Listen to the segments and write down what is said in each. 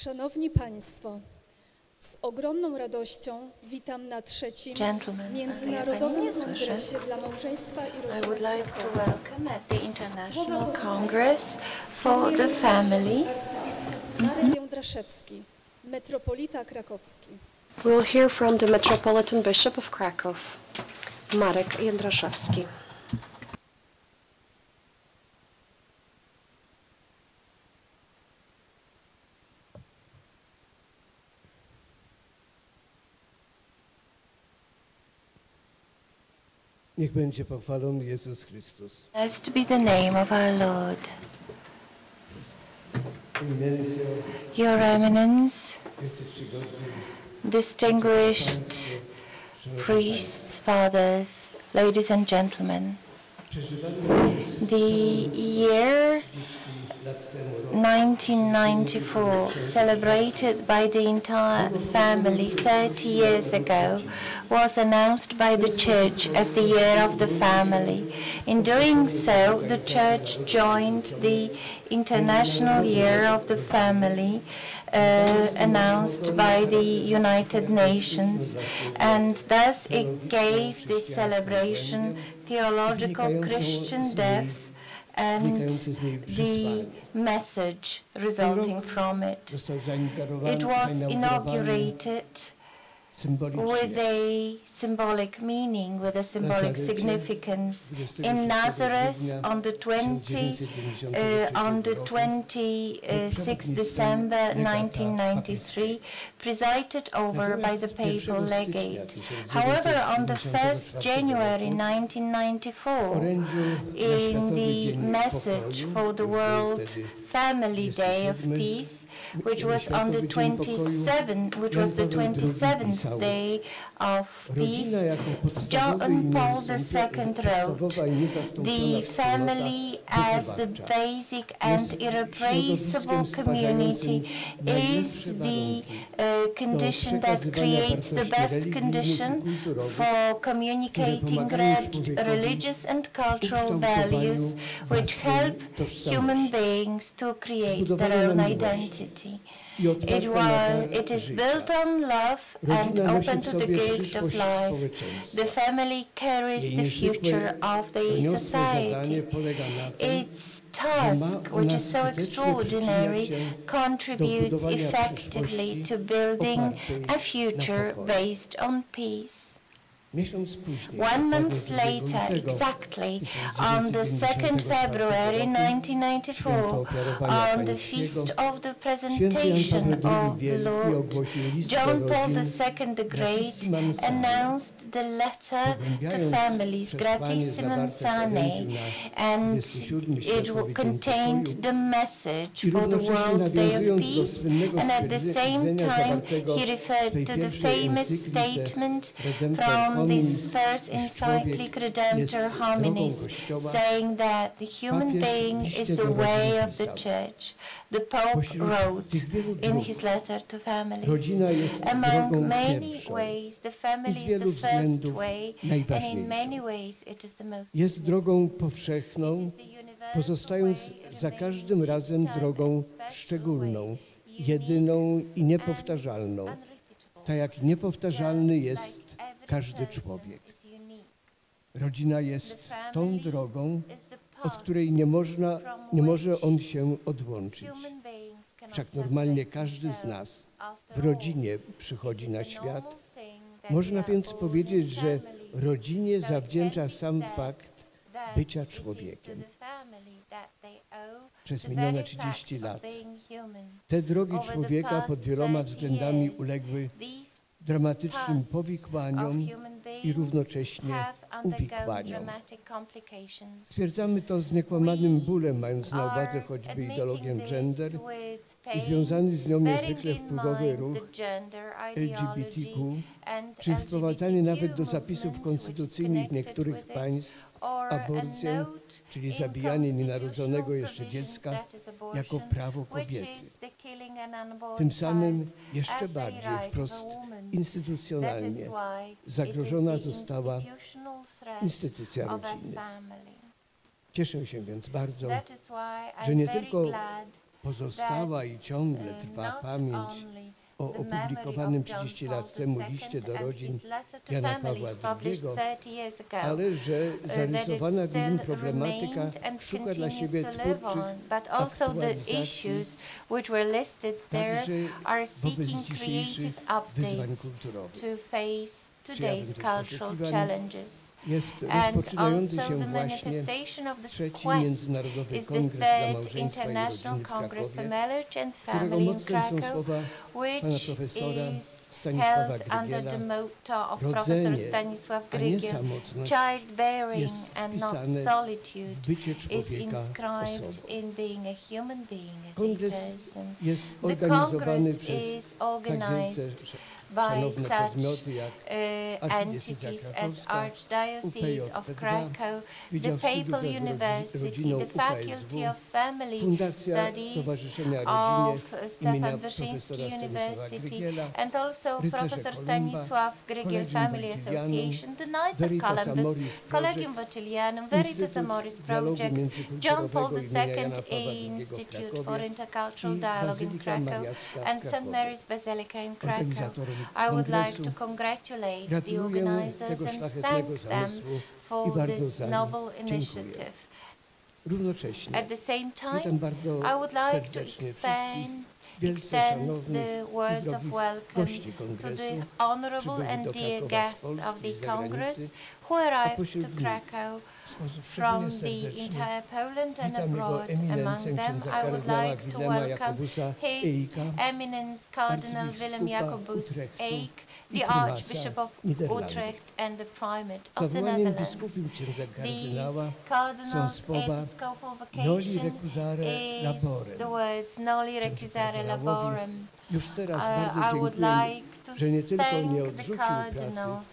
Szanowni Państwo, z ogromną radością witam na trzecim Międzynarodowym Kongresie dla Małżeństwa i Rodziny. I would like to welcome at the International Congress for the Family. Marek Jędraszewski, metropolita krakowski. We will hear from the Metropolitan Bishop of Kraków, Marek Jędraszewski. Niech będzie pochwalony Jezus Chrystus. Blessed be the name of our Lord. Your Eminence, distinguished priests, fathers, ladies and gentlemen, the year 1994, celebrated by the entire family 30 years ago, was announced by the Church as the year of the family. In doing so, the Church joined the International Year of the Family, announced by the United Nations, and thus it gave this celebration theological Christian depth and the message resulting from it. It was inaugurated with a symbolic meaning, with a symbolic significance in Nazareth on the 26th December 1993, presided over by the papal legate. However, on the 1st January 1994, in the message for the World Family Day of Peace, which was on the 27th Day of Peace, John Paul II wrote, "The family as the basic and irreplaceable community is the condition that creates the best condition for communicating religious and cultural values which help human beings to create their own identity. It is built on love and open to the gift of life. The family carries the future of the society. Its task, which is so extraordinary, contributes effectively to building a future based on peace." 1 month later, exactly, on the 2nd February 1994, on the Feast of the Presentation of the Lord, John Paul II the Great announced the letter to families, Gratissimum Sane, and it contained the message for the World Day of Peace, and at the same time he referred to the famous statement from this first encyclic Redemptor Hominis, saying that the human being is the way of the Church. The Pope wrote in his letter to families, "Among many ways, the family is the first way, and in many ways it is the most." Jest drogą powszechną, pozostając za każdym razem drogą szczególną, jedyną i niepowtarzalną. Tak jak niepowtarzalny jest każdy człowiek. Rodzina jest tą drogą, od której nie może on się odłączyć. Wszak normalnie każdy z nas w rodzinie przychodzi na świat. Można więc powiedzieć, że rodzinie zawdzięcza sam fakt bycia człowiekiem. Przez minione 30 lat te drogi człowieka pod wieloma względami uległy dramatycznym powikłaniom i równocześnie uwikłaniom. Stwierdzamy to z niekłamanym bólem, mając na uwadze choćby ideologię gender i związany z nią niezwykle wpływowy ruch LGBTQ, czy wprowadzanie nawet do zapisów konstytucyjnych niektórych państw aborcję, czyli zabijanie nienarodzonego jeszcze dziecka, jako prawo kobiety. Tym samym jeszcze bardziej wprost instytucjonalnie zagrożona została instytucja rodziny. Cieszę się więc bardzo, że nie tylko pozostała i ciągle trwa pamięć o opublikowanym 30 lat temu liście do rodzin Jana Pawła II, ale że zarysowana w nim problematyka szuka dla siebie twórczych aktualizacji także wobec dzisiejszych wyzwań kulturowych. Jest rozpoczynający się właśnie trzeci Międzynarodowy Kongres dla Małżeństwa i Rodziny w Krakowie, którego mottem są słowa pana profesora Stanisława Grygiela: rodzenie, a nie samotność, jest wpisane w bycie człowieka osobą. Kongres jest organizowany przez tak wielce szanowne podmioty jak Archidiecezja Krakowska, Wydział Studiów nad Rodziną UKSW, Fundacja Towarzyszenia Rodzinie imienia profesora Stanisława Grygiela, Rycerze Kolumba, Collegium Bottilianum, Veritas Amoris Project, John Paul II Institute for Intercultural Dialogue in Krakow, and St. Mary's Basilica in Krakow. I would like to congratulate the organizers and thank them for this noble initiative. At the same time, I would like to extend the words of welcome to the honorable and dear guests of the Congress who arrived to Krakow from the entire Poland and abroad. Among them, I would like to welcome His Eminence Cardinal Willem Jacobus Eijk, the Archbishop of Utrecht and the Primate of the Netherlands. The Cardinal's episcopal vocation is the words Noli Recusare Laborem. I would like to thank the Cardinal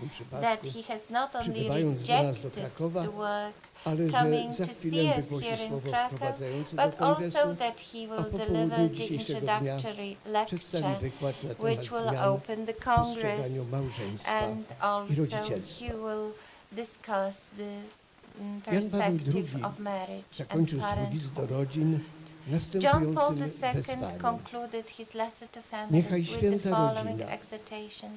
that he has not only rejected the work coming to see us here in Krakow, but also that he will deliver the introductory lecture which will open the Congress, and also he will discuss the perspective of marriage and parenthood. John Paul II concluded his letter to families with the following exhortation: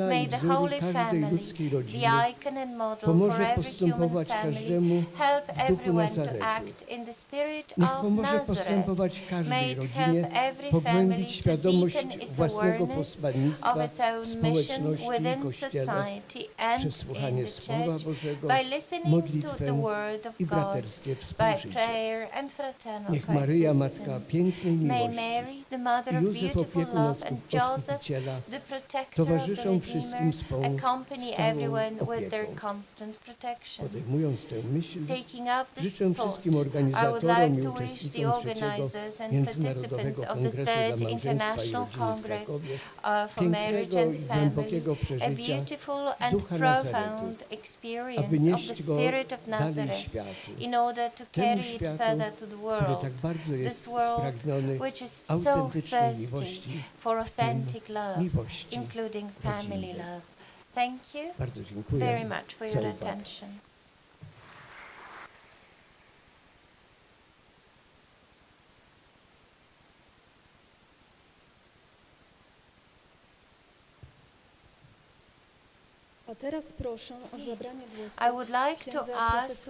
May the Holy Family, the icon and model for every human family, help everyone to act in the spirit of Nazareth. May it help every family to deepen its awareness of its own mission within society and in the Church by listening to the Word of God, by prayer and fraternal coexistence. May Mary, the Mother of beautiful love, and Joseph, the protector of the Redeemer, accompany everyone with their constant protection. Taking up this thought, I would like to wish the organizers and participants of the Third International Congress for Marriage and Family a beautiful and profound experience of the Spirit of Nazareth in order to carry it further to the world. This world which is so thirsty for authentic love, including family love. Thank you very much for your attention. A teraz proszę o zabranie głosu I would like to ask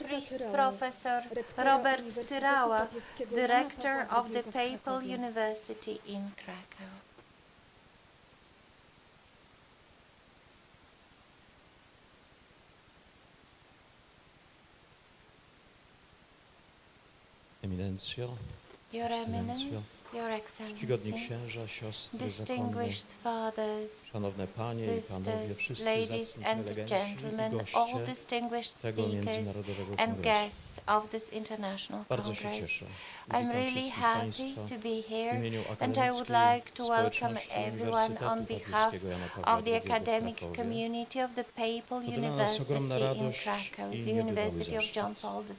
Priest Professor Robert Tyrała, Director of the Papal University in Krakow. Eminencjo, Your Eminence, Your czcigodni Excellency, księża, siostry, distinguished fathers, szanowne panie i panowie, sisters, wszyscy ladies zacni and prelegenci gentlemen, i all goście distinguished tego speakers Międzynarodowego and Kongresu. guests of this international Bardzo się congress. cieszę. I'm Witam really wszystkich happy państwa to be w here, imieniu and I would akademickiej like to welcome społeczności everyone on Uniwersytetu behalf Papieskiego Jana Pawła of the II w academic Krakowie. community of the Papal To dla nas ogromna University in radość Krakow, i the niebywały University of zaszczyt, John Paul II.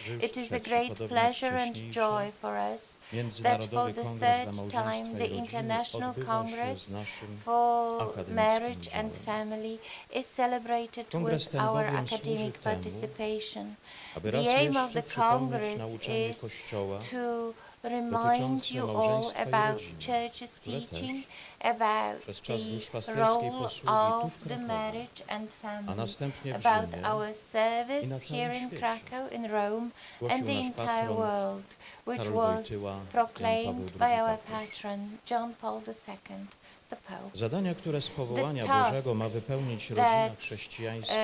że już It is a trzeci, great podobnie jak pleasure and wcześniejszy, joy for us that for Międzynarodowy the Kongres third dla time Małżeństwa the i Rodziny International odbywa się Congress z naszym for akademickim Marriage and udziałem. Family is celebrated Kongres with ten our bowiem służy academic temu, participation. aby The raz aim of jeszcze the przypomnieć Congress nauczanie is Kościoła to remind you all about Church's teaching about the role of the marriage and family, about our service here in Krakow, in Rome, and the entire world, which was proclaimed by our patron, John Paul II, the Pope. Zadania, które z powołania Bożego ma wypełnić rodzina chrześcijańska,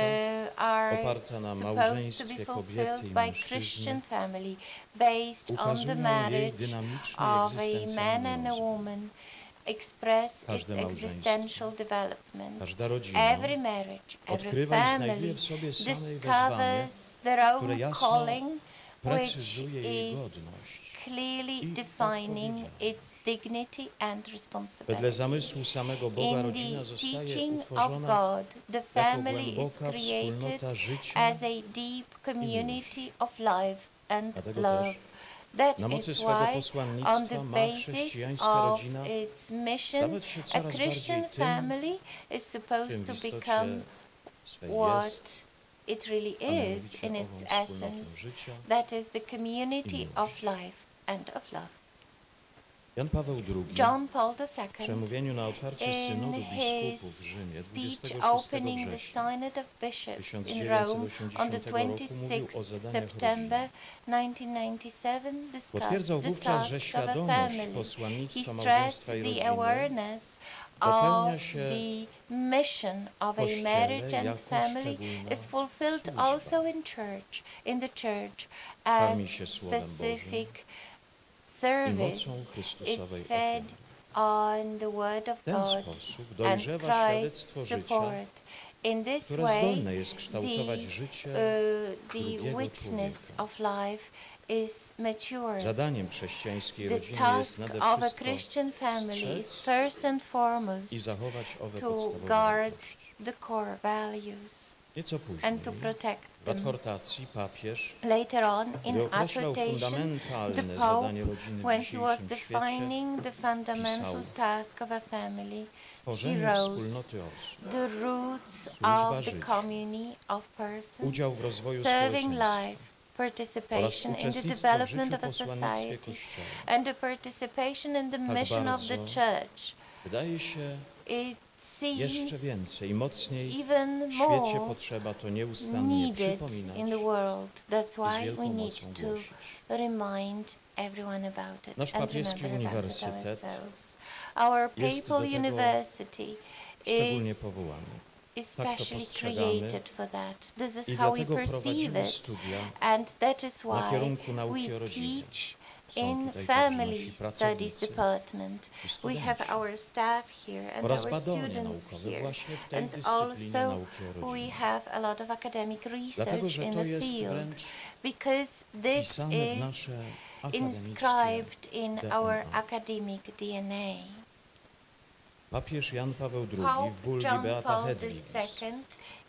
oparta na małżeństwie kobiety i mężczyzny, ukazują jej dynamiczny i egzystencjalny rozwój. Express its existential development. Każda rodzina Every marriage, every odkrywa i znajduje family w sobie same wezwanie, discovers their które own jasno calling, which precyzuje jej is godność clearly i defining odpowiedzialność. its dignity and Wedle responsibility. zamysłu samego Boga In rodzina the zostaje teaching of utworzona God, the jako family is głęboka created wspólnota życia. as a deep community of life and Dlatego love. też That na mocy is swego why, posłannictwa on the ma basis chrześcijańska of rodzina its mission, stawać się a coraz Christian bardziej tym, family is supposed czym to w istocie become swej what jest, it really a is mianowicie in ową its wspólnotą essence. życia. That is the community i of miłości. life and of love. Jan Paweł II John Paul w II, przemówieniu na otwarcie synodu in biskupów his w Rzymie speech 26 opening the września Synod of Bishops in Rome on the 26th September 1997 potwierdzał discussed the wówczas, że tasks of a świadomość family. He posłannictwa stressed małżeństwa i the rodziny awareness dopełnia of się the mission of a Kościele marriage and jako family szczególna is fulfilled służba. also in the church as Karmi się Słowem specific i service. mocą Chrystusowej It's fed ofiary. on the Word of W ten God sposób and dojrzewa Christ's świadectwo życia, support. In this które way, zdolne jest kształtować życie the drugiego witness człowieka. of life is matured. Zadaniem chrześcijańskiej The rodziny task jest nade of a wszystko Christian family is strzec first and foremost i zachować owe to podstawowe guard wartości. the core values Nieco and to później protect w them. adhortacji papież, Later on, in gdy określał adhortation, the fundamentalne Pope, zadanie rodziny w when he was dzisiejszym świecie, defining the fundamental pisał: task of a family, tworzenie wrote, wspólnoty osób, the roots Służba of the życia, community of persons, udział w rozwoju serving społeczeństwa life, oraz participation in the uczestnictwo w development życiu of a posłannictwie society, Kościoła. and the participation in the mission of the bardzo church. Wydaje się, It jeszcze seems więcej, mocniej even w świecie more potrzeba to nieustannie needed przypominać in the world. That's i z why we wielką need mocą to głosić. remind everyone about it Nasz and papieski remember about it uniwersytet ourselves. Our jest do papal tego university szczególnie is powołany. especially postrzegamy created for that. This is I how we dlatego perceive prowadzimy it, studia and that is na why kierunku nauki o we rodzinie. teach Są in tutaj także Family nasi Studies pracownicy Department. i We have studenci our staff here and oraz our badania students naukowe here, właśnie w tej and dyscyplinie also nauki o we rodzinie. have a lot of academic Dlatego, research że in to the jest field, wręcz because this pisane w is nasze akademickie inscribed in DNA. our academic DNA. Papież Jan Paweł II Pope w bulli John Beata Paul Hedwiges, II,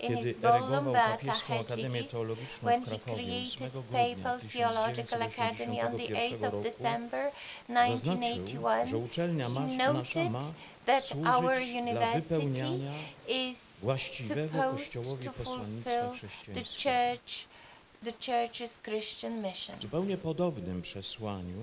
in kiedy his Bullum erygował Beata Papieską Akademię Hedwiges, Teologiczną when w he Krakowie 8 created grudnia Papal Theological Academy on the 8th 1981 of roku, December zaznaczył, 1981, że uczelnia he nasza noted ma that our służyć dla university wypełniania is właściwego supposed Kościołowi to posłannictwa fulfill chrześcijańskiego. the church's Christian mission. W zupełnie podobnym przesłaniu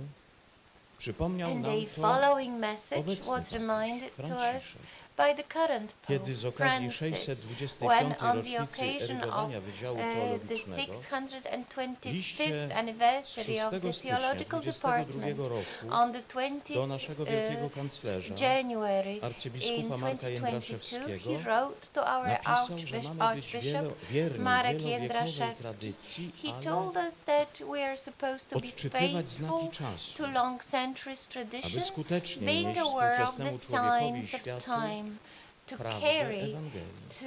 przypomniał And nam the to following message obecny was reminded to us Franciszek, by the current Pope kiedy z okazji Francis, 625. when on the rocznicy occasion of erygowania Wydziału the Teologicznego 625th anniversary of the 6 Theological stycznia 22 Department roku on the do naszego 20th wielkiego kanclerza, January in arcybiskupa Marka 2022, Jędraszewskiego, he wrote to our napisał, że mamy być Archbishop wierni Marek wielowiekowej Jędraszewski. tradycji, He ale told us that we are supposed to be odczytywać znaki faithful czasu, to long centuries aby tradition, skutecznie being nieść aware of współczesnemu the człowiekowi i signs of światu time, to prawdę carry Ewangelii. to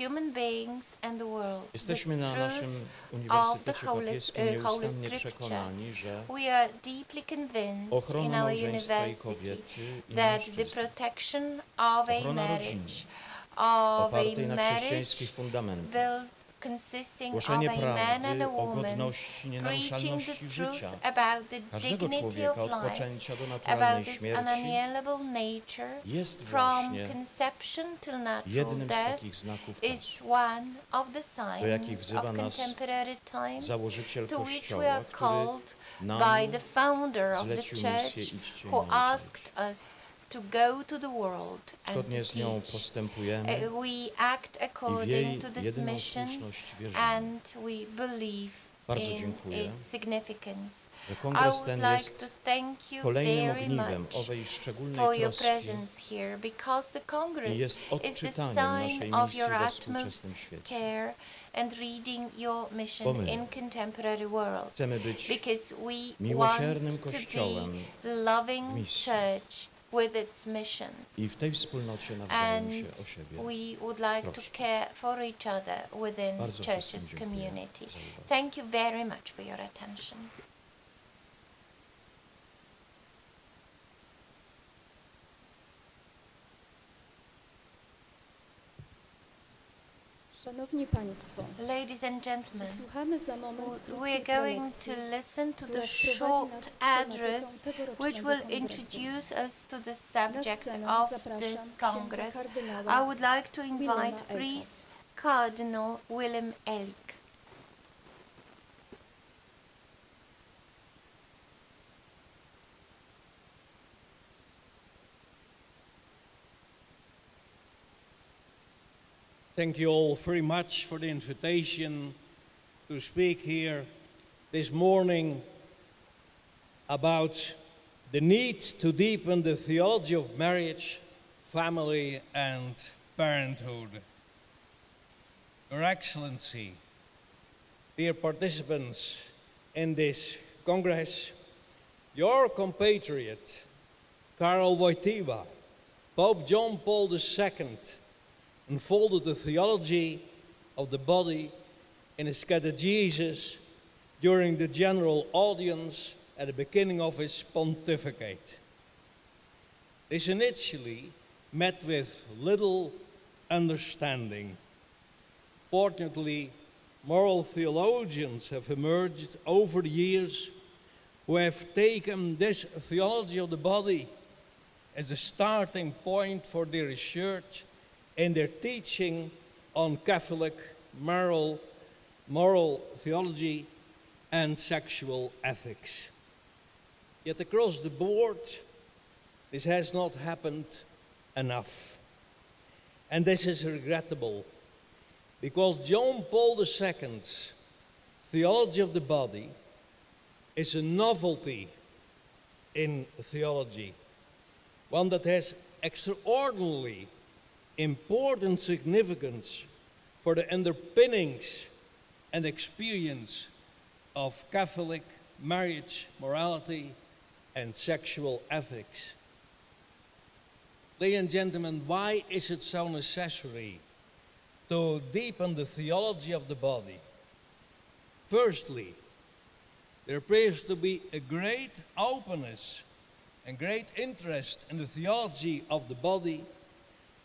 human beings and the world Jesteśmy the na truth naszym of Uniwersytecie the Holy Papieskim Holy nieustannie Scripture. przekonani, że We are deeply convinced in ochrona our małżeństwa i university kobiety i that the mężczyzn, protection of a ochrona rodziny, marriage, of opartej a na marriage chrześcijańskich fundamentach, built consisting of głoszenie a man and prawdy a o woman, godności, preaching the nienaruszalności truth życia about the każdego dignity człowieka of od life, poczęcia do about naturalnej this śmierci unalienable nature jest from właśnie conception till natural jednym z death takich znaków is czasu, one of the do jakich signs wzywa of nas contemporary times założyciel to which we Kościoła, are który called by the founder of the church who asked us to go to the world and to teach. We act according to this mission and we believe in its significance. I would like to thank you very much for your presence here, because the Congress is the sign of your utmost care and reading your mission in contemporary world, because we want to be the loving church with its mission, and we would like to care for each other within church's community. Thank you very much for your attention. Szanowni Państwo, ladies and gentlemen, słuchamy za moment we are going to listen to the short address which will introduce us to the subject of this Congress. I would like to invite Priest Cardinal Willem Elk. Thank you all very much for the invitation to speak here this morning about the need to deepen the theology of marriage, family, and parenthood. Your Excellency, dear participants in this Congress, your compatriot, Karol Wojtyła, Pope John Paul II, unfolded the theology of the body in his catechesis during the general audience at the beginning of his pontificate. This initially met with little understanding. Fortunately, moral theologians have emerged over the years who have taken this theology of the body as a starting point for their research in their teaching on Catholic moral theology and sexual ethics. Yet across the board, this has not happened enough. And this is regrettable, because John Paul II's theology of the body is a novelty in theology, one that has extraordinarily important significance for the underpinnings and experience of Catholic marriage, morality, and sexual ethics. Ladies and gentlemen, why is it so necessary to deepen the theology of the body? Firstly, there appears to be a great openness and great interest in the theology of the body,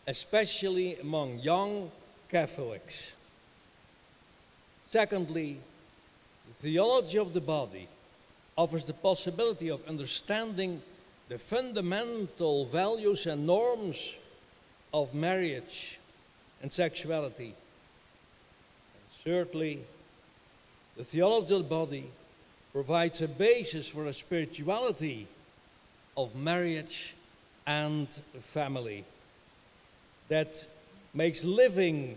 especially among young Catholics. Secondly, the theology of the body offers the possibility of understanding the fundamental values and norms of marriage and sexuality. And thirdly, the theology of the body provides a basis for a spirituality of marriage and family that makes living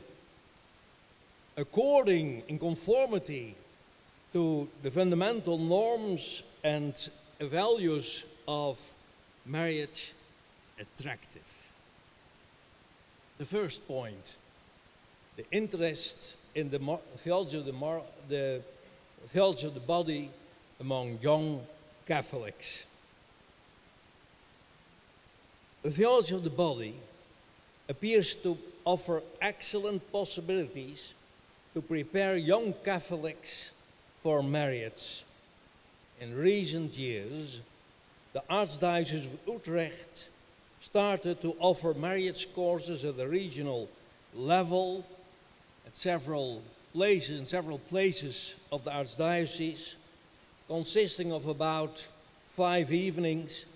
in conformity to the fundamental norms and values of marriage attractive. The first point, the interest in the theology of the theology of the body among young Catholics. The theology of the body appears to offer excellent possibilities to prepare young Catholics for marriage. In recent years, the Archdiocese of Utrecht started to offer marriage courses at the regional level at several places of the Archdiocese, consisting of about 5 evenings,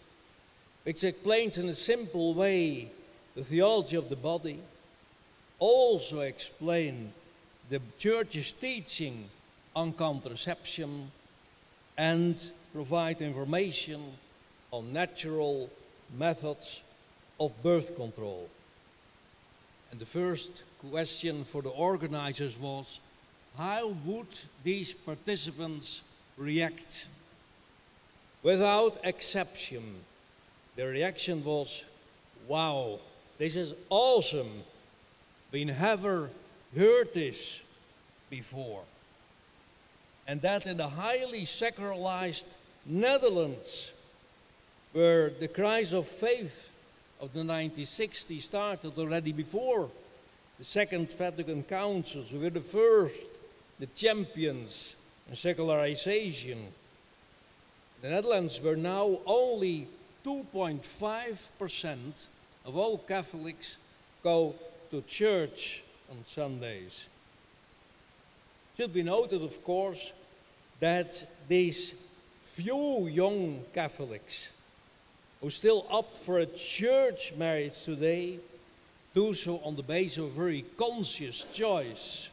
which explains in a simple way the theology of the body, also explain the Church's teaching on contraception, and provide information on natural methods of birth control. And the first question for the organizers was, how would these participants react? Without exception, the reaction was, wow, this is awesome. We never heard this before. And that in the highly secularized Netherlands, where the cries of faith of the 1960s started already before the Second Vatican Councils, we were the first, the champions in secularization. The Netherlands were now only 2.5% of all Catholics go to church on Sundays. It should be noted, of course, that these few young Catholics who still opt for a church marriage today do so on the basis of a very conscious choice.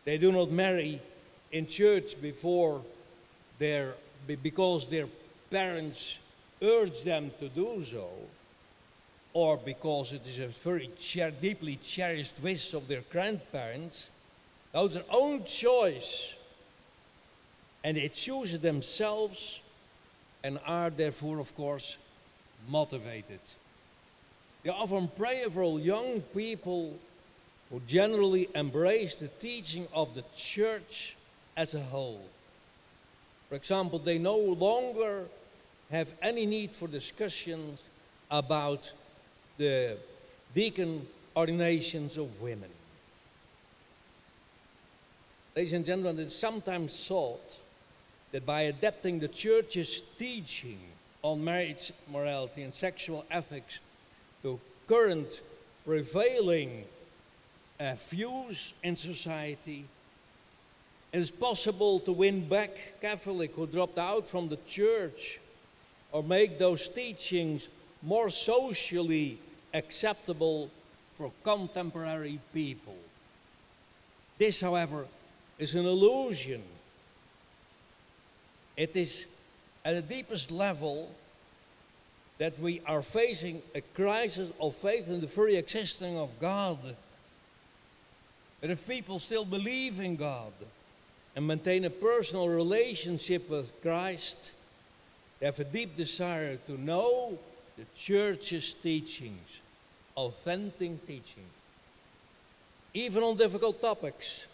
They do not marry in church because their parents urge them to do so, or because it is a very deeply cherished wish of their grandparents. That is their own choice, and they choose it themselves and are therefore, of course, motivated. They often pray for all young people who generally embrace the teaching of the church as a whole. For example, they no longer have any need for discussions about the deacon ordinations of women. Ladies and gentlemen, it's sometimes thought that by adapting the church's teaching on marriage morality and sexual ethics to current prevailing views in society, it is possible to win back Catholics who dropped out from the church or make those teachings more socially acceptable for contemporary people. This, however, is an illusion. It is at the deepest level that we are facing a crisis of faith in the very existence of God. But if people still believe in God and maintain a personal relationship with Christ, they have a deep desire to know the church's teachings, authentic teaching. Even on difficult topics,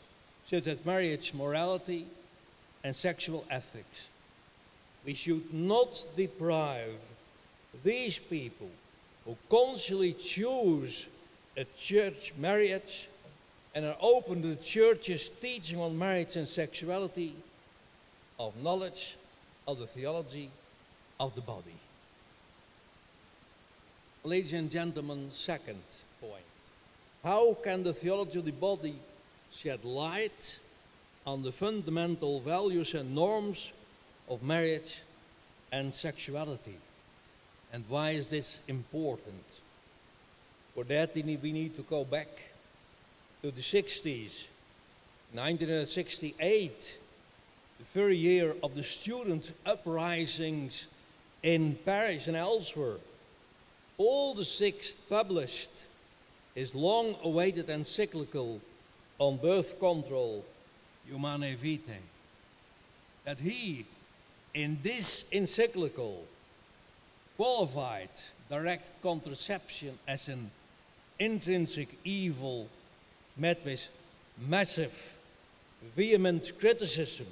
such as marriage morality and sexual ethics. We should not deprive these people who consciously choose a church marriage and are open to the church's teaching on marriage and sexuality of knowledge of the theology of the body. Ladies and gentlemen, second point. How can the theology of the body shed light on the fundamental values and norms of marriage and sexuality? And why is this important? For that we need to go back to the 60s. 1968, the very year of the student uprisings in Paris and elsewhere, Paul VI published his long-awaited encyclical on birth control, Humanae Vitae. That he, in this encyclical, qualified direct contraception as an intrinsic evil met with massive, vehement criticism,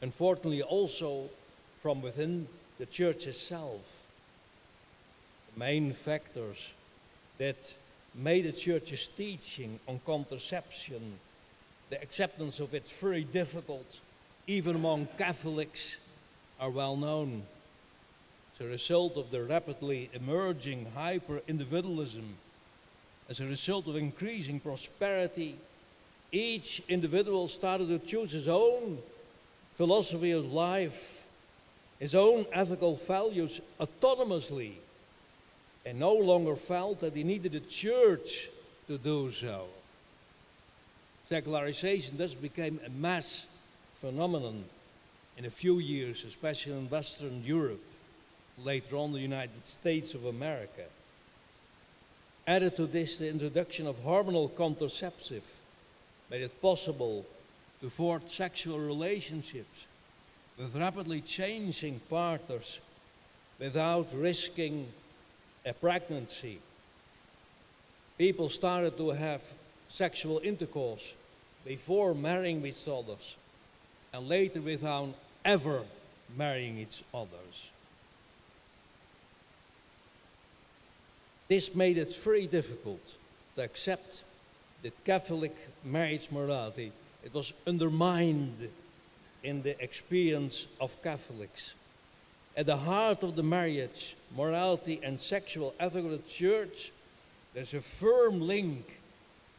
unfortunately also from within the church itself. The main factors that made the church's teaching on contraception, the acceptance of it very difficult, even among Catholics, are well known. As a result of the rapidly emerging hyper-individualism, as a result of increasing prosperity, each individual started to choose his own philosophy of life, his own ethical values autonomously, and no longer felt that he needed a church to do so. Secularization thus became a mass phenomenon, in a few years, especially in Western Europe, later on the United States of America. Added to this, the introduction of hormonal contraceptive made it possible to forge sexual relationships with rapidly changing partners without risking a pregnancy. People started to have sexual intercourse before marrying each other and later without ever marrying each other. This made it very difficult to accept the Catholic marriage morality. It was undermined in the experience of Catholics. At the heart of the marriage, morality, and sexual ethic of the Church, there's a firm link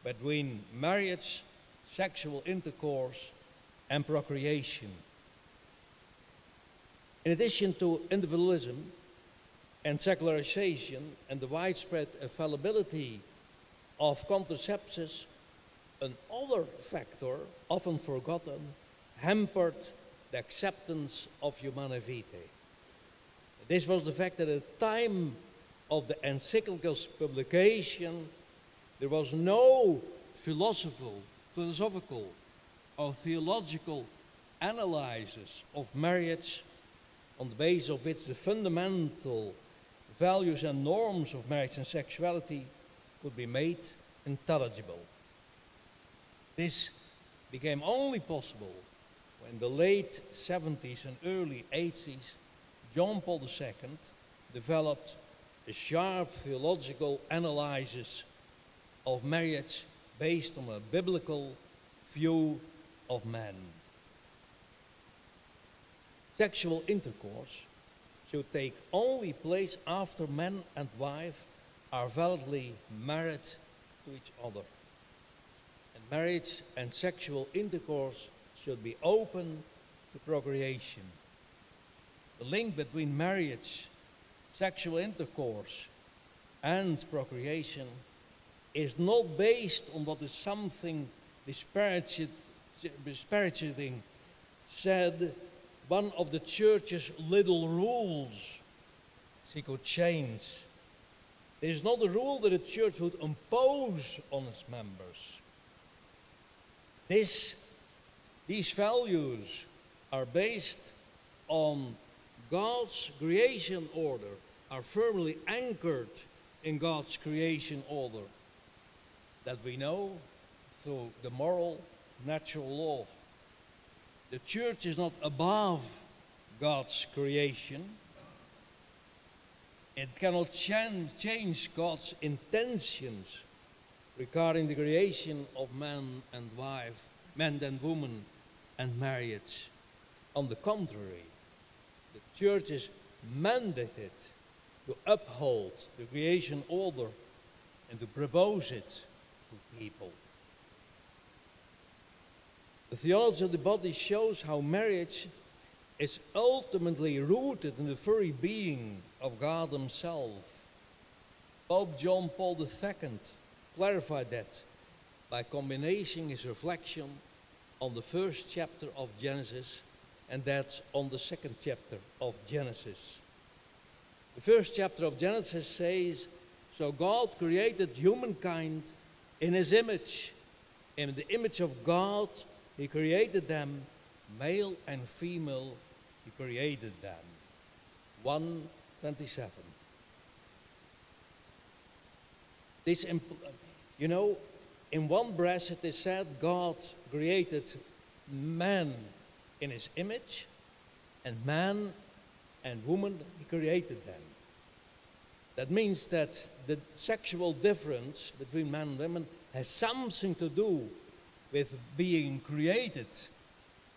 between marriage, sexual intercourse, and procreation. In addition to individualism and secularization and the widespread availability of contraceptives, another factor, often forgotten, hampered the acceptance of humanae vitae. This was the fact that at the time of the encyclical's publication, there was no philosophical or theological analysis of marriage on the basis of which the fundamental values and norms of marriage and sexuality could be made intelligible. This became only possible when in the late 70s and early 80s, John Paul II developed a sharp theological analysis of marriage based on a biblical view of man. Sexual intercourse should take only place after man and wife are validly married to each other. And marriage and sexual intercourse should be open to procreation. The link between marriage, sexual intercourse, and procreation is not based on what is something disparaging said one of the Church's little rules she could change. There is not a rule that the Church would impose on its members. These values are based on God's creation order, are firmly anchored in God's creation order that we know through the moral, natural law. The Church is not above God's creation. It cannot change God's intentions regarding the creation of man and wife, man and woman, and marriage. On the contrary, the Church is mandated to uphold the creation order and to propose it to people. The theology of the body shows how marriage is ultimately rooted in the very being of God Himself. Pope John Paul II clarified that by combining his reflection on the first chapter of Genesis and that on the second chapter of Genesis. The first chapter of Genesis says, "So God created humankind in His image. In the image of God, He created them, male and female, He created them." 1:27. This, in one breath it is said God created man in His image, and man and woman, He created them. That means that the sexual difference between man and woman has something to do with being created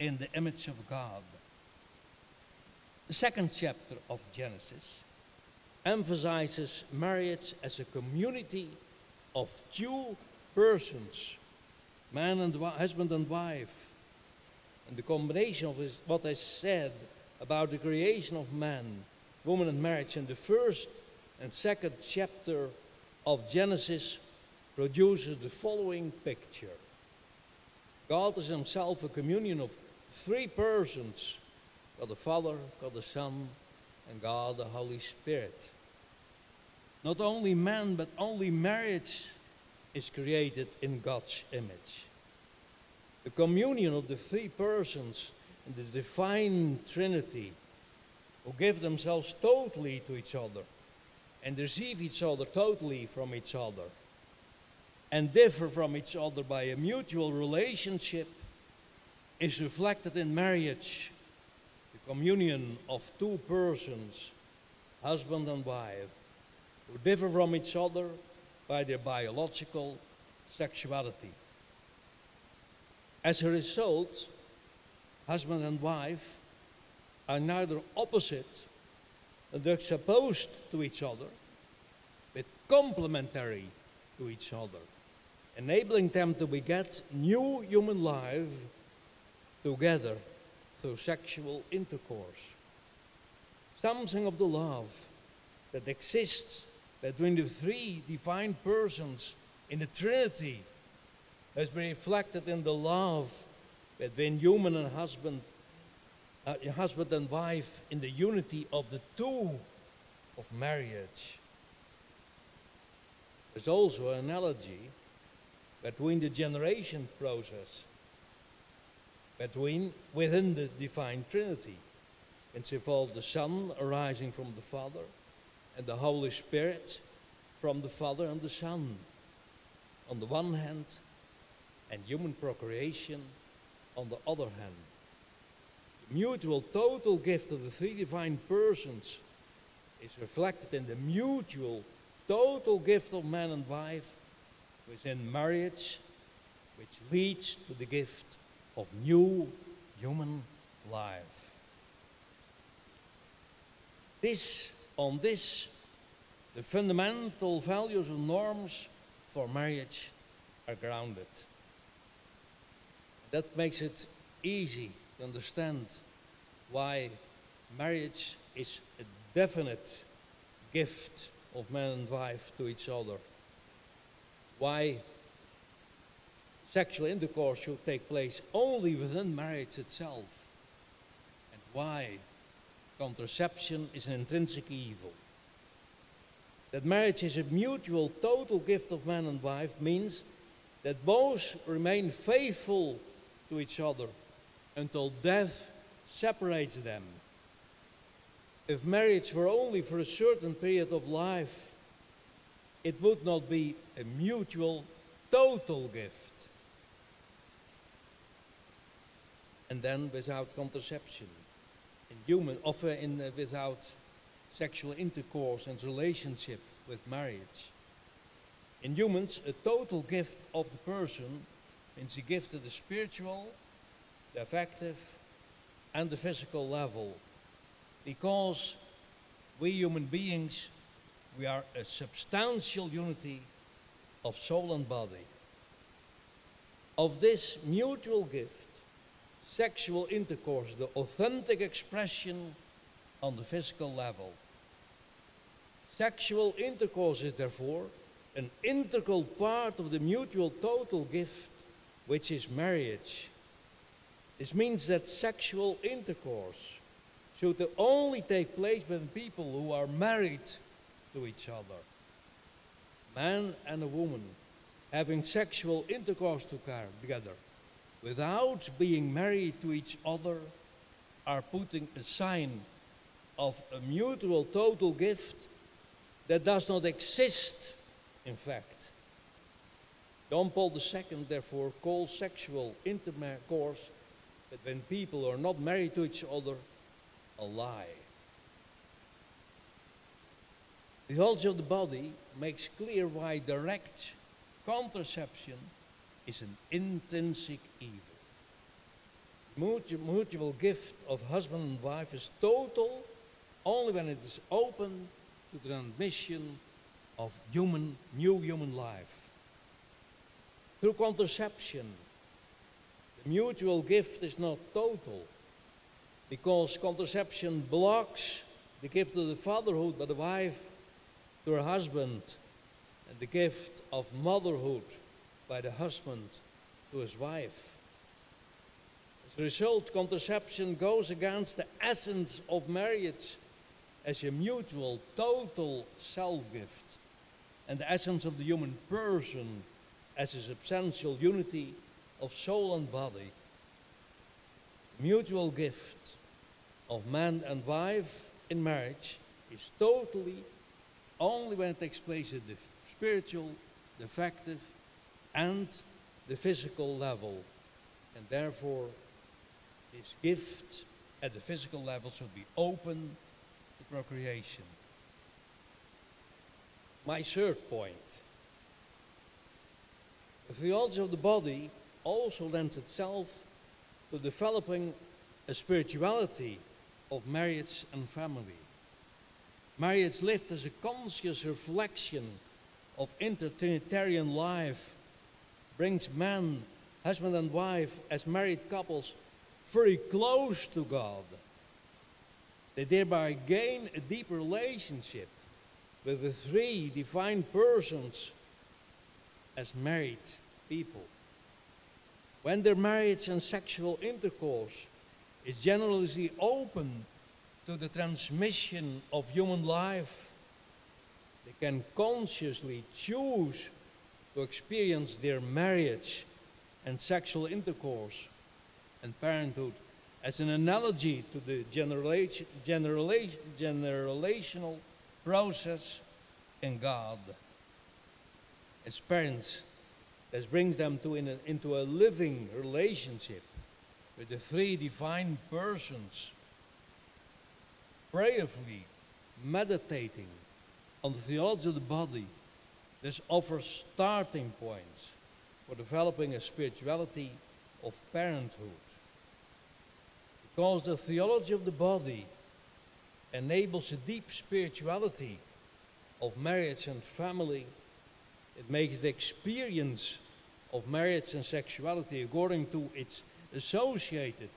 in the image of God. The second chapter of Genesis emphasizes marriage as a community of two persons, man and husband and wife. And the combination of what is said about the creation of man, woman, and marriage in the first and second chapter of Genesis produces the following picture. God is Himself a communion of three persons God the Father, God the Son, and God the Holy Spirit. Not only man, but only marriage is created in God's image. The communion of the three persons in the divine Trinity, who give themselves totally to each other and receive each other totally from each other and differ from each other by a mutual relationship, is reflected in marriage, the communion of two persons, husband and wife, who differ from each other by their biological sexuality. As a result, husband and wife are neither opposite nor juxtaposed to each other, but complementary to each other, enabling them to beget new human life together through sexual intercourse. Something of the love that exists between the three divine persons in the Trinity has been reflected in the love between human and husband and wife in the unity of the two of marriage. There's also an analogy between the generation process within the divine Trinity, which involves the Son arising from the Father and the Holy Spirit from the Father and the Son on the one hand, and human procreation on the other hand. The mutual total gift of the three divine persons is reflected in the mutual total gift of man and wife within marriage, which leads to the gift of new human life. On this, the fundamental values and norms for marriage are grounded. That makes it easy to understand why marriage is a definite gift of man and wife to each other. Why sexual intercourse should take place only within marriage itself. And why contraception is an intrinsic evil. That marriage is a mutual total gift of man and wife means that both remain faithful to each other until death separates them. If marriage were only for a certain period of life, it would not be a mutual total gift. And then without contraception, without sexual intercourse and relationship with marriage. In humans, a total gift of the person means a gift at the spiritual, the affective, and the physical level. Because we human beings, we are a substantial unity of soul and body. Of this mutual gift, sexual intercourse, the authentic expression on the physical level. Sexual intercourse is therefore an integral part of the mutual total gift, which is marriage. This means that sexual intercourse should only take place between people who are married to each other. Man and a woman having sexual intercourse together without being married to each other are putting a sign of a mutual total gift that does not exist, in fact. John Paul II therefore calls sexual intercourse between people who are not married to each other a lie. The theology of the body makes clear why direct contraception is an intrinsic evil. Mutual gift of husband and wife is total only when it is open to the transmission of new human life. Through contraception, the mutual gift is not total, because contraception blocks the gift of the fatherhood by the wife to her husband and the gift of motherhood by the husband to his wife. As a result, contraception goes against the essence of marriage as a mutual, total self-gift, and the essence of the human person as a substantial unity of soul and body. Mutual gift of man and wife in marriage is totally only when it takes place at the spiritual, the affective, and the physical level. And therefore, this gift at the physical level should be open to procreation. My third point. The theology of the body also lends itself to developing a spirituality of marriage and family. Marriage lived as a conscious reflection of inter-Trinitarian life brings man, husband and wife, as married couples very close to God. They thereby gain a deep relationship with the three divine persons as married people. When their marriage and sexual intercourse is generously open to the transmission of human life, they can consciously choose to experience their marriage and sexual intercourse and parenthood as an analogy to the generational process in God. As parents, this brings them into a living relationship with the three divine persons, prayerfully meditating on the theology of the body. This offers starting points for developing a spirituality of parenthood. Because the theology of the body enables a deep spirituality of marriage and family, it makes the experience of marriage and sexuality according to its associated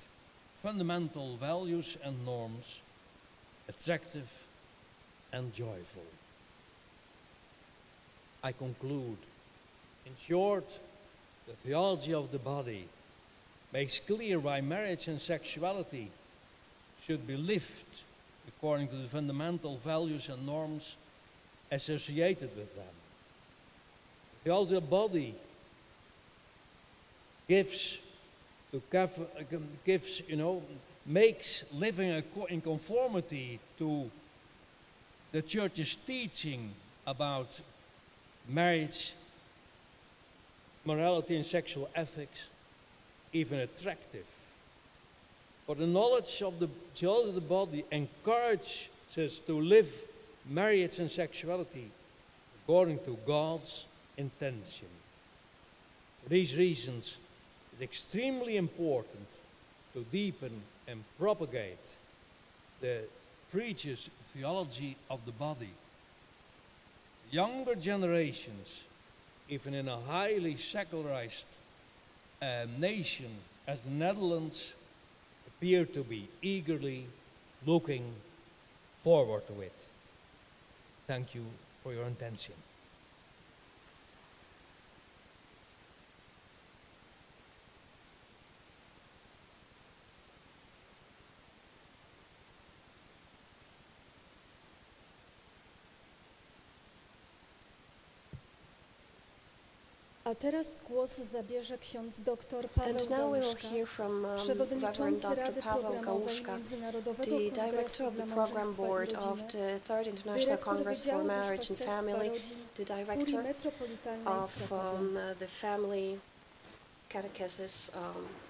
fundamental values and norms attractive and joyful. I conclude. In short, the theology of the body makes clear why marriage and sexuality should be lived according to the fundamental values and norms associated with them. The theology of the body makes living in conformity to the Church's teaching about marriage, morality, and sexual ethics even attractive. For the knowledge of the theology of the body encourages us to live marriage and sexuality according to God's intention. For these reasons, it's extremely important to deepen and propagate the preacher's theology of the body. Younger generations, even in a highly secularized nation as the Netherlands, appear to be eagerly looking forward to it. Thank you for your attention. A teraz głos zabierze ksiądz dr Paweł Kaszuba, przewodniczący Rady Programowej Międzynarodowego Kongresu dla Małżeństwa i Rodziny, dyrektor Wydziału Duszpasterstwa Rodzin, Kurii Metropolitalnej w Krakowie. The Family Catechesis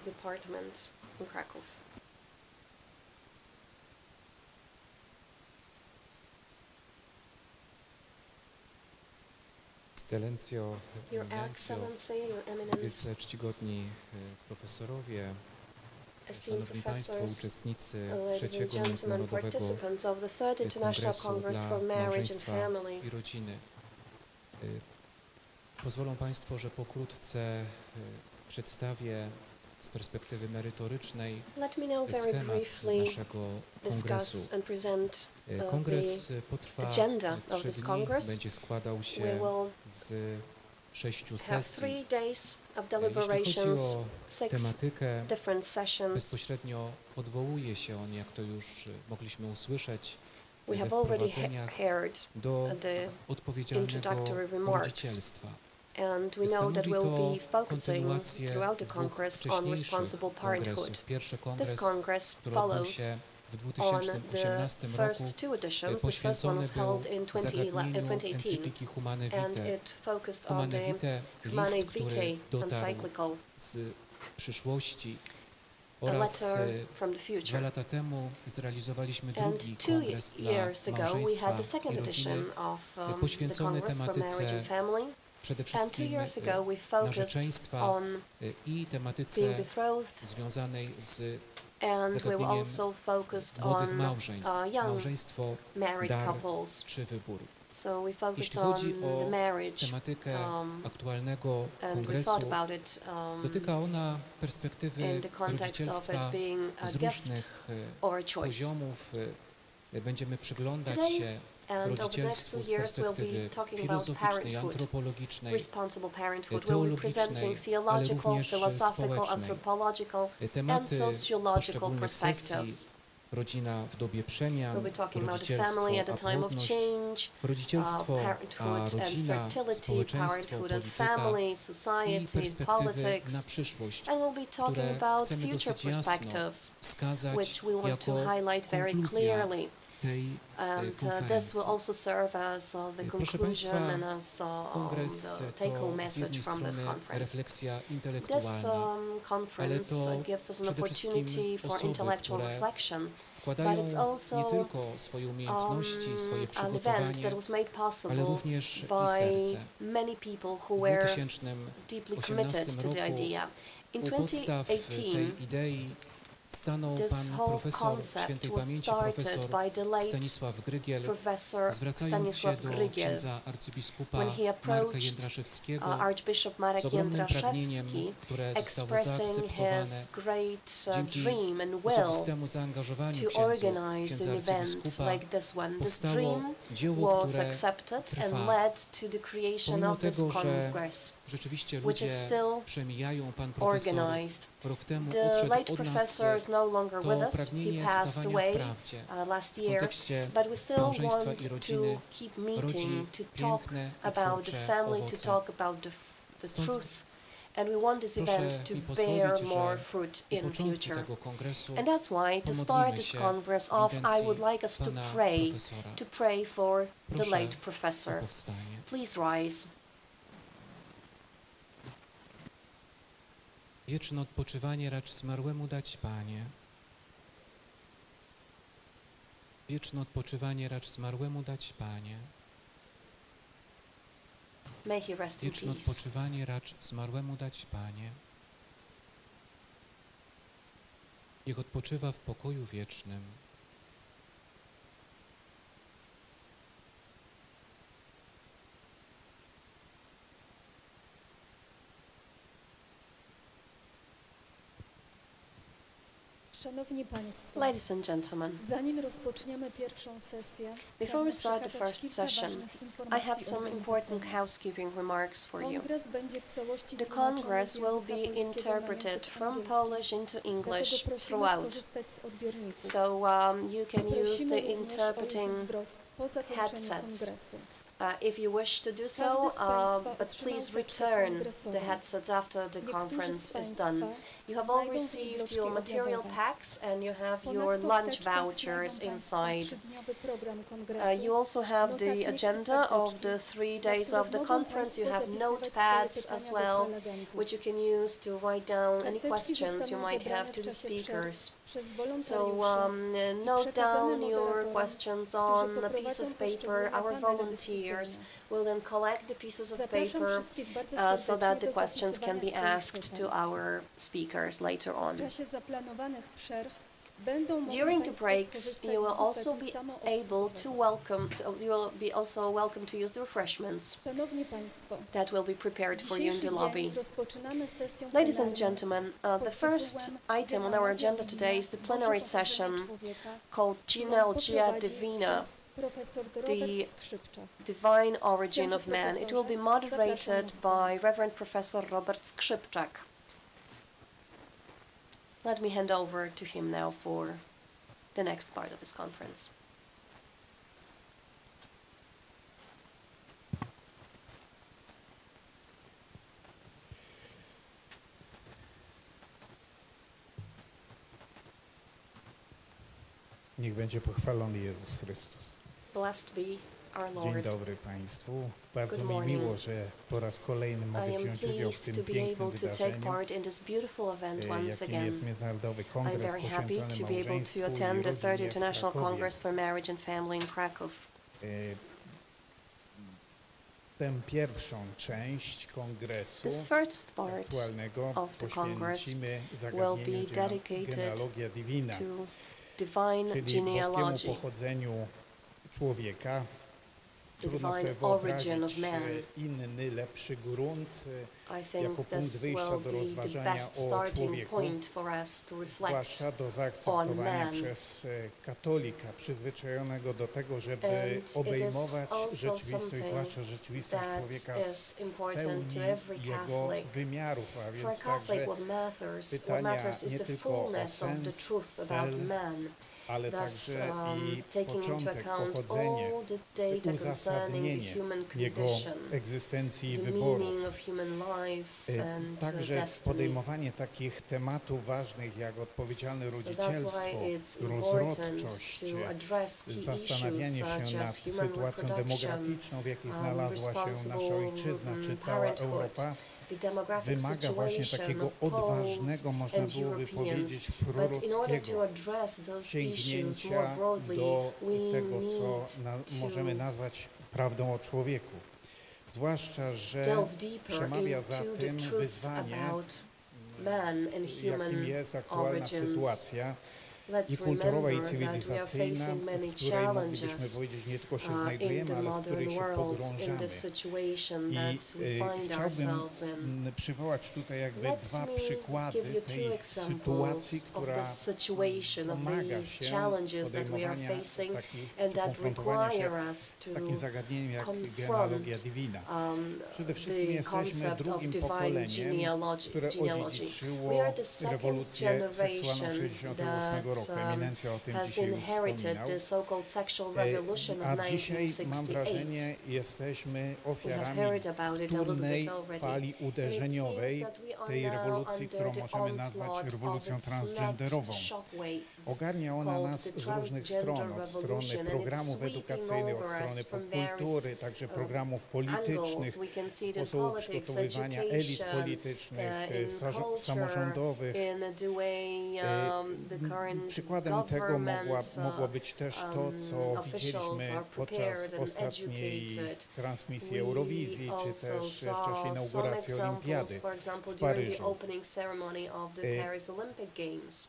Department in Kraków. Ekscelencjo, Your Excellency, Your Eminence, wielce czcigodni profesorowie, esteemed szanowni państwo, professors, uczestnicy ladies and trzeciego gentlemen, Międzynarodowego participants of the Third International Kongresu Congress dla for Marriage and Małżeństwa Family. i Rodziny. Pozwolą państwo, że pokrótce przedstawię z perspektywy merytorycznej schemat naszego kongresu. Kongres potrwa 3 dni, będzie składał się z 6 have 3 sesji. days of Jeśli chodzi deliberations, o 6 tematykę, different sessions. bezpośrednio odwołuje się on, jak to już mogliśmy usłyszeć, We we have already wprowadzeniach heard do the odpowiedzialnego introductory remarks. rodzicielstwa. And we know that Stanowi we'll to be focusing kontynuację throughout the dwóch Congress on wcześniejszych responsible parenthood. kongresów. Pierwszy This kongres, Congress który odbył follows się w on 2018 the roku, first 2 editions. The first one poświęcony was był held in zagadnieniu 2018, encykliki Humane and Vitae. it focused on Humane the Vitae, Humane list, który Vitae dotarł encyclical, z przyszłości, a oraz letter from the 2 future. lata temu zrealizowaliśmy And drugi 2 kongres dla years ago, we małżeństwa had the second i rodziny, edition of the poświęcony Congress for Marriage tematyce and Family. przede And 2 wszystkim years ago, we focused narzeczeństwa on i tematyce being betrothed, związanej z and we were zagadnieniem also focused młodych on małżeństw, young małżeństwo, married dar couples. czy wybór. So we focused Jeśli on chodzi the o marriage, tematykę aktualnego and we kongresu, thought about it dotyka ona perspektywy in the context of rodzicielstwa it being a z gift różnych or a choice. poziomów. Będziemy przyglądać Today się and over the next 2 rodzicielstwu z years, we'll perspektywy be talking about filozoficznej, parenthood, antropologicznej, responsible parenthood. We'll be teologicznej, presenting ale theological, również philosophical, społecznej. anthropological, and Tematy sociological poszczególnych sesji, perspectives. rodzina w dobie przemian, We'll be talking about the rodzicielstwo, family at a a time of płodność, change, rodzicielstwo, a parenthood and rodzina, fertility, społeczeństwo, parenthood and polityka family, i society, perspektywy politics. na przyszłość, And we'll be talking które about chcemy future dosyć jasno perspectives, wskazać which we want to jako highlight very konkluzja clearly. tej And this konferencji. will also serve as the Proszę conclusion Państwa, and as kongres the take-home to z message jednej from this strony conference. refleksja This intelektualna, conference to gives us an przede wszystkim opportunity for osoby, intellectual które reflection, wkładają but it's also nie tylko swoje umiejętności, swoje an event przygotowanie, that was made ale possible również i by serce. many people who W were 2018 deeply committed to the idea. In u podstaw 2018, tej idei stanął this pan whole profesor concept świętej was pamięci, started profesor by the late Stanisław Grygiel, Professor zwracając się Stanisław do Grygiel, księdza arcybiskupa when he Marka approached Jędraszewskiego Archbishop Marek z ogromnym Jędraszewski, pragnieniem, które zostało expressing zaakceptowane his great dzięki dream and will osobistemu zaangażowaniu to organize księdza an event arcybiskupa. like this one. This Powstało dream dzieło, was które accepted and trwa. led to the creation Pomimo of this tego, że congress, rzeczywiście which ludzie is still przemijają, pan profesor organized. rok temu The odszedł late od nas, professor is no longer to with us. He pragnienie passed stawania w away prawdzie. last W year, kontekście but we still małżeństwa want i to rodziny keep rodzi meeting, to talk piękne i about the twórcze family, to owoce. talk about the Stąd truth. And we want this proszę event to mi bear pozwolić, more że fruit u in początku future. tego kongresu And that's why, to start pomodlimy this się congress w off, I intencji would like us to pana pray, profesora. for the Proszę late o professor. powstanie. Please rise. Wieczne odpoczywanie racz zmarłemu dać, Panie. Wieczne odpoczywanie racz zmarłemu dać, Panie. May he rest in Wieczne peace. odpoczywanie racz zmarłemu dać, Panie. Niech odpoczywa w pokoju wiecznym. Szanowni Państwo, Ladies and gentlemen, zanim rozpoczniemy pierwszą sesję, before we pragnę start the przekazać first kilka session, ważnych I informacji have some important organizacyjnych. housekeeping remarks for you. Kongres będzie w całości The tłumaczony z Congress will języka be polskiego na interpreted język from angielski. Polish into English Dlatego prosimy throughout. skorzystać z odbiorników. So you can use Prosimy the również o ich interpreting zwrot po zakończeniu headsets. kongresu. If you wish to do so, Każdy z Państwa but otrzymał please teczkę return kongresową. the headsets after the Niektórzy z conference is Państwa done. You have all znajdą received widoczki your material obiadowe. packs and you have Ponadto your w lunch teczkach vouchers znajdą Państwo inside. trzydniowy program kongresu, You also have the notatniki i agenda of karteczki, the 3 na days których of the mogą conference. You Państwo have zapisywać notepads swoje as pytania do well, prelegentów. which you can use to write down any Karteczki questions you zostaną might have zebrane to w the czasie przerw speakers. przez So wolontariuszy note przekazane down your moderatorom, questions którzy on a piece poprowadzą of paper. poszczególne Our panele volunteers dyskusyjne. will then collect the pieces of Zapraszam paper wszystkich bardzo so that the serdecznie do questions can be zapisywania asked swoich to pytań. our speakers later W on. czasie zaplanowanych przerw będą mogli During the Państwo breaks, skorzystać you will z also bufetu be able to you will be also welcome to use the refreshments Szanowni Państwo, that will be prepared for you in dzisiejszy the lobby. dzień rozpoczynamy sesją Ladies and plenarną gentlemen, the pod first tytułem item on our agenda today is the plenary Boże pochodzenie session człowieka, called którą Genealogia poprowadzi Divina, ksiądz Profesor the Robert Skrzypczak. Divine Origin of Man. It will be moderated by Reverend Professor Robert Skrzypczak. Let me hand over to him now for the next part of this conference. Niech będzie pochwalony Jezus Chrystus. Blessed be our Lord. Dzień dobry Państwu. Bardzo Good mi morning. miło, że po raz kolejny mogę I am wziąć udział w pleased tym to be pięknym able to take wydarzeniu, part in this beautiful event once jakim jest again. Międzynarodowy I'm Kongres very happy poświęcony to be able małżeństwu to i attend the Third rodzinie w International Krakowie. Congress for Marriage and Family in Kraków. Tę pierwszą część kongresu This first part aktualnego of the Congress poświęcimy will zagadnieniu be dedicated genealogia divina, to divine czyli genealogy, boskiemu pochodzeniu człowieka. the Trudno sobie divine origin of wyobrazić man. inny, lepszy grunt I jako think punkt this wyjścia will do be the rozważania best o starting człowieku, point for us to reflect zwłaszcza do on zaakceptowania man. przez katolika przyzwyczajonego do tego, żeby And it obejmować is also rzeczywistość, something zwłaszcza rzeczywistość that człowieka is z important to pełni every jego Catholic. wymiarów, a For a więc Catholic, także what pytania matters is nie the tylko o fullness of the sens, truth cel, about man. ale Thus, także i taking into początek, account pochodzenie, all the data concerning the uzasadnienie human jego condition, egzystencji i the wyborów. meaning of human life and Także destiny. podejmowanie takich tematów ważnych jak odpowiedzialne So that's rodzicielstwo, why it's important rozrodczość, to address key zastanawianie issues się such nad as human sytuacją reproduction, demograficzną, w jakiej znalazła się nasza responsible ojczyzna czy cała parenthood, Europa, the demographic wymaga właśnie situation takiego of Poles odważnego, można and byłoby Europeans. powiedzieć, But in order to prorockiego address those issues sięgnięcia more broadly, do we tego, co need możemy to nazwać prawdą o człowieku. Zwłaszcza, że delve deeper przemawia za into tym the truth wyzwanie, about man and human jakim jest aktualna origins. sytuacja i Let's kulturowa i remember that we are cywilizacyjna, facing many w której moglibyśmy challenges powiedzieć nie tylko się in znajdujemy, the ale w modern której się world, in pogrążamy. the situation I that we find chciałbym ourselves in. przywołać tutaj jakby Let dwa me przykłady give you two tej examples sytuacji, of która this situation, of pomaga these się challenges that we are podejmowania facing takich, and czy that konfrontowania się require us z takim to zagadnieniem jak confront genealogia divina. Przede wszystkim the jesteśmy concept of drugim divine pokoleniem, które genealogy. odziedziczyło We are the second rewolucję seksualną generation 68 roku. that Eminencja o tym has dzisiaj już inherited wspominał. the so-called sexual revolution of A dzisiaj mam 1968. wrażenie, jesteśmy We have ofiarami heard about it a little wtórnej bit already. fali And it uderzeniowej seems that we are tej now rewolucji, under którą the możemy nazwać onslaught rewolucją of its transgenderową. next shockwave. Ogarnia ona called nas the z różnych transgender stron, od strony revolution, and it's programów sweeping edukacyjnych, od over us strony from popkultury, various, także programów politycznych, angles. We can see it in sposobu politics, przygotowywania elit education, politycznych, in culture, samorządowych. in the way the current Przykładem tego government, mogło być też to, co officials widzieliśmy are podczas prepared and ostatniej educated. transmisji We Eurowizji, czy also też w saw czasie some inauguracji examples, Olimpiady for example, w during the Paryżu. opening ceremony of the Paris Olympic Games.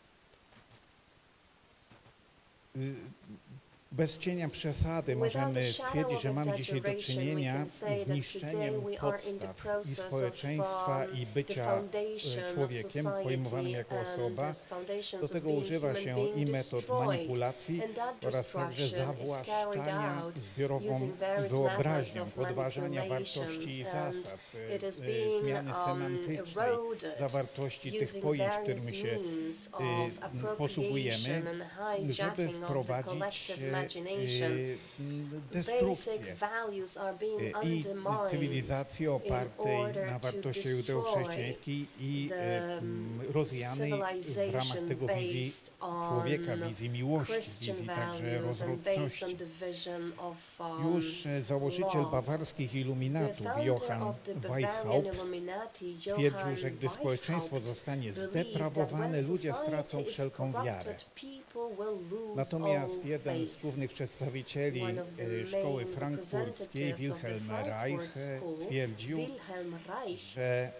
Bez cienia przesady możemy stwierdzić, że mamy dzisiaj do czynienia z niszczeniem podstaw i społeczeństwa, i bycia człowiekiem, pojmowanym jako osoba. Do tego używa się i metod manipulacji oraz także zawłaszczania zbiorową wyobraźnią, podważania wartości i zasad, zmiany semantycznej, zawartości tych pojęć, którymi się posługujemy, żeby wprowadzić destrukcję i cywilizacji opartej na wartościach judeo-chrześcijańskiej i rozwijanej w ramach tego wizji człowieka, wizji miłości, wizji także rozrodczości. Już założyciel bawarskich iluminatów Johann Weishaupt twierdził, że gdy społeczeństwo zostanie zdeprawowane, ludzie stracą wszelką wiarę. Natomiast jeden z głównych przedstawicieli szkoły frankfurckiej, Wilhelm Reich, twierdził, że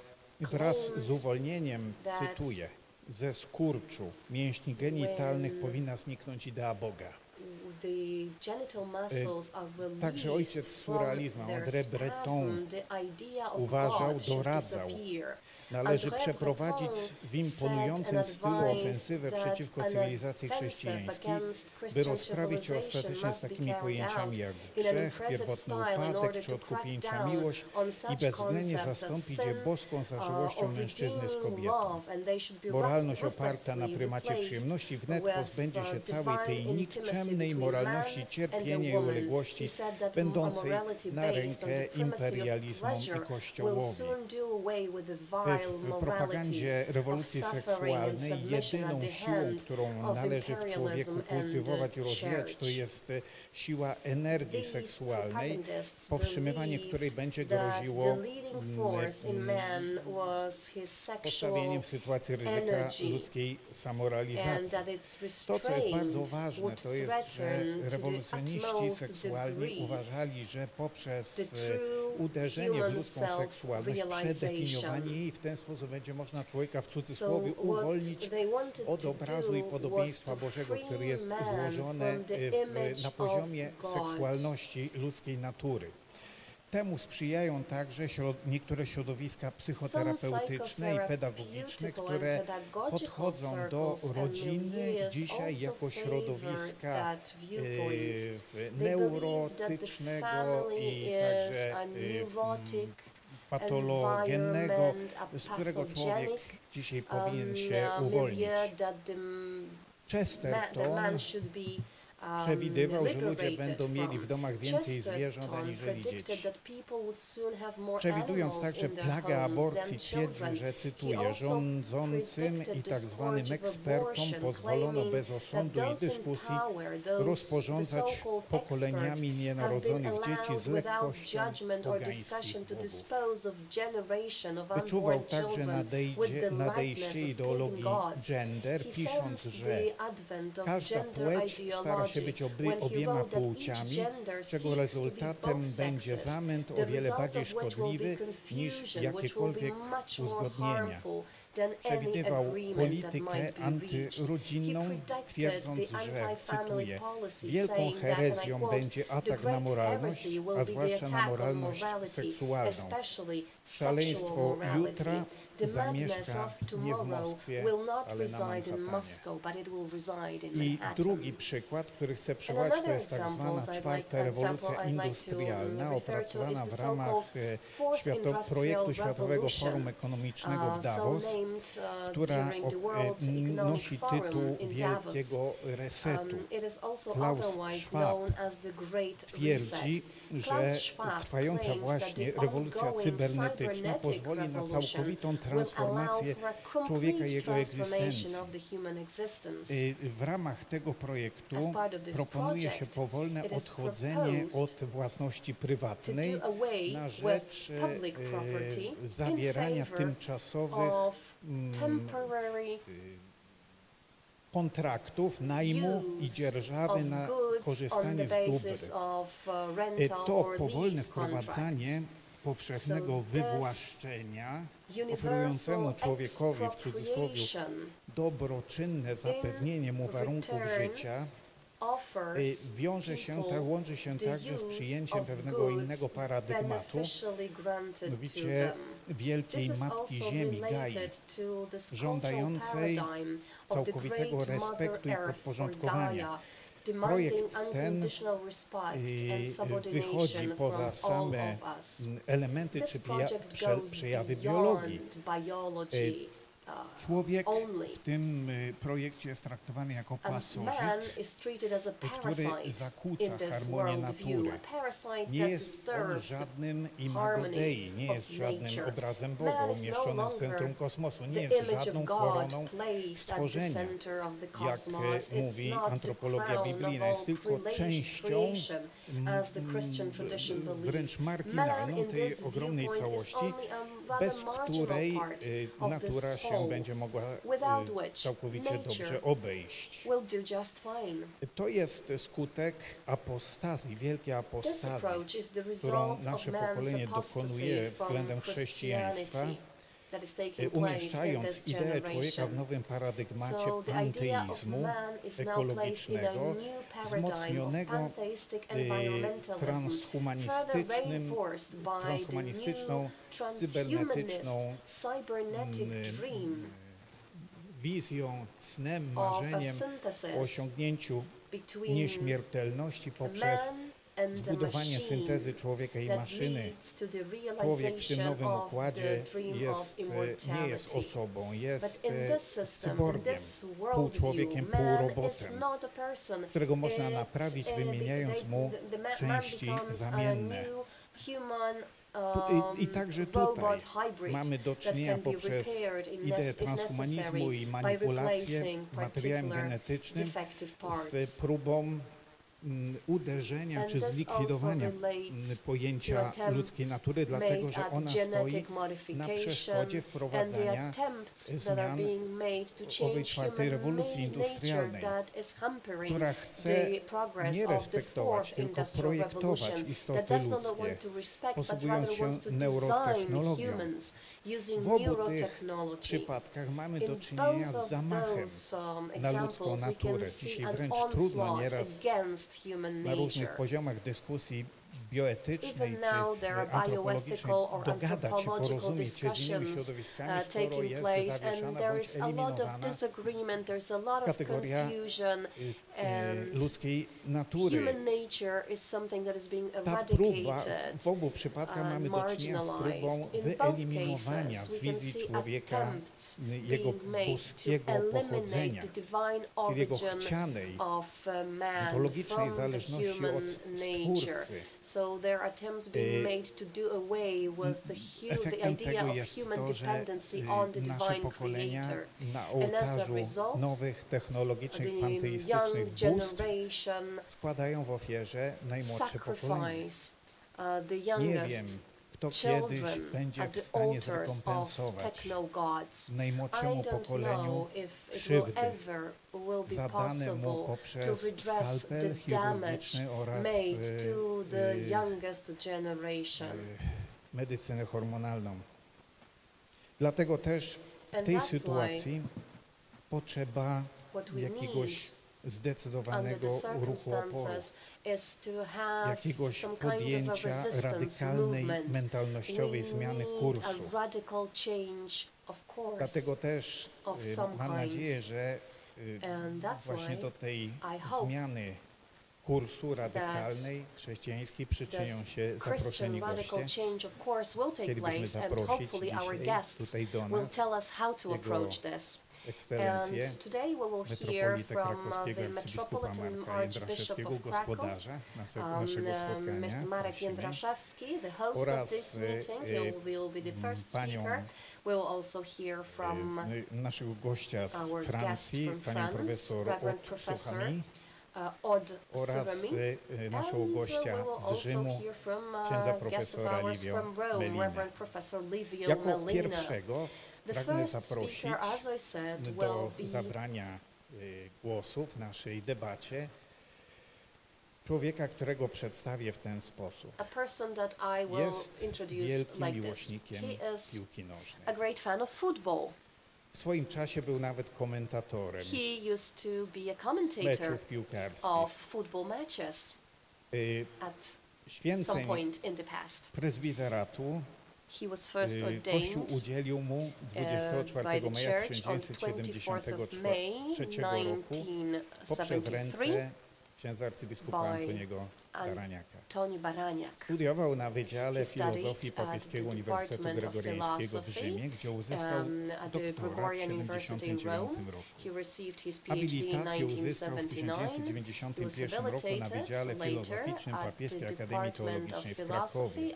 wraz z uwolnieniem, cytuję, ze skurczu mięśni genitalnych powinna zniknąć idea Boga. Także ojciec surrealizmu, André Breton, uważał, doradzał, należy przeprowadzić w imponującym stylu ofensywę przeciwko cywilizacji chrześcijańskiej, by rozprawić się ostatecznie z takimi pojęciami jak grzech, pierwotny upadek czy odkupieńcza miłość i bezwzględnie zastąpić je boską zażyłością mężczyzny z kobietą. Moralność oparta na prymacie przyjemności wnet pozbędzie się całej tej nikczemnej moralności cierpienia i uległości, będącej na rękę imperializmom i Kościołowi. W propagandzie rewolucji seksualnej jedyną siłą, którą należy w człowieku kultywować i rozwijać, to jest siła energii seksualnej, powstrzymywanie której będzie groziło postawieniem w sytuacji ryzyka ludzkiej samorealizacji. To, co jest bardzo ważne, to jest, że rewolucjoniści seksualni uważali, że poprzez uderzenie w ludzką seksualność, przedefiniowanie jej, w ten sposób będzie można człowieka w cudzysłowie uwolnić od obrazu i podobieństwa Bożego, który jest złożony na poziomie seksualności ludzkiej natury. Temu sprzyjają także niektóre środowiska psychoterapeutyczne i pedagogiczne, które podchodzą do rodziny dzisiaj jako środowiska neurotycznego i także patologennego, z którego człowiek dzisiaj powinien się uwolnić. Chesterton przewidywał, że ludzie będą mieli w domach więcej zwierząt aniżeli dzieci. Przewidując także plagę aborcji, twierdził, że, cytuję, rządzącym i tak zwanym ekspertom pozwolono bez osądu i dyskusji rozporządzać pokoleniami nienarodzonych dzieci z lekkością pogańskich bogów. Wyczuwał także nadejście ideologii gender, pisząc, że każda płeć stara się być obiema płciami, czego rezultatem będzie zamęt o wiele bardziej szkodliwy niż jakiekolwiek uzgodnienia. Przewidywał politykę antyrodzinną, twierdząc, że, cytuję, wielką herezją będzie atak na moralność, a zwłaszcza na moralność seksualną. Szaleństwo jutra zamieszka nie w Moskwie, ale na Manhattanie. I drugi przykład, który chcę przywołać, to jest tak zwana czwarta rewolucja industrialna, opracowana w ramach projektu Światowego Forum Ekonomicznego w Davos, która nosi tytuł Wielkiego Resetu. Klaus Schwab twierdzi, że trwająca właśnie rewolucja cybernetyczna pozwoli na całkowitą transformację człowieka i jego egzystencji. W ramach tego projektu proponuje się powolne odchodzenie od własności prywatnej na rzecz zawierania tymczasowych kontraktów, najmu i dzierżawy na korzystanie z dóbr. To powolne wprowadzanie powszechnego wywłaszczenia oferującemu człowiekowi, w cudzysłowie, dobroczynne zapewnienie mu warunków życia łączy się także z przyjęciem pewnego innego paradygmatu, mianowicie wielkiej Matki Ziemi, Gai, żądającej całkowitego respektu i podporządkowania. Projekt ten wychodzi poza same elementy czy przejawy biologii. Człowiek w tym projekcie jest traktowany jako pasożyt, który zakłóca harmonię natury. Nie jest on żadnym imago Dei, nie jest żadnym obrazem Boga umieszczonym w centrum kosmosu, nie jest żadną koroną stworzenia, jak mówi antropologia biblijna. Jest tylko częścią wręcz marginalną tej ogromnej całości, bez której natura się będzie mogła całkowicie dobrze obejść. To jest skutek apostazji, wielkiej apostazji, którą nasze pokolenie dokonuje względem chrześcijaństwa, umieszczając ideę człowieka w nowym paradygmacie panteizmu ekologicznego, wzmocnionego transhumanistyczną, cybernetyczną wizją, snem, marzeniem o osiągnięciu nieśmiertelności poprzez zbudowanie syntezy człowieka i maszyny. Człowiek w tym nowym układzie nie jest osobą, jest cyborgiem, pół człowiekiem, pół robotem, którego można naprawić, wymieniając mu części zamienne. I także tutaj mamy do czynienia poprzez ideę transhumanizmu i manipulację materiałem genetycznym z próbą uderzenia czy zlikwidowania pojęcia ludzkiej natury, dlatego że ona stoi na przeszkodzie wprowadzania zmian owej czwartej rewolucji industrialnej, która chce nie respektować, tylko projektować istoty ludzkie, posługując się neurotechnologią. W obu tych przypadkach mamy do czynienia z zamachem na ludzką naturę. Dzisiaj wręcz trudno nieraz na różnych poziomach dyskusji bioetycznej czy antropologicznej dogadać się, porozumieć się z innymi środowiskami, skoro jest zawieszana bądź eliminowana kategoria ludzkiej natury. Ta próba, w obu przypadkach mamy do czynienia z próbą wyeliminowania z wizji człowieka jego boskiego pochodzenia, czyli jego chcianej, ontologicznej zależności od Stwórcy. Efektem tego jest to, że nasze pokolenia na ołtarzu nowych technologicznych, panteistycznych bóstw składają w najmłodsze pokolenie. Nie wiem, kto kiedyś będzie w stanie zrekompensować najmłodszemu pokoleniu krzywdy zadane mu poprzez skalpel chirurgiczny oraz medycynę hormonalną. Dlatego też w tej sytuacji potrzeba jakiegoś zdecydowanego ruchu oporu, jakiegoś podjęcia radykalnej mentalnościowej zmiany kursu. Dlatego też mam nadzieję, że właśnie do tej zmiany kursu radykalnej chrześcijańskiej przyczynią się zaproszeni goście. Chcielibyśmy zaprosić dzisiaj tutaj do nas Jego Ekscelencję metropolitę krakowskiego arcybiskupa Marka Jędraszewskiego, gospodarza naszego spotkania, oraz panią naszego gościa z Francji, panią profesor oraz naszego gościa z Rzymu, księdza profesora Livię Mellinę. Jako pierwszego pragnę zaprosić do zabrania głosu w naszej debacie człowieka, którego przedstawię w ten sposób. Jest wielkim miłośnikiem piłki nożnej. W swoim czasie był nawet komentatorem meczów piłkarskich. Święceń prezbiteratu Kościół udzielił mu 24 maja 1973 roku poprzez ręce księdza arcybiskupa Antoniego Baraniaka. Studiował na Wydziale Filozofii Papieskiego Uniwersytetu Gregoriańskiego w Rzymie, gdzie uzyskał doktorat w 1979 roku. Habilitację uzyskał w 1991 roku na Wydziale Filozoficznym Papieskiej Akademii Teologicznej w Krakowie.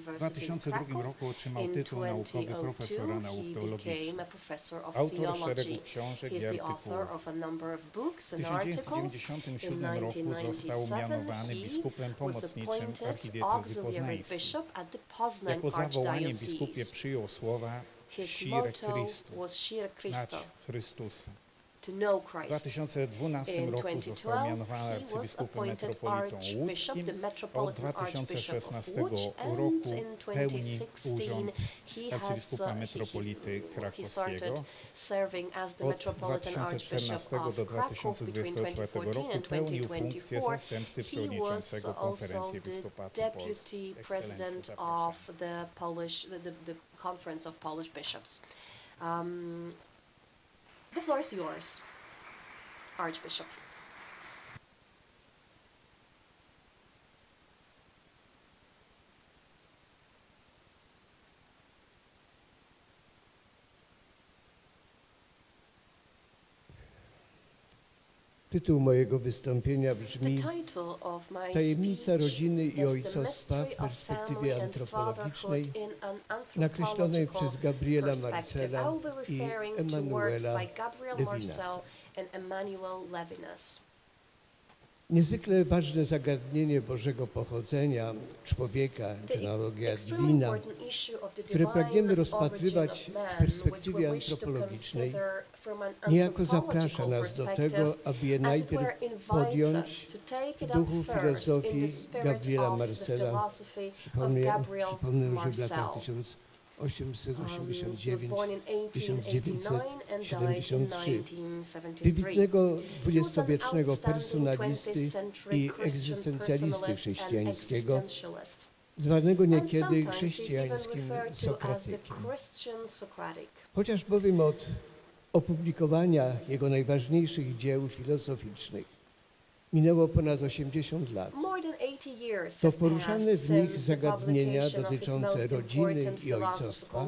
W 2002 roku otrzymał tytuł naukowy profesora nauk teologicznych. Autor szeregu książek i artykułów. W 1997 roku został mianowany biskupem pomocniczym archidiecezy poznańskiej. Jako zawołanie biskupie przyjął słowa Sire Christus, znać Chrystusa. W 2012 roku został mianowany arcybiskupem metropolitą łódzkim. Od 2016 roku pełni urząd arcybiskupa metropolity krakowskiego. Od 2014 do 2024 roku pełnił funkcję zastępcy przewodniczącego Konferencji Episkopatu Polski. Conference of Polish Bishops. The floor is yours, Archbishop. Tytuł mojego wystąpienia brzmi Tajemnica rodziny i ojcostwa w perspektywie antropologicznej, nakreślonej przez Gabriela Marcela i Emanuela Levinasa. Niezwykle ważne zagadnienie Bożego pochodzenia człowieka, genealogia divina, które pragniemy rozpatrywać w perspektywie antropologicznej, niejako zaprasza nas do tego, aby je najpierw podjąć w duchu filozofii Gabriela Marcela. Przypomnę, że w latach 1889-1973 wybitnego dwudziestowiecznego personalisty i egzystencjalisty chrześcijańskiego, zwanego niekiedy chrześcijańskim Sokratykiem. Chociaż bowiem od opublikowania jego najważniejszych dzieł filozoficznych minęło ponad 80 lat, to poruszane w nich zagadnienia dotyczące rodziny i ojcostwa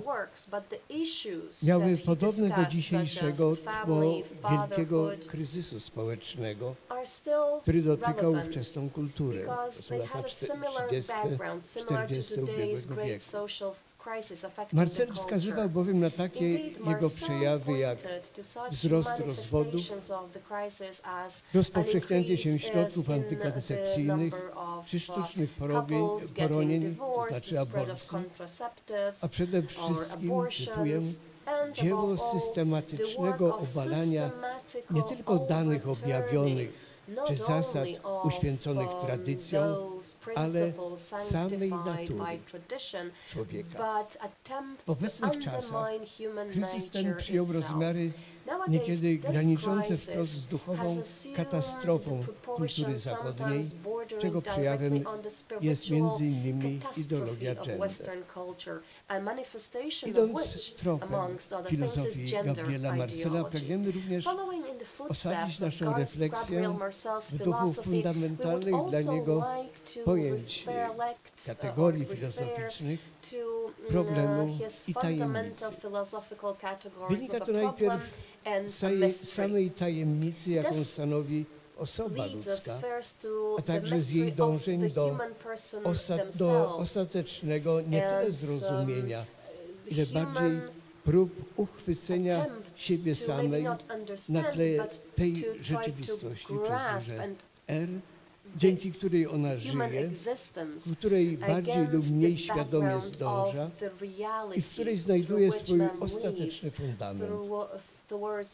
miały podobne do dzisiejszego tło wielkiego kryzysu społecznego, który dotykał ówczesną kulturę. To są lata 30-40 ubiegłego wieku. Marcel wskazywał bowiem na takie jego przejawy jak wzrost rozwodów, rozpowszechnianie się środków antykoncepcyjnych czy sztucznych poronień, to znaczy aborcji, a przede wszystkim, cytuję, dzieło systematycznego obalania nie tylko danych objawionych czy zasad uświęconych tradycją, ale samej natury człowieka. W obecnych czasach kryzys ten przyjął rozmiary niekiedy graniczące wprost z duchową katastrofą kultury zachodniej, czego przejawem jest m.in. ideologia gender. Idąc tropem filozofii Gabriela Marcela, pragniemy również osadzić naszą refleksję w duchu fundamentalnych dla niego pojęć, kategorii filozoficznych, problemu i tajemnicy. Wynika to najpierw z samej tajemnicy, jaką stanowi osoba ludzka, a także z jej dążeń do ostatecznego nie tyle zrozumienia, ile bardziej prób uchwycenia siebie samej na tle tej rzeczywistości przez duże R, dzięki której ona żyje, w której bardziej lub mniej świadomie zdąża i w której znajduje swój ostateczny fundament,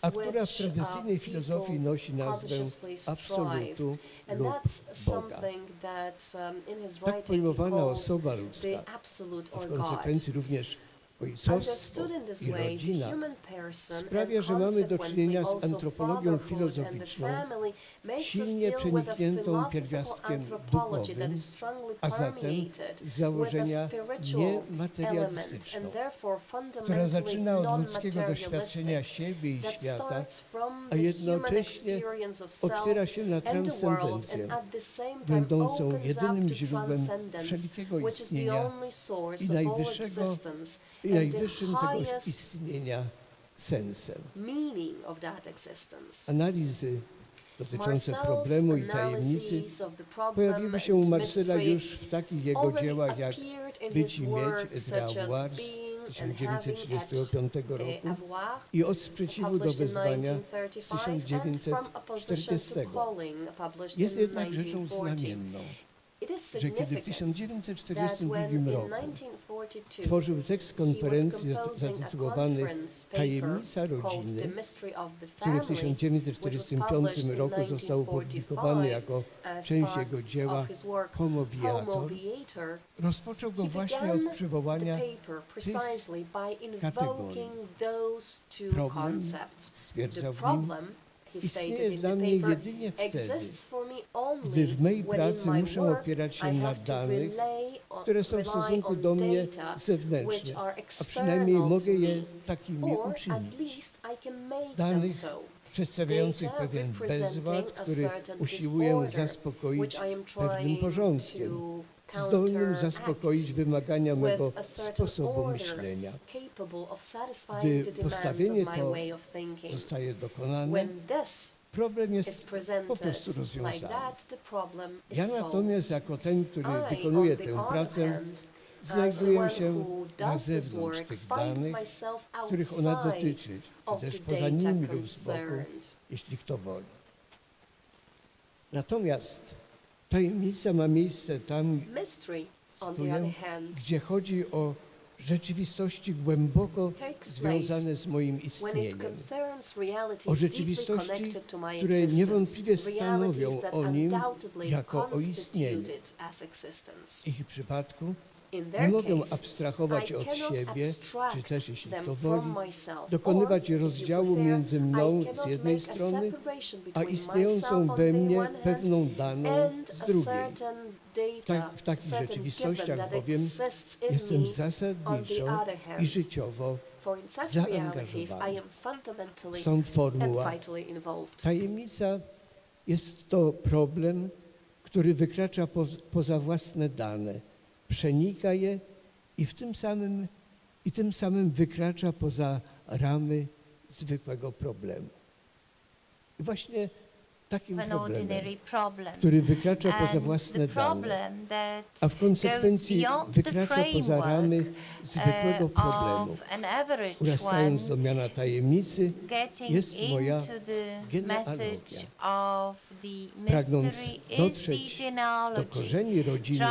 a która w tradycyjnej filozofii nosi nazwę absolutu lub Boga. Tak pojmowana osoba ludzka, a w konsekwencji również ojcostwo i rodzina sprawia, że mamy do czynienia z antropologią filozoficzną silnie przenikniętą pierwiastkiem duchowym, a zatem z założenia niematerialistyczną, która zaczyna od ludzkiego doświadczenia siebie i świata, a jednocześnie otwiera się na transcendencję, będącą jedynym źródłem wszelkiego istnienia i najwyższym tego istnienia sensem. Analizy dotyczące problemu i tajemnicy pojawiły się u Marcela już w takich jego dziełach jak Być i mieć, Edra 1935 roku i Od sprzeciwu do wezwania z 1940. Jest jednak rzeczą znamienną, że kiedy w 1942 roku tworzył tekst konferencji zatytułowany Tajemnica rodziny, który w 1945 roku został opublikowany jako część jego dzieła Homo Viator, rozpoczął go właśnie od przywołania tych kategorii. Problem, stwierdzał w nim, istnieje dla mnie jedynie wtedy, gdy w mej pracy muszę opierać się na danych, które są w stosunku do mnie zewnętrzne, a przynajmniej mogę je takimi uczynić. Danych przedstawiających pewien bezwład, który usiłuję zaspokoić pewnym porządkiem, zdolnym zaspokoić wymagania mego sposobu myślenia. Gdy postawienie to zostaje dokonane, problem jest po prostu rozwiązany. Ja natomiast jako ten, który wykonuje tę pracę, znajduję się na zewnątrz tych danych, których ona dotyczy, czy też poza nimi lub z boku, jeśli kto woli. Natomiast tajemnica ma miejsce tam, gdzie chodzi o rzeczywistości głęboko związane z moim istnieniem, o rzeczywistości, które niewątpliwie stanowią o nim jako o istnieniu. W ich przypadku nie mogę abstrahować od siebie, czy też, jeśli kto woli, dokonywać rozdziału między mną z jednej strony, a istniejącą we mnie pewną daną z drugiej. W takich rzeczywistościach bowiem jestem zasadniczo i życiowo zaangażowany. Stąd formuła. Tajemnica jest to problem, który wykracza poza własne dane, przenika je i tym samym wykracza poza ramy zwykłego problemu. I właśnie takim problemem, który wykracza poza własne dane, a w konsekwencji wykracza poza ramy zwykłego problemu, urastając do miana tajemnicy, jest moja genealogia. Pragnąc dotrzeć do korzeni rodziny,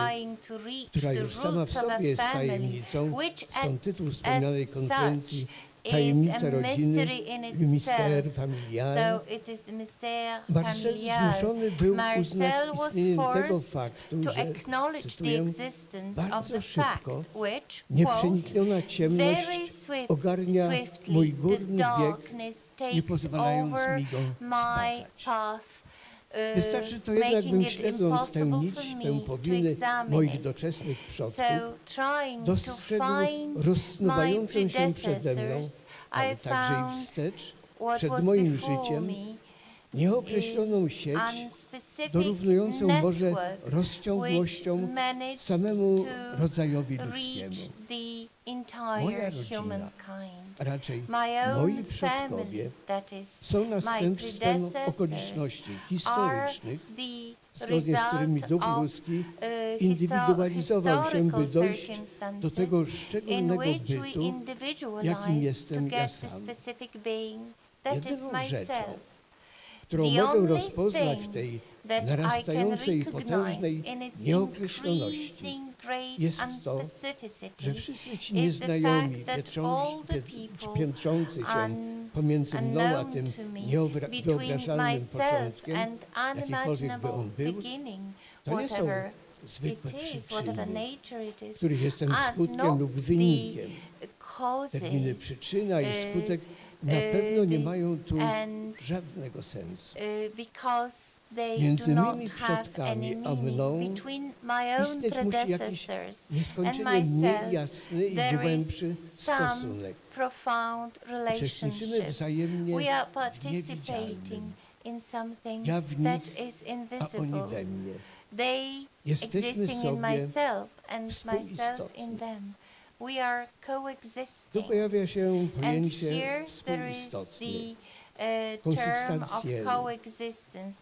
która już sama w sobie jest tajemnicą, stąd tytuł wspomnianej konferencji Tajemnica rodziny, le mystère familial. Marcel zmuszony był uznać istnienie tego faktu, że, cytuję, bardzo szybko nieprzenikniona ciemność ogarnia mój górny bieg, nie pozwalając mi go zbadać. Wystarczy to jednak, bym śledząc tę nić, tę powinę moich doczesnych przodków, dostrzegł rozsnuwającą się przede mną, ale także i wstecz, przed moim życiem, nieokreśloną sieć, dorównującą może rozciągłością samemu rodzajowi ludzkiemu. Moja rodzina, a raczej moi przodkowie, są następstwem okoliczności historycznych, zgodnie z którymi duch ludzki indywidualizował się, by dojść do tego szczególnego bytu, jakim jestem ja sam. Jedyną rzeczą, którą mogę rozpoznać w tej narastającej i potężnej nieokreśloności, jest to, że wszyscy ci nieznajomi, piętrzący się pomiędzy mną a tym niewyobrażalnym początkiem, jakikolwiek by on był, to nie są zwykłe przyczyny, których jestem skutkiem lub wynikiem. Terminy przyczyna i skutek na pewno nie mają tu żadnego sensu. Między moimi przodkami a mną istnieć musi jakiś nieskończenie niejasny i głębszy stosunek. Uczestniczymy wzajemnie w niewidzialnym. Ja w nich, a oni we mnie. Jesteśmy sobie współistotni. Tu pojawia się pojęcie współistotny.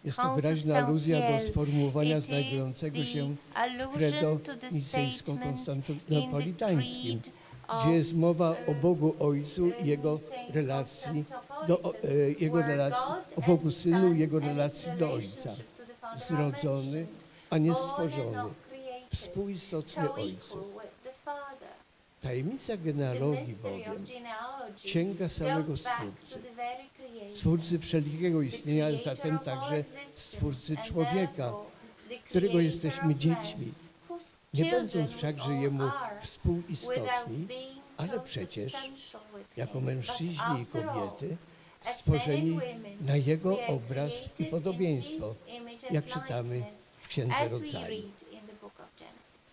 Jest to wyraźna aluzja do sformułowania znajdującego się w credo nicejsko-konstantynopolitańskim, gdzie jest mowa o Bogu Ojcu i Jego relacji, o Bogu Synu i Jego relacji do Ojca. Zrodzony, a nie stworzony, współistotny Ojcu. Tajemnica genealogii bowiem sięga samego Stwórcy. Stwórcy wszelkiego istnienia, a zatem także Stwórcy człowieka, którego jesteśmy dziećmi. Nie będąc wszakże Jemu współistotni, ale przecież jako mężczyźni i kobiety stworzeni na Jego obraz i podobieństwo, jak czytamy w Księdze Rodzaju.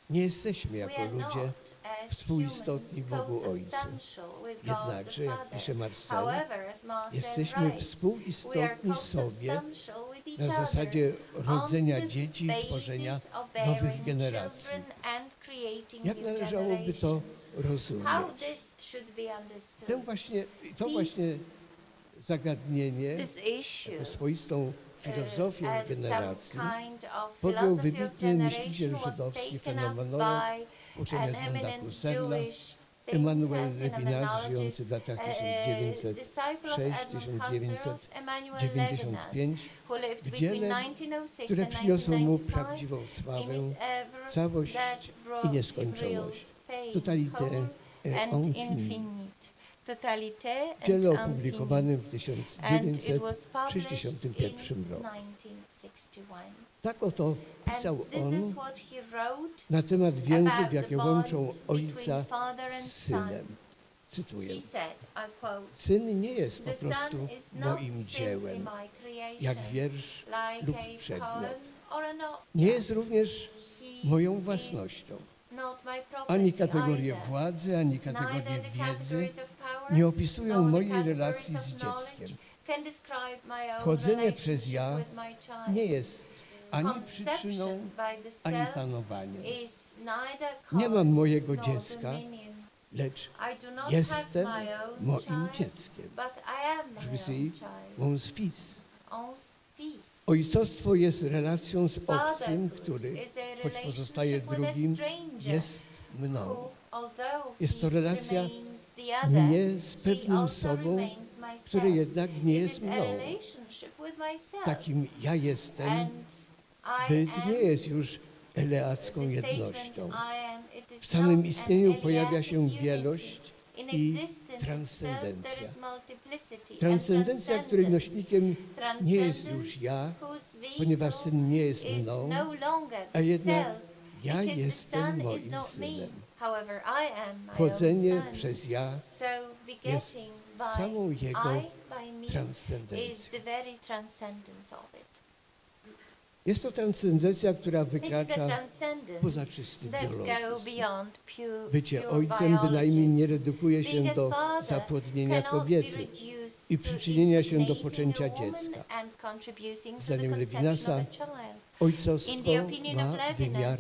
Nie jesteśmy jako ludzie współistotni Bogu Ojcu. Jednakże, jak pisze Marcel, jesteśmy współistotni sobie na zasadzie rodzenia dzieci i tworzenia nowych generacji. Jak należałoby to rozumieć? To właśnie zagadnienie, jako swoistą filozofię generacji, podjął wybitny myśliciel żydowski, fenomenolog, uczeń Edmunda Husserla, Emanuel Levinas, żyjący w latach 1906-1995, w dziele, które przyniosło mu prawdziwą sławę, całość i nieskończoność. Totalité et infinite. W dziele opublikowanym w 1961 roku. Tak oto pisał on na temat więzów, jakie łączą ojca z synem. Cytuję. Syn nie jest po prostu moim dziełem, jak wiersz lub przedmiot. Nie jest również moją własnością. Ani kategorie władzy, ani kategorie wiedzy nie opisują mojej relacji z dzieckiem. Chodzenie przez ja nie jest ani przyczyną, ani panowaniem. Nie mam mojego dziecka, lecz jestem moim dzieckiem. Je suis mon fils. Ojcostwo jest relacją z obcym, który, choć pozostaje drugim, jest mną. Jest to relacja mnie z pewnym sobą, który jednak nie jest mną. Takim ja jestem, byt nie jest już eleacką jednością. W samym istnieniu pojawia się wielość i transcendencja. Transcendencja, której nośnikiem nie jest już ja, ponieważ Syn nie jest mną, a jednak ja jestem moim Synem. Chodzenie przez ja jest samą Jego transcendencją. Jest to transcendencja, która wykracza poza czysty biologizm. Bycie ojcem bynajmniej nie redukuje się do zapłodnienia kobiety i przyczynienia się do poczęcia dziecka. Zdaniem Levinasa ojcostwo ma wymiar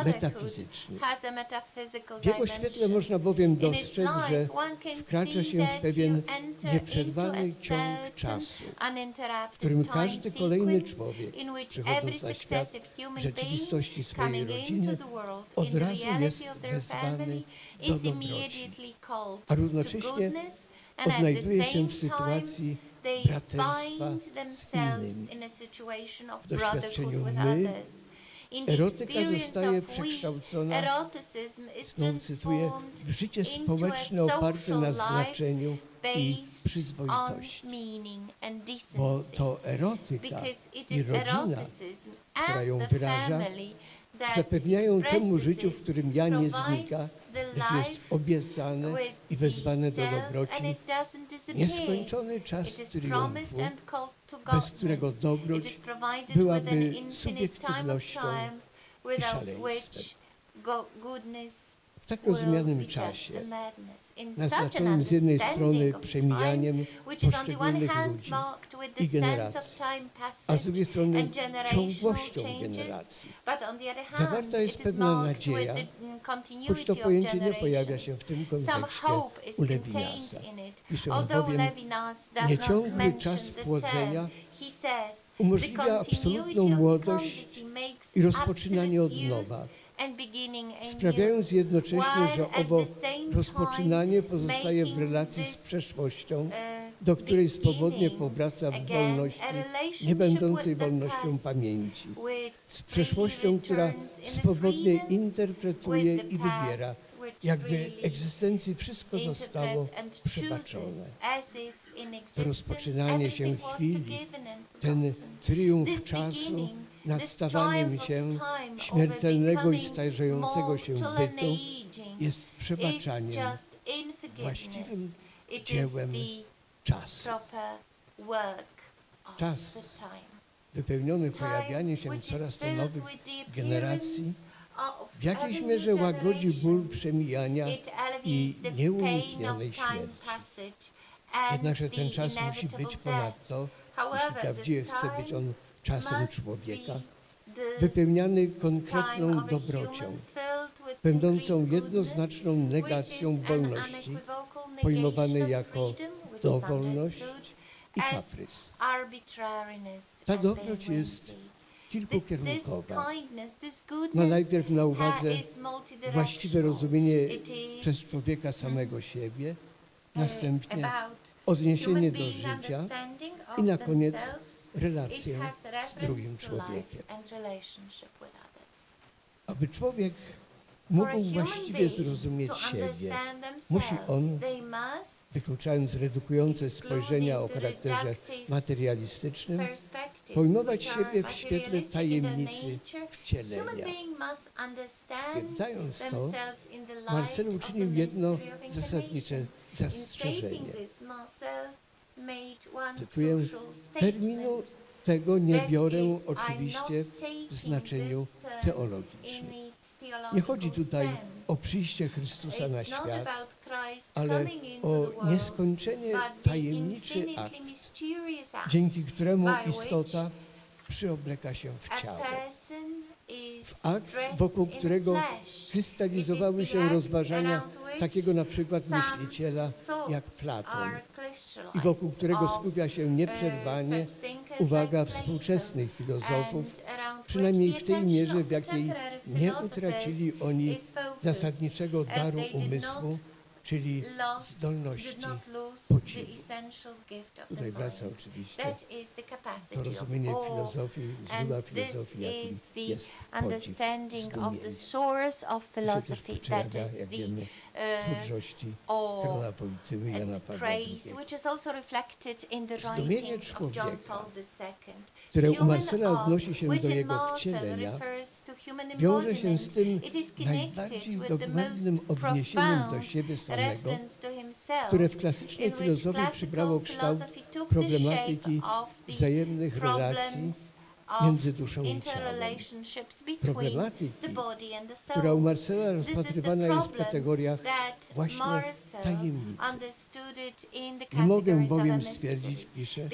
metafizyczny. W jego świetle można bowiem dostrzec, że wkracza się w pewien nieprzerwany ciąg czasu, w którym każdy kolejny człowiek, przychodząc na świat w rzeczywistości swojej rodziny, od razu jest wezwany do dobroci, a równocześnie odnajduje się w sytuacji braterstwa z innymi. W doświadczeniu my erotyka zostaje przekształcona, znowu cytuję, w życie społeczne oparte na znaczeniu i przyzwoitości. Bo to erotyka i rodzina, która ją wyraża, zapewniają temu życiu, w którym ja nie znika, lecz jest obiecane i wezwane do dobroci, nieskończony czas triumfu, bez którego dobroć byłaby subiektywnością i szaleństwem. W tak rozumianym czasie, naznaczonym z jednej strony przemijaniem poszczególnych ludzi i generacji, a z drugiej strony ciągłością generacji, zawarta jest pewna nadzieja, choć to pojęcie nie pojawia się w tym kontekście u Levinasa. Pisze on bowiem, nieciągły czas płodzenia umożliwia absolutną młodość i rozpoczynanie od nowa, sprawiając jednocześnie, że owo rozpoczynanie pozostaje w relacji z przeszłością do której swobodnie powraca w wolności, nie będącej wolnością pamięci, z przeszłością, która swobodnie interpretuje i wybiera, jakby egzystencji wszystko zostało przebaczone. To rozpoczynanie się chwili, ten triumf czasu nad stawaniem się śmiertelnego i starzejącego się bytu jest przebaczaniem, właściwym dziełem czasu. Czas wypełniony pojawianiem się coraz to nowych generacji w jakiejś mierze łagodzi ból przemijania i nieuniknionej śmierci. Jednakże ten czas musi być ponadto, jeśli prawdziwie chce być on czasem człowieka, wypełniany konkretną dobrocią, będącą jednoznaczną negacją wolności, pojmowanej jako dowolność i kaprys. Ta dobroć jest kilkukierunkowa. Ma najpierw na uwadze właściwe rozumienie przez człowieka samego siebie, następnie odniesienie do życia i na koniec relację z drugim człowiekiem. Aby człowiek mógł właściwie zrozumieć siebie, musi on, wykluczając redukujące spojrzenia o charakterze materialistycznym, pojmować siebie w świetle tajemnicy wcielenia. Stwierdzając to, Marcel uczynił jedno zasadnicze zastrzeżenie. Cytuję: terminu tego nie biorę oczywiście w znaczeniu teologicznym. Nie chodzi tutaj o przyjście Chrystusa na świat, ale o nieskończenie tajemniczy akt, dzięki któremu istota przyobleka się w ciało. W akt, wokół którego krystalizowały się rozważania takiego na przykład myśliciela jak Platon i wokół którego skupia się nieprzerwanie uwaga współczesnych filozofów, przynajmniej w tej mierze, w jakiej nie utracili oni zasadniczego daru umysłu, czyli zdolności podziwu. Tutaj wraca oczywiście to rozumienie filozofii, źródła filozofii, jakim jest podziw, zdumienie. Jak wiemy, twórczości Karola Wojtyły, Jana Pawła II. Zdumienie człowieka, które u Marcela odnosi się do jego wcielenia, wiąże się z tym najbardziej dogłębnym odniesieniem do siebie samego, które w klasycznej filozofii przybrało kształt problematyki wzajemnych relacji między duszą i ciałem. Problematyki, która u Marcela rozpatrywana jest w kategoriach właśnie tajemnicy. Nie mogę bowiem stwierdzić, pisze,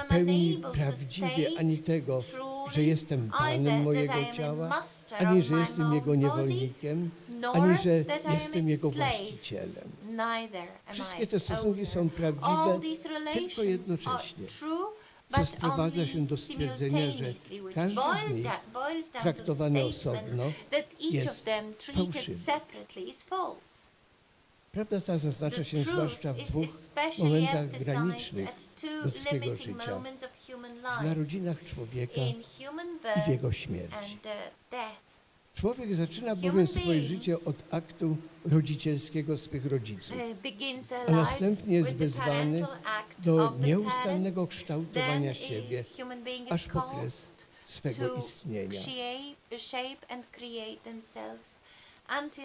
w pełni prawdziwie ani tego, że jestem panem mojego ciała, ani że jestem jego niewolnikiem, ani że jestem jego właścicielem. Wszystkie te stosunki są prawdziwe tylko jednocześnie, co sprowadza się do stwierdzenia, że każdy z nich, traktowany osobno, jest fałszywy. Prawda ta zaznacza się zwłaszcza w dwóch momentach granicznych ludzkiego życia: w narodzinach człowieka i w jego śmierci. Człowiek zaczyna bowiem swoje życie od aktu rodzicielskiego swych rodziców, a następnie jest wezwany do nieustannego kształtowania siebie, aż po kres swego istnienia.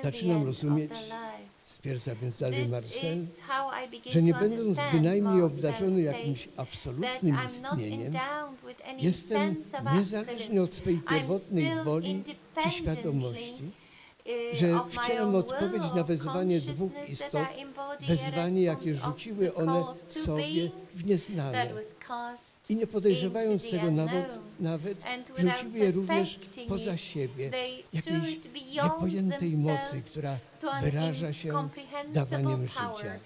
Zaczynam rozumieć, stwierdza więc dalej Marcel, że nie będąc bynajmniej obdarzony jakimś absolutnym istnieniem, jestem niezależnie od swej pierwotnej woli czy świadomości, że wcielam odpowiedź na wezwanie dwóch istot, wezwanie, jakie rzuciły one sobie w nieznane i nie podejrzewając tego nawet rzuciły je również poza siebie, jakiejś niepojętej mocy, która wyraża się dawaniem życia.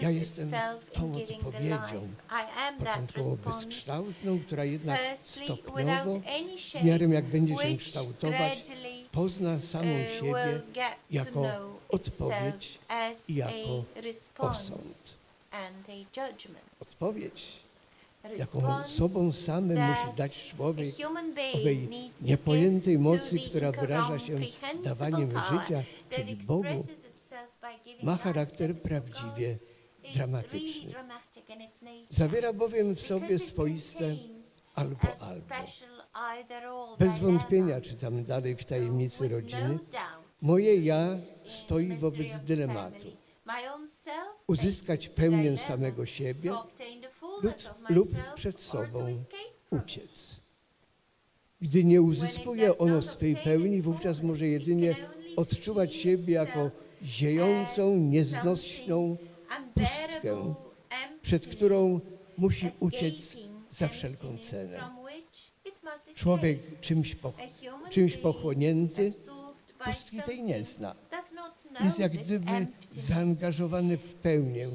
Ja jestem tą odpowiedzią, początkowo bezkształtną, która jednak stopniowo, w miarę jak będzie się kształtować, pozna samą siebie jako odpowiedź i jako osąd. Odpowiedź, jaką sobą samym musi dać człowiek owej niepojętej mocy, która wyraża się dawaniem życia, czyli Bogu, ma charakter prawdziwie dramatyczny. Zawiera bowiem w sobie swoiste albo. Bez wątpienia, czytamy dalej w tajemnicy rodziny, moje ja stoi wobec dylematu. Uzyskać pełnię samego siebie lub przed sobą uciec. Gdy nie uzyskuje ono swej pełni, wówczas może jedynie odczuwać siebie jako ziejącą, nieznośną pustkę, przed którą musi uciec za wszelką cenę. Człowiek czymś pochłonięty pustki tej nie zna. Jest jak gdyby zaangażowany w pełnię.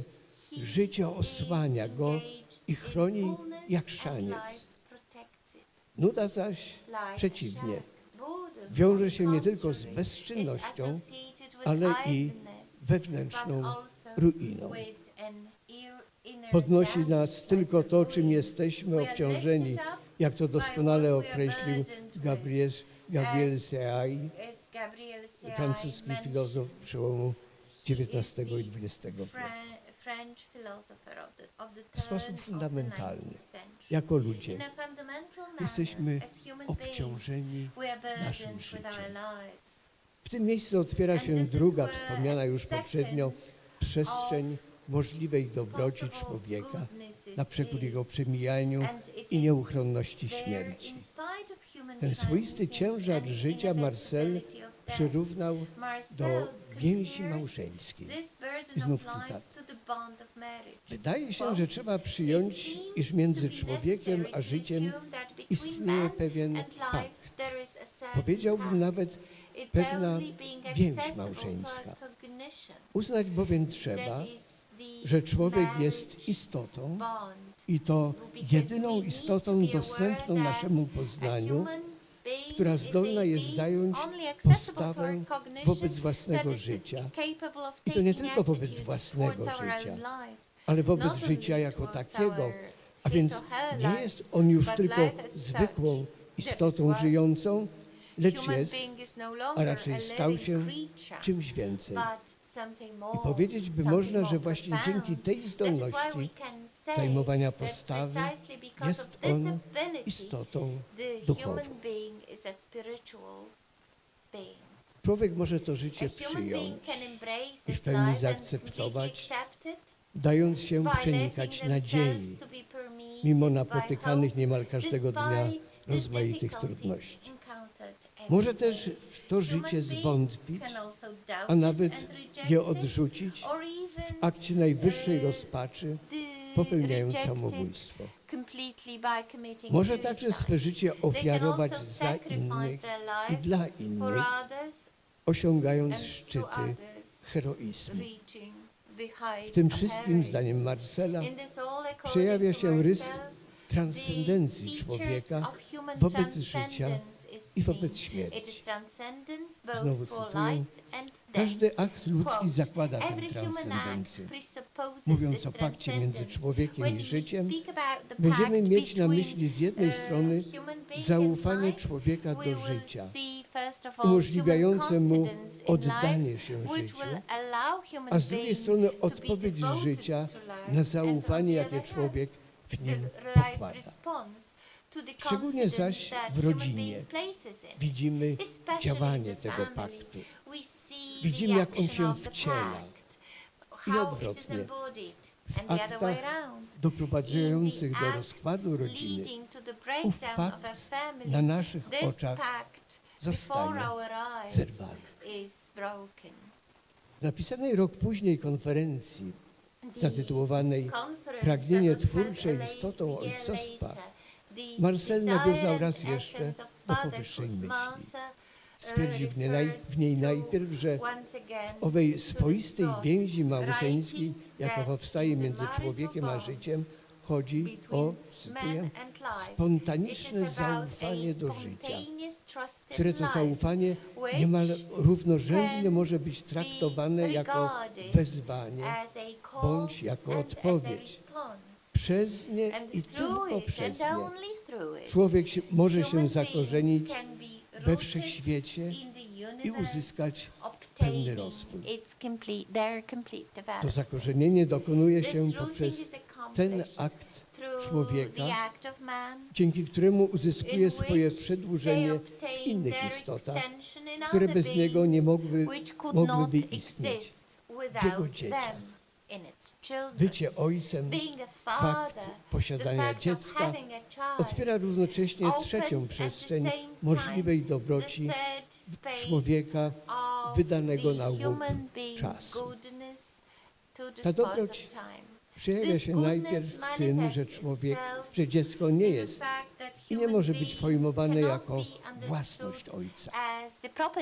Życie osłania go i chroni jak szaniec. Nuda zaś przeciwnie. Wiąże się nie tylko z bezczynnością, ale i wewnętrzną ruiną. Podnosi nas tylko to, czym jesteśmy obciążeni, jak to doskonale określił Gabriel Séaï, francuski filozof przełomu XIX i XX wieku. W sposób fundamentalny, jako ludzie, jesteśmy obciążeni naszym życiem. W tym miejscu otwiera się druga, wspomniana już poprzednio, przestrzeń możliwej dobroci człowieka na przekór jego przemijaniu i nieuchronności śmierci. Ten swoisty ciężar życia Marcel przyrównał do więzi małżeńskiej. I znów cytat. Wydaje się, że trzeba przyjąć, iż między człowiekiem a życiem istnieje pewien pakt. Powiedziałbym nawet pewna więź małżeńska. Uznać bowiem trzeba, że człowiek jest istotą i to jedyną istotą dostępną naszemu poznaniu, która zdolna jest zająć postawę wobec własnego życia. I to nie tylko wobec własnego życia, ale wobec życia jako takiego. A więc nie jest on już tylko zwykłą istotą żyjącą, lecz jest, a raczej stał się czymś więcej. I powiedzieć by można, że właśnie dzięki tej zdolności zajmowania postawy jest on istotą duchową. Człowiek może to życie przyjąć i w pełni zaakceptować, dając się przenikać nadziei, mimo napotykanych niemal każdego dnia rozmaitych trudności. Może też w to życie zwątpić, a nawet je odrzucić w akcie najwyższej rozpaczy, popełniając samobójstwo. Może także swe życie ofiarować za innych i dla innych, osiągając szczyty heroizmu. W tym wszystkim, zdaniem Marcela, przejawia się rys transcendencji człowieka wobec życia i wobec śmierci. Znowu cytuję, każdy akt ludzki zakłada tę transcendencję. Mówiąc o pakcie między człowiekiem i życiem, będziemy mieć na myśli z jednej strony zaufanie człowieka do życia, umożliwiające mu oddanie się życiu, a z drugiej strony odpowiedź życia na zaufanie, jakie człowiek w nim pokłada. Szczególnie zaś w rodzinie widzimy działanie tego paktu. Widzimy, jak on się wciela i odwrotnie. W aktach doprowadzających do rozkładu rodziny ów pakt na naszych oczach zostaje zerwany. W napisanej rok później konferencji zatytułowanej Pragnienie twórcze istotą ojcostwa Marcel nawiązał raz jeszcze do powyższej myśli. Stwierdził w niej najpierw, że w owej swoistej więzi małżeńskiej, jaka powstaje między człowiekiem a życiem, chodzi o, cytuję, spontaniczne zaufanie do życia, które to zaufanie niemal równorzędnie może być traktowane jako wezwanie bądź jako odpowiedź. Przez nie i tylko przez nie człowiek może się zakorzenić we wszechświecie i uzyskać pełny rozwój. To zakorzenienie dokonuje się poprzez ten akt człowieka, dzięki któremu uzyskuje swoje przedłużenie w innych istotach, które bez niego nie mogłyby istnieć, w jego dzieciach. Bycie ojcem, fakt posiadania dziecka otwiera równocześnie trzecią przestrzeń możliwej dobroci człowieka wydanego na łup czasu. Ta dobroć przejawia się najpierw w tym, że dziecko nie jest i nie może być pojmowane jako własność ojca.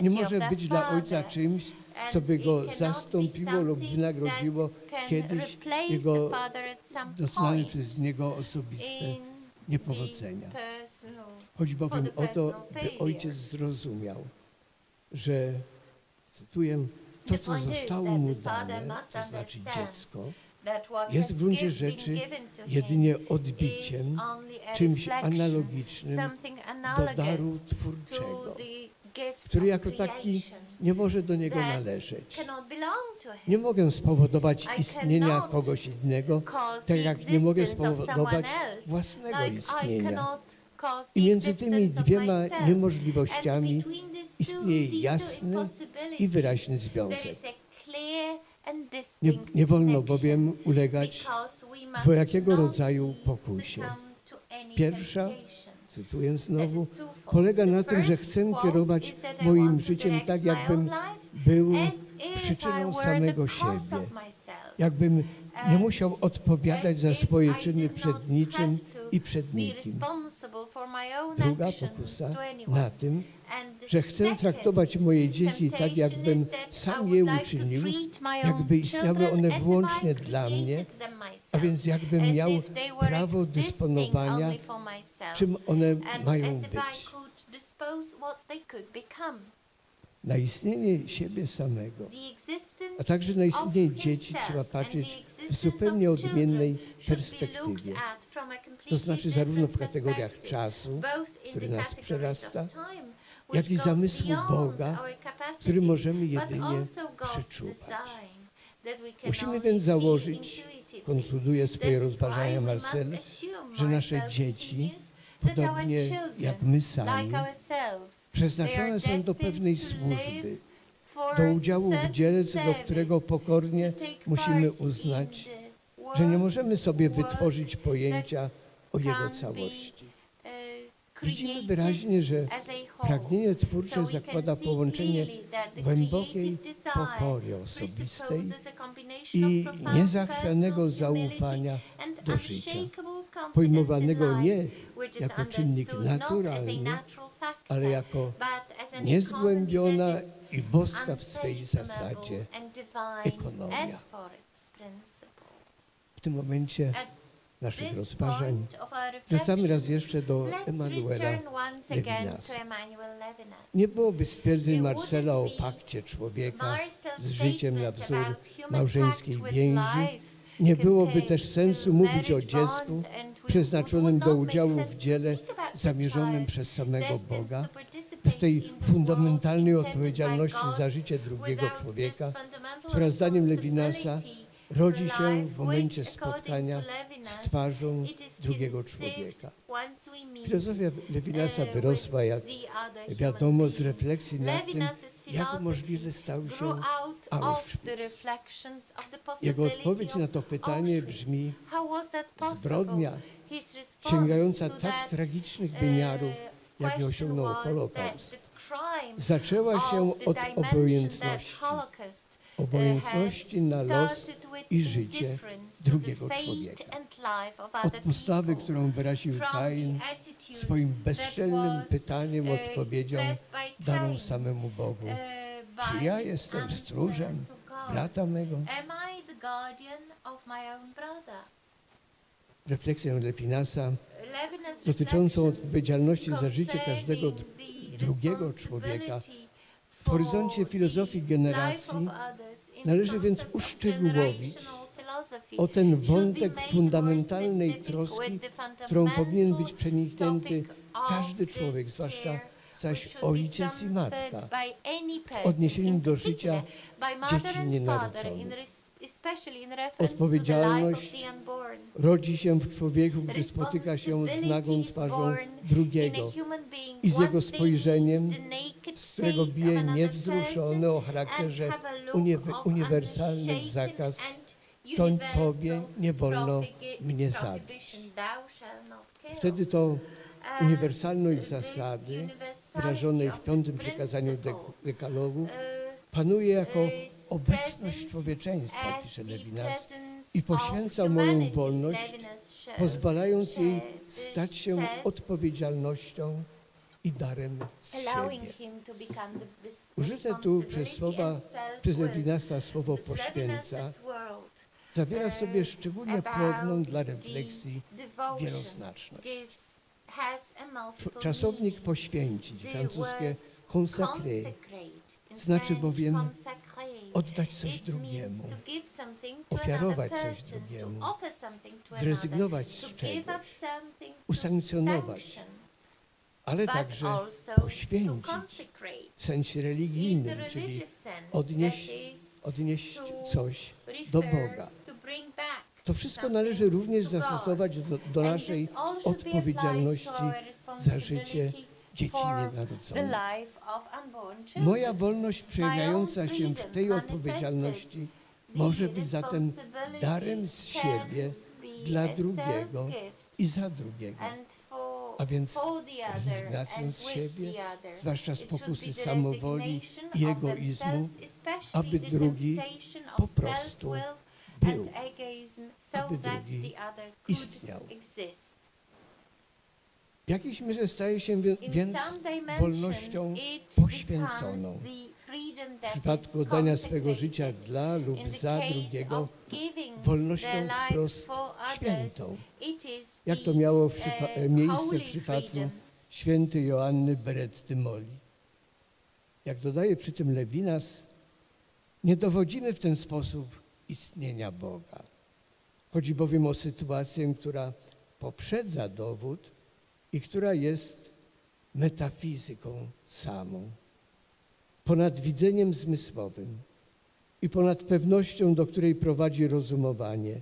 Nie może być dla ojca czymś, co by go zastąpiło lub wynagrodziło kiedyś jego doznane przez niego osobiste niepowodzenia. Chodzi bowiem o to, by ojciec zrozumiał, że, cytuję, to, co zostało mu dane, to znaczy dziecko, jest w gruncie rzeczy jedynie odbiciem, czymś analogicznym do daru twórczego, który jako taki nie może do niego należeć. Nie mogę spowodować istnienia kogoś innego, tak jak nie mogę spowodować własnego istnienia. I między tymi dwiema niemożliwościami istnieje jasny i wyraźny związek. Nie wolno bowiem ulegać dwojakiego rodzaju pokusie. Pierwsza, cytuję znowu, polega na tym, że chcę kierować moim życiem tak, jakbym był przyczyną samego siebie. Jakbym nie musiał odpowiadać za swoje czyny przed niczym i przed nikim. Druga pokusa na tym, że chcę traktować moje dzieci tak, jakbym sam je uczynił, jakby istniały one wyłącznie dla mnie, a więc jakbym miał prawo dysponowania, czym one mają być. Na istnienie siebie samego, a także na istnienie dzieci trzeba patrzeć w zupełnie odmiennej perspektywie. To znaczy zarówno w kategoriach czasu, który nas przerasta, jak i zamysłu Boga, który możemy jedynie przeczuwać. Musimy więc założyć, konkluduje swoje rozważania Marcel, że nasze dzieci, podobnie jak my sami, przeznaczone są do pewnej służby, do udziału w dziele, co do którego pokornie musimy uznać, że nie możemy sobie wytworzyć pojęcia o jego całości. Widzimy wyraźnie, że pragnienie twórcze zakłada połączenie głębokiej pokory osobistej i niezachwianego zaufania do życia, pojmowanego nie jako czynnik naturalny, ale jako niezgłębiona i boska w swej zasadzie ekonomia. W tym momencie naszych rozważań wracamy raz jeszcze do Emanuela Levinasa. Nie byłoby stwierdzeń Marcela o pakcie człowieka z życiem na wzór małżeńskiej więzi, nie byłoby też sensu mówić o dziecku przeznaczonym do udziału w dziele zamierzonym przez samego Boga, bez tej fundamentalnej odpowiedzialności za życie drugiego człowieka, która zdaniem Levinasa rodzi się w momencie spotkania z twarzą drugiego człowieka. Filozofia Levinasa wyrosła, jak wiadomo, z refleksji nad tym, jak możliwy stał się Auschwitz. Jego odpowiedź na to pytanie brzmi: zbrodnia sięgająca tak tragicznych wymiarów, jakie osiągnął Holokaust, zaczęła się od obojętności na los i życie drugiego człowieka. Od postawy, którą wyraził Kain swoim bezczelnym pytaniem, odpowiedzią daną samemu Bogu: czy ja jestem stróżem brata mego? Refleksję Levinasa dotyczącą odpowiedzialności za życie każdego drugiego człowieka w horyzoncie filozofii generacji należy więc uszczegółowić o ten wątek fundamentalnej troski, którą powinien być przeniknięty każdy człowiek, zwłaszcza zaś ojciec i matka, w odniesieniu do życia dzieci nienarodzonych. Odpowiedzialność rodzi się w człowieku, gdy spotyka się z nagą twarzą drugiego i z jego spojrzeniem, z którego bije niewzruszony o charakterze uniwersalny zakaz: to Tobie nie wolno mnie zabić. Wtedy to uniwersalność zasady, wyrażonej w 5. przykazaniu dekalogu, panuje jako obecność człowieczeństwa, pisze Levinas, i poświęca moją wolność, pozwalając jej stać się odpowiedzialnością i darem z siebie. Użyte tu przez Levinasa słowo poświęca zawiera w sobie szczególnie płodną dla refleksji wieloznaczność. Czasownik poświęcić, francuskie consacrer, znaczy bowiem oddać coś drugiemu, ofiarować coś drugiemu, zrezygnować z czegoś, usankcjonować, ale także poświęcić w sensie religijnym, czyli odnieść coś do Boga. To wszystko należy również zastosować do naszej odpowiedzialności za życie dzieci nienarodzonych. Moja wolność przejawiająca się w tej odpowiedzialności może być zatem darem z siebie dla drugiego i za drugiego, a więc rezygnacją z siebie, zwłaszcza z pokusy samowoli i egoizmu, aby drugi po prostu był, aby drugi istniał. W jakiejś mierze staje się więc wolnością poświęconą. W przypadku oddania swego życia dla lub za drugiego, wolnością wprost świętą, jak to miało miejsce w przypadku świętej Joanny Beretty Moli. Jak dodaje przy tym Levinas, nie dowodzimy w ten sposób istnienia Boga. Chodzi bowiem o sytuację, która poprzedza dowód i która jest metafizyką samą. Ponad widzeniem zmysłowym i ponad pewnością, do której prowadzi rozumowanie,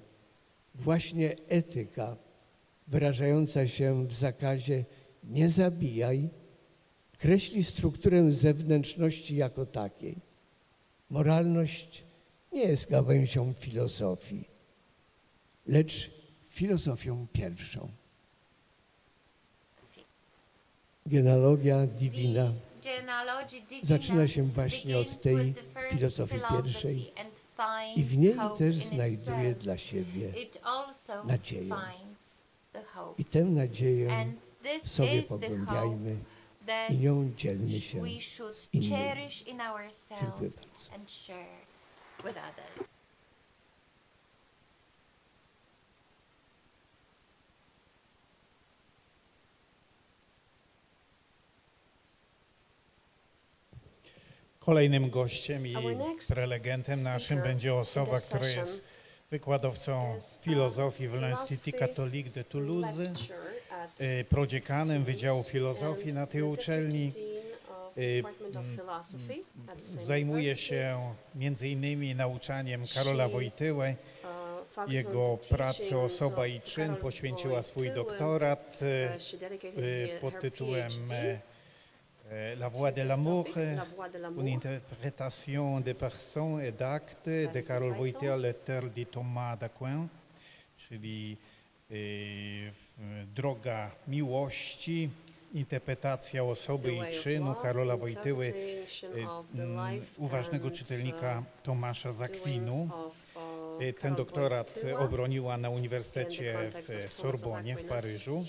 właśnie etyka wyrażająca się w zakazie nie zabijaj, kreśli strukturę zewnętrzności jako takiej. Moralność nie jest gałęzią filozofii, lecz filozofią pierwszą. Genealogia divina zaczyna się właśnie od tej filozofii pierwszej i w niej też znajduje dla siebie nadzieję. I tę nadzieję w sobie pogłębiajmy i nią dzielmy się z innymi. Dziękuję bardzo. Kolejnym gościem i prelegentem naszym będzie osoba, która jest wykładowcą filozofii w l'Institut Catholique de Toulouse, prodziekanem Wydziału Filozofii na tej uczelni. Zajmuje się między innymi nauczaniem Karola Wojtyły. Jego pracy Osoba i czyn poświęciła swój doktorat pod tytułem La voix de l'amour, une interprétation des personnes et d'actes de Karol Wojtyła, l'auteur de Thomas d'Aquin, czyli Droga miłości, interpretacja osoby i czynu Karola Wojtyły, uważnego czytelnika Tomasza z Akwinu. Ten doktorat obroniła na Uniwersytecie w Sorbonie w Paryżu.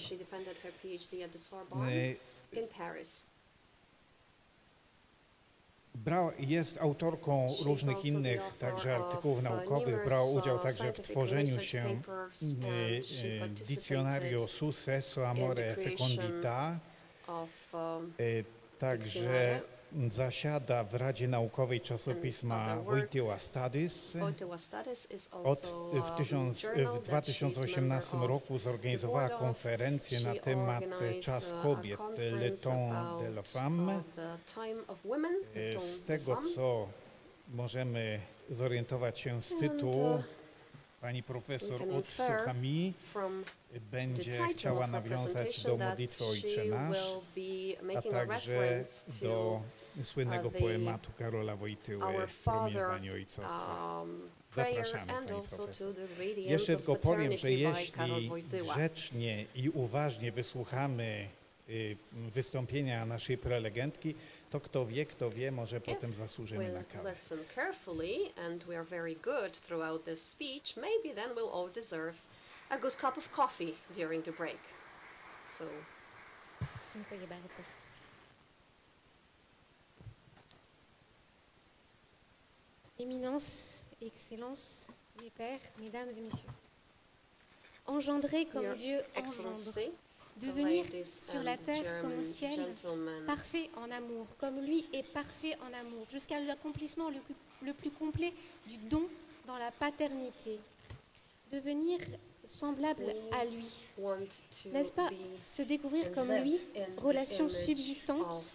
Jest autorką różnych innych także artykułów naukowych, brała udział także w tworzeniu się Diccionario Successo, Amore e Fecondità. także zasiada w Radzie Naukowej czasopisma Wojtyła Studies. W 2018 roku zorganizowała konferencję na temat Czas kobiet, Le Temps de la Femme. Z tego, co możemy zorientować się z tytułu, pani profesor od Suchami będzie chciała nawiązać do modlitwy Ojcze Nasz, a także do słynnego poematu Karola Wojtyły Promieniowanie ojcostwa. Zapraszamy, pani profesor. Jeszcze tylko powiem, że jeśli grzecznie i uważnie wysłuchamy wystąpienia naszej prelegentki, to kto wie, może potem zasłużymy na kawę. Listen carefully and we are very good throughout this speech, maybe then we'll all deserve a good cup of coffee during the break. So. Dziękuję bardzo. Éminence, Excellence, mes pères, mesdames et messieurs. Engendré comme Dieu engendre, devenir sur la terre comme au ciel, parfait en amour, comme lui est parfait en amour, jusqu'à l'accomplissement le plus complet du don dans la paternité. Devenir semblable à lui, n'est-ce pas se découvrir comme lui, relation subsistante?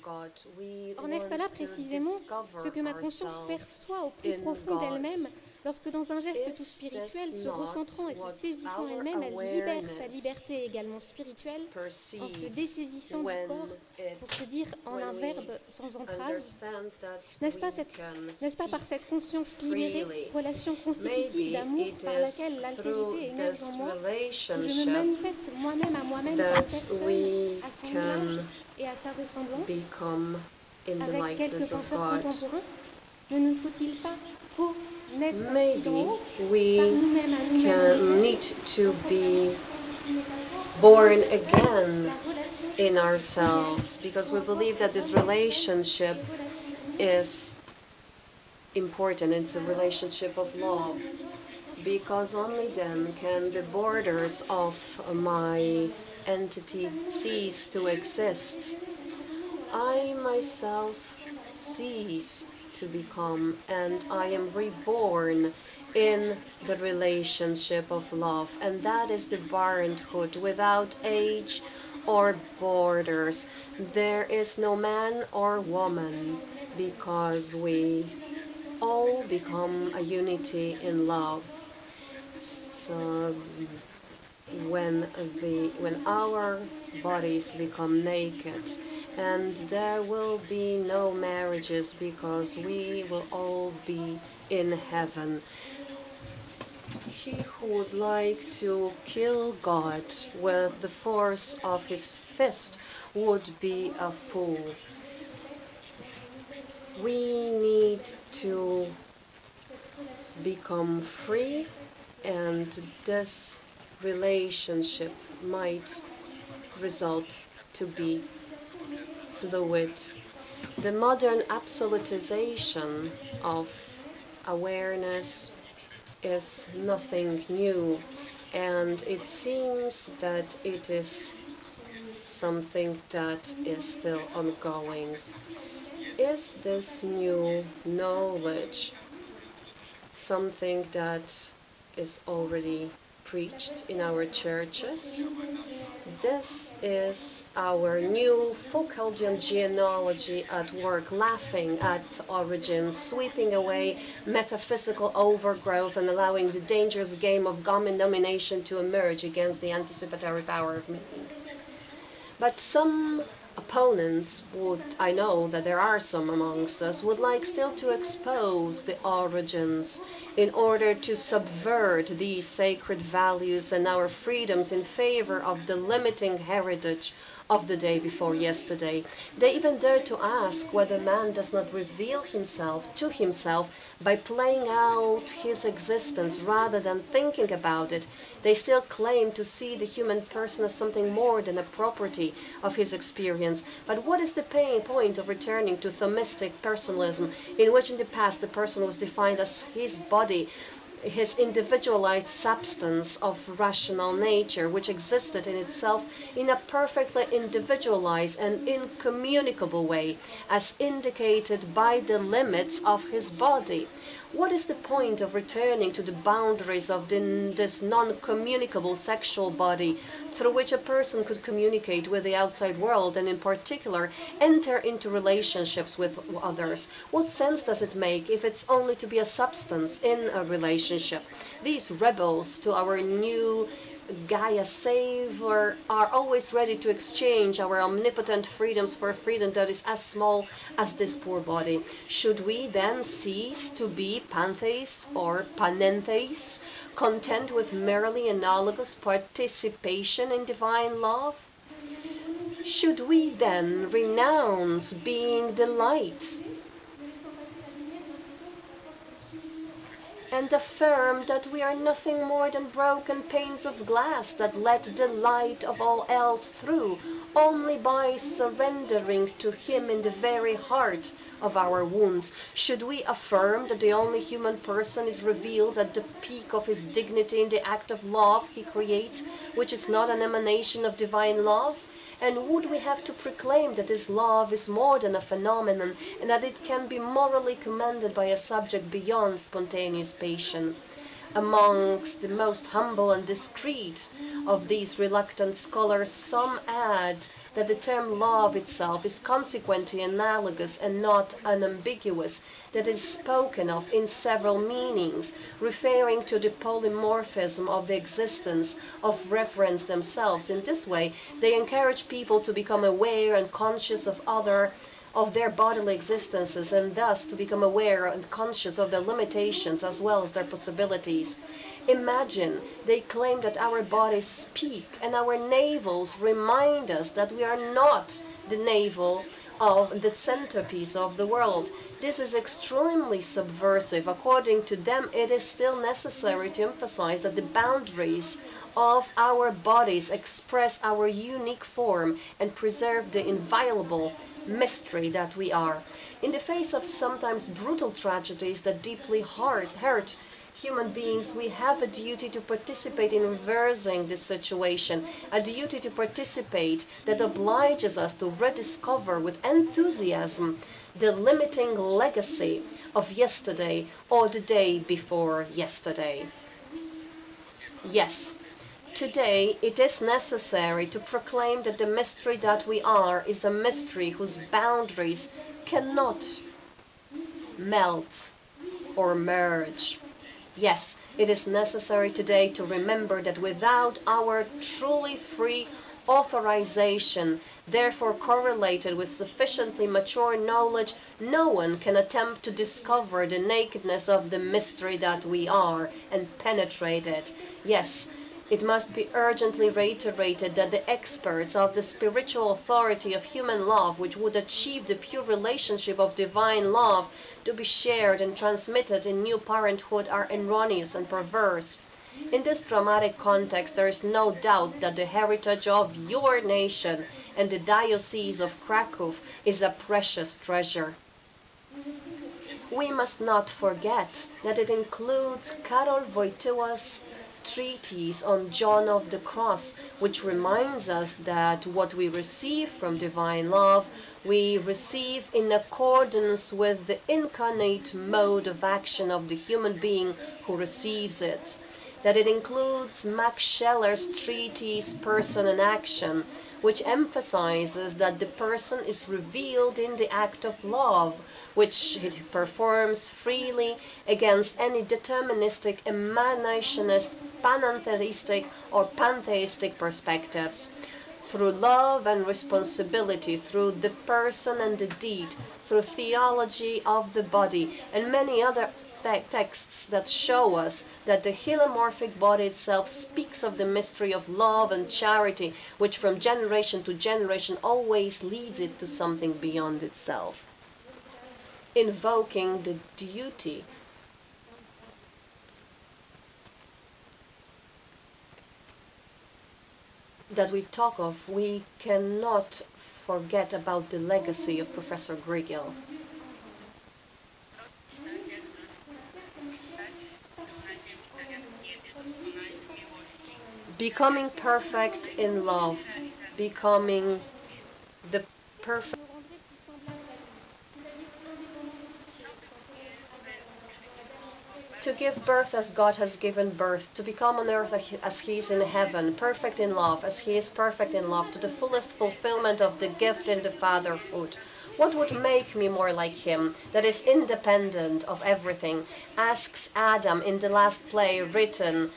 Or, n'est-ce pas là précisément ce que ma conscience perçoit au plus profond d'elle-même, lorsque dans un geste tout spirituel, se recentrant et se saisissant elle-même, elle libère sa liberté également spirituelle, en se dessaisissant du corps, pour se dire en un verbe sans entrave? N'est-ce pas par cette conscience libérée, relation constitutive d'amour par laquelle l'altérité émerge en moi, où je me manifeste moi-même à moi-même comme personne, à son image et à sa ressemblance, avec quelques penseurs contemporains? Ne nous faut-il pas maybe we need to be born again in ourselves, because we believe that this relationship is important. It's a relationship of love, because only then can the borders of my entity cease to exist. I myself cease to become, and I am reborn in the relationship of love, and that is the parenthood without age or borders. There is no man or woman, because we all become a unity in love. So when our bodies become naked, and there will be no marriages, because we will all be in heaven. He who would like to kill God with the force of his fist would be a fool. We need to become free, and this relationship might result to be fluid. The modern absolutization of awareness is nothing new, and it seems that it is something that is still ongoing. Is this new knowledge something that is already preached in our churches? This is our new Foucauldian genealogy at work, laughing at origins, sweeping away metaphysical overgrowth, and allowing the dangerous game of domination to emerge against the anticipatory power of meaning. But some opponents would, I know that there are some amongst us, would like still to expose the origins in order to subvert these sacred values and our freedoms in favor of the limiting heritage of the day before yesterday. They even dare to ask whether man does not reveal himself to himself by playing out his existence rather than thinking about it. They still claim to see the human person as something more than a property of his experience. But what is the point of returning to Thomistic personalism, in which in the past the person was defined as his body, his individualized substance of rational nature, which existed in itself in a perfectly individualized and incommunicable way, as indicated by the limits of his body. What is the point of returning to the boundaries of this non-communicable sexual body through which a person could communicate with the outside world and in particular enter into relationships with others? What sense does it make if it's only to be a substance in a relationship? These rebels to our new Gaia Savior are always ready to exchange our omnipotent freedoms for a freedom that is as small as this poor body. Should we then cease to be pantheists or panentheists, content with merely analogous participation in divine love? Should we then renounce being the light and affirm that we are nothing more than broken panes of glass that let the light of all else through, only by surrendering to him in the very heart of our wounds? Should we affirm that the only human person is revealed at the peak of his dignity in the act of love he creates, which is not an emanation of divine love? And would we have to proclaim that this love is more than a phenomenon and that it can be morally commended by a subject beyond spontaneous passion? Amongst the most humble and discreet of these reluctant scholars, some add that the term love itself is consequently analogous and not unambiguous, that it is spoken of in several meanings, referring to the polymorphism of the existence of reference themselves. In this way, they encourage people to become aware and conscious of their bodily existences, and thus to become aware and conscious of their limitations as well as their possibilities. Imagine, they claim that our bodies speak and our navels remind us that we are not the navel of the centerpiece of the world. This is extremely subversive. According to them, it is still necessary to emphasize that the boundaries of our bodies express our unique form and preserve the inviolable mystery that we are. In the face of sometimes brutal tragedies that deeply hurt human beings, we have a duty to participate in reversing this situation, a duty to participate that obliges us to rediscover with enthusiasm the limiting legacy of yesterday or the day before yesterday. Yes, today it is necessary to proclaim that the mystery that we are is a mystery whose boundaries cannot melt or merge. Yes, it is necessary today to remember that without our truly free authorization, therefore correlated with sufficiently mature knowledge, no one can attempt to discover the nakedness of the mystery that we are and penetrate it. Yes, it must be urgently reiterated that the experts of the spiritual authority of human love, which would achieve the pure relationship of divine love to be shared and transmitted in new parenthood, are erroneous and perverse. In this dramatic context, there is no doubt that the heritage of your nation and the Diocese of Krakow is a precious treasure. We must not forget that it includes Karol Wojtyła's treatise on John of the Cross, which reminds us that what we receive from divine love, we receive in accordance with the incarnate mode of action of the human being who receives it. That it includes Max Scheller's treatise Person and Action, which emphasizes that the person is revealed in the act of love, which it performs freely against any deterministic, emanationist, panentheistic or pantheistic perspectives. Through love and responsibility, through the person and the deed, through theology of the body, and many other texts that show us that the helomorphic body itself speaks of the mystery of love and charity, which from generation to generation always leads it to something beyond itself. Invoking the duty that we talk of, we cannot forget about the legacy of Professor Grigel. becoming perfect in love, becoming the perfect. To give birth as God has given birth, to become on earth as He is in heaven, perfect in love, as He is perfect in love, to the fullest fulfillment of the gift in the fatherhood. What would make me more like Him, that is independent of everything, asks Adam in the last play written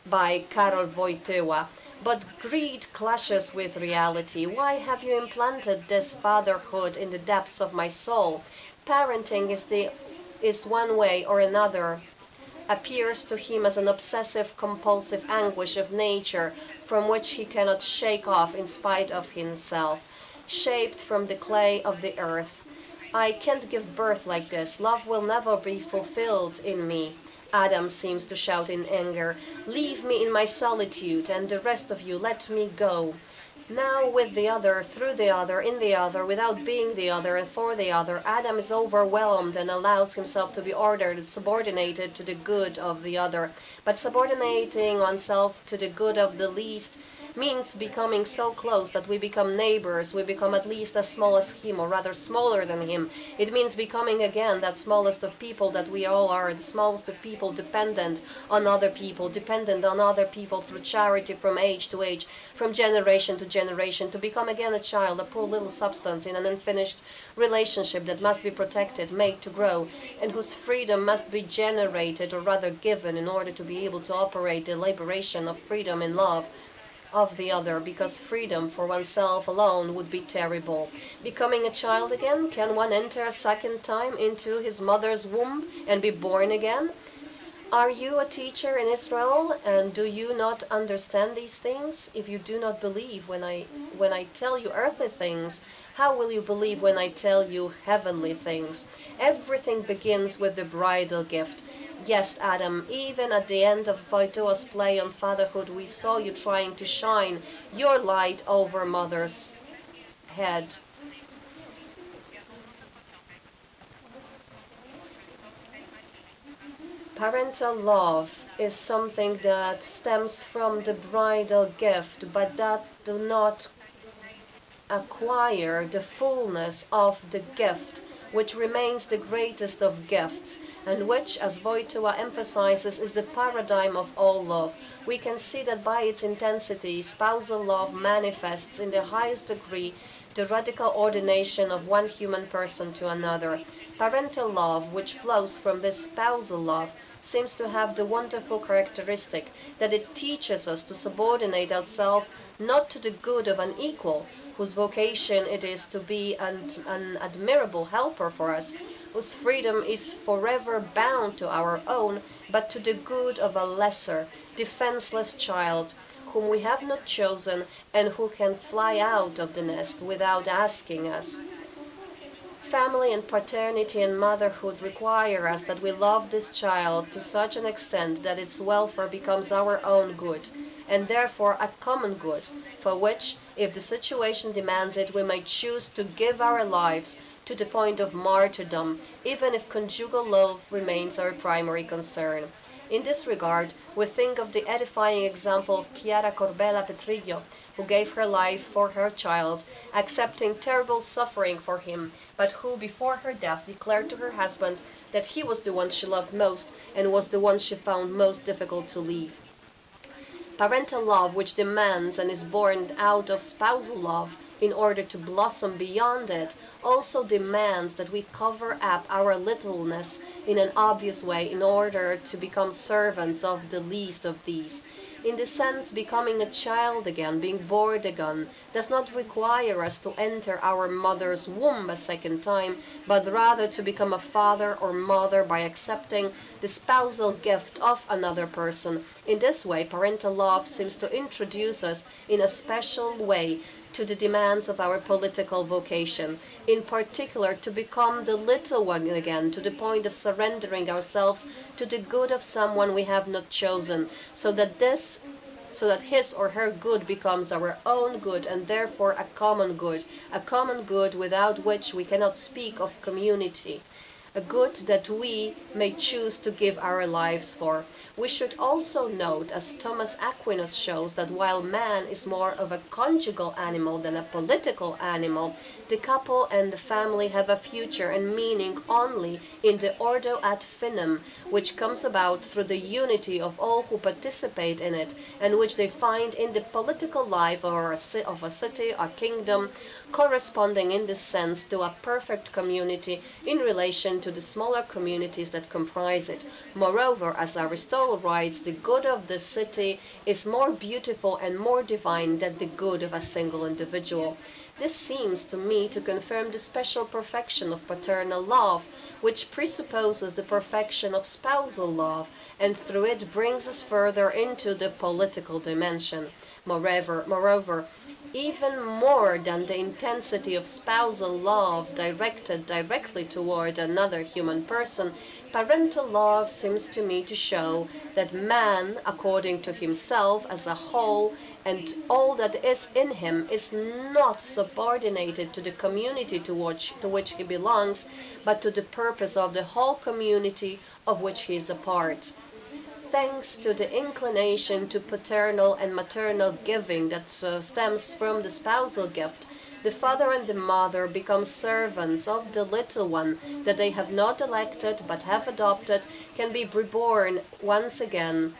by Karol Wojtyła. But greed clashes with reality. Why have you implanted this fatherhood in the depths of my soul? Parenting is one way or another appears to him as an obsessive compulsive anguish of nature from which he cannot shake off in spite of himself, shaped from the clay of the earth. I can't give birth like this. Love will never be fulfilled in me. Adam seems to shout in anger. Leave me in my solitude, and the rest of you let me go. Now with the other, through the other, in the other, without being the other and for the other, Adam is overwhelmed and allows himself to be ordered and subordinated to the good of the other. But subordinating oneself to the good of the least means becoming so close that we become neighbors, we become at least as small as him, or rather smaller than him. It means becoming again that smallest of people that we all are, the smallest of people, dependent on other people through charity from age to age, from generation to generation, to become again a child, a poor little substance in an unfinished relationship that must be protected, made to grow, and whose freedom must be generated, or rather given, in order to be able to operate the liberation of freedom in love of the other, because freedom for oneself alone would be terrible. Becoming a child again, can one enter a second time into his mother's womb and be born again? Are you a teacher in Israel, and do you not understand these things? If you do not believe when I tell you earthly things, how will you believe when I tell you heavenly things? Everything begins with the bridal gift. Yes, Adam, even at the end of Wojtyła's play on fatherhood, we saw you trying to shine your light over mother's head. Parental love is something that stems from the bridal gift, but that do not acquire the fullness of the gift, which remains the greatest of gifts, and which, as Wojtyła emphasizes, is the paradigm of all love. We can see that by its intensity, spousal love manifests in the highest degree the radical ordination of one human person to another. Parental love, which flows from this spousal love, seems to have the wonderful characteristic that it teaches us to subordinate ourselves not to the good of an equal, whose vocation it is to be an admirable helper for us, whose freedom is forever bound to our own, but to the good of a lesser, defenseless child, whom we have not chosen and who can fly out of the nest without asking us. Family and paternity and motherhood require us that we love this child to such an extent that its welfare becomes our own good, and therefore a common good, for which, if the situation demands it, we may choose to give our lives to the point of martyrdom, even if conjugal love remains our primary concern. In this regard, we think of the edifying example of Chiara Corbella Petrillo, who gave her life for her child, accepting terrible suffering for him, but who, before her death, declared to her husband that he was the one she loved most and was the one she found most difficult to leave. Parental love, which demands and is born out of spousal love in order to blossom beyond it, also demands that we cover up our littleness in an obvious way in order to become servants of the least of these. In this sense, becoming a child again, being born again, does not require us to enter our mother's womb a second time, but rather to become a father or mother by accepting the spousal gift of another person. In this way, parental love seems to introduce us in a special way to the demands of our political vocation, in particular to become the little one again, to the point of surrendering ourselves to the good of someone we have not chosen, so that his or her good becomes our own good, and therefore a common good without which we cannot speak of community. a good that we may choose to give our lives for. We should also note, as Thomas Aquinas shows, that while man is more of a conjugal animal than a political animal, the couple and the family have a future and meaning only in the ordo ad finem, which comes about through the unity of all who participate in it, and which they find in the political life of a city or kingdom, corresponding in this sense to a perfect community in relation to the smaller communities that comprise it. Moreover, as Aristotle writes, the good of the city is more beautiful and more divine than the good of a single individual. This seems to me to confirm the special perfection of paternal love, which presupposes the perfection of spousal love, and through it brings us further into the political dimension. Moreover, even more than the intensity of spousal love directed directly toward another human person, parental love seems to me to show that man, according to himself as a whole, and all that is in him, is not subordinated to the community to which he belongs, but to the purpose of the whole community of which he is a part. Thanks to the inclination to paternal and maternal giving that stems from the spousal gift, the father and the mother become servants of the little one that they have not elected but have adopted, can be reborn once again,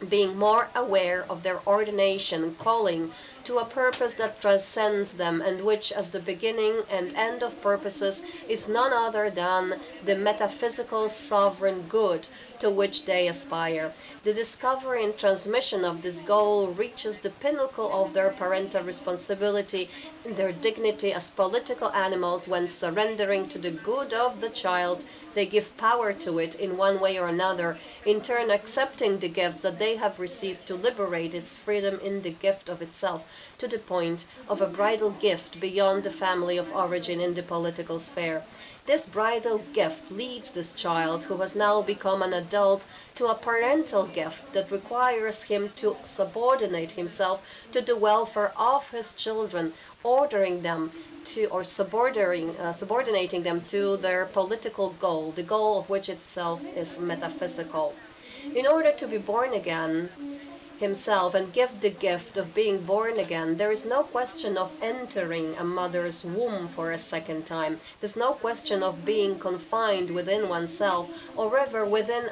being more aware of their ordination and calling to a purpose that transcends them, and which, as the beginning and end of purposes, is none other than the metaphysical sovereign good to which they aspire. The discovery and transmission of this goal reaches the pinnacle of their parental responsibility and their dignity as political animals when, surrendering to the good of the child, they give power to it in one way or another, in turn accepting the gifts that they have received to liberate its freedom in the gift of itself, to the point of a bridal gift beyond the family of origin in the political sphere. This bridal gift leads this child, who has now become an adult, to a parental gift that requires him to subordinate himself to the welfare of his children, ordering them to, or subordinating them to their political goal, the goal of which itself is metaphysical. In order to be born again himself and give the gift of being born again, there is no question of entering a mother's womb for a second time. There's no question of being confined within oneself, or ever within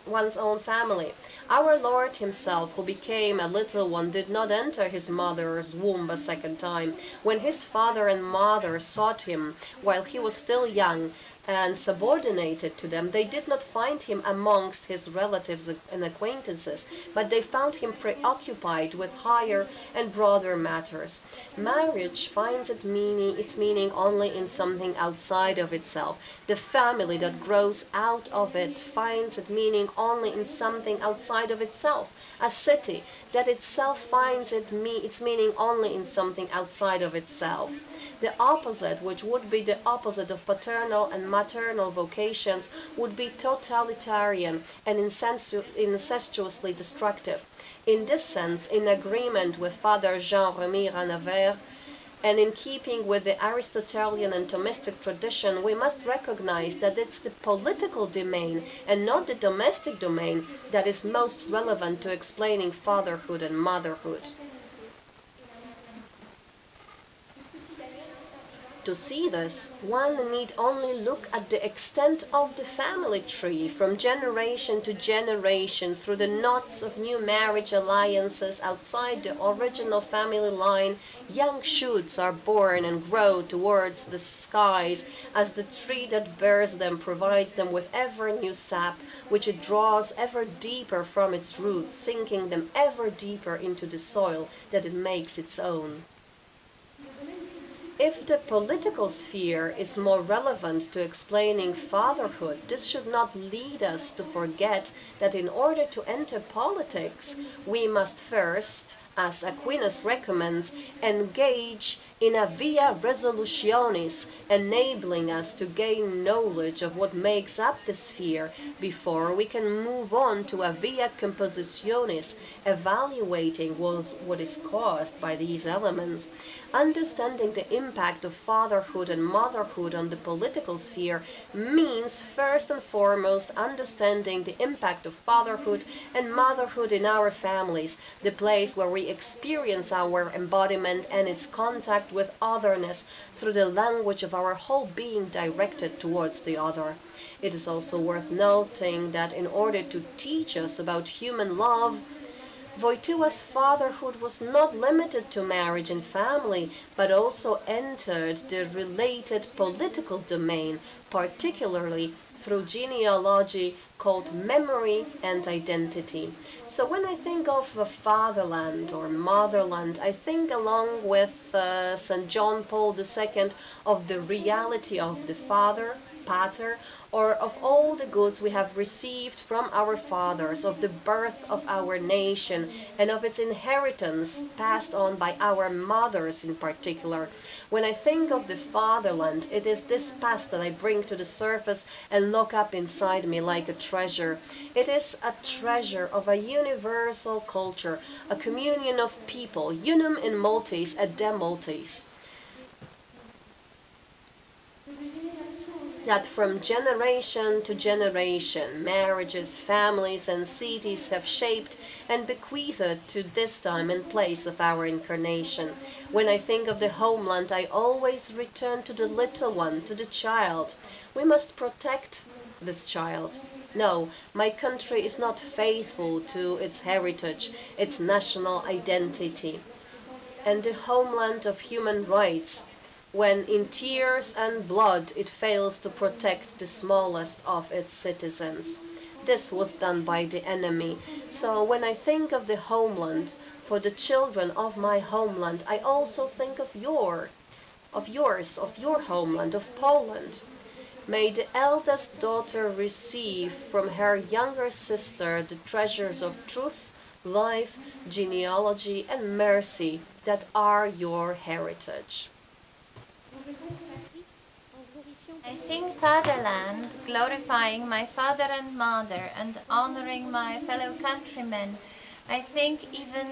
one's own family. Our Lord himself, who became a little one, did not enter his mother's womb a second time. When his father and mother sought him while he was still young and subordinated to them, they did not find him amongst his relatives and acquaintances, but they found him preoccupied with higher and broader matters. Marriage finds its meaning only in something outside of itself. The family that grows out of it finds its meaning only in something outside of itself. A city that itself finds its meaning only in something outside of itself. The opposite, which would be the opposite of paternal and maternal vocations, would be totalitarian and incestuously destructive. In this sense, in agreement with Father Jean-Remy Ranavert, and in keeping with the Aristotelian and Thomistic tradition, we must recognize that it's the political domain and not the domestic domain that is most relevant to explaining fatherhood and motherhood. To see this, one need only look at the extent of the family tree from generation to generation through the knots of new marriage alliances outside the original family line. Young shoots are born and grow towards the skies as the tree that bears them provides them with ever new sap, which it draws ever deeper from its roots, sinking them ever deeper into the soil that it makes its own. If the political sphere is more relevant to explaining fatherhood, this should not lead us to forget that in order to enter politics, we must first, as Aquinas recommends, engage in a via resolutionis, enabling us to gain knowledge of what makes up the sphere before we can move on to a via compositionis, evaluating what is caused by these elements. Understanding the impact of fatherhood and motherhood on the political sphere means first and foremost understanding the impact of fatherhood and motherhood in our families, the place where we experience our embodiment and its contact with otherness through the language of our whole being directed towards the other. It is also worth noting that in order to teach us about human love, Wojtyła's fatherhood was not limited to marriage and family, but also entered the related political domain, particularly through genealogy called memory and identity. So when I think of a fatherland or motherland, I think along with St. John Paul II of the reality of the father, pater, or of all the goods we have received from our fathers, of the birth of our nation, and of its inheritance passed on by our mothers in particular. When I think of the fatherland, it is this past that I bring to the surface and look up inside me like a treasure. It is a treasure of a universal culture, a communion of people, unum in multis et de multis, that from generation to generation, marriages, families, and cities have shaped and bequeathed to this time and place of our incarnation. When I think of the homeland, I always return to the little one, to the child. We must protect this child. No, my country is not faithful to its heritage, its national identity, and the homeland of human rights, when in tears and blood it fails to protect the smallest of its citizens. This was done by the enemy. So when I think of the homeland, for the children of my homeland, I also think of your homeland, of Poland. May the eldest daughter receive from her younger sister the treasures of truth, life, genealogy, and mercy that are your heritage. I think fatherland, glorifying my father and mother and honoring my fellow countrymen. I think even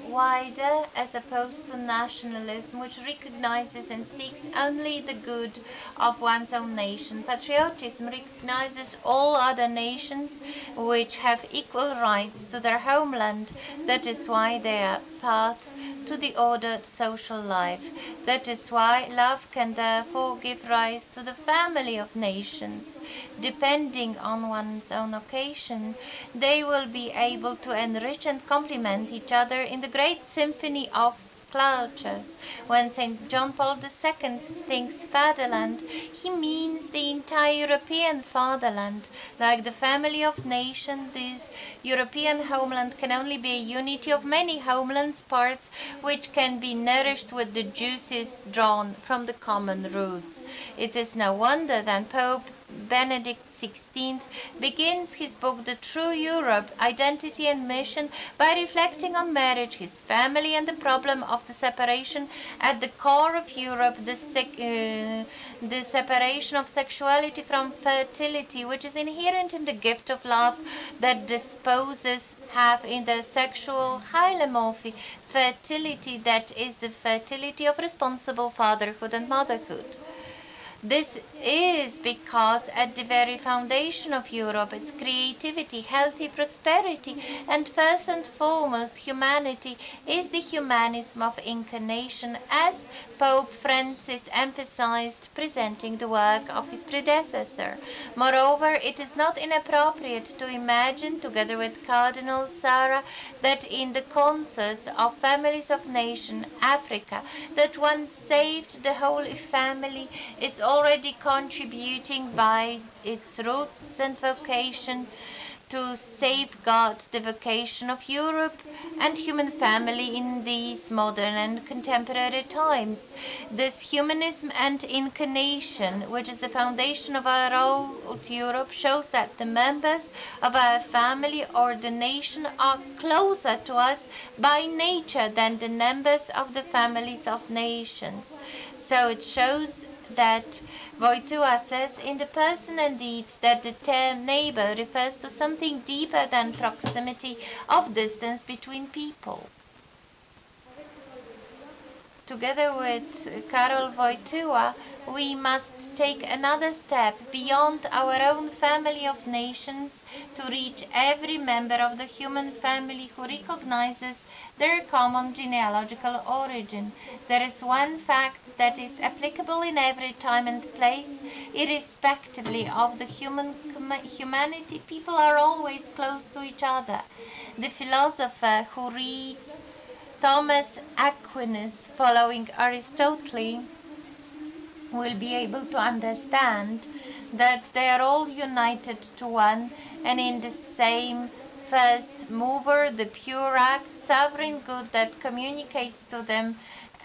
wider, as opposed to nationalism, which recognizes and seeks only the good of one's own nation. Patriotism recognizes all other nations which have equal rights to their homeland. That is why they are path to the ordered social life. That is why love can therefore give rise to the family of nations. Depending on one's own occasion, they will be able to enrich and complement each other in the great symphony of cultures. When St. John Paul II thinks fatherland, he means the entire European fatherland. Like the family of nations, this European homeland can only be a unity of many homelands parts which can be nourished with the juices drawn from the common roots. It is no wonder that Pope Benedict XVI begins his book The True Europe, Identity and Mission by reflecting on marriage, his family, and the problem of the separation at the core of Europe, the separation of sexuality from fertility, which is inherent in the gift of love that disposes have in their sexual hylomorphy, fertility that is the fertility of responsible fatherhood and motherhood. This is because at the very foundation of Europe, its creativity, healthy prosperity, and first and foremost humanity is the humanism of incarnation, as Pope Francis emphasized, presenting the work of his predecessor. Moreover, it is not inappropriate to imagine, together with Cardinal Sarah, that in the concerts of families of nation, Africa, that one saved the Holy Family is already contributing by its roots and vocation to safeguard the vocation of Europe and human family in these modern and contemporary times. This humanism and incarnation, which is the foundation of our old Europe, shows that the members of our family or the nation are closer to us by nature than the members of the families of nations. So it shows that Wojtyła says in The Person and Deed that the term neighbor refers to something deeper than proximity of distance between people. Together with Karol Wojtyła, we must take another step beyond our own family of nations to reach every member of the human family who recognizes their common genealogical origin. There is one fact that is applicable in every time and place, irrespectively of the humanity. People are always close to each other. The philosopher who reads Thomas Aquinas following Aristotle will be able to understand that they are all united to one and in the same first mover, the pure act, sovereign good that communicates to them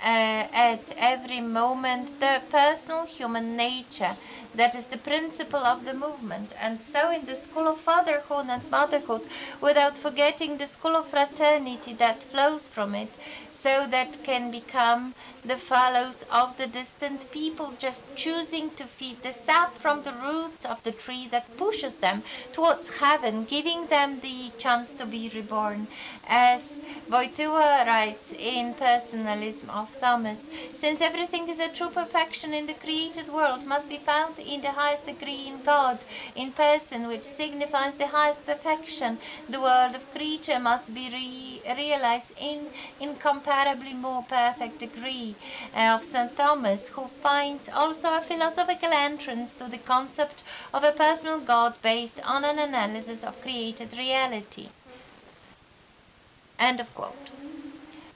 at every moment the personal human nature that is the principle of the movement. And so in the school of fatherhood and motherhood, without forgetting the school of fraternity that flows from it, so that can become the fellows of the distant people, just choosing to feed the sap from the roots of the tree that pushes them towards heaven, giving them the chance to be reborn. As Wojtyła writes in Personalism of Thomas, since everything is a true perfection in the created world, must be found in the highest degree in God, in person, which signifies the highest perfection, the world of creature must be realized in incomparably more perfect degree. Of St. Thomas, who finds also a philosophical entrance to the concept of a personal God based on an analysis of created reality. End of quote.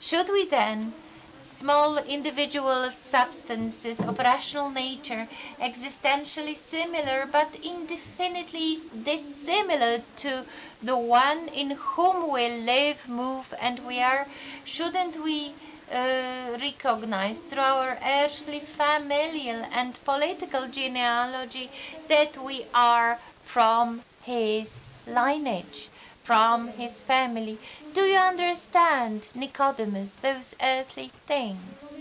Should we then, small individual substances of rational nature, existentially similar but indefinitely dissimilar to the one in whom we live, move, and we are, shouldn't we recognize through our earthly, familial, and political genealogy that we are from his lineage, from his family? Do you understand, Nicodemus, those earthly things?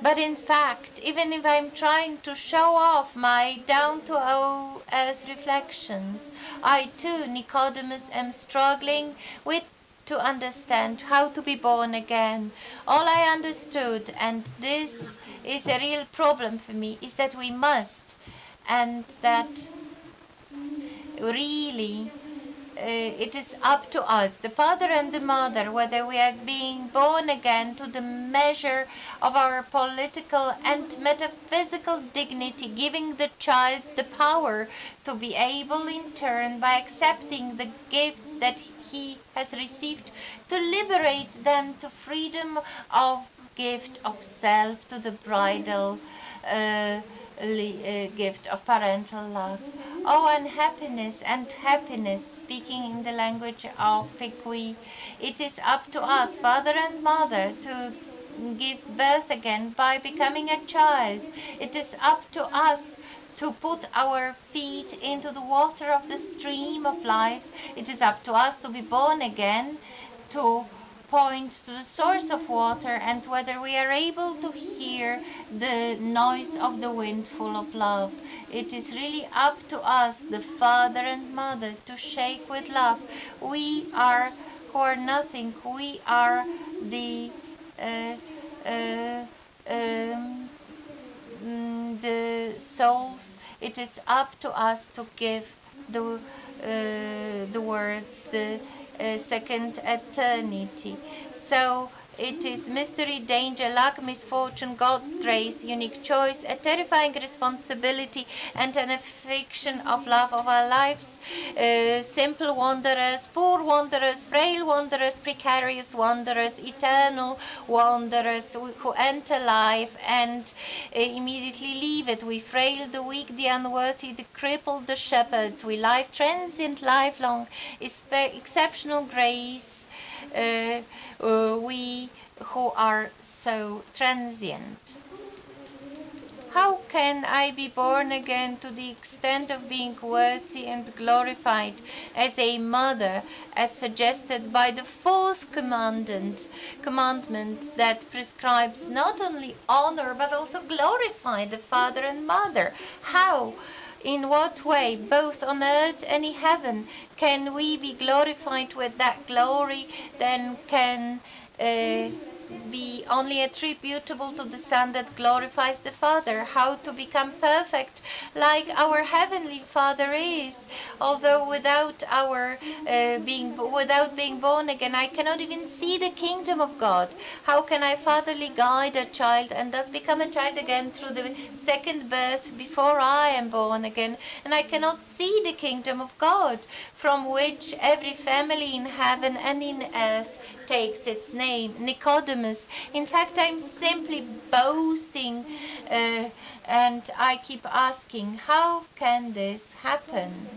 But in fact, even if I'm trying to show off my down-to-earth reflections, I too, Nicodemus, am struggling with to understand how to be born again. All I understood, and this is a real problem for me, is that we must, and that really it is up to us, the father and the mother, whether we are being born again to the measure of our political and metaphysical dignity, giving the child the power to be able in turn, by accepting the gifts that he has received, to liberate them to freedom of gift of self, to the bridal gift of parental love. Oh, unhappiness and happiness, speaking in the language of Piqui, it is up to us, father and mother, to give birth again by becoming a child. It is up to us to put our feet into the water of the stream of life. It is up to us to be born again, to point to the source of water, and whether we are able to hear the noise of the wind full of love. It is really up to us, the father and mother, to shake with love. We are who are nothing. We are the souls. It is up to us to give the words, the second eternity. So It is mystery, danger, luck, misfortune, God's grace, unique choice, a terrifying responsibility, and an affliction of love of our lives. Simple wanderers, poor wanderers, frail wanderers, precarious wanderers, eternal wanderers who enter life and immediately leave it. We frail, the weak, the unworthy, the crippled, the shepherds. We life transient, lifelong, exceptional grace. We who are so transient. How can I be born again to the extent of being worthy and glorified as a mother, as suggested by the fourth commandment that prescribes not only honor but also glorify the father and mother? How? In what way, both on earth and in heaven, can we be glorified with that glory then can be only attributable to the Son that glorifies the Father? How to become perfect like our Heavenly Father is? Although without being born again, I cannot even see the kingdom of God. How can I fatherly guide a child and thus become a child again through the second birth before I am born again? And I cannot see the kingdom of God, from which every family in heaven and in earth takes its name, Nicodemus. In fact, I'm simply boasting and I keep asking, how can this happen?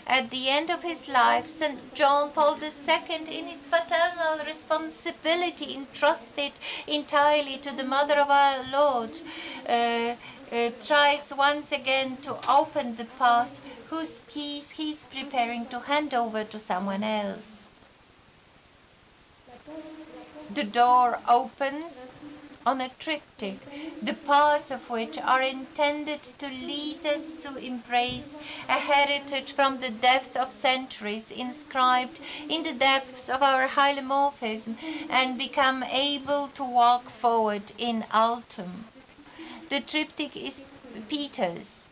At the end of his life, St. John Paul II, in his paternal responsibility entrusted entirely to the mother of our Lord, tries once again to open the path whose keys he's preparing to hand over to someone else. The door opens on a triptych, the parts of which are intended to lead us to embrace a heritage from the depth of centuries inscribed in the depths of our hylomorphism and become able to walk forward in altum. The triptych is Peter's,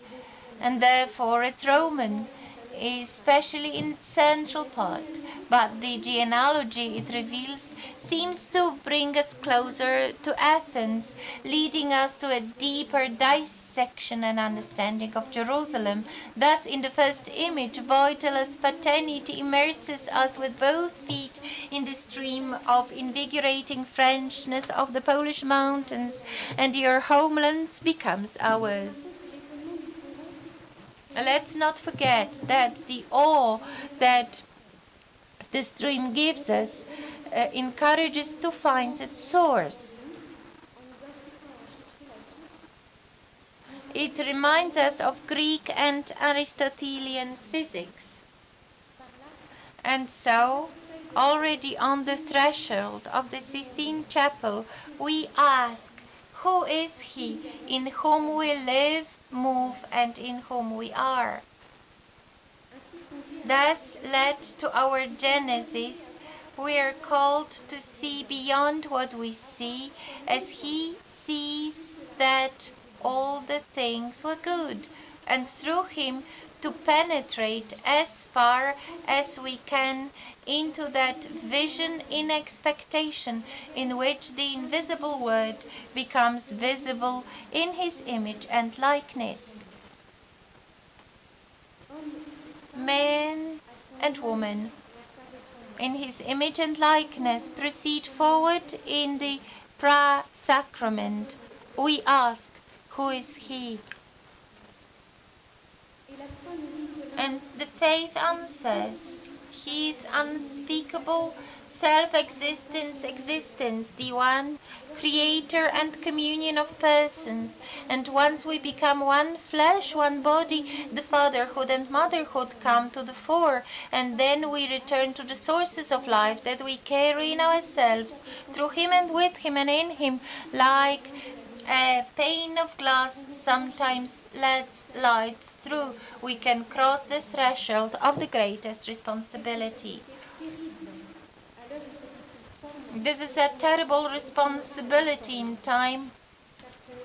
and therefore it's Roman, especially in its central part, but the genealogy it reveals seems to bring us closer to Athens, leading us to a deeper dissection and understanding of Jerusalem. Thus, in the first image, Wojtyl's paternity immerses us with both feet in the stream of invigorating freshness of the Polish mountains, and your homeland becomes ours. Let's not forget that the awe that the stream gives us encourages to find its source. It reminds us of Greek and Aristotelian physics. And so, already on the threshold of the Sistine Chapel, we ask, who is he in whom we live, move, and in whom we are? Thus led to our Genesis, we are called to see beyond what we see, as he sees that all the things were good, and through him to penetrate as far as we can into that vision in expectation in which the invisible Word becomes visible in his image and likeness. Man and woman, in his image and likeness, proceed forward in the pra-sacrament. We ask, who is he? And the faith answers, he is unspeakable, existence, the one creator and communion of persons. And once we become one flesh, one body, the fatherhood and motherhood come to the fore, and then we return to the sources of life that we carry in ourselves, through him and with him and in him, like a pane of glass sometimes lets light through. We can cross the threshold of the greatest responsibility. This is a terrible responsibility in time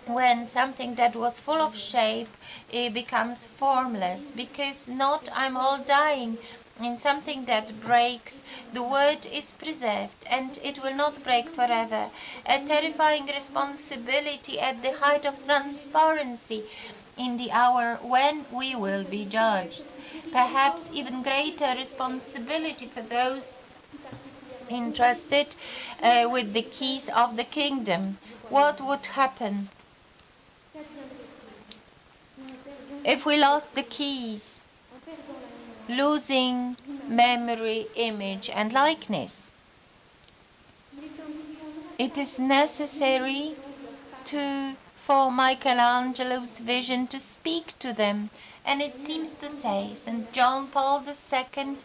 when something that was full of shape becomes formless, because not I'm all dying, in something that breaks, the word is preserved and it will not break forever. A terrifying responsibility at the height of transparency in the hour when we will be judged. Perhaps even greater responsibility for those entrusted with the keys of the kingdom. What would happen if we lost the keys, losing memory, image, and likeness? It is necessary for Michelangelo's vision to speak to them. And it seems to say, St. John Paul II,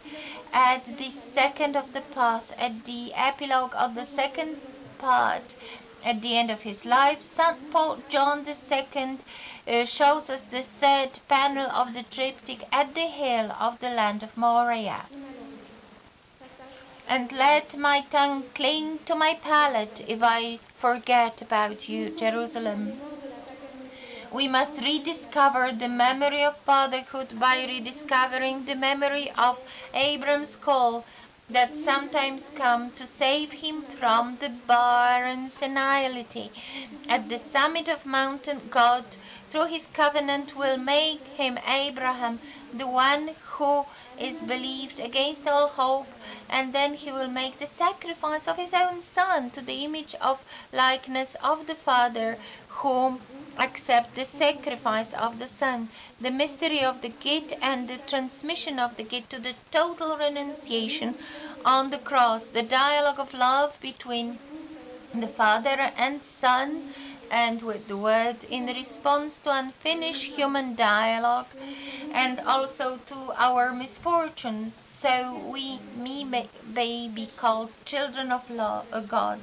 at the second of the path, at the epilogue of the second part, at the end of his life, St. Paul John II shows us the third panel of the triptych at the hill of the land of Moria. And let my tongue cling to my palate if I forget about you, Jerusalem. We must rediscover the memory of fatherhood by rediscovering the memory of Abram's call that sometimes come to save him from the barren senility. At the summit of mountain, God, through his covenant, will make him Abraham, the one who is believed against all hope, and then he will make the sacrifice of his own son to the image of likeness of the Father, whom accept the sacrifice of the Son, the mystery of the gift and the transmission of the gift to the total renunciation on the cross, the dialogue of love between the Father and Son, and with the Word in response to unfinished human dialogue, and also to our misfortunes, so we may be called children of God.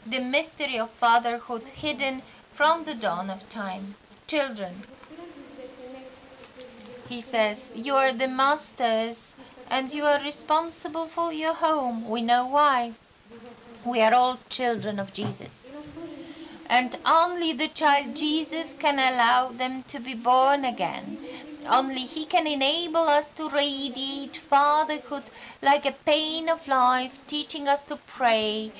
The mystery of fatherhood hidden from the dawn of time. Children, he says, you are the masters and you are responsible for your home. We know why. We are all children of Jesus. And only the child Jesus can allow them to be born again. Only he can enable us to radiate fatherhood like a pain of life, teaching us to pray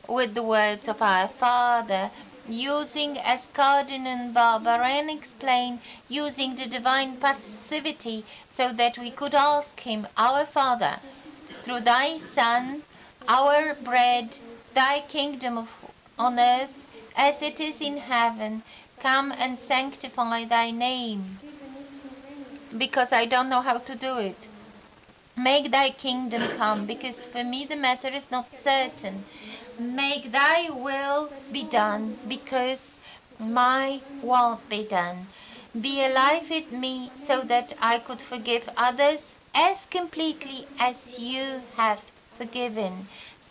with the words of our Father, using, as Cardinal Barbarin explained, using the divine passivity so that we could ask him, our Father, through thy Son, our bread, thy kingdom on earth as it is in heaven, come and sanctify thy name. Because I don't know how to do it. Make thy kingdom come, because for me the matter is not certain. Make thy will be done, because my won't be done. Be alive with me so that I could forgive others as completely as you have forgiven.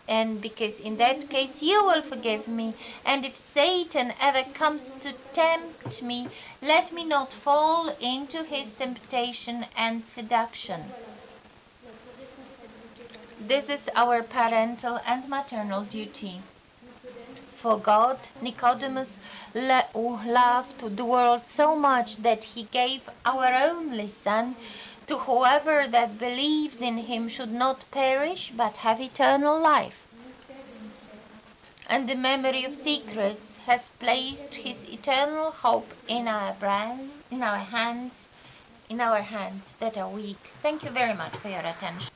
And because in that case you will forgive me. And if Satan ever comes to tempt me, let me not fall into his temptation and seduction. This is our parental and maternal duty. For God, Nicodemus loved the world so much that he gave our only Son, to whoever that believes in him should not perish but have eternal life. And the memory of secrets has placed his eternal hope in our hands that are weak. Thank you very much for your attention.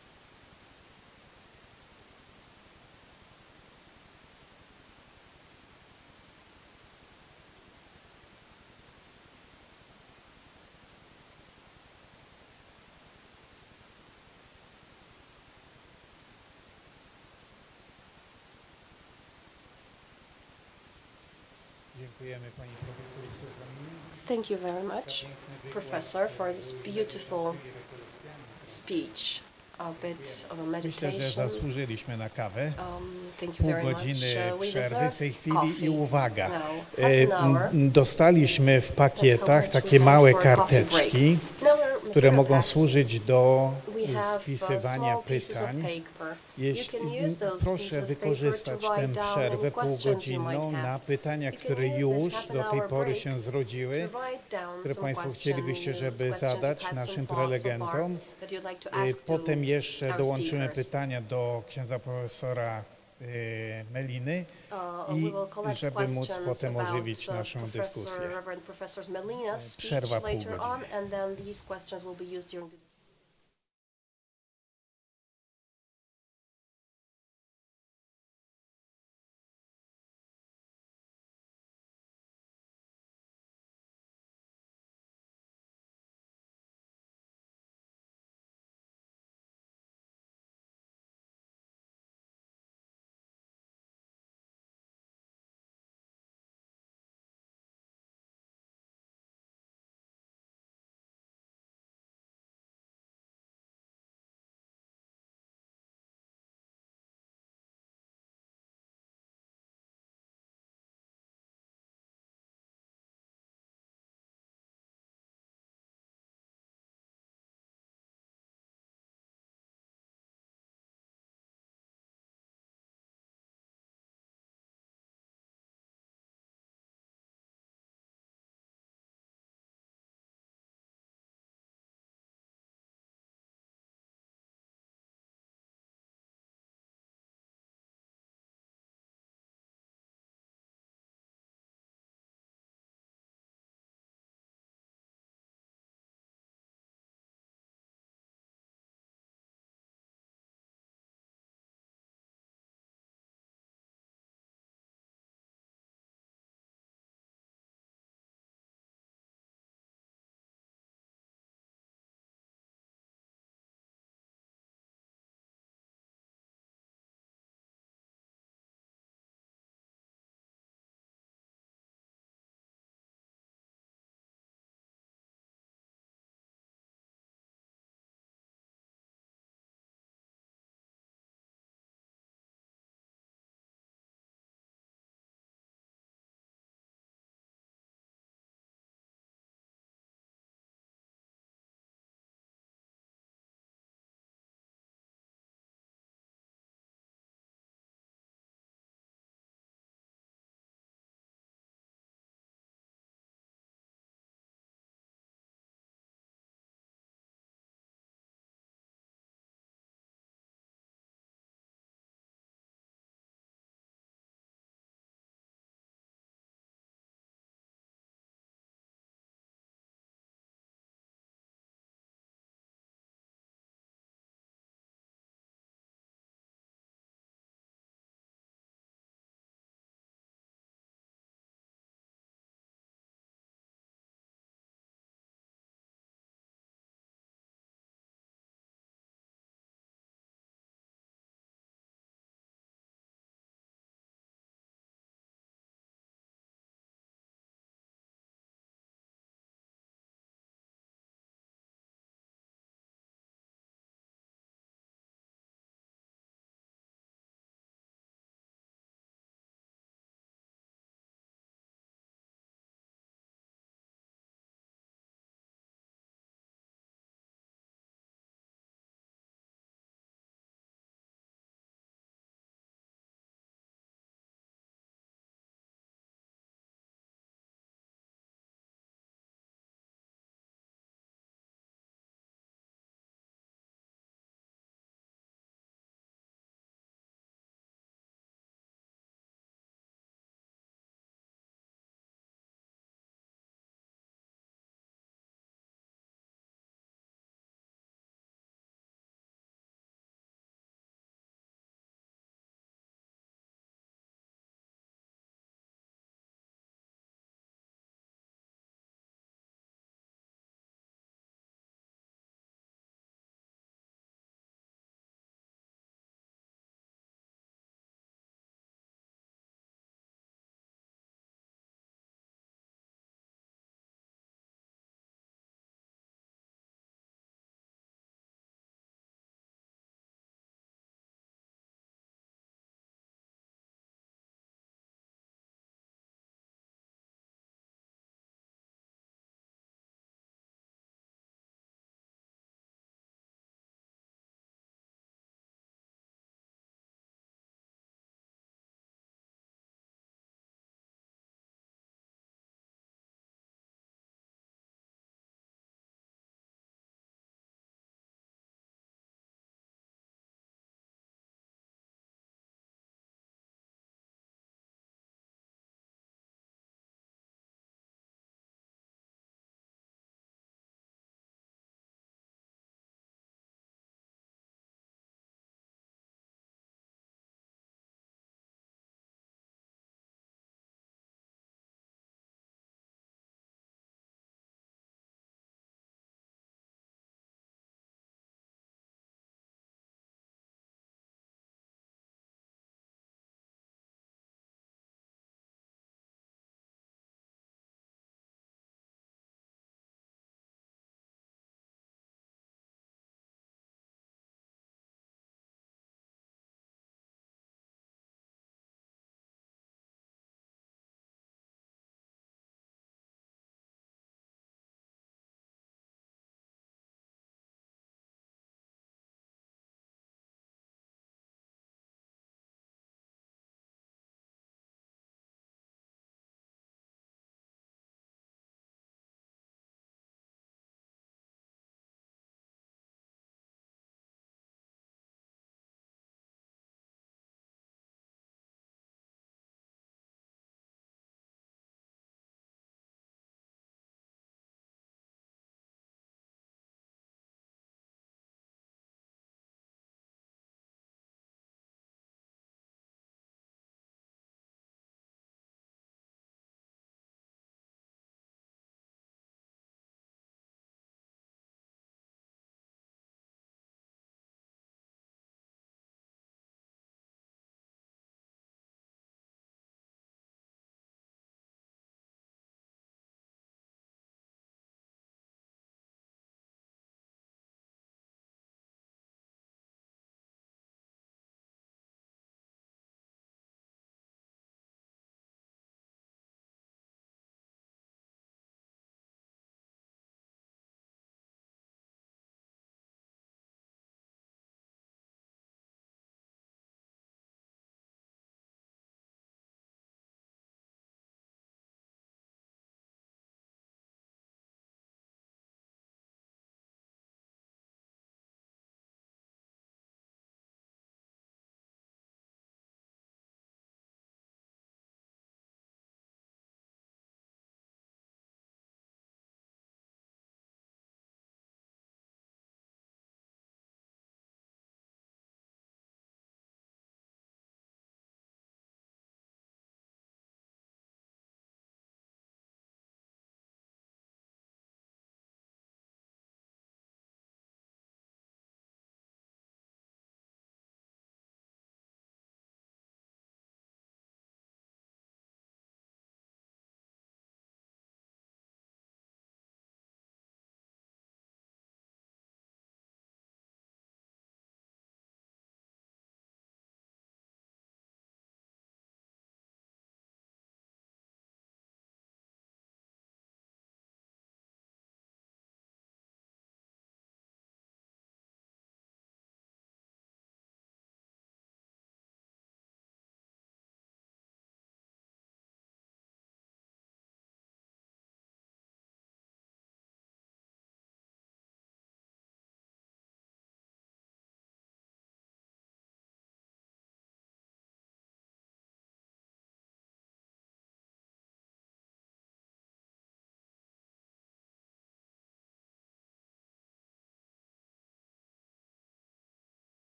Thank you very much, Professor, for this beautiful speech. A bit of a meditation. Myślę, że zasłużyliśmy na kawę. Pół godziny przerwy w tej chwili i uwaga. Dostaliśmy w pakietach takie małe karteczki, które mogą służyć do spisywania pytań. Proszę wykorzystać tę przerwę półgodzinną na pytania, które już do tej pory się zrodziły, które Państwo chcielibyście, żeby zadać naszym prelegentom. Potem jeszcze dołączymy pytania do księdza profesora Meliny i żeby móc potem ożywić naszą dyskusję. Przerwa pół godziny.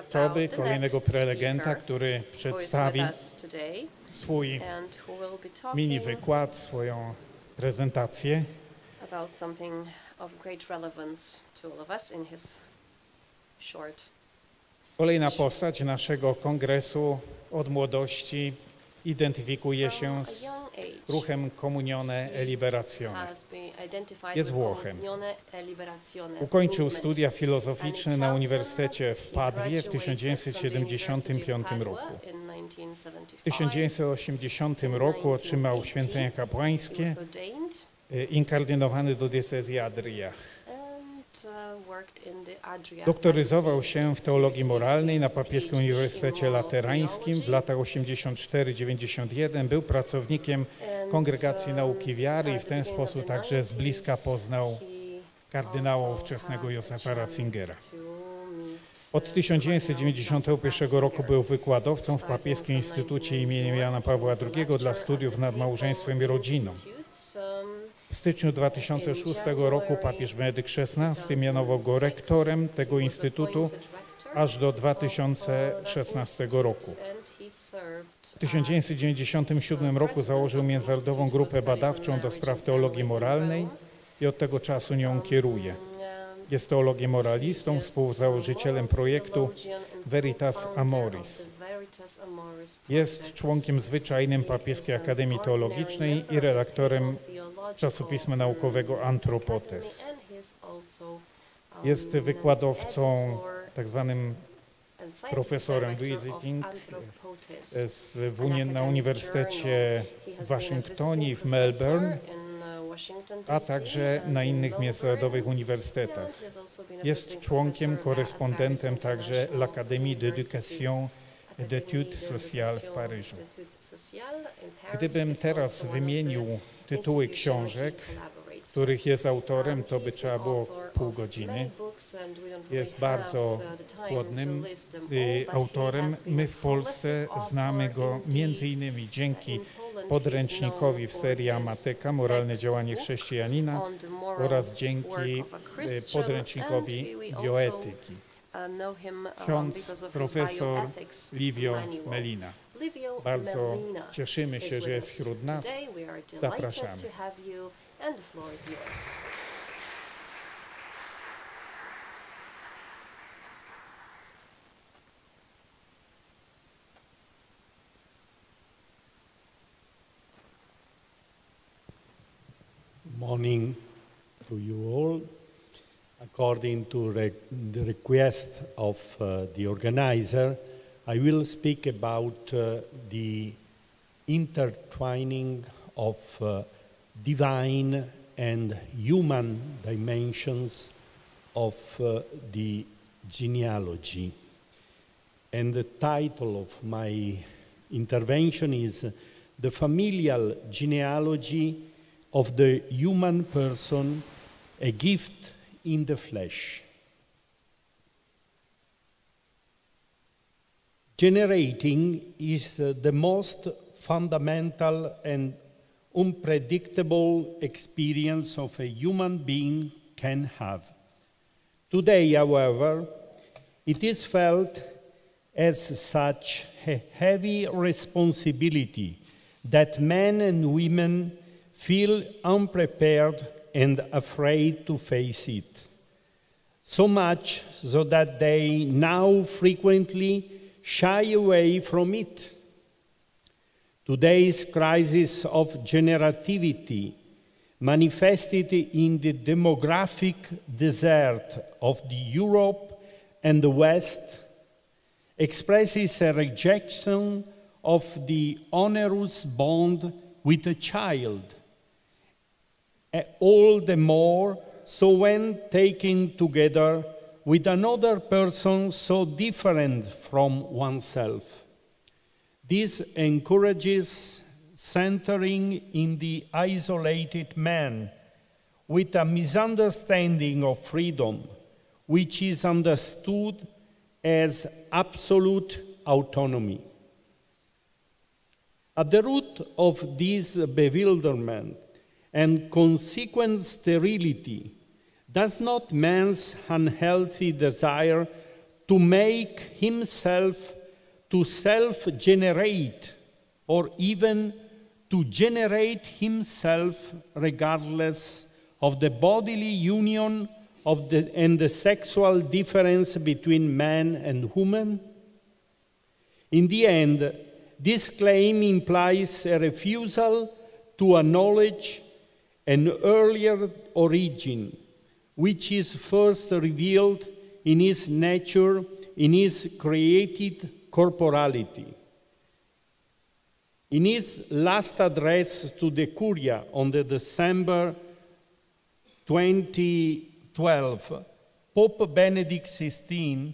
osoby, kolejnego prelegenta, który przedstawi swój mini wykład, swoją prezentację. Kolejna postać naszego kongresu od młodości identyfikuje się z ruchem Comunione e Liberazione. Jest Włochem. Ukończył studia filozoficzne na Uniwersytecie w Padwie w 1975 roku. W 1980 roku otrzymał święcenia kapłańskie, inkardynowany do diecezji Adria. Doktoryzował się w teologii moralnej na Papieskim Uniwersytecie Laterańskim w latach 84-91. Był pracownikiem Kongregacji Nauki Wiary i w ten sposób także z bliska poznał kardynała ówczesnego Józefa Ratzingera. Od 1991 roku był wykładowcą w Papieskim Instytucie imienia Jana Pawła II dla studiów nad małżeństwem i rodziną. W styczniu 2006 roku papież Benedykt XVI mianował go rektorem tego instytutu aż do 2016 roku. W 1997 roku założył Międzynarodową Grupę Badawczą do spraw teologii moralnej i od tego czasu nią kieruje. Jest teologiem moralistą, współzałożycielem projektu Veritas Amoris. Jest członkiem zwyczajnym Papieskiej Akademii Teologicznej i redaktorem czasopisma naukowego Anthropotes. Jest wykładowcą, tak zwanym profesorem visiting na Uniwersytecie w Waszyngtonie i w Melbourne, a także na innych międzynarodowych uniwersytetach. Jest członkiem, korespondentem także l'Académie d'éducation et d'études sociales w Paryżu. Gdybym teraz wymienił tytuły książek, których jest autorem, to by trzeba było pół godziny. Jest bardzo płodnym autorem. My w Polsce znamy go między innymi dzięki podręcznikowi w serii Amateka, Moralne działanie chrześcijanina oraz dzięki podręcznikowi bioetyki. Ksiądz profesor Livio Melina. Bardzo cieszymy się, że jest wśród nas. Zapraszamy. Morning to you all. According to the request of the organizer, I will speak about the intertwining of divine and human dimensions of the genealogy. And the title of my intervention is The Familial Genealogy of the Human Person, a Gift in the Flesh. Generating is the most fundamental and unpredictable experience of a human being can have. Today, however, it is felt as such a heavy responsibility that men and women feel unprepared and afraid to face it. So much so that they now frequently shy away from it. Today's crisis of generativity, manifested in the demographic desert of the Europe and the West, expresses a rejection of the onerous bond with a child, all the more so when taken together with another person so different from oneself. This encourages centering in the isolated man with a misunderstanding of freedom, which is understood as absolute autonomy. At the root of this bewilderment and consequent sterility does not man's unhealthy desire to make himself to self-generate or even to generate himself regardless of the bodily union and the sexual difference between man and woman? In the end, this claim implies a refusal to acknowledge an earlier origin, which is first revealed in his nature, in his created corporality. In his last address to the Curia on the December 2012, Pope Benedict XVI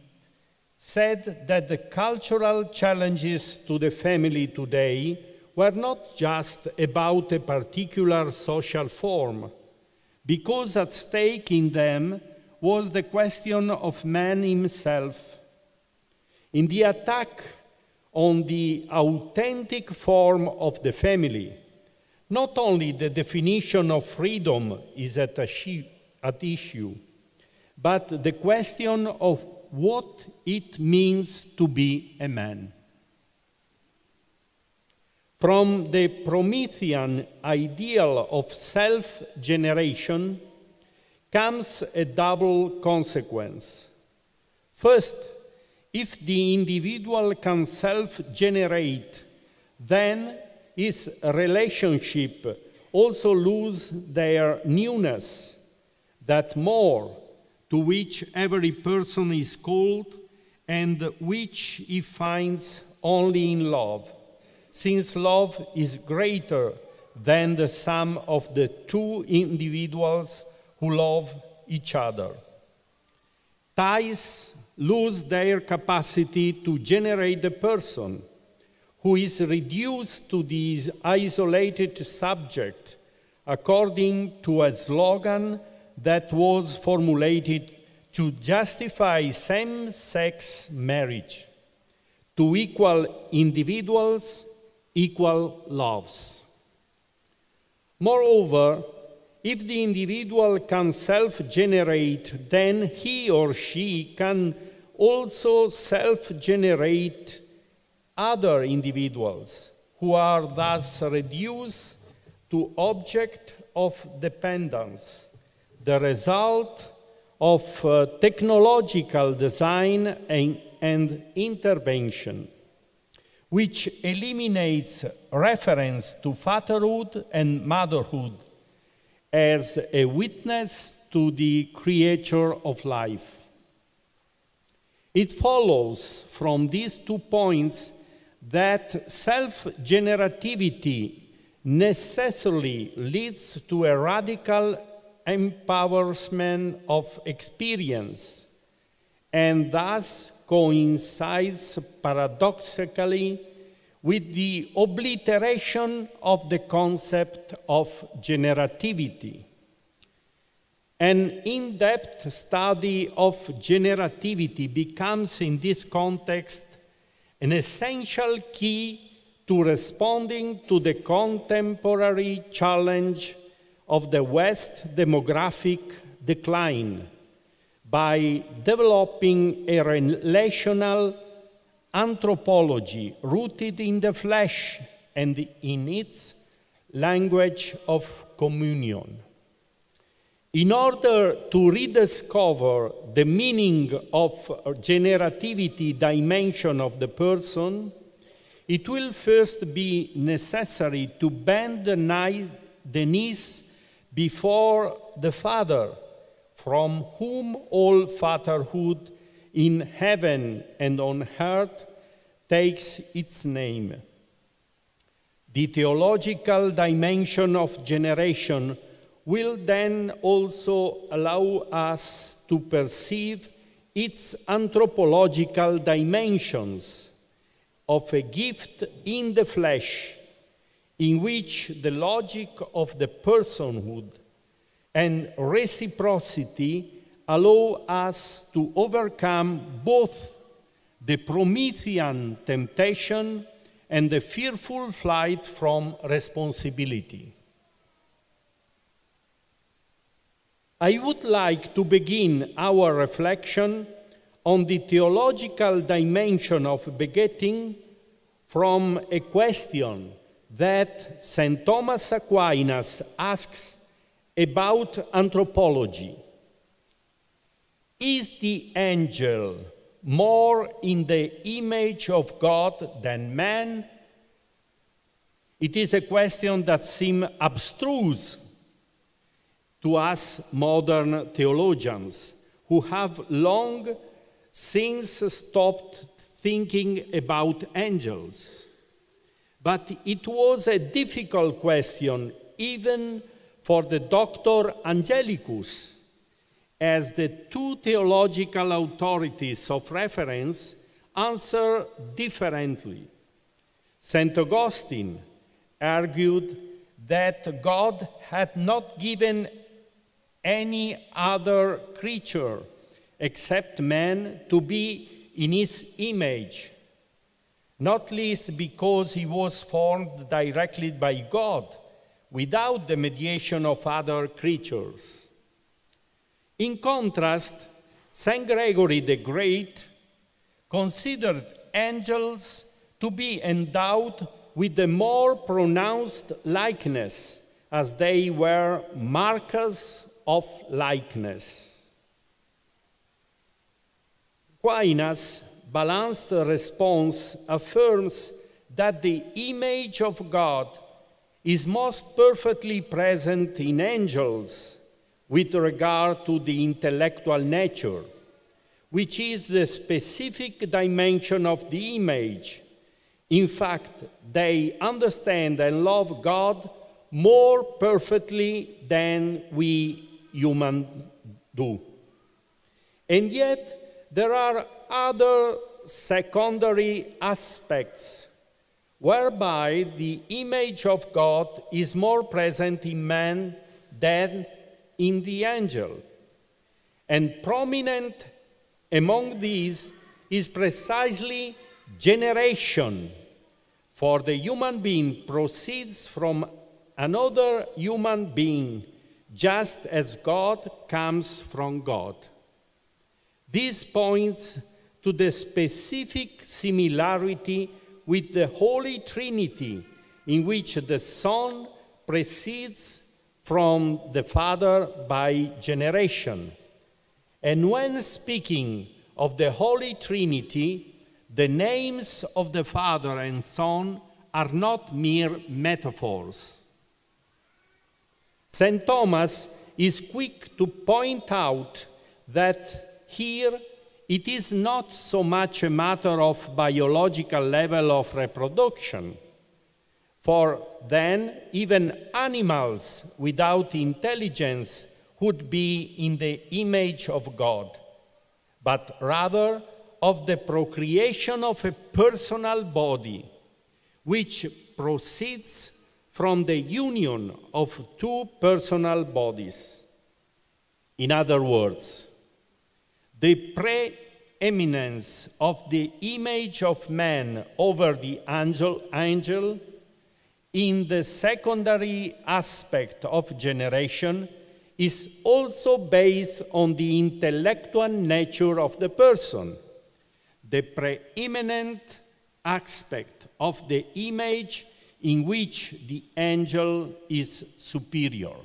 said that the cultural challenges to the family today were not just about a particular social form, because at stake in them was the question of man himself. In the attack on the authentic form of the family, not only the definition of freedom is at issue, but the question of what it means to be a man. From the Promethean ideal of self-generation comes a double consequence. First, if the individual can self-generate, then his relationship also lose their newness, that more to which every person is called and which he finds only in love, since love is greater than the sum of the two individuals who love each other. Ties lose their capacity to generate the person, who is reduced to this isolated subject, according to a slogan that was formulated to justify same-sex marriage: to equal individuals, equal loves. Moreover, if the individual can self-generate, then he or she can also self-generate other individuals, who are thus reduced to object of dependence, the result of technological design and intervention, which eliminates reference to fatherhood and motherhood as a witness to the creator of life. It follows from these 2 points that self-generativity necessarily leads to a radical empowerment of experience, and thus coincides paradoxically with the obliteration of the concept of generativity. An in-depth study of generativity becomes, in this context, an essential key to responding to the contemporary challenge of the West's demographic decline by developing a relational anthropology rooted in the flesh and in its language of communion. In order to rediscover the meaning of generativity dimension of the person, it will first be necessary to bend the knees before the Father, from whom all fatherhood in heaven and on earth takes its name. The theological dimension of generation will then also allow us to perceive its anthropological dimensions of a gift in the flesh, in which the logic of the personhood and reciprocity allow us to overcome both the Promethean temptation and the fearful flight from responsibility. I would like to begin our reflection on the theological dimension of begetting from a question that St. Thomas Aquinas asks about anthropology. Is the angel more in the image of God than man? It is a question that seems abstruse to us modern theologians who have long since stopped thinking about angels. But it was a difficult question even for the Doctor Angelicus, as the two theological authorities of reference answer differently. St. Augustine argued that God had not given any other creature except man to be in his image, not least because he was formed directly by God, without the mediation of other creatures. In contrast, St. Gregory the Great considered angels to be endowed with a more pronounced likeness, as they were markers of likeness. Aquinas' balanced response affirms that the image of God is most perfectly present in angels with regard to the intellectual nature, which is the specific dimension of the image. In fact, they understand and love God more perfectly than we humans do. And yet, there are other secondary aspects whereby the image of God is more present in man than in the angel. And prominent among these is precisely generation, for the human being proceeds from another human being, just as God comes from God. This points to the specific similarity with the Holy Trinity, in which the Son proceeds from the Father by generation. And when speaking of the Holy Trinity, the names of the Father and Son are not mere metaphors. St. Thomas is quick to point out that here it is not so much a matter of biological level of reproduction, for then even animals without intelligence would be in the image of God, but rather of the procreation of a personal body, which proceeds from the union of two personal bodies. In other words, the preeminence of the image of man over the angel in the secondary aspect of generation is also based on the intellectual nature of the person. The preeminent aspect of the image in which the angel is superior.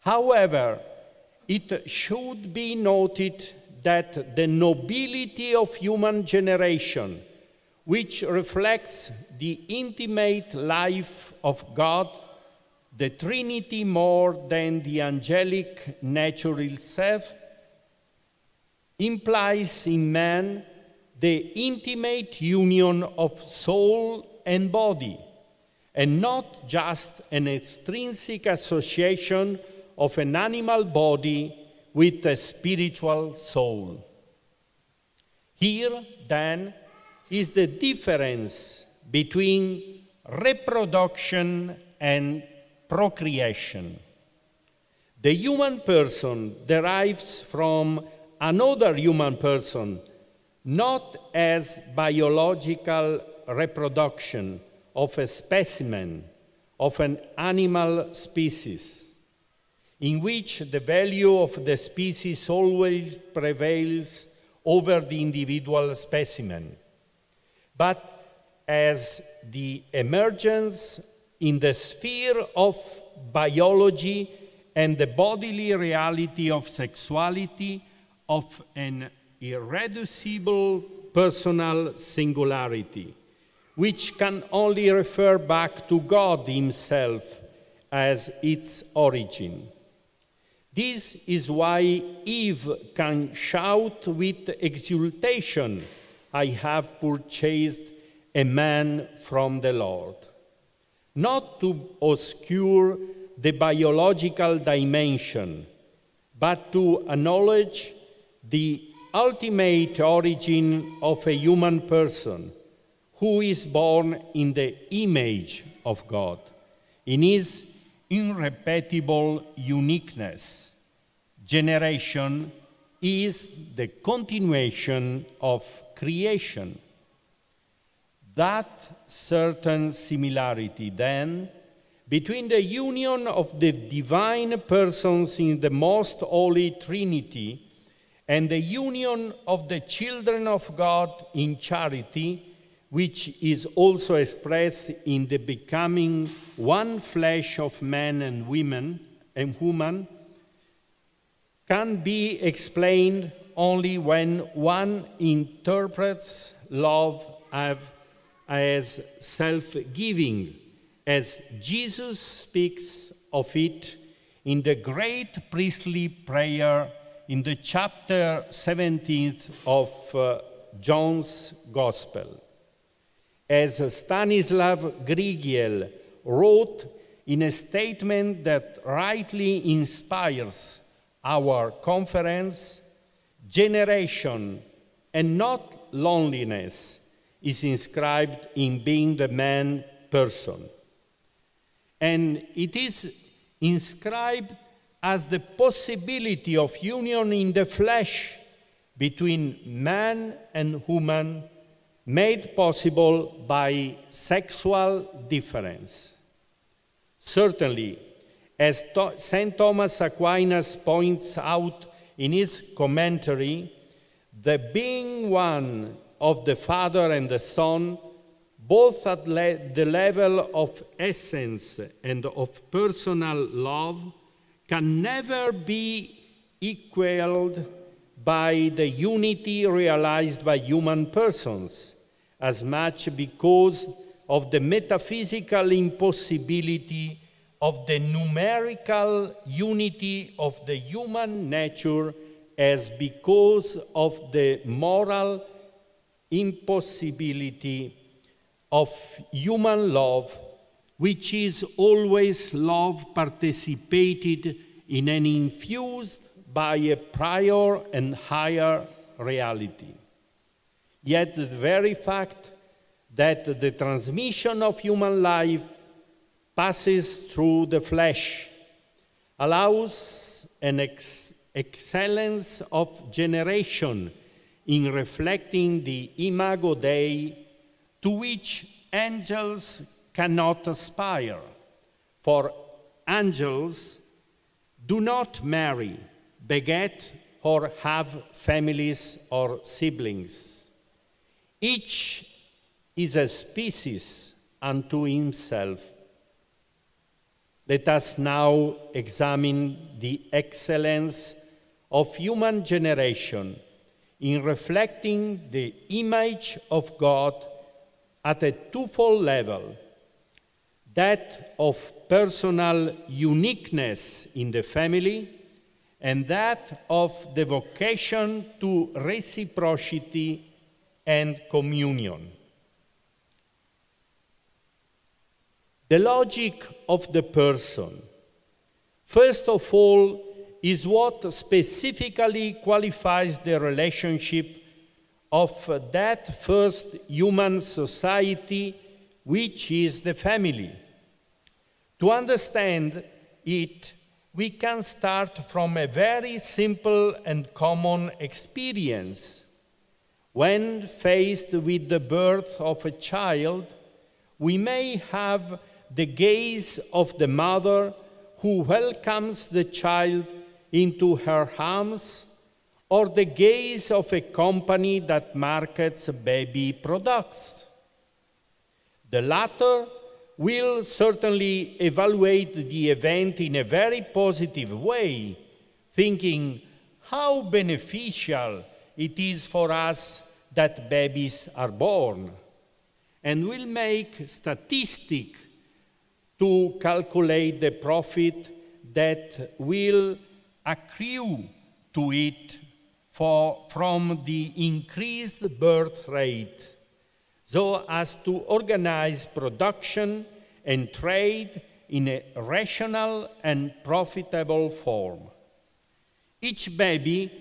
However, it should be noted that the nobility of human generation, which reflects the intimate life of God, the Trinity more than the angelic nature itself, implies in man the intimate union of soul and body, and not just an extrinsic association of an animal body with a spiritual soul. Here, then, is the difference between reproduction and procreation. The human person derives from another human person, not as biological reproduction of a specimen of an animal species, in which the value of the species always prevails over the individual specimen, but as the emergence in the sphere of biology and the bodily reality of sexuality of an irreducible personal singularity, which can only refer back to God Himself as its origin. This is why Eve can shout with exultation, "I have purchased a man from the Lord." Not to obscure the biological dimension, but to acknowledge the ultimate origin of a human person who is born in the image of God, in his irreparable uniqueness. Generation is the continuation of creation. That certain similarity, then, between the union of the divine persons in the most holy Trinity and the union of the children of God in charity, which is also expressed in the becoming one flesh of man and woman and woman, can be explained only when one interprets love as self-giving, as Jesus speaks of it in the great priestly prayer in the chapter 17 of John's Gospel. As Stanislav Grigiel wrote in a statement that rightly inspires our conference, generation and not loneliness is inscribed in being the man person. And it is inscribed as the possibility of union in the flesh between man and woman, made possible by sexual difference. Certainly, as St. Thomas Aquinas points out in his commentary, the being one of the Father and the Son, both at the level of essence and of personal love, can never be equaled by the unity realized by human persons, as much because of the metaphysical impossibility of the numerical unity of the human nature as because of the moral impossibility of human love, which is always love participated in and infused by a prior and higher reality. Yet the very fact that the transmission of human life passes through the flesh allows an excellence of generation in reflecting the imago Dei to which angels cannot aspire, for angels do not marry, beget, or have families or siblings. Each is a species unto himself. Let us now examine the excellence of human generation in reflecting the image of God at a twofold level, that of personal uniqueness in the family and that of the vocation to reciprocity and communion. The logic of the person, first of all, is what specifically qualifies the relationship of that first human society, which is the family. To understand it, we can start from a very simple and common experience. When faced with the birth of a child, we may have the gaze of the mother who welcomes the child into her arms, or the gaze of a company that markets baby products. The latter will certainly evaluate the event in a very positive way, thinking how beneficial it is for us that babies are born, and will make statistics to calculate the profit that will accrue to it from the increased birth rate, so as to organize production and trade in a rational and profitable form. Each baby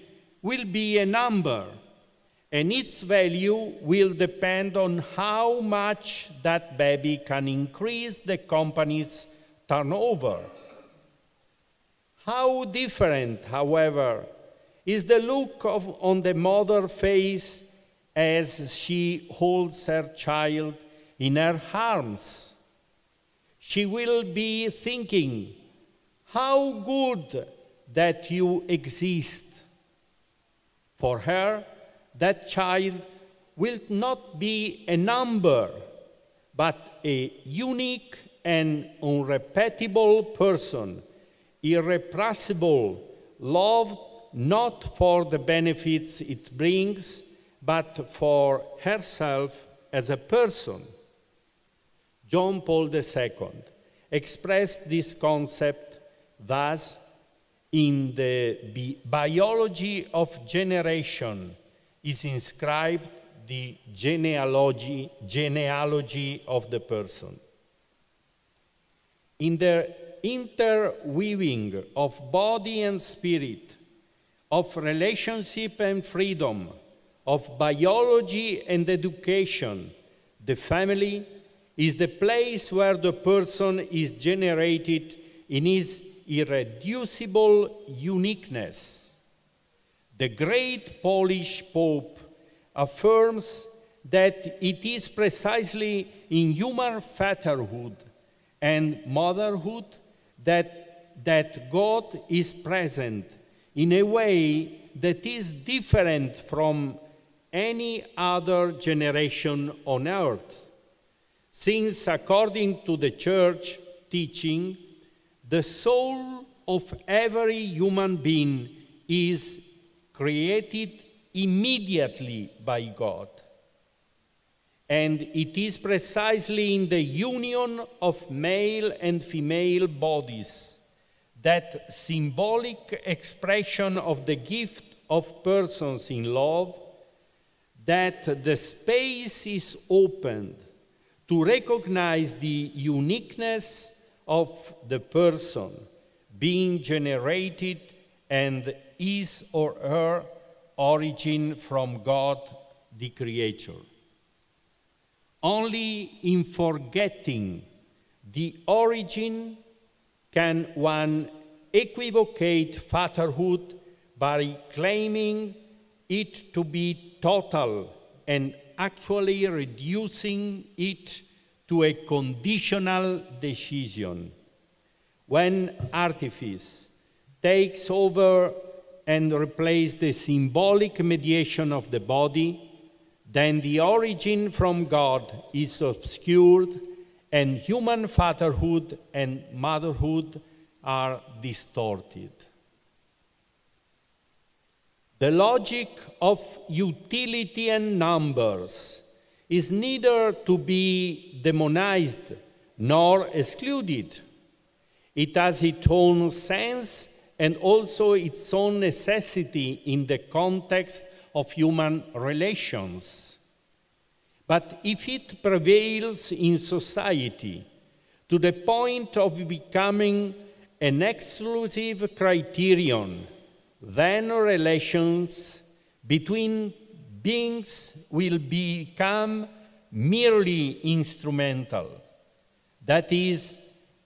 will be a number, and its value will depend on how much that baby can increase the company's turnover. How different, however, is the look on the mother's face as she holds her child in her arms. She will be thinking, how good that you exist. For her, that child will not be a number, but a unique and unrepeatable person, irrepressible, loved not for the benefits it brings, but for herself as a person. John Paul II expressed this concept thus: in the biology of generation is inscribed the genealogy of the person. In the interweaving of body and spirit, of relationship and freedom, of biology and education, the family is the place where the person is generated in his irreducible uniqueness. The great Polish Pope affirms that it is precisely in human fatherhood and motherhood that God is present in a way that is different from any other generation on earth, since according to the Church teaching, the soul of every human being is created immediately by God. And it is precisely in the union of male and female bodies, that symbolic expression of the gift of persons in love, that the space is opened to recognize the uniqueness of the person being generated and his or her origin from God, the Creator. Only in forgetting the origin can one equivocate fatherhood by claiming it to be total and actually reducing it to a conditional decision. When artifice takes over and replaces the symbolic mediation of the body, then the origin from God is obscured, and human fatherhood and motherhood are distorted. The logic of utility and numbers is neither to be demonized nor excluded. It has its own sense and also its own necessity in the context of human relations. But if it prevails in society to the point of becoming an exclusive criterion, then relations between beings will become merely instrumental, that is,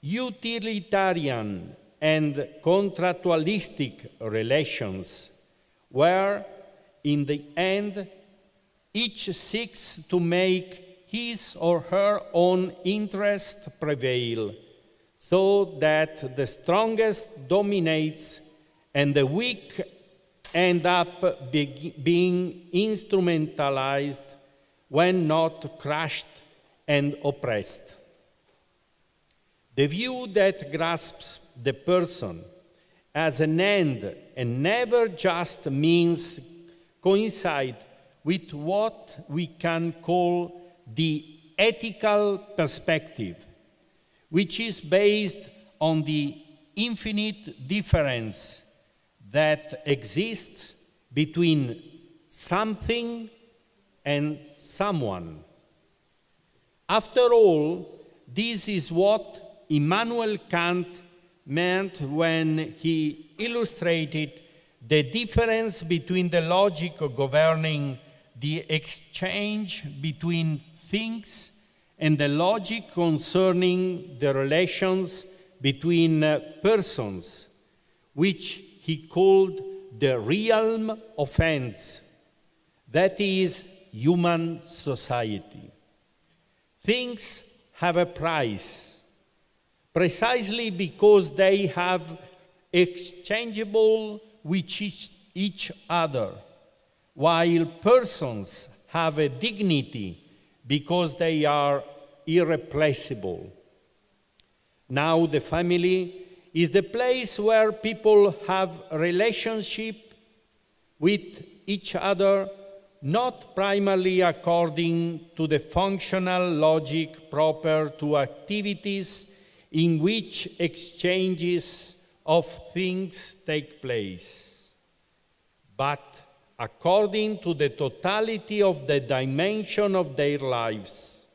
utilitarian and contractualistic relations, where in the end each seeks to make his or her own interest prevail, so that the strongest dominates and the weak end up being instrumentalized when not crushed and oppressed. The view that grasps the person as an end and never just means coincide with what we can call the ethical perspective, which is based on the infinite difference that exists between something and someone. After all, this is what Immanuel Kant meant when he illustrated the difference between the logic governing the exchange between things and the logic concerning the relations between persons, which he called the realm of ends, that is, human society. Things have a price, precisely because they have exchangeable with each other, while persons have a dignity because they are irreplaceable. Now the family is the place where people have a relationship with each other, not primarily according to the functional logic proper to activities in which exchanges of things take place, but according to the totality of the dimension of their lives.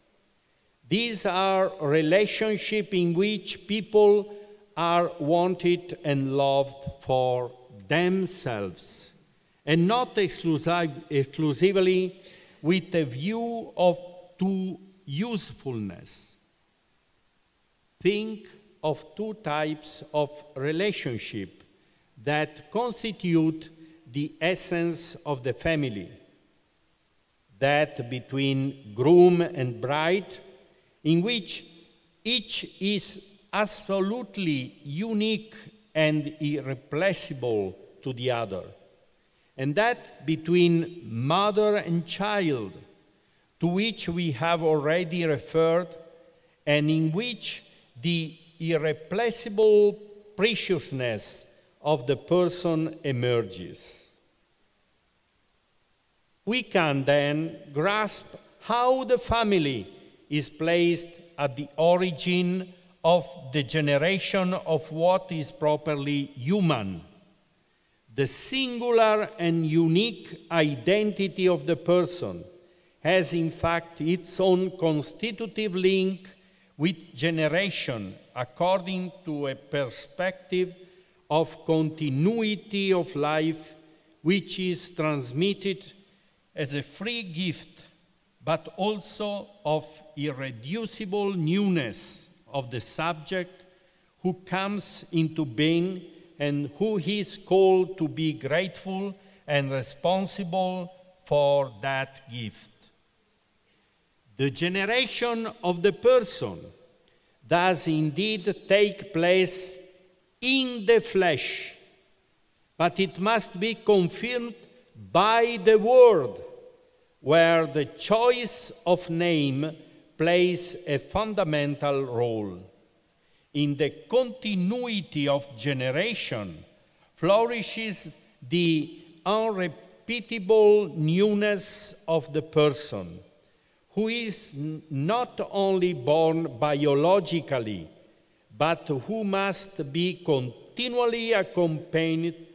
These are relationships in which people are wanted and loved for themselves, and not exclusively with a view to usefulness. Think of two types of relationship that constitute the essence of the family: that between groom and bride, in which each is absolutely unique and irreplaceable to the other, and that between mother and child, to which we have already referred, and in which the irreplaceable preciousness of the person emerges. We can then grasp how the family is placed at the origin of the generation of what is properly human, the singular and unique identity of the person has in fact its own constitutive link with generation according to a perspective of continuity of life, which is transmitted as a free gift, but also of irreducible newness of the subject who comes into being and who is called to be grateful and responsible for that gift. The generation of the person does indeed take place in the flesh, but it must be confirmed by the word, where the choice of name plays a fundamental role. In the continuity of generation flourishes the unrepeatable newness of the person, who is not only born biologically, but who must be continually accompanied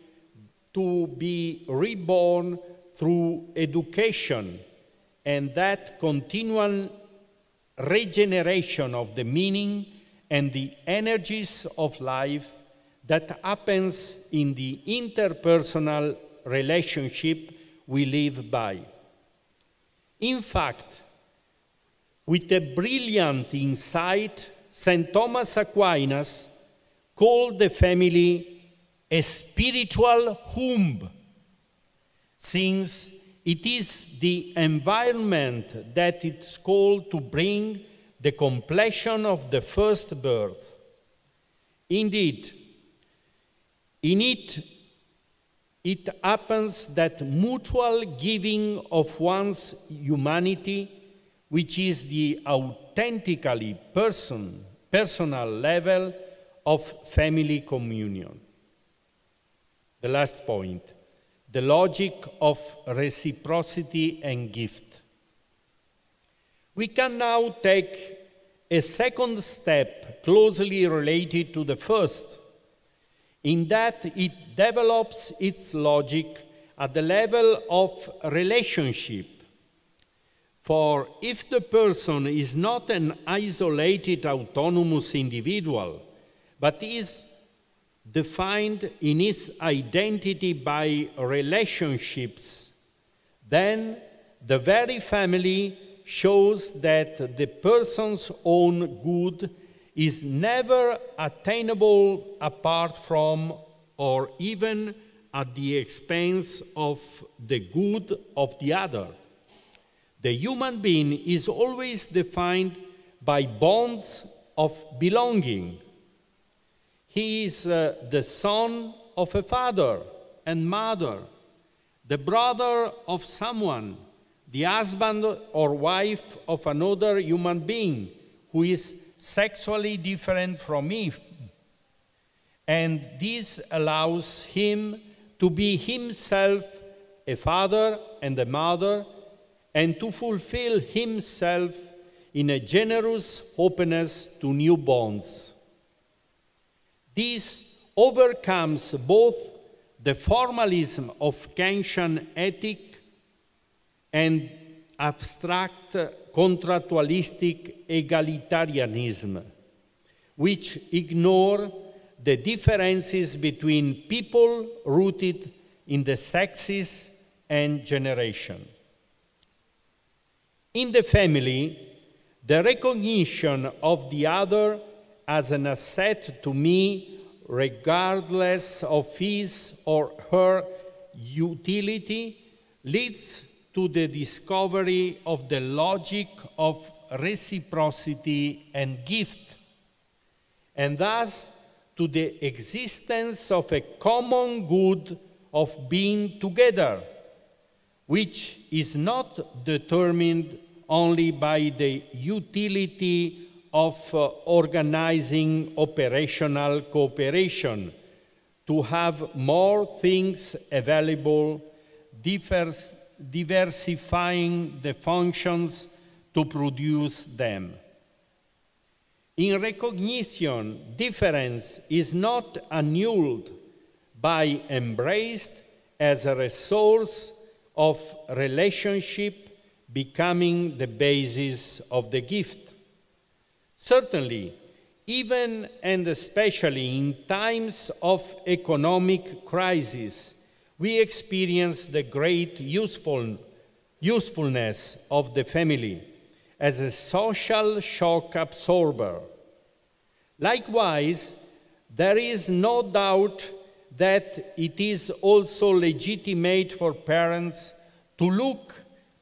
to be reborn through education, and that continual regeneration of the meaning and the energies of life that happens in the interpersonal relationship we live by. In fact, with a brilliant insight, St. Thomas Aquinas called the family a spiritual womb, since it is the environment that is called to bring the completion of the first birth. Indeed, in it it happens that mutual giving of one's humanity, which is the authentically personal level of family communion. The last point, the logic of reciprocity and gift. We can now take a second step closely related to the first, in that it develops its logic at the level of relationship. For if the person is not an isolated autonomous individual, but is defined in his identity by relationships, then the very family shows that the person's own good is never attainable apart from or even at the expense of the good of the other. The human being is always defined by bonds of belonging. He is the son of a father and mother, the brother of someone, the husband or wife of another human being who is sexually different from me. And this allows him to be himself a father and a mother, and to fulfill himself in a generous openness to new bonds. This overcomes both the formalism of Kantian ethic and abstract contractualistic egalitarianism, which ignore the differences between people rooted in the sexes and generation. In the family, the recognition of the other as an asset to me, regardless of his or her utility, leads to the discovery of the logic of reciprocity and gift, and thus to the existence of a common good of being together, which is not determined only by the utility of organizing operational cooperation to have more things available, diversifying the functions to produce them. In recognition, difference is not annulled but embraced as a resource of relationship, becoming the basis of the gift. Certainly, even and especially in times of economic crisis, we experience the great usefulness of the family as a social shock absorber. Likewise, there is no doubt that it is also legitimate for parents to look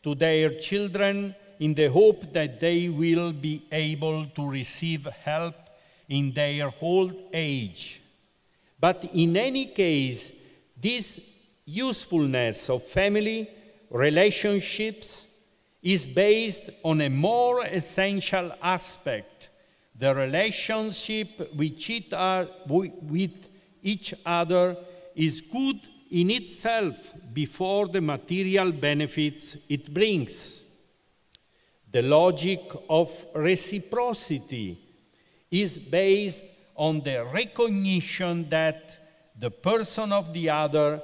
to their children in the hope that they will be able to receive help in their old age. But in any case, this usefulness of family relationships is based on a more essential aspect, the relationship with each other is good in itself before the material benefits it brings. The logic of reciprocity is based on the recognition that the person of the other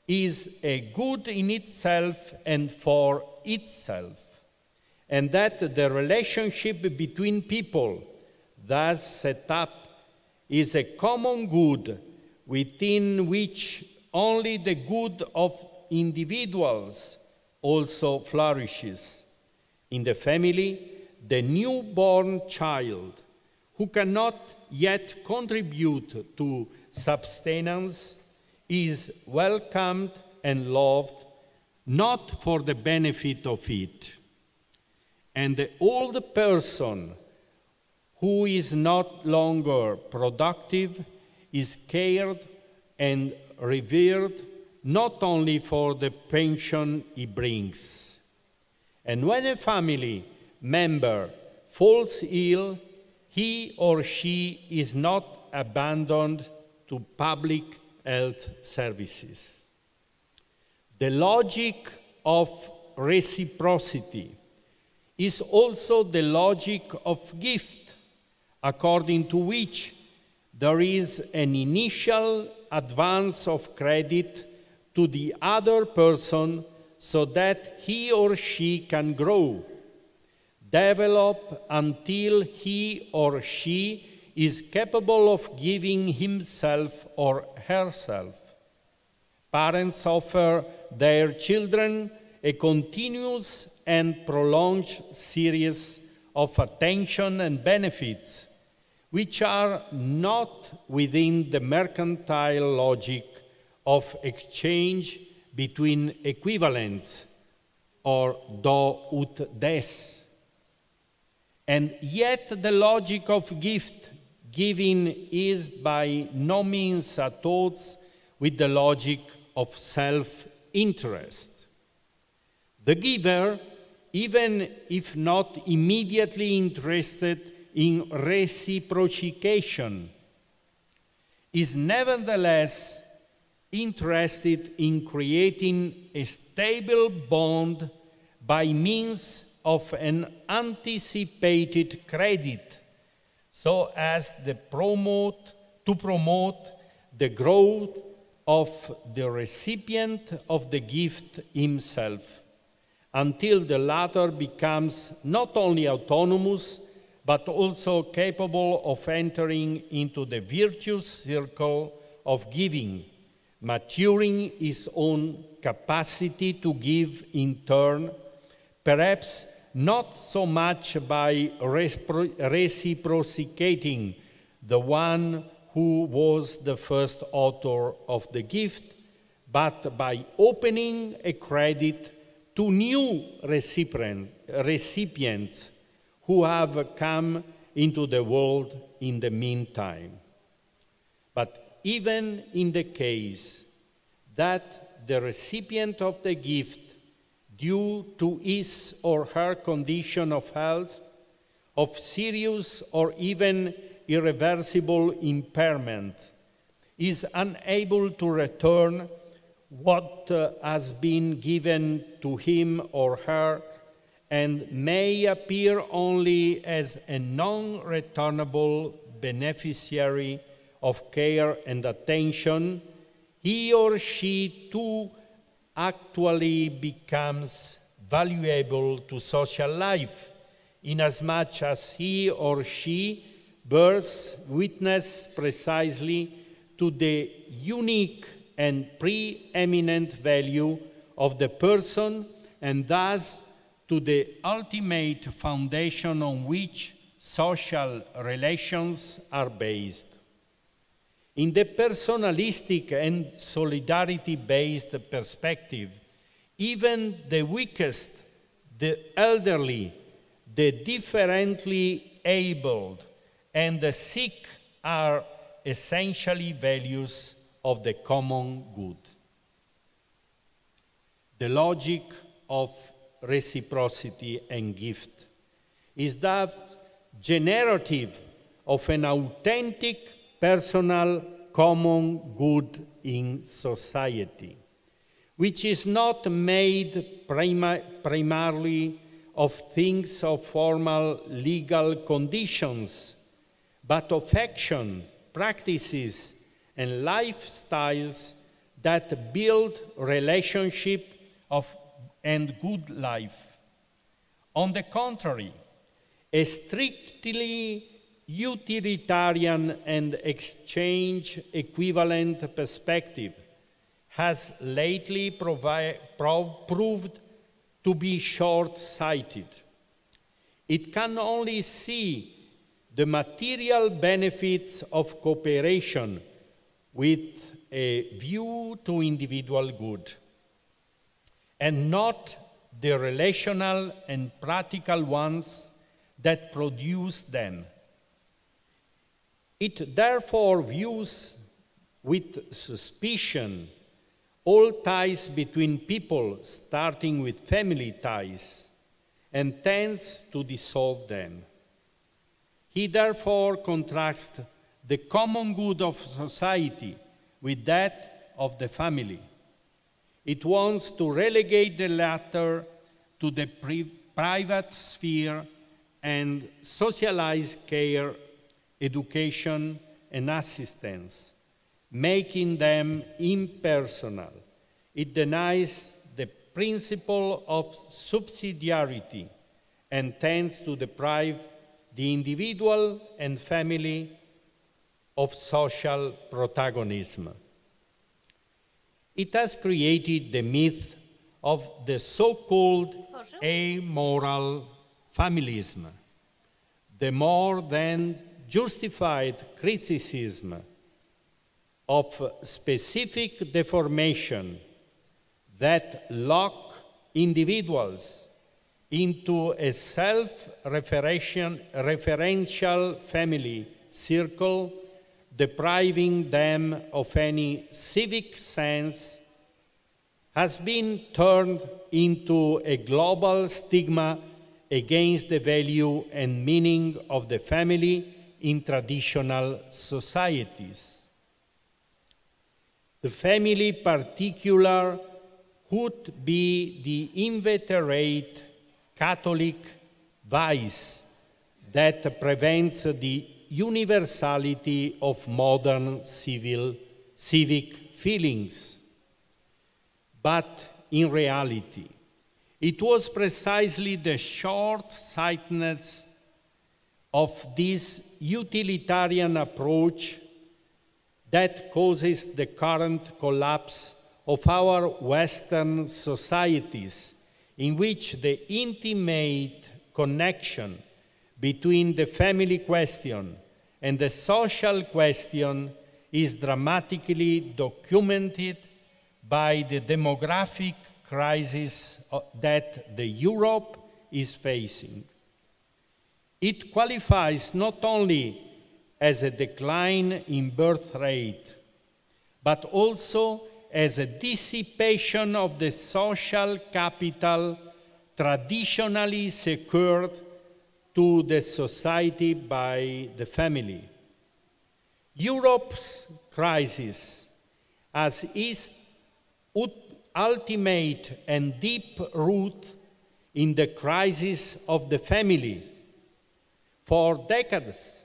is a good in itself and for itself, and that the relationship between people thus set up is a common good within which only the good of individuals also flourishes. In the family, the newborn child, who cannot yet contribute to sustenance, is welcomed and loved, not for the benefit of it. And the old person, who is not longer productive, is cared and revered not only for the pension it brings. And when a family member falls ill, he or she is not abandoned to public health services. The logic of reciprocity is also the logic of gift, according to which there is an initial advance of credit to the other person so that he or she can grow, develop until he or she is capable of giving himself or herself. Parents offer their children a continuous and prolonged series of attention and benefits, which are not within the mercantile logic of exchange between equivalents or do ut des. And yet the logic of gift giving is by no means at odds with the logic of self-interest. The giver, even if not immediately interested in reciprocation, is nevertheless interested in creating a stable bond by means of an anticipated credit, so as to promote the growth of the recipient of the gift himself, until the latter becomes not only autonomous, but also capable of entering into the virtuous circle of giving, maturing his own capacity to give in turn, perhaps not so much by reciprocating the one who was the first author of the gift, but by opening a credit to new recipients who have come into the world in the meantime. But even in the case that the recipient of the gift, due to his or her condition of health, of serious or even irreversible impairment, is unable to return what has been given to him or her, and may appear only as a non-returnable beneficiary of care and attention, he or she too actually becomes valuable to social life, inasmuch as he or she bears witness precisely to the unique and preeminent value of the person, and thus to the ultimate foundation on which social relations are based. In the personalistic and solidarity-based perspective, even the weakest, the elderly, the differently abled, and the sick are essentially values of the common good. The logic of reciprocity and gift is that generative of an authentic personal common good in society, which is not made primarily of things of formal legal conditions, but of action, practices, and lifestyles that build relationship and good life. On the contrary, a strictly utilitarian and exchange equivalent perspective has lately proved to be short-sighted. It can only see the material benefits of cooperation with a view to individual good, and not the relational and practical ones that produce them. It therefore views with suspicion all ties between people, starting with family ties, and tends to dissolve them. He therefore contrasts the common good of society with that of the family. It wants to relegate the latter to the private sphere and socialize care, education, and assistance, making them impersonal. It denies the principle of subsidiarity and tends to deprive the individual and family of social protagonism. It has created the myth of the so-called amoral familism, the more than justified criticism of specific deformation that lock individuals into a self-referential family circle, depriving them of any civic sense, has been turned into a global stigma against the value and meaning of the family in traditional societies. The family particular would be the inveterate Catholic vice that prevents the universality of modern civic feelings. But in reality, it was precisely the short-sightedness of this utilitarian approach that causes the current collapse of our Western societies, in which the intimate connection between the family question and the social question is dramatically documented by the demographic crisis that Europe is facing. It qualifies not only as a decline in birth rate, but also as a dissipation of the social capital traditionally secured to the society by the family. Europe's crisis, as its ultimate and deep root in the crisis of the family. For decades,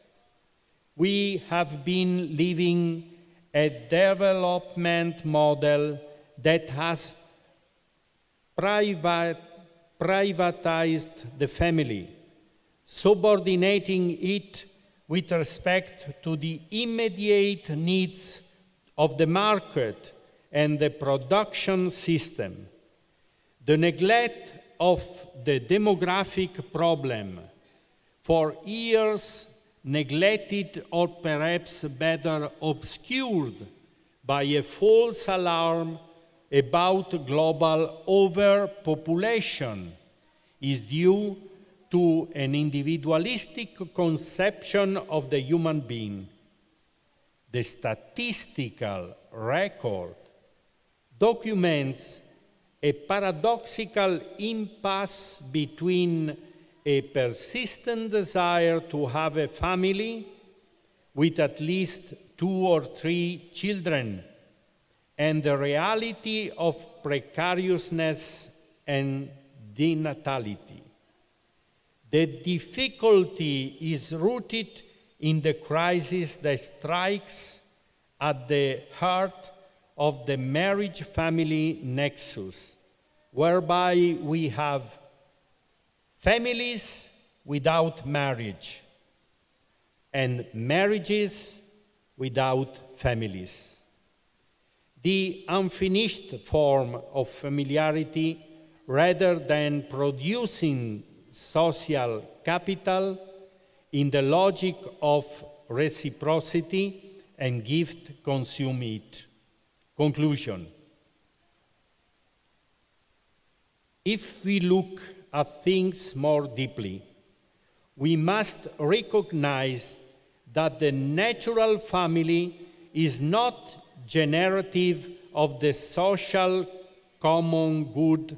we have been living a development model that has privatized the family, subordinating it with respect to the immediate needs of the market and the production system. The neglect of the demographic problem, for years neglected or perhaps better obscured by a false alarm about global overpopulation, is due to an individualistic conception of the human being. The statistical record documents a paradoxical impasse between a persistent desire to have a family with at least 2 or 3 children and the reality of precariousness and denatality. The difficulty is rooted in the crisis that strikes at the heart of the marriage-family nexus, whereby we have families without marriage and marriages without families. The unfinished form of familiarity, rather than producing social capital in the logic of reciprocity and gift, consume it. Conclusion. If we look at things more deeply, we must recognize that the natural family is not generative of the social common good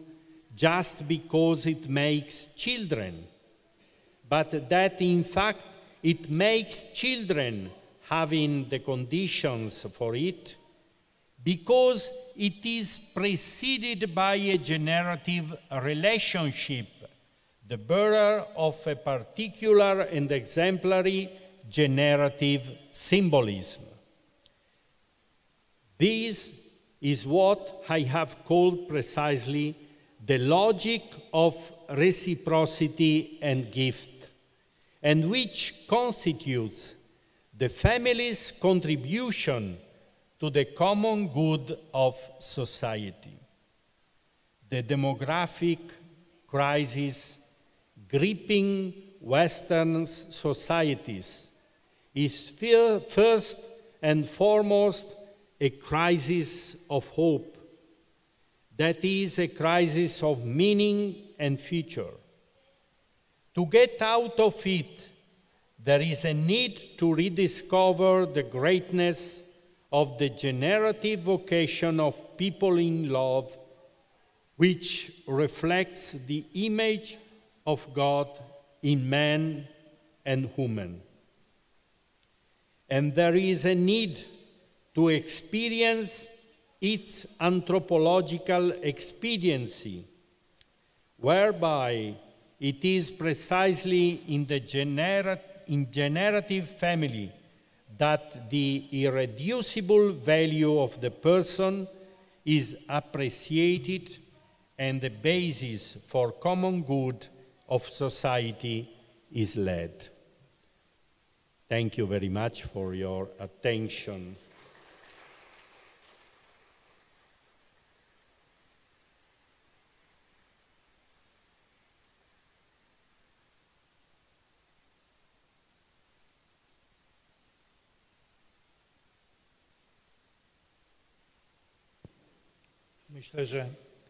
just because it makes children, but that in fact it makes children having the conditions for it, because it is preceded by a generative relationship, the bearer of a particular and exemplary generative symbolism. This is what I have called precisely the logic of reciprocity and gift, and which constitutes the family's contribution to the common good of society. The demographic crisis gripping Western societies is first and foremost a crisis of hope. That is a crisis of meaning and future. To get out of it, there is a need to rediscover the greatness of the generative vocation of people in love, which reflects the image of God in man and woman. And there is a need to experience its anthropological expediency, whereby it is precisely in the generative family that the irreducible value of the person is appreciated and the basis for common good of society is led. Thank you very much for your attention.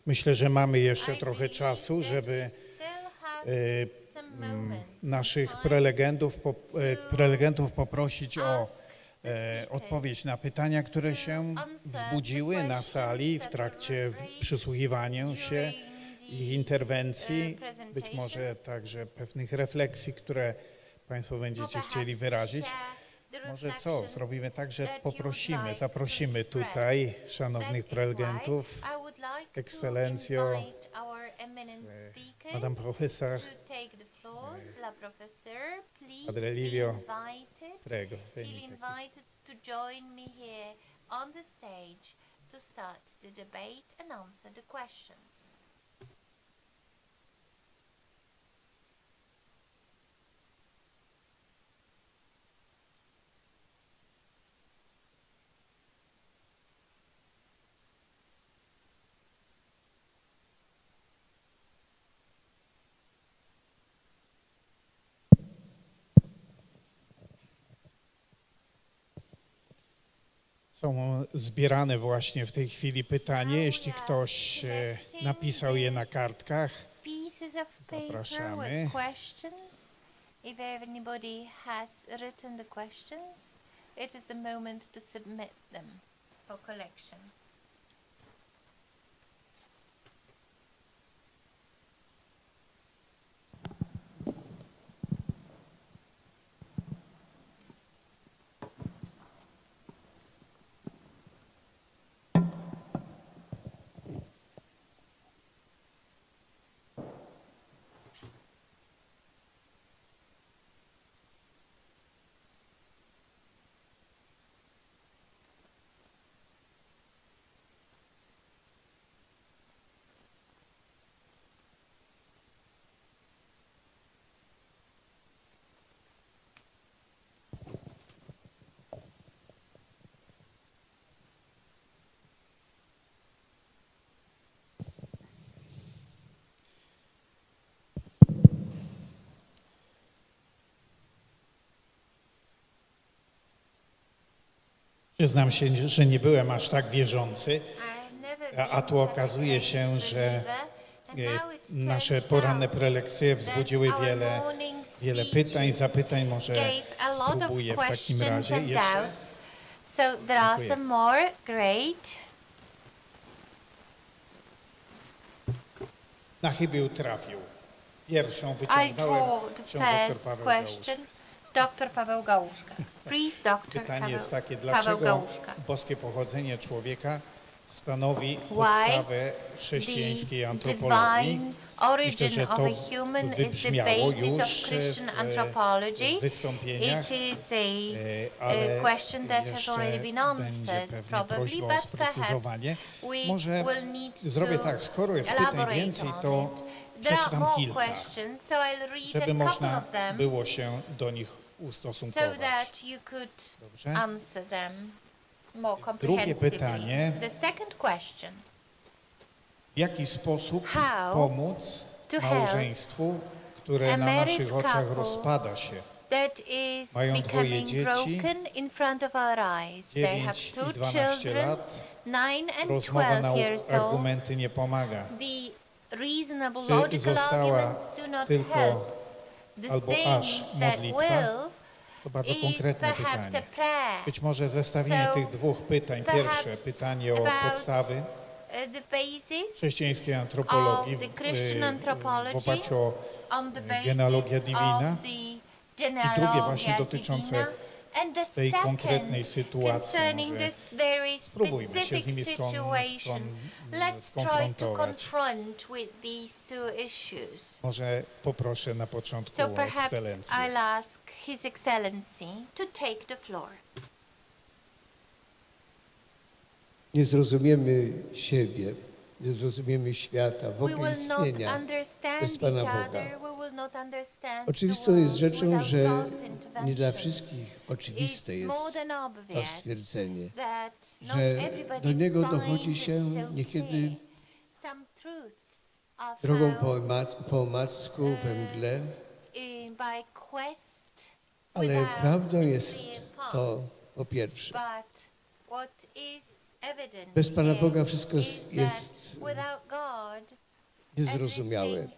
Myślę, że mamy jeszcze trochę czasu, żeby naszych prelegentów poprosić o odpowiedź na pytania, które się wzbudziły na sali w trakcie przysłuchiwania się ich interwencji, być może także pewnych refleksji, które Państwo będziecie chcieli wyrazić. Może co, zrobimy tak, że zaprosimy tutaj szanownych prelegentów, Ekscelencjo, Madame Professor, Padre Livio, prego. Są zbierane właśnie w tej chwili pytania. Jeśli ktoś napisał je na kartkach, zapraszamy. If anybody has written the questions, it is the moment to submit them for collection. Przyznam się, że nie byłem aż tak wierzący, a tu okazuje się, że nasze poranne prelekcje wzbudziły wiele pytań, zapytań. Może spróbuję w takim razie jeszcze. So there are some more. Great. na chybił trafił. Pierwszą wyciągnąłem książę Dr Paweł Gałuszka. Please, Dr. Pytanie jest takie, dlaczego boskie pochodzenie człowieka stanowi podstawę chrześcijańskiej antropologii? Myślę, że to wybrzmiało już w wystąpieniach, ale jeszcze będzie pewnie prośba o sprecyzowanie. Może zrobię tak, skoro jest pytań więcej, to przeczytam kilka, żeby można było się do nich ustosunkować. Dobrze? Drugie pytanie. W jaki sposób pomóc małżeństwu, które na naszych oczach rozpada się? Mają dwoje dzieci, 9 i 12 lat. Rozmowa na argumenty nie pomaga. Czy została tylko albo aż modlitwa? To bardzo konkretne pytanie. Być może zestawienie tych dwóch pytań. Pierwsze pytanie o podstawy chrześcijańskiej antropologii w oparciu o genealogia divina i drugie właśnie dotyczące tej konkretnej sytuacji. Może spróbujmy się z nimi skonfrontować. Może poproszę na początku o ekscelencję. Nie zrozumiemy siebie, nie zrozumiemy świata, w ogóle istnienia bez Pana Boga. Oczywistą jest rzeczą, że nie dla wszystkich oczywiste jest to stwierdzenie, że do niego dochodzi się niekiedy drogą po omacku, we mgle, ale prawdą jest to po pierwsze. Bez Pana Boga wszystko jest niezrozumiałe.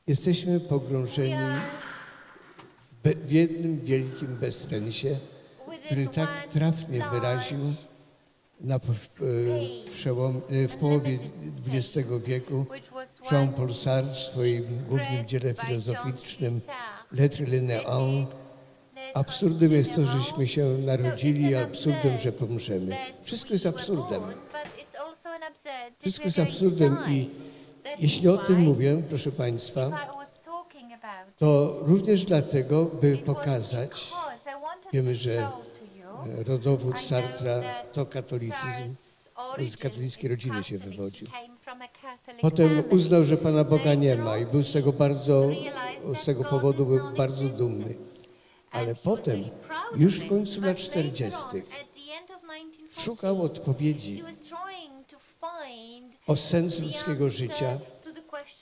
Jesteśmy pogrążeni w jednym wielkim bezsensie, który tak trafnie wyraził w połowie XX wieku Jean-Paul Sartre w swoim głównym dziele filozoficznym Lettres le néant. Absurdem jest to, żeśmy się narodzili, a absurdem, że pomrzemy. Wszystko jest absurdem. Wszystko jest absurdem i jeśli o tym mówię, proszę Państwa, to również dlatego, by pokazać, wiemy, że rodowód Sartra to katolicyzm, z katolickiej rodziny się wywodził. Potem uznał, że Pana Boga nie ma i był z tego powodu był bardzo dumny. Ale potem, już w końcu lat 40., szukał odpowiedzi o sens ludzkiego życia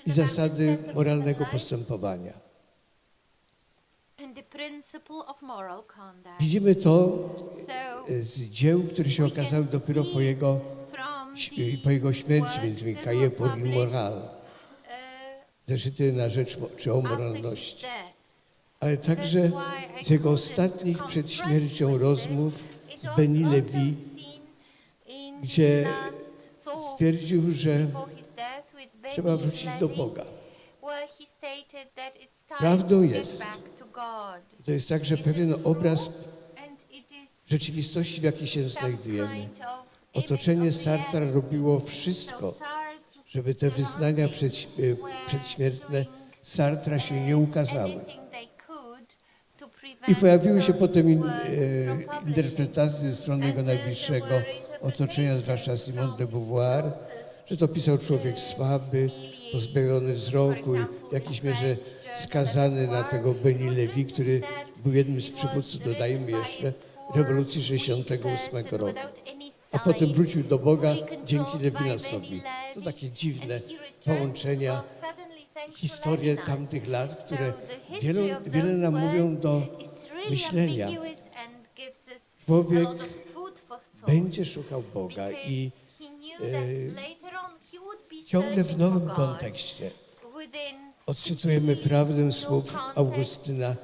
i zasady moralnego postępowania. Widzimy to z dzieł, które się okazały dopiero po jego śmierci, między innymi Cahiers pour une morale, zeszyty na rzecz czy o moralności. Ale także z jego ostatnich przed śmiercią rozmów z Benny Levy, gdzie stwierdził, że trzeba wrócić do Boga. Prawdą jest, to jest także pewien obraz rzeczywistości, w jakiej się znajdujemy. Otoczenie Sartra robiło wszystko, żeby te wyznania przedśmiertne Sartra się nie ukazały. I pojawiły się potem interpretacje ze strony jego najbliższego otoczenia, zwłaszcza Simone de Beauvoir, że to pisał człowiek słaby, pozbawiony wzroku i w jakiejś mierze skazany na tego Benny Levy, który był jednym z przywódców, dodajmy jeszcze, rewolucji 68 roku. A potem wrócił do Boga dzięki Lewinasowi. To takie dziwne połączenia, historie tamtych lat, które wiele nam mówią do myślenia. Człowiek będzie szukał Boga i ciągle w nowym kontekście odczytujemy prawdę słów Augustyna.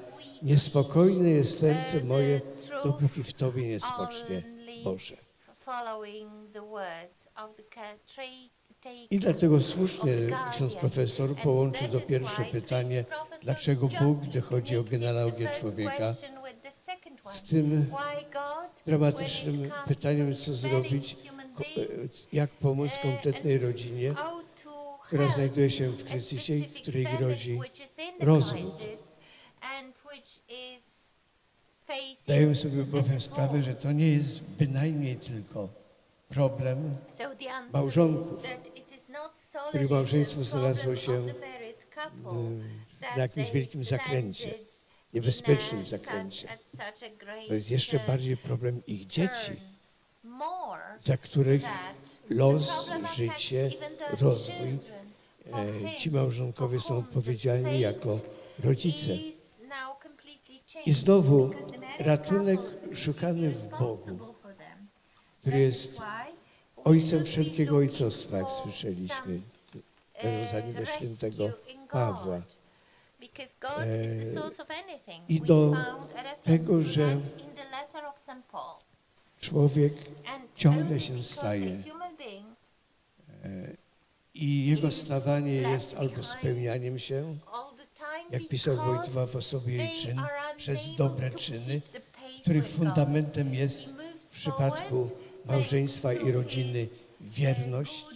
Niespokojne jest serce moje, dopóki w Tobie nie spocznie, Boże. I dlatego słusznie ksiądz profesor połączy to pierwsze pytanie, dlaczego Bóg, gdy chodzi o genealogię człowieka, z tym dramatycznym pytaniem, co zrobić, jak pomóc konkretnej rodzinie, która znajduje się w kryzysie i której grozi rozwód. Zdajemy sobie bowiem sprawę, że to nie jest bynajmniej tylko problem małżonków, których małżeństwo znalazło się na jakimś wielkim zakręcie, niebezpiecznym zakręcie. To jest jeszcze bardziej problem ich dzieci, za których los, życie, rozwój ci małżonkowie są odpowiedzialni jako rodzice. I znowu ratunek szukany w Bogu, który jest ojcem wszelkiego ojcostwa, jak słyszeliśmy, w nawiązaniu do świętego Pawła. I do tego, że człowiek ciągle się staje i jego stawanie jest albo spełnianiem się, jak pisał Wojtyła w osobie jej czyn, przez dobre czyny, których fundamentem jest w przypadku małżeństwa i rodziny wierność,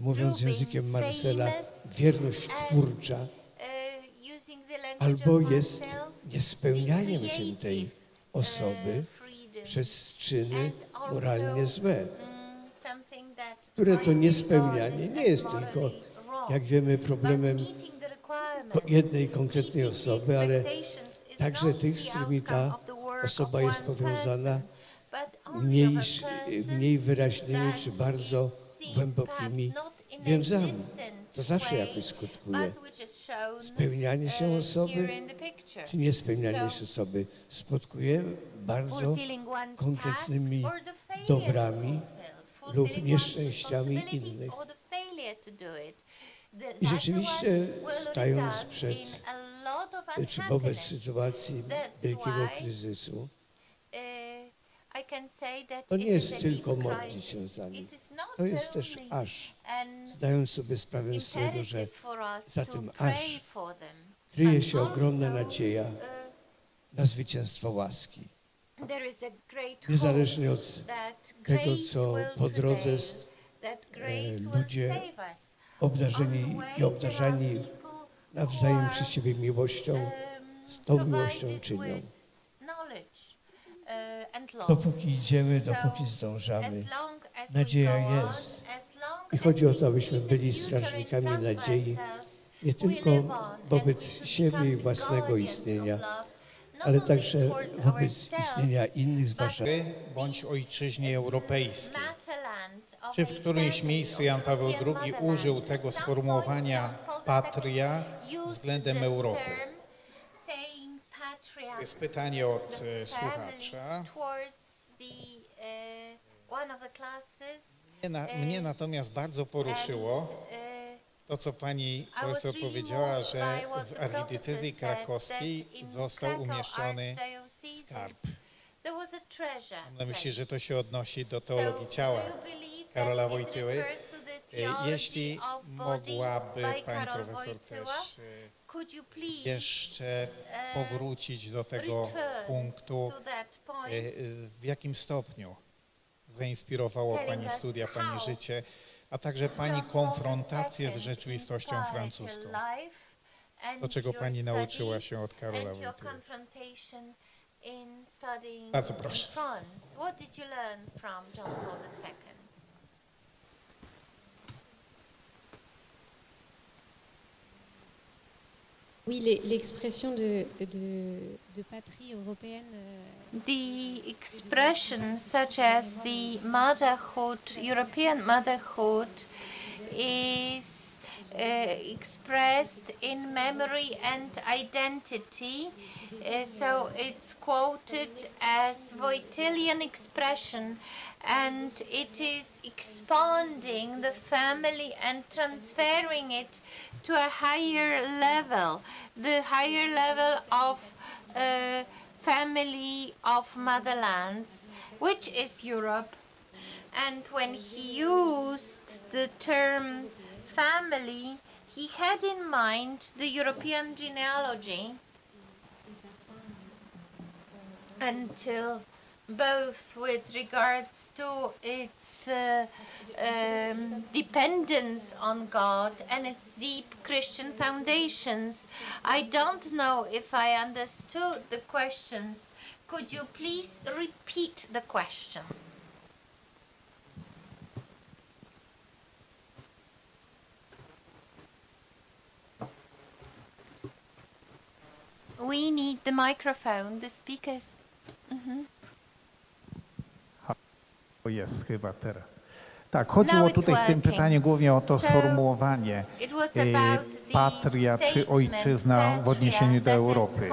mówiąc językiem Marcela, wierność twórcza, albo jest niespełnianiem się tej osoby przez czyny moralnie złe, które to niespełnianie nie jest tylko, jak wiemy, problemem jednej konkretnej osoby, ale także tych, z którymi ta osoba jest powiązana mniej wyraźnymi czy bardzo głębokimi więzami. To zawsze jakoś skutkuje. Spełnianie się osoby czy niespełnianie się osoby skutkuje bardzo konkretnymi dobrami lub nieszczęściami innych. I rzeczywiście stając przed, czy wobec sytuacji wielkiego kryzysu, to nie jest tylko modlić się za nich. To jest też aż, zdając sobie sprawę z tego, że za tym aż kryje się ogromna nadzieja na zwycięstwo łaski. Niezależnie od tego, co po drodze ludzie obdarzeni i obdarzani nawzajem przez siebie miłością, z tą miłością czynią. Dopóki idziemy, dopóki zdążamy, nadzieja jest. I chodzi o to, abyśmy byli strażnikami nadziei, nie tylko wobec siebie i własnego istnienia, ale także wobec istnienia innych, zwłaszcza bądź ojczyźnie europejskiej. Czy w którymś miejscu Jan Paweł II użył tego sformułowania patria względem Europy? To jest pytanie od słuchacza. Mnie natomiast bardzo poruszyło to, co pani profesor powiedziała, że w archidiecezji krakowskiej został umieszczony skarb. Mam na myśli, że to się odnosi do teologii ciała Karola Wojtyły. Jeśli mogłaby pani profesor też jeszcze powrócić do tego punktu, w jakim stopniu zainspirowało pani studia, pani życie, a także pani konfrontację z rzeczywistością francuską. To, czego pani nauczyła się od Karola Wojtyły. Bardzo proszę. Oui, l'expression de patrie européenne. The expression such as the motherhood, European motherhood, is expressed in memory and identity. So it's quoted as Wojtylian expression, and it is expanding the family and transferring it to a higher level, the higher level of family of motherlands, which is Europe. And when he used the term family, he had in mind the European genealogy until both with regards to its dependence on God and its deep Christian foundations. I don't know if I understood the questions. Could you please repeat the question? We need the microphone, the speakers. Jest chyba teraz. Tak, chodziło tutaj w tym pytaniu głównie o to sformułowanie patria czy ojczyzna w odniesieniu do Europy.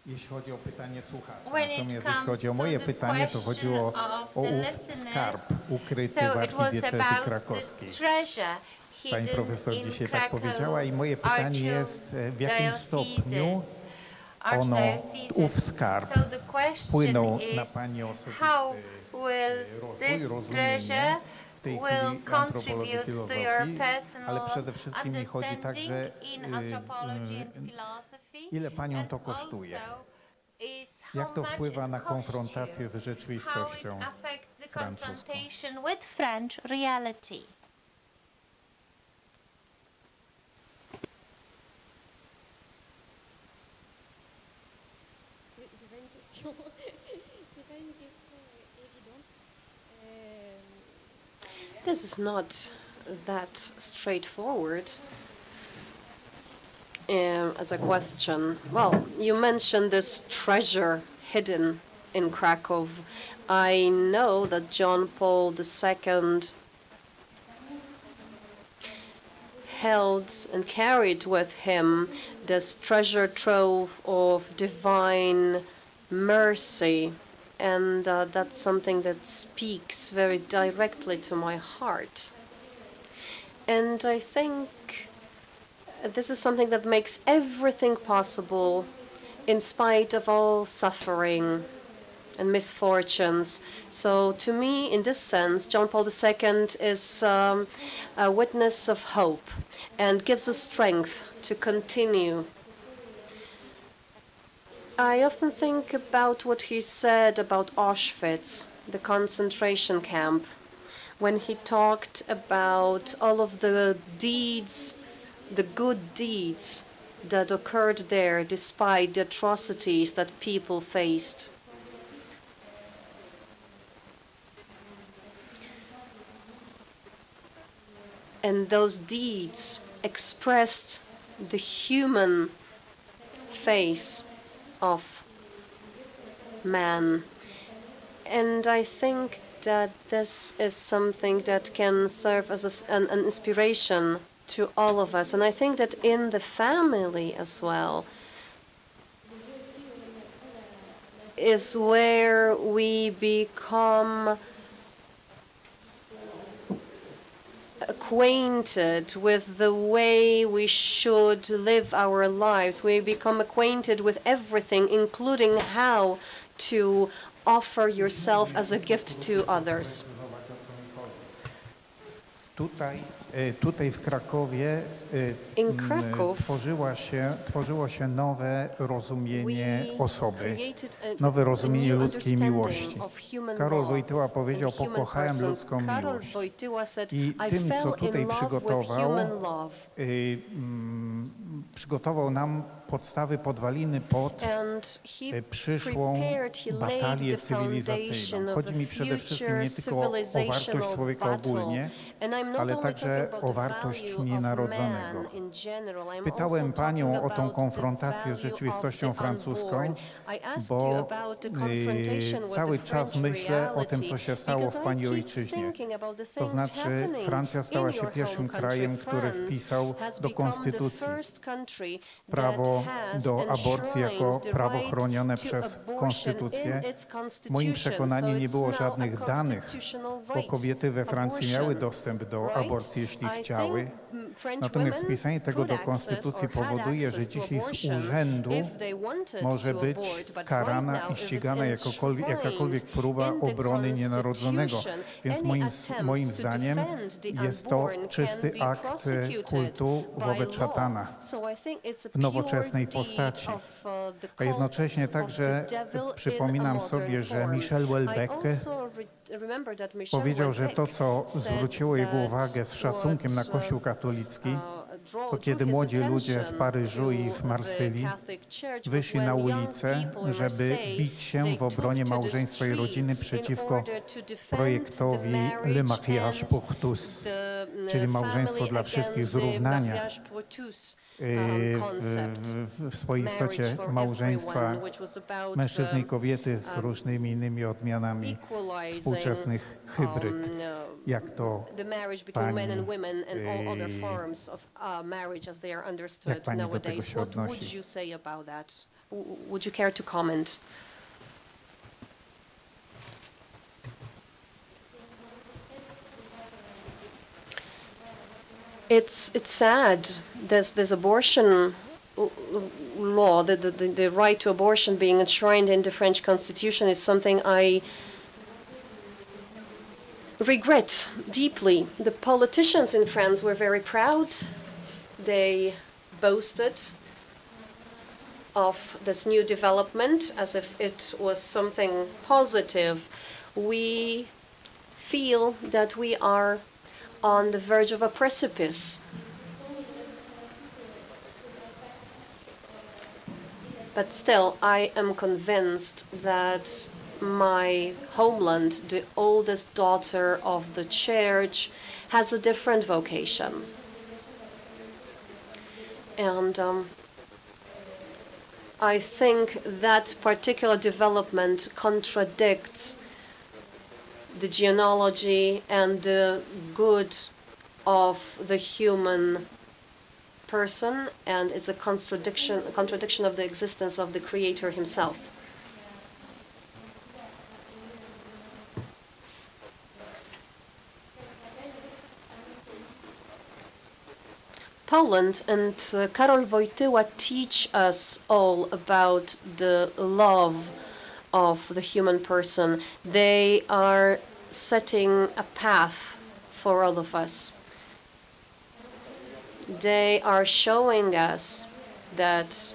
Jeśli chodzi o pytanie słuchacza, natomiast jeśli chodzi o moje pytanie, to chodziło o ów skarb ukryty w archidiecezji krakowskiej. Pani profesor dzisiaj tak powiedziała i moje pytanie jest, w jakim stopniu ów skarb wpłynął na Pani osobisty rozwój, rozumienie w tej chwili antropologii, filozofii, ale przede wszystkim mi chodzi także, ile Panią to kosztuje? Jak to wpływa na konfrontację z rzeczywistością francuską? This is not that straightforward as a question. Well, you mentioned this treasure hidden in Krakow. I know that John Paul II held and carried with him this treasure trove of divine mercy. And that's something that speaks very directly to my heart. And I think this is something that makes everything possible in spite of all suffering and misfortunes. So to me, in this sense, John Paul II is a witness of hope and gives us strength to continue. I often think about what he said about Auschwitz, the concentration camp, when he talked about all of the deeds, the good deeds that occurred there despite the atrocities that people faced. And those deeds expressed the human face of man. And I think that this is something that can serve as an inspiration to all of us. And I think that in the family as well is where we become acquainted with the way we should live our lives. We become acquainted with everything, including how to offer yourself as a gift to others. Tutaj w Krakowie tworzyło się nowe rozumienie osoby, nowe rozumienie ludzkiej miłości. Karol Wojtyła powiedział: pokochałem ludzką miłość. I tym, co tutaj przygotował nam podstawy, podwaliny pod przyszłą batalię cywilizacyjną. Chodzi mi przede wszystkim nie tylko o wartość człowieka ogólnie, ale także o wartość nienarodzonego. Pytałem Panią o tą konfrontację z rzeczywistością francuską, bo cały czas myślę o tym, co się stało w Pani ojczyźnie. To znaczy, Francja stała się pierwszym krajem, który wpisał do konstytucji prawo do aborcji jako prawo chronione przez konstytucję. W moim przekonaniu nie było żadnych danych, bo kobiety we Francji miały dostęp do aborcji, jeśli chciały. Natomiast wpisanie tego do konstytucji powoduje, że dzisiaj z urzędu może być karana i ścigana jakakolwiek próba obrony nienarodzonego. Więc moim zdaniem jest to czysty akt kultu wobec szatana w nowoczesnej postaci. A jednocześnie także przypominam sobie, że Michel Houellebecq powiedział, że to, co zwróciło jego uwagę z szacunkiem na Kościół katolicki, to kiedy młodzi ludzie w Paryżu i w Marsylii wyszli na ulicę, żeby bić się w obronie małżeństwa i rodziny przeciwko projektowi Le Mariage pour tous, czyli małżeństwo dla wszystkich, zrównania w swojej istocie małżeństwa mężczyzny i kobiety z różnymi innymi odmianami współczesnych hybryd, jak to pani do tego się odnosi. Would you care to comment? It's sad. There's abortion law. The right to abortion being enshrined in the French Constitution is something I regret deeply. The politicians in France were very proud. They boasted of this new development as if it was something positive. We feel that we are on the verge of a precipice. But still, I am convinced that my homeland, the oldest daughter of the church, has a different vocation. And I think that particular development contradicts the genealogy and the good of the human person, and it's a contradiction of the existence of the Creator himself. Poland and Karol Wojtyła teach us all about the love of the human person. They are setting a path for all of us. They are showing us that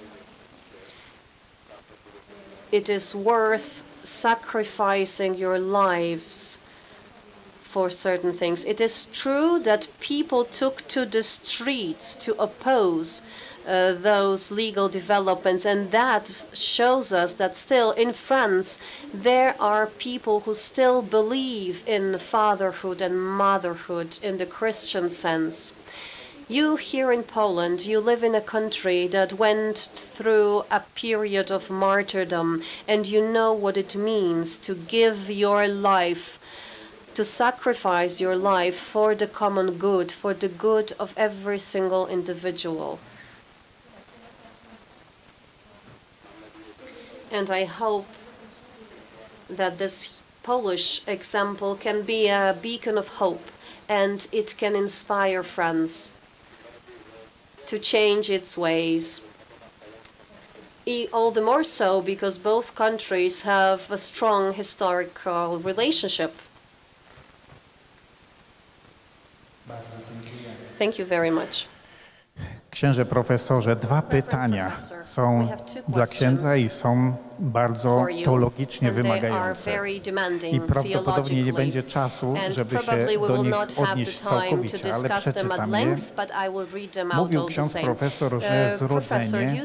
it is worth sacrificing your lives for certain things. It is true that people took to the streets to oppose those legal developments, and that shows us that still in France there are people who still believe in fatherhood and motherhood in the Christian sense. You here in Poland, you live in a country that went through a period of martyrdom, and you know what it means to give your life, to sacrifice your life for the common good, for the good of every single individual. And I hope that this Polish example can be a beacon of hope, and it can inspire France to change its ways. All the more so because both countries have a strong historical relationship. Thank you very much. Księże profesorze, dwa pytania są dla księdza i są bardzo teologicznie wymagające. I prawdopodobnie nie będzie czasu, żeby się do nich odnieść całkowicie, ale przeczytam je. Mówił ksiądz profesor, że zrodzenie,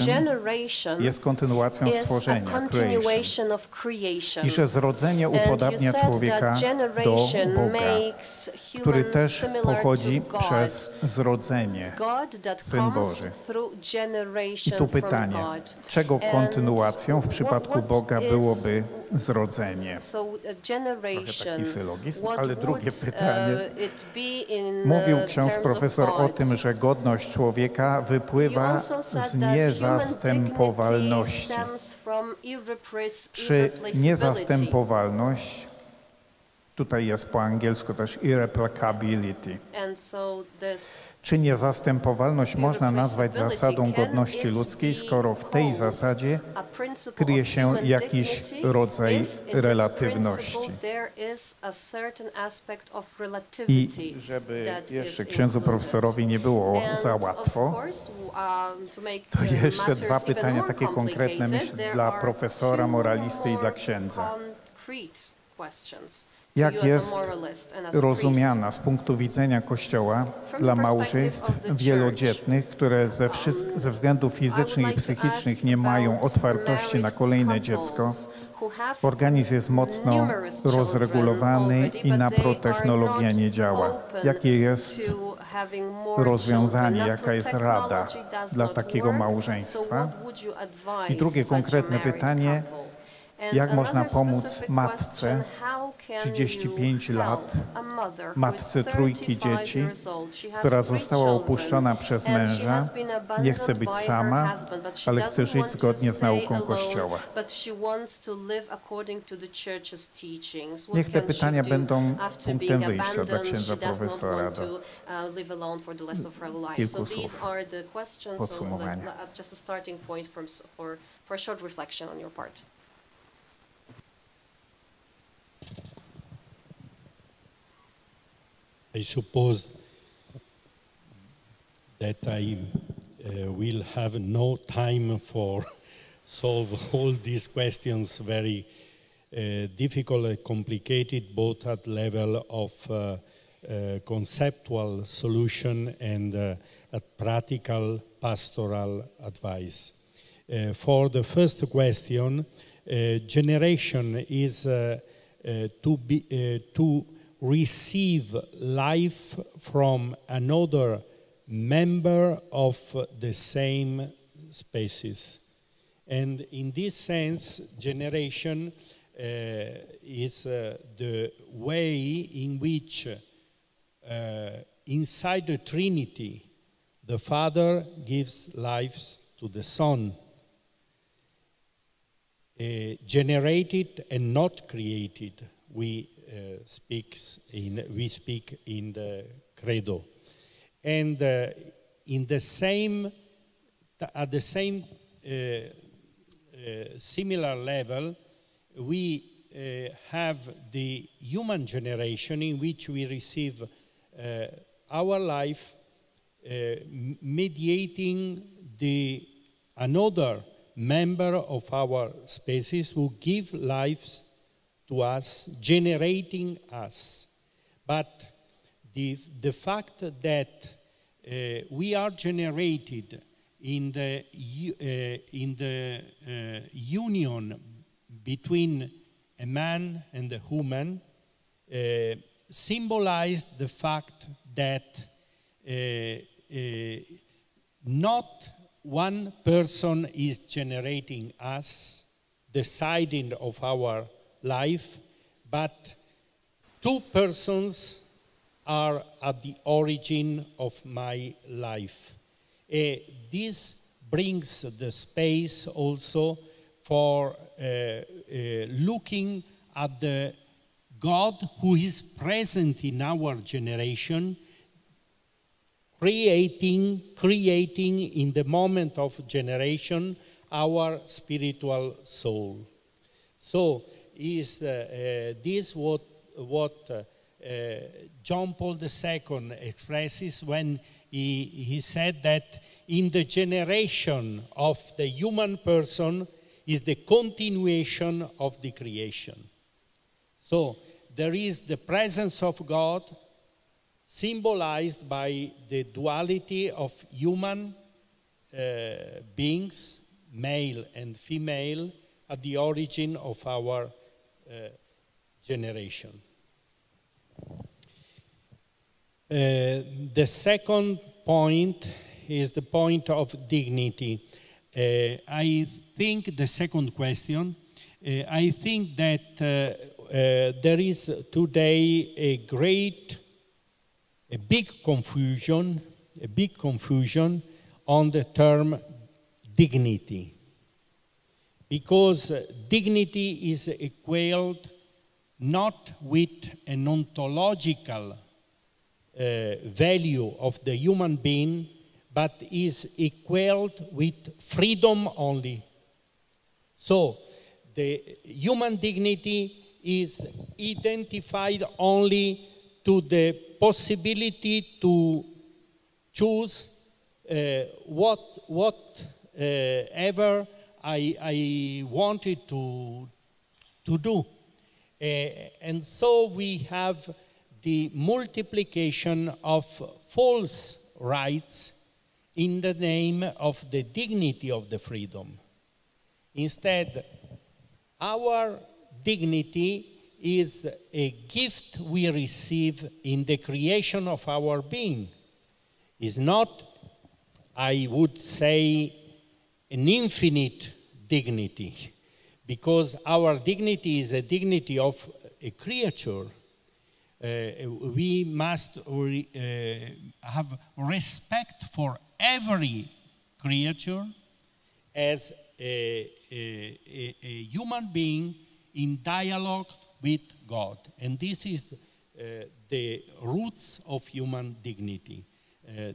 generation, jest kontynuacją stworzenia, creation. I że zrodzenie upodabnia człowieka do Boga, który też pochodzi przez zrodzenie. Syn Boży. I tu pytanie, czego kontynuacją w przypadku Boga byłoby zrodzenie? Trochę taki sylogizm, ale drugie pytanie. Mówił ksiądz profesor o tym, że godność człowieka wypływa z niezastępowalności. Czy niezastępowalność Tutaj jest po angielsku też irreplicability. Czy niezastępowalność można nazwać zasadą godności ludzkiej, skoro w tej zasadzie kryje się jakiś rodzaj relatywności? I żeby jeszcze księdzu profesorowi nie było za łatwo, to jeszcze dwa pytania takie konkretne, myślę, dla profesora, moralisty i dla księdza. Jak jest rozumiana z punktu widzenia Kościoła dla małżeństw wielodzietnych, które ze względów fizycznych i psychicznych nie mają otwartości na kolejne dziecko? Organizm jest mocno rozregulowany i naprotechnologia nie działa. Jakie jest rozwiązanie, jaka jest rada dla takiego małżeństwa? I drugie konkretne pytanie. Jak można pomóc matce, 35 lat, matce trójki dzieci, która została opuszczona przez męża, nie chce być sama, ale chce żyć zgodnie z nauką Kościoła? Niech te pytania będą punktem wyjścia dla księdza profesora do kilku słów podsumowania. I suppose that I will have no time for solve all these questions, very difficult and complicated, both at level of conceptual solution and at practical pastoral advice. For the first question, generation is to receive life from another member of the same species. And in this sense, generation is the way in which inside the Trinity, the Father gives life to the Son, generated and not created. We speak in the Credo, and in the same at the same similar level, we have the human generation in which we receive our life, mediating another member of our species who give lives to us, generating us. But the fact that we are generated in the union between a man and a woman symbolized the fact that not one person is generating us, deciding of our life, but two persons are at the origin of my life. This brings the space also for looking at the God who is present in our generation, creating in the moment of generation our spiritual soul. So is this what John Paul II expresses when he said that in the generation of the human person is the continuation of the creation. So there is the presence of God symbolized by the duality of human beings, male and female, at the origin of our generation. The second point is the point of dignity. I think the second question, I think that there is today a big confusion on the term dignity. Because dignity is equaled not with an ontological value of the human being, but is equaled with freedom only. So the human dignity is identified only to the possibility to choose whatever I wanted to do. And so we have the multiplication of false rights in the name of the dignity of the freedom. Instead, our dignity is a gift we receive in the creation of our being. It's not, I would say, an infinite dignity, because our dignity is a dignity of a creature. We must have respect for every creature as a human being in dialogue with God. And this is the roots of human dignity.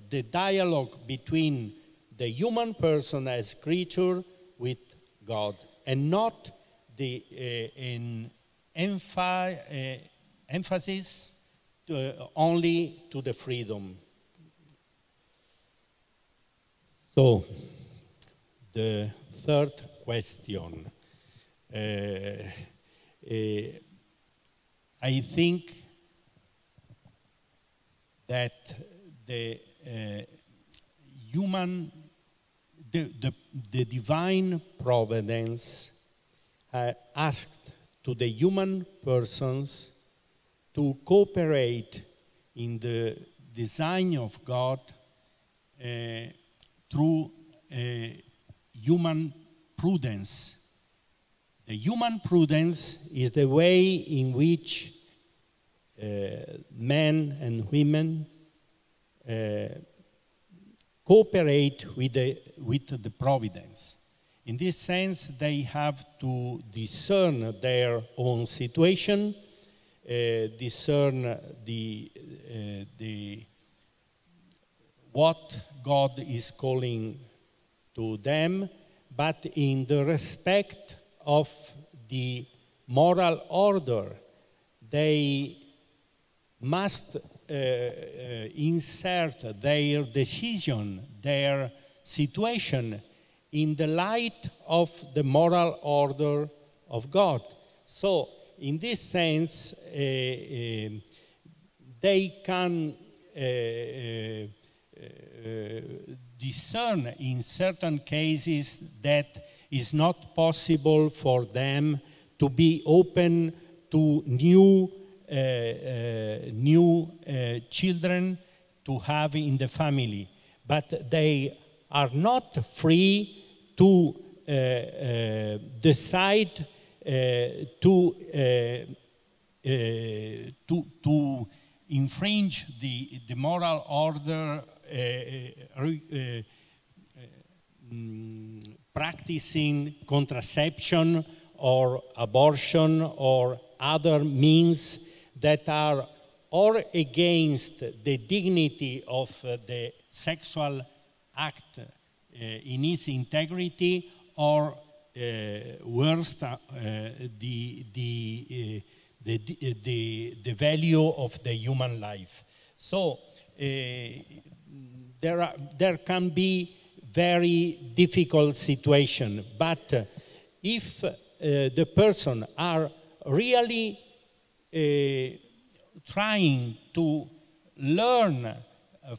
The dialogue between the human person as creature with God, and not an emphasis only to the freedom. So, the third question. I think that the divine providence asked to the human persons to cooperate in the design of God through human prudence. The human prudence is the way in which men and women cooperate with the providence. In this sense, they have to discern their own situation, discern what God is calling to them, but in the respect of the moral order. They must insert their decision, their situation, in the light of the moral order of God. So, in this sense, they can discern in certain cases that it's not possible for them to be open to new children to have in the family, but they are not free to decide to infringe the moral order, practicing contraception or abortion or other means that are or against the dignity of the sexual act in its integrity, or worse, the value of the human life. So there can be very difficult situation, but if the person are really trying to learn,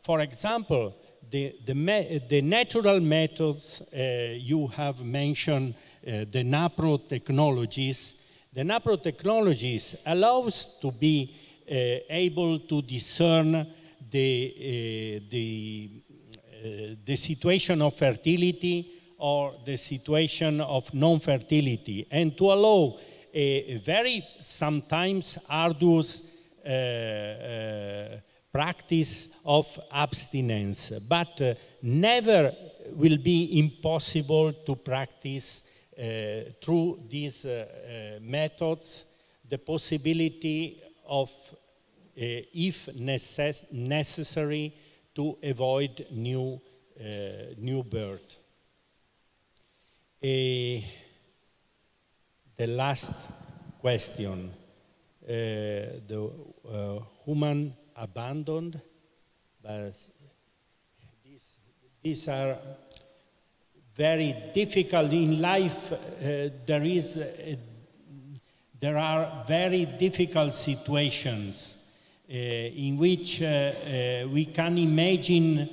for example, the natural methods you have mentioned, the NAPRO technologies. The NAPRO technologies allows to be able to discern the situation of fertility or the situation of non-fertility, and to allow a very sometimes arduous practice of abstinence, but never will be impossible to practice through these methods the possibility of, if necessary, to avoid new birth. The last question, the human abandoned, but these are very difficult in life. There are very difficult situations in which we can imagine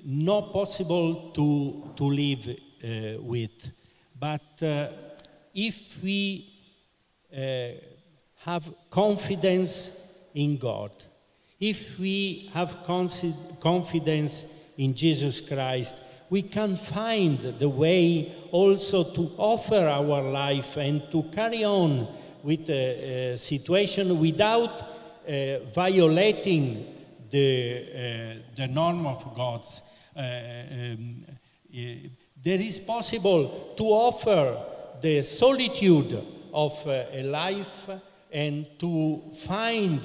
not possible to live with. But if we have confidence in God, if we have confidence in Jesus Christ, we can find the way also to offer our life and to carry on with the situation without violating the norm of God's. There is possible to offer the solitude of a life and to find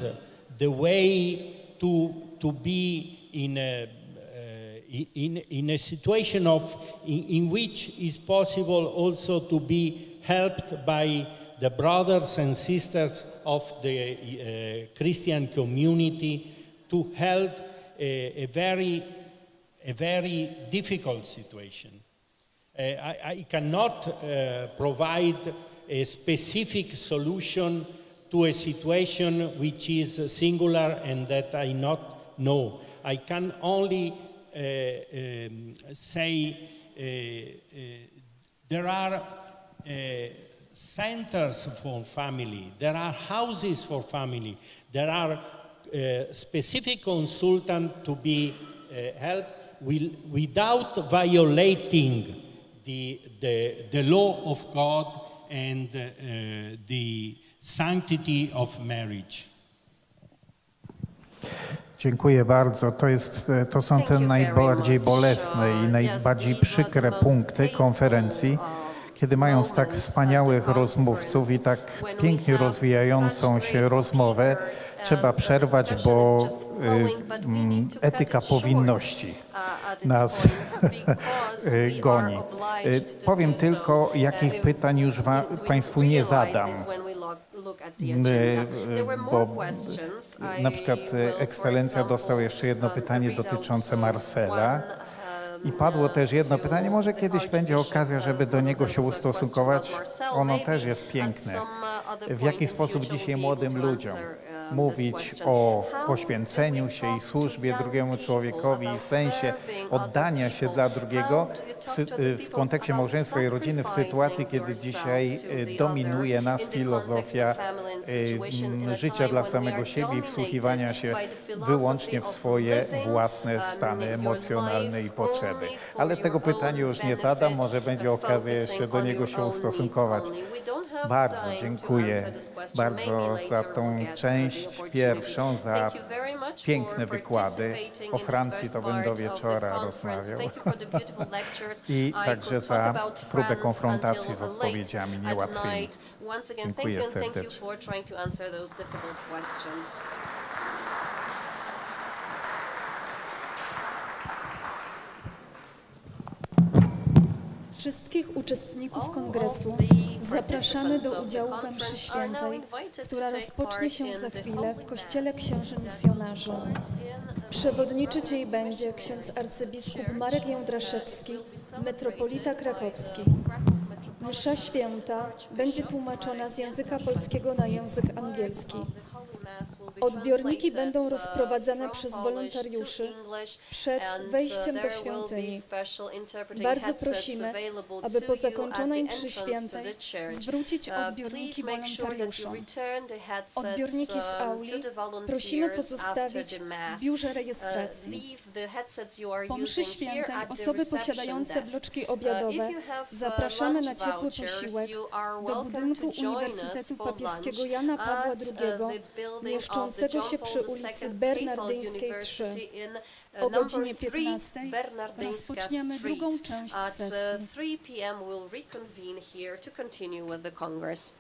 the way to be in a situation in which is possible also to be helped by the brothers and sisters of the Christian community to help a very difficult situation. I cannot provide a specific solution to a situation which is singular and that I not know. I can only say there are centers for family, there are houses for family, there are specific consultants to be helped without violating the law of God and the sanctity of marriage. Dziękuję bardzo. To są te najbardziej bolesne i najbardziej przykre punkty konferencji, kiedy mając tak wspaniałych rozmówców i tak pięknie rozwijającą się rozmowę, trzeba przerwać, bo etyka powinności nas goni. Powiem tylko, jakich pytań już Państwu nie zadam. Bo na przykład ekscelencja dostał jeszcze jedno pytanie dotyczące Marcela i padło też jedno pytanie, może kiedyś będzie okazja, żeby do niego się ustosunkować, ono też jest piękne. W jaki sposób dzisiaj młodym ludziom mówić o poświęceniu się i służbie drugiemu człowiekowi i sensie oddania się dla drugiego w kontekście małżeństwa i rodziny, w sytuacji, kiedy dzisiaj dominuje nas filozofia życia dla samego siebie i wsłuchiwania się wyłącznie w swoje własne stany emocjonalne i potrzeby. Ale tego pytania już nie zadam, może będzie okazja jeszcze do niego się ustosunkować. Bardzo dziękuję bardzo za tą część pierwszą, za piękne wykłady. O Francji to bym do wieczora rozmawiał. I także za próbę konfrontacji z odpowiedziami niełatwymi. Dziękuję serdecznie. Wszystkich uczestników kongresu zapraszamy do udziału we mszy świętej, która rozpocznie się za chwilę w kościele księży misjonarzy. Przewodniczyć jej będzie ksiądz arcybiskup Marek Jędraszewski, metropolita krakowski. Msza święta będzie tłumaczona z języka polskiego na język angielski. Odbiorniki będą rozprowadzane przez wolontariuszy przed wejściem do świątyni. Bardzo prosimy, aby po zakończonej mszy świętej zwrócić odbiorniki wolontariuszom. Odbiorniki z auli prosimy pozostawić w biurze rejestracji. Po mszy świętej osoby posiadające bloczki obiadowe zapraszamy na ciepły posiłek do budynku Uniwersytetu Papieskiego Jana Pawła II mieszczącego się przy ulicy Bernardyńskiej 3. O godzinie 15 rozpoczniemy drugą część sesji. At 3 p.m. we'll reconvene here to continue with the Congress.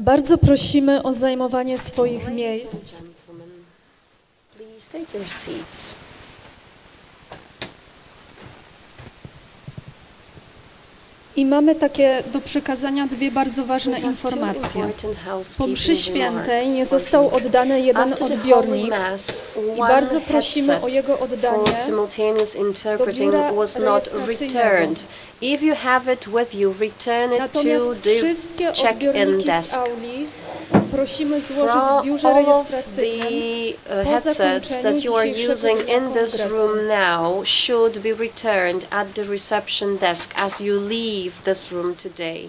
Bardzo prosimy o zajmowanie swoich miejsc. Please take your seats. I mamy takie do przekazania dwie bardzo ważne informacje. Po mszy świętej nie został oddany jeden odbiornik i bardzo prosimy o jego oddanie do biura rejestracyjnego. If you have it with you, return it to the check-in desk. Prosimy złożyć w biurze rejestracyjnym po headsets that you are dzisiejszego using dnia in this kongresu. room now should be returned at the reception desk as you leave this room today.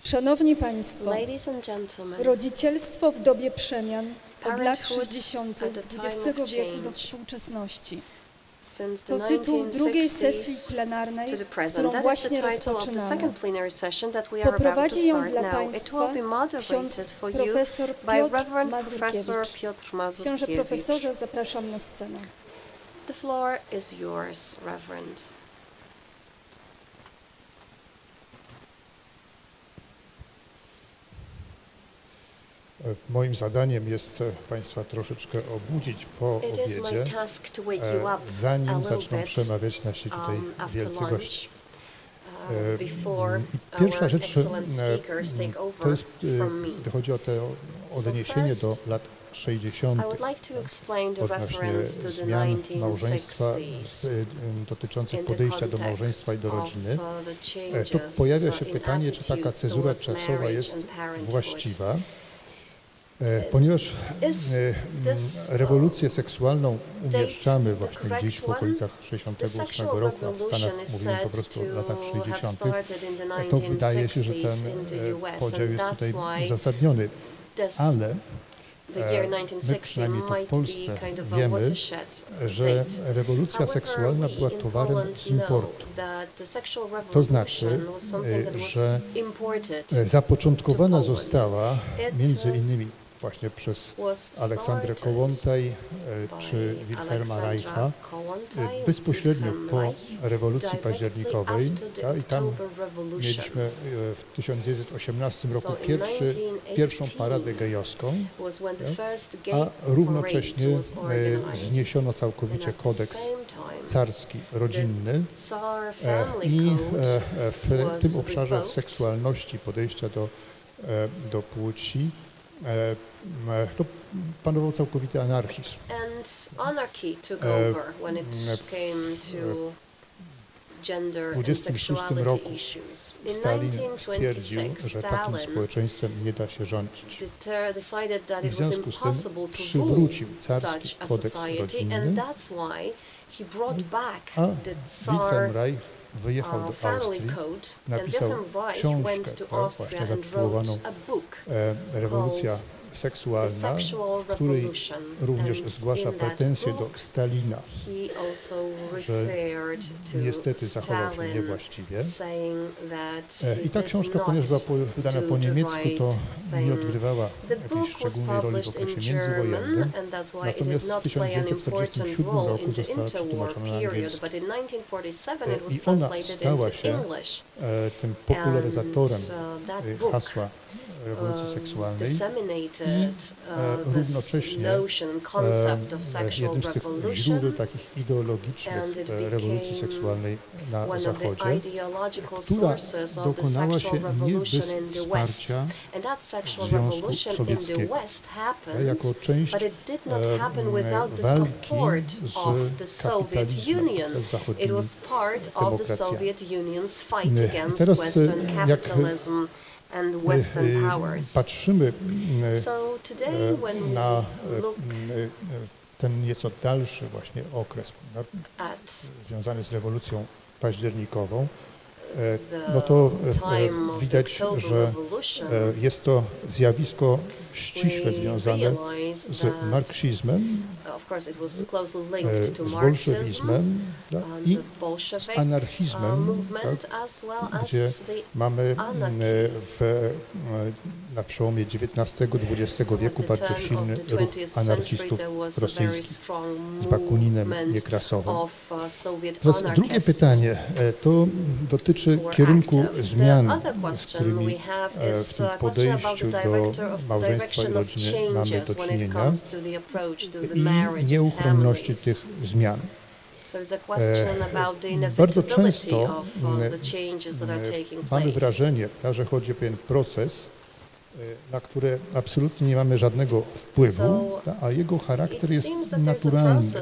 Szanowni Państwo, Ladies and gentlemen, rodzicielstwo w dobie przemian od lat Parenthood 60. at the time XX of wieku do change. współczesności. Since the To tytuł drugiej sesji 1960s plenarnej, to the present, którą that is the właśnie title of the rozpoczynamy. second plenary session that we are about to Poprowadzi ją start dla now. It will Państwa be moderated ksiądz for you profesor by Piotr Reverend Professor Mazurkiewicz. Piotr Książę Mazurkiewicz. profesorze, zapraszam na scenę. The floor is yours, Reverend. Moim zadaniem jest Państwa troszeczkę obudzić po obiedzie, zanim zaczną przemawiać nasi tutaj wielcy goście. I pierwsza rzecz to jest, chodzi o to odniesienie do lat 60. odnośnie zmian małżeństwa dotyczących podejścia do małżeństwa i do rodziny. To pojawia się pytanie, czy taka cezura czasowa jest właściwa. Ponieważ rewolucję seksualną umieszczamy właśnie gdzieś w okolicach 68 roku, a w Stanach mówimy po prostu o latach 60., to wydaje się, że ten podział jest tutaj uzasadniony. Ale my przynajmniej tu w Polsce wiemy, że rewolucja seksualna była towarem z importu. To znaczy, że zapoczątkowana została między innymi właśnie przez Aleksandrę Kołłątaj czy Wilhelma Reicha bezpośrednio po rewolucji październikowej, i tam mieliśmy w 1918 roku pierwszą paradę gejowską, a równocześnie zniesiono całkowicie kodeks carski rodzinny i w tym obszarze seksualności, podejścia do płci to panował całkowity anarchizm. W 1926 roku Stalin stwierdził, że takim społeczeństwem nie da się rządzić. I w związku z tym przywrócił carski kodeks rodzinny a Wilhelm Reich wyjechał do Austrii, napisał książkę, właśnie zatytułowaną Rewolucja seksualna, w której również zgłasza pretensje do Stalina, że niestety zachował się niewłaściwie. I ta książka, ponieważ była wydana po niemiecku, to nie odgrywała jakiejś szczególnej roli w okresie międzywojennym, natomiast w 1947 roku została przetłumaczona na angielski. I ona stała się tym popularyzatorem hasła rewolucji seksualnej i równocześnie jednym z tych źródeł takich ideologicznych rewolucji seksualnej na Zachodzie, która dokonała się nie bez wsparcia Związku Sowieckiego, jako część walki z kapitalizmem, z zachodnimi demokracjami. Teraz jak patrzymy na ten nieco dalszy właśnie okres związany z rewolucją październikową, no to widać, że jest to zjawisko ściśle związane z marksizmem, z bolszewizmem i z anarchizmem, gdzie mamy na przełomie XIX-XX wieku bardzo silny ruch anarchistów rosyjskich z Bakuninem, Niekrasowym. Teraz drugie pytanie, to dotyczy kierunku zmian, z którymi w tym podejściu do małżeństwa i rodziny mamy do czynienia i nieuchronności tych zmian. Bardzo często mamy wrażenie, że chodzi o pewien proces, na które absolutnie nie mamy żadnego wpływu, a jego charakter jest naturalny.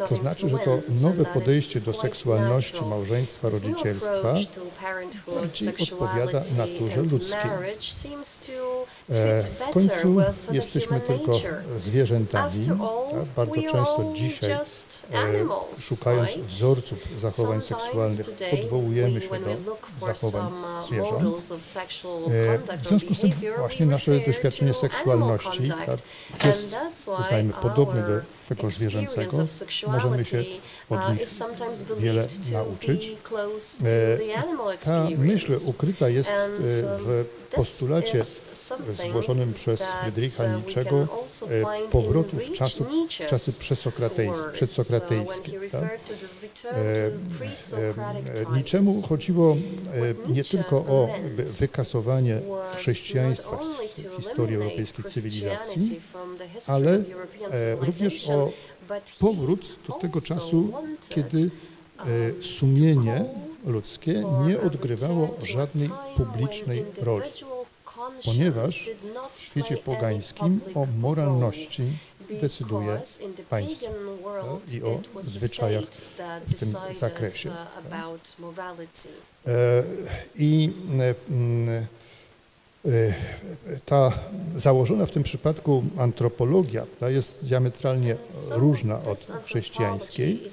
To znaczy, że to nowe podejście do seksualności, małżeństwa, rodzicielstwa bardziej odpowiada naturze ludzkiej. W końcu jesteśmy tylko zwierzętami. Bardzo często dzisiaj, szukając wzorców zachowań seksualnych, odwołujemy się do zachowań zwierząt. W związku z tym właśnie nasze doświadczenie seksualności jest, uznajmy, podobne do tego zwierzęcego. Możemy się od nich wiele nauczyć. Ta myśl ukryta jest w postulacie zgłoszonym przez Friedricha Nietzschego powrotu w czasy przedsokratejskie. Niczemu chodziło nie tylko o wykasowanie chrześcijaństwa z historii europejskiej cywilizacji, ale również o powrót do tego czasu, kiedy sumienie ludzkie nie odgrywało żadnej publicznej roli, ponieważ w świecie pogańskim o moralności decyduje państwo i o zwyczajach w tym zakresie. Ta założona w tym przypadku antropologia jest diametralnie różna od chrześcijańskiej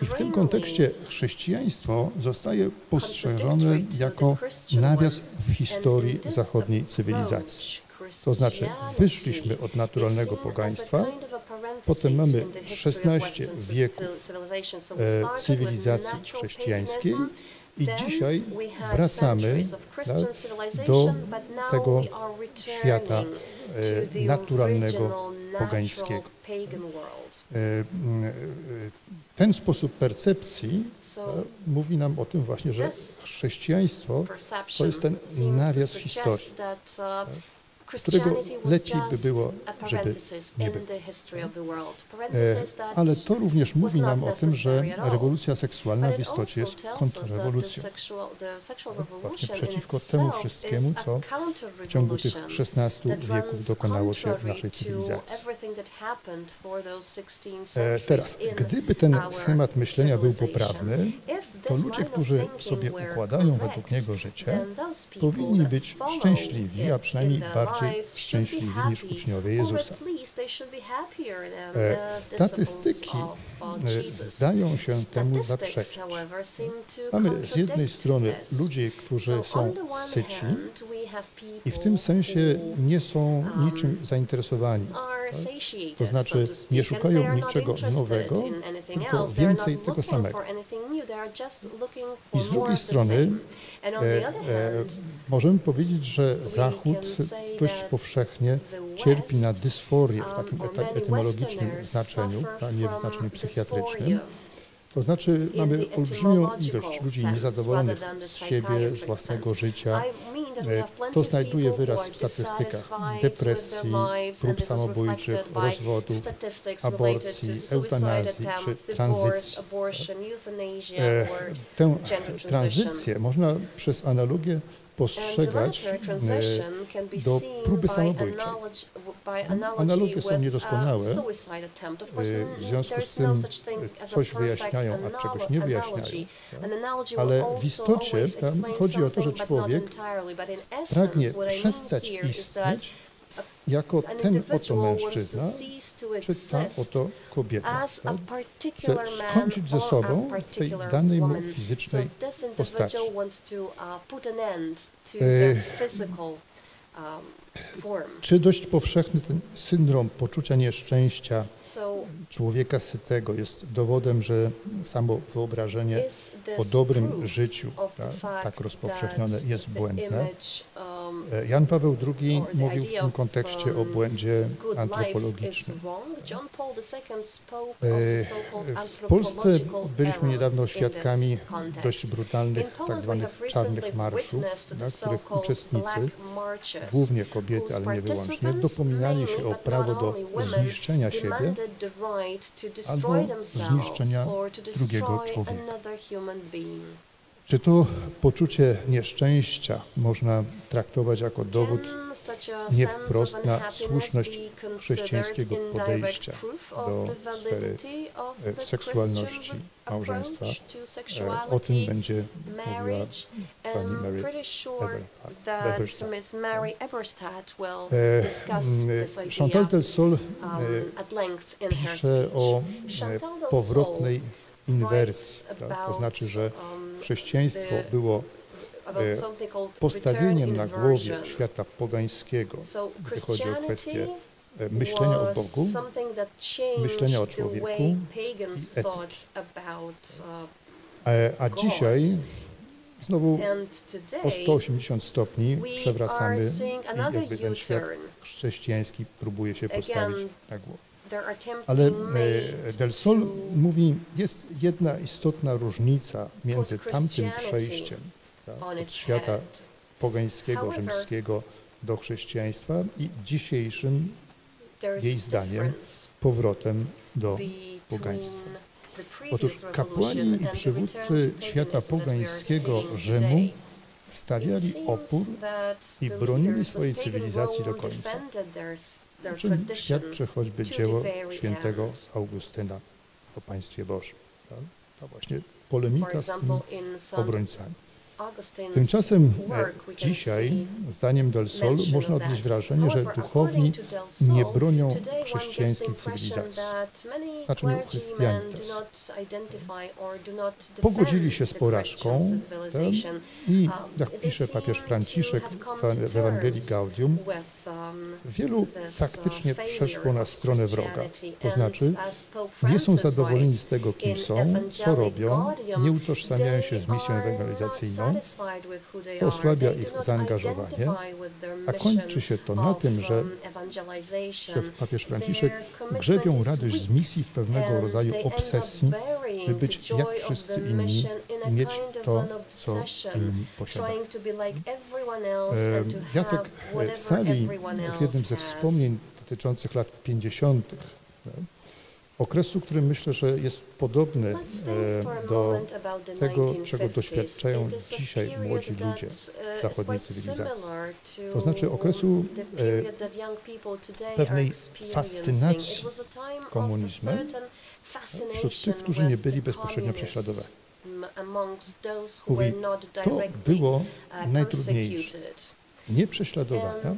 i w tym kontekście chrześcijaństwo zostaje postrzeżone jako nawias w historii zachodniej cywilizacji. To znaczy wyszliśmy od naturalnego pogaństwa, potem mamy 16 wieków cywilizacji chrześcijańskiej i dzisiaj wracamy do tego świata naturalnego, pogańskiego. Ten sposób percepcji mówi nam o tym właśnie, że chrześcijaństwo to jest ten nawias historii, którego lepiej by było, żeby nie było. Ale to również mówi nam o tym, że rewolucja seksualna w istocie jest kontrrewolucją. Właśnie przeciwko temu wszystkiemu, co w ciągu tych 16 wieków dokonało się w naszej cywilizacji. Teraz, gdyby ten schemat myślenia był poprawny, to ludzie, którzy sobie układają według niego życie, powinni być szczęśliwi, a przynajmniej bardziej bardziej szczęśliwi niż uczniowie Jezusa. Statystyki zdają się temu zaprzeczyć. Mamy z jednej strony ludzi, którzy są syci i w tym sensie nie są niczym zainteresowani. To znaczy nie szukają niczego nowego, tylko więcej tego samego. I z drugiej strony możemy powiedzieć, że Zachód dość powszechnie cierpi na dysforię w takim etymologicznym znaczeniu, a nie w znaczeniu psychiatrycznym. To znaczy mamy olbrzymią ilość ludzi niezadowolonych z siebie, z własnego życia. To znajduje wyraz w statystykach depresji, prób samobójczych, rozwodów, aborcji, eutanazji czy tranzycji. Tę tranzycję można przez analogię postrzegać do próby samobójczej. Analogie są niedoskonałe, w związku z tym coś wyjaśniają, a czegoś nie wyjaśniają. Ale w istocie chodzi o to, że człowiek pragnie przestać istnieć jako ten oto mężczyzna, czy ta oto kobieta. Chce skończyć ze sobą w tej danej mu fizycznej postaci. Czy dość powszechny ten syndrom poczucia nieszczęścia człowieka sytego jest dowodem, że samo wyobrażenie o dobrym życiu, tak rozpowszechnione, jest błędne? Jan Paweł II mówił w tym kontekście o błędzie antropologicznym. W Polsce byliśmy niedawno świadkami dość brutalnych tzw. czarnych marszów, na których uczestnicy, głównie kobiety, ale nie wyłącznie, dopominali się o prawo do zniszczenia siebie albo zniszczenia drugiego człowieka. Czy to poczucie nieszczęścia można traktować jako dowód nie wprost na słuszność chrześcijańskiego podejścia do sfery seksualności małżeństwa? O tym będzie mówiła pani Mary Eberstadt. Chantal Delsol pisze o powrotnej inwersji, to znaczy, że chrześcijaństwo było postawieniem na głowie świata pogańskiego, gdy chodzi o kwestię myślenia o Bogu, myślenia o człowieku i etyki. A dzisiaj znowu o 180 stopni przewracamy i jakby ten świat chrześcijański próbuje się postawić na głowie. Ale Delsol mówi, jest jedna istotna różnica między tamtym przejściem od świata pogańskiego, rzymskiego do chrześcijaństwa i dzisiejszym, jej zdaniem, powrotem do pogaństwa. Otóż kapłani i przywódcy świata pogańskiego Rzymu stawiali opór i bronili swojej cywilizacji do końca, o czym świadczy choćby dzieło świętego Augustyna o Państwie Bożym. To właśnie polemika z tymi obrońcami. Tymczasem dzisiaj, zdaniem Delsol, można odnieść wrażenie, że duchowni nie bronią chrześcijańskiej cywilizacji, w znaczeniu Christianitas. Pogodzili się z porażką i, jak pisze papież Franciszek w Ewangelii Gaudium, wielu faktycznie przeszło na stronę wroga, to znaczy nie są zadowoleni z tego, kim są, co robią, nie utożsamiają się z misją ewangelizacyjną, to osłabia ich zaangażowanie, a kończy się to na tym, że papież Franciszek grzebią radość z misji w pewnego rodzaju obsesji, by być jak wszyscy inni i mieć to, co inni posiadają. Jacek Sali w jednym ze wspomnień dotyczących lat 50. okresu, który myślę, że jest podobny do tego, czego doświadczają dzisiaj młodzi ludzie w zachodniej cywilizacji. To znaczy okresu pewnej fascynacji komunizmem wśród tych, którzy nie byli bezpośrednio prześladowani. Mówi, to było najtrudniejsze. nie prześladowania,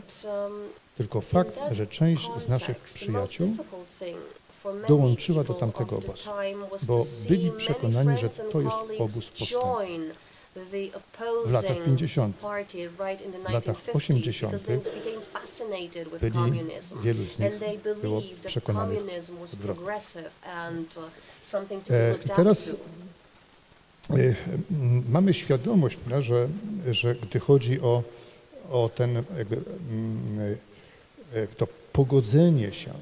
tylko fakt, że część z naszych przyjaciół dołączyła do tamtego obozu, bo byli przekonani, że to jest obóz postępu. W latach 50., w latach 80. wielu z nich było przekonanych odwrotnie. I teraz mamy świadomość, że gdy chodzi o ten to pogodzenie się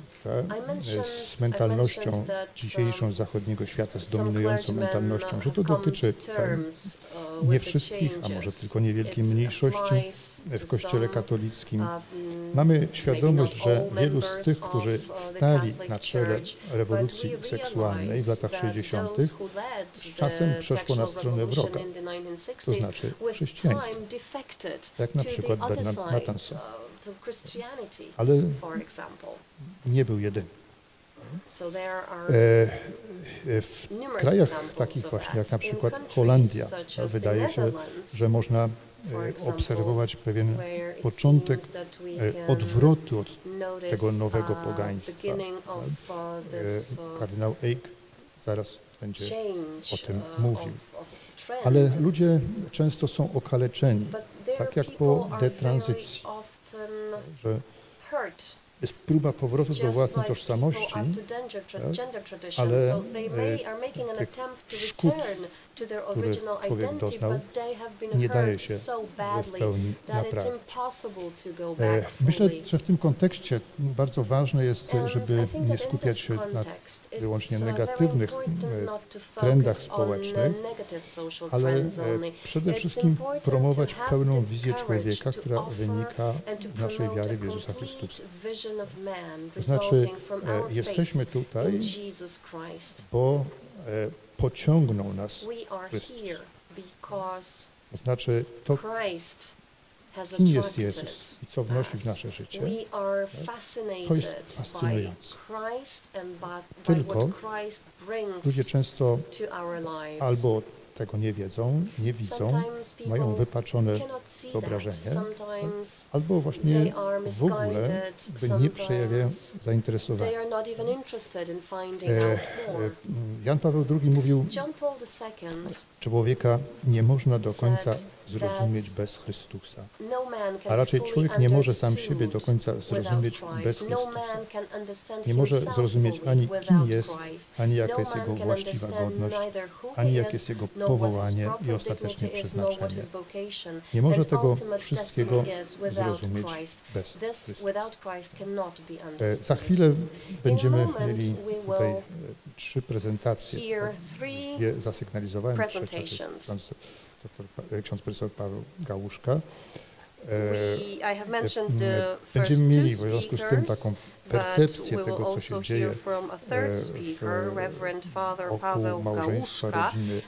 z mentalnością dzisiejszą zachodniego świata, z dominującą mentalnością, że to dotyczy nie wszystkich, a może tylko niewielkiej mniejszości w Kościele katolickim. Mamy świadomość, że wielu z tych, którzy stali na czele rewolucji seksualnej w latach 60., z czasem przeszło na stronę wroga, to znaczy chrześcijaństwa, jak na przykład Bernard Matanson. Ale nie był jedyny. W krajach takich właśnie jak na przykład Holandia, wydaje się, że można obserwować pewien początek odwrotu od tego nowego pogaństwa. Kardynał Eijk zaraz będzie o tym mówił. Ale ludzie często są okaleczeni, tak jak po detranzycji, że jest próba powrotu do własnej tożsamości, ale tych szkód, które człowiek doznał, nie daje się w pełni naprawić. Myślę, że w tym kontekście bardzo ważne jest, żeby nie skupiać się na wyłącznie negatywnych trendach społecznych, ale przede wszystkim promować pełną wizję człowieka, która wynika z naszej wiary w Jezusa Chrystusa. To znaczy, jesteśmy tutaj, bo pociągnął nas Chrystus. To znaczy, to kim jest Jezus i co wnosi w nasze życie, to jest fascynujące. Tylko ludzie często albo tego nie wiedzą, nie widzą, mają wypaczone wyobrażenie, albo właśnie w ogóle nie przejawiają zainteresowania. Jan Paweł II mówił, człowieka nie można do końca zrozumieć bez Chrystusa, a raczej człowiek nie może sam siebie do końca zrozumieć bez Chrystusa. Nie może zrozumieć ani kim jest, ani jaka jest jego właściwa godność, ani jakie jest jego powołanie i ostatecznie przeznaczenie. Nie może tego wszystkiego zrozumieć bez Chrystusa. Za chwilę będziemy mieli tutaj 3 prezentacje. Dwie zasygnalizowałem, trzecia to jest ksiądz profesor Paweł Gałuszka. Będziemy mieli w związku z tym taką percepcję tego, co się dzieje wokół małżeństwa, rodziny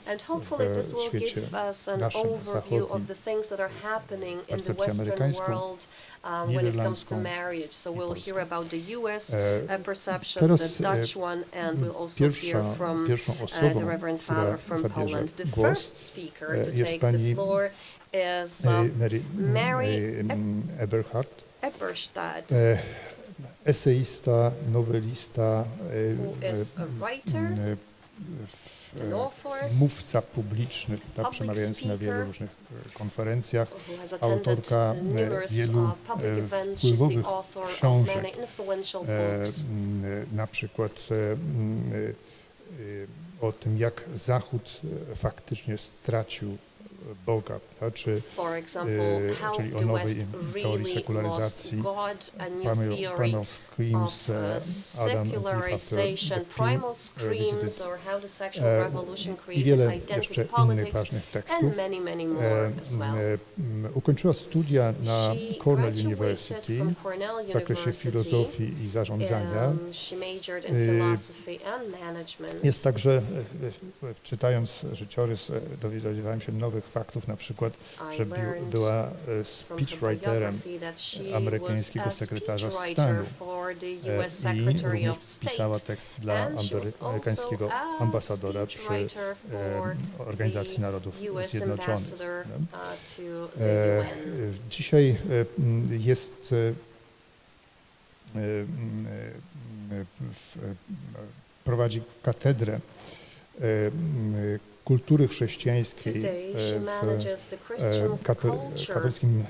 w świecie naszym zachodnim, percepcję amerykańską, niderlandzką i polską. Teraz pierwszą osobą, która zabierze głos, jest pani Mary Eberhardt, eseista, nowelista, mówca publiczny, przemawiający na wielu różnych konferencjach, autorka wielu wpływowych książek, na przykład o tym, jak Zachód faktycznie stracił Boga, czyli o nowej teorii sekularyzacji, Primal Screams, Adam and Eve after the Visited, i wiele jeszcze innych ważnych tekstów. Ukończyła studia na Cornell University w zakresie filozofii i zarządzania. Jest także, czytając życiorys, dowiedziałem się nowych faktów, na przykład, że była speechwriterem amerykańskiego sekretarza stanu i również pisała tekst dla amerykańskiego ambasadora przy Organizacji Narodów Zjednoczonych. Dzisiaj jest prowadzi katedrę kultury chrześcijańskiej w Katolickim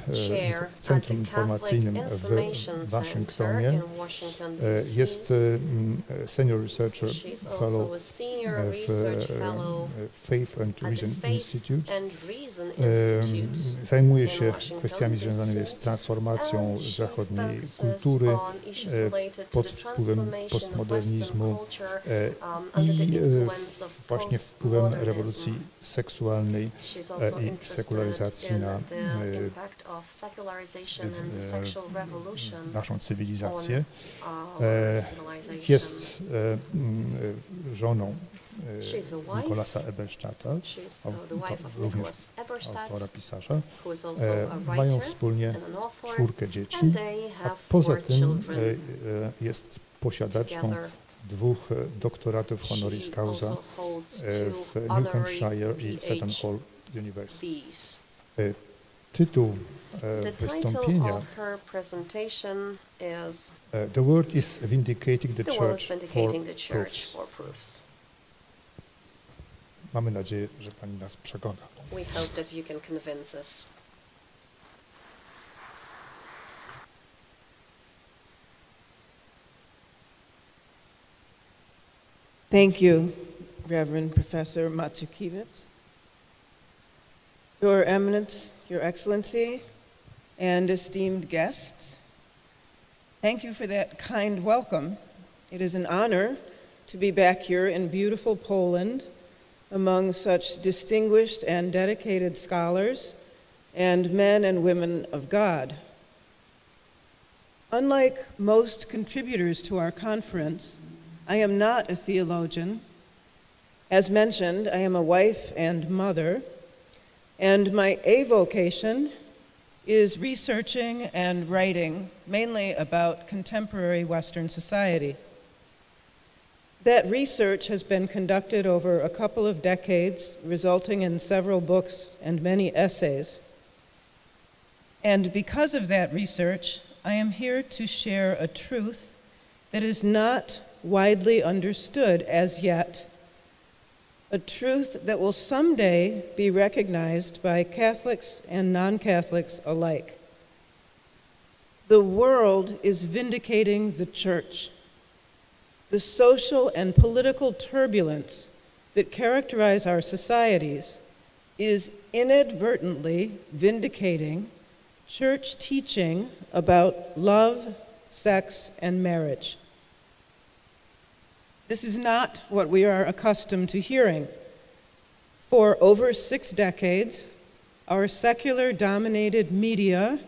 Centrum Informacyjnym w Waszyngtonie. Jest senior researcher fellow w Faith and Reason Institute. Zajmuje się kwestiami związanymi z transformacją zachodniej kultury pod wpływem postmodernizmu i właśnie wpływem rewolucji seksualnej i sekularyzacji na naszą cywilizację. Jest żoną Nicolasa Eberstadta, również autora, pisarza. Mają wspólnie 4 dzieci, a poza tym jest posiadaczką 2 doktoratów honoris causa w New Hampshire i Seton Hall University. Tytuł wystąpienia The Word is Vindicating the Church for Proofs. Mamy nadzieję, że Pani nas przekona. We hope that you can convince us. Thank you, Reverend Professor Matsukiewicz. Your Eminence, Your Excellency, and esteemed guests, thank you for that kind welcome. It is an honor to be back here in beautiful Poland among such distinguished and dedicated scholars and men and women of God. Unlike most contributors to our conference, I am not a theologian. As mentioned, I am a wife and mother, and my avocation is researching and writing mainly about contemporary Western society. That research has been conducted over a couple of decades, resulting in several books and many essays. And because of that research, I am here to share a truth that is not widely understood as yet, a truth that will someday be recognized by Catholics and non-Catholics alike. The world is vindicating the Church. The social and political turbulence that characterize our societies is inadvertently vindicating Church teaching about love, sex, and marriage. This is not what we are accustomed to hearing. For over 6 decades, our secular-dominated media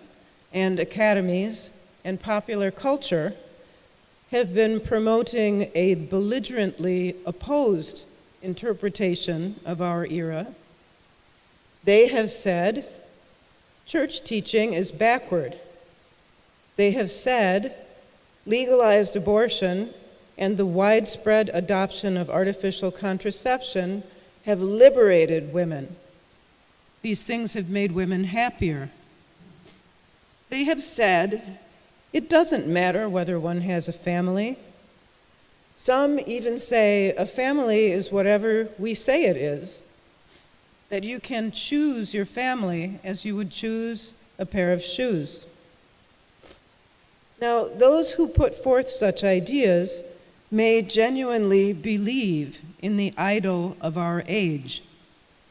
and academies and popular culture have been promoting a belligerently opposed interpretation of our era. They have said, church teaching is backward. They have said, legalized abortion and the widespread adoption of artificial contraception have liberated women. These things have made women happier. They have said, it doesn't matter whether one has a family. Some even say a family is whatever we say it is, that you can choose your family as you would choose a pair of shoes. Now, those who put forth such ideas may genuinely believe in the idol of our age,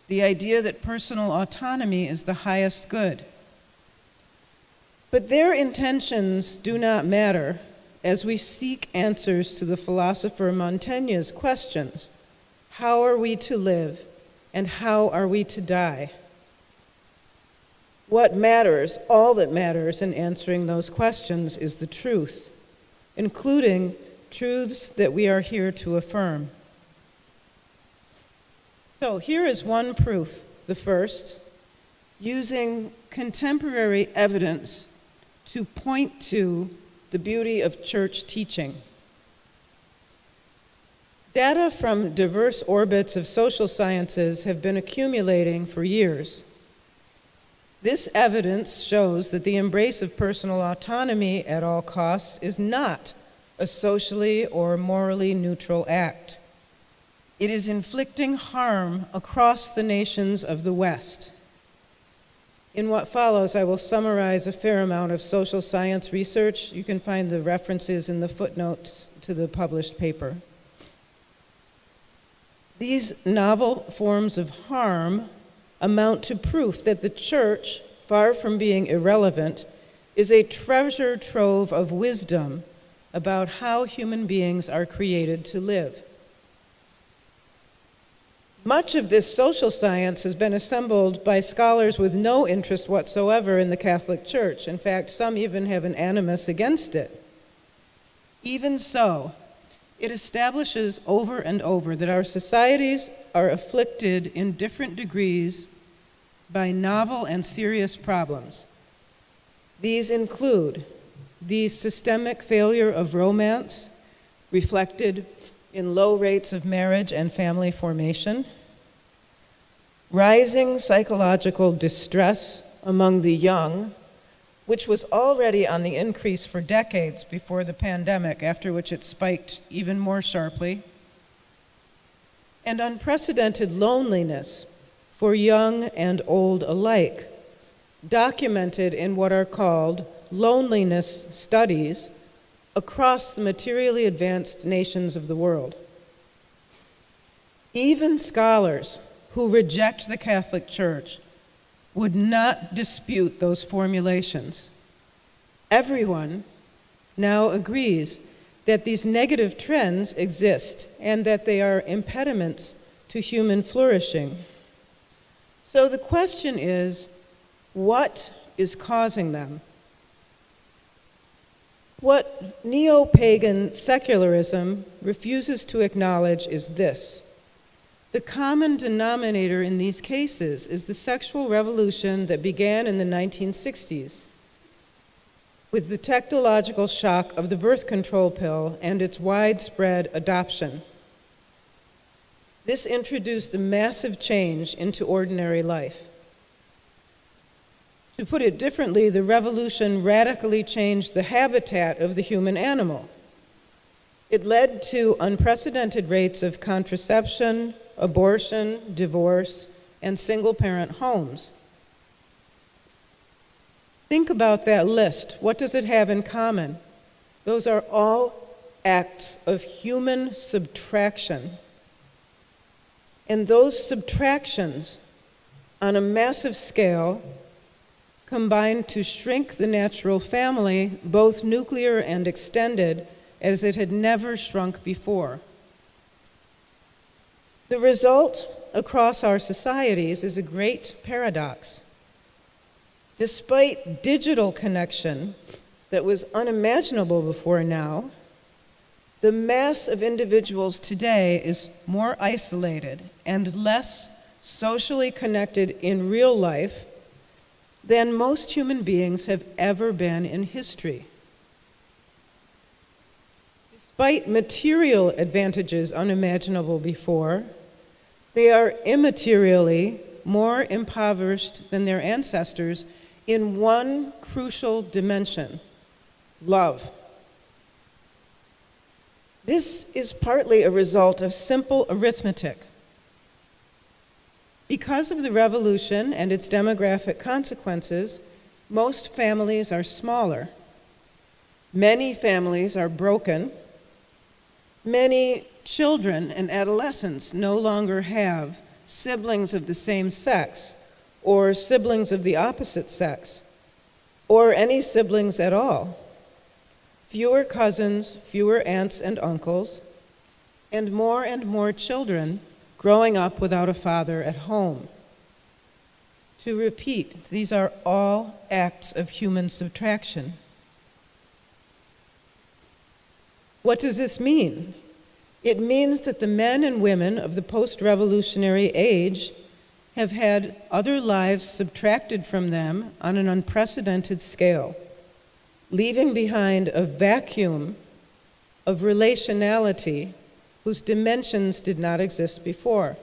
the idea that personal autonomy is the highest good. But their intentions do not matter as we seek answers to the philosopher Montaigne's questions. How are we to live and how are we to die? What matters, all that matters in answering those questions is the truth, including truths that we are here to affirm. So here is one proof, the first, using contemporary evidence to point to the beauty of church teaching. Data from diverse orbits of social sciences have been accumulating for years. This evidence shows that the embrace of personal autonomy at all costs is not a socially or morally neutral act. It is inflicting harm across the nations of the West. In what follows, I will summarize a fair amount of social science research. You can find the references in the footnotes to the published paper. These novel forms of harm amount to proof that the church, far from being irrelevant, is a treasure trove of wisdom about how human beings are created to live. Much of this social science has been assembled by scholars with no interest whatsoever in the Catholic Church. In fact, some even have an animus against it. Even so, it establishes over and over that our societies are afflicted in different degrees by novel and serious problems. These include the systemic failure of romance, reflected in low rates of marriage and family formation, rising psychological distress among the young, which was already on the increase for decades before the pandemic, after which it spiked even more sharply, and unprecedented loneliness for young and old alike, documented in what are called loneliness studies across the materially advanced nations of the world. Even scholars who reject the Catholic Church would not dispute those formulations. Everyone now agrees that these negative trends exist and that they are impediments to human flourishing. So the question is, what is causing them? What neo-pagan secularism refuses to acknowledge is this: the common denominator in these cases is the sexual revolution that began in the 1960s with the technological shock of the birth control pill and its widespread adoption. This introduced a massive change into ordinary life. To put it differently, the revolution radically changed the habitat of the human animal. It led to unprecedented rates of contraception, abortion, divorce, and single-parent homes. Think about that list. What does it have in common? Those are all acts of human subtraction. And those subtractions, on a massive scale, combined to shrink the natural family, both nuclear and extended, as it had never shrunk before. The result across our societies is a great paradox. Despite digital connection that was unimaginable before now, the mass of individuals today is more isolated and less socially connected in real life than most human beings have ever been in history. Despite material advantages unimaginable before, they are immaterially more impoverished than their ancestors in one crucial dimension: love. This is partly a result of simple arithmetic. Because of the revolution and its demographic consequences, most families are smaller. Many families are broken. Many children and adolescents no longer have siblings of the same sex, or siblings of the opposite sex, or any siblings at all. Fewer cousins, fewer aunts and uncles, and more children growing up without a father at home. To repeat, these are all acts of human subtraction. What does this mean? It means that the men and women of the post-revolutionary age have had other lives subtracted from them on an unprecedented scale, leaving behind a vacuum of relationality whose dimensions did not exist before.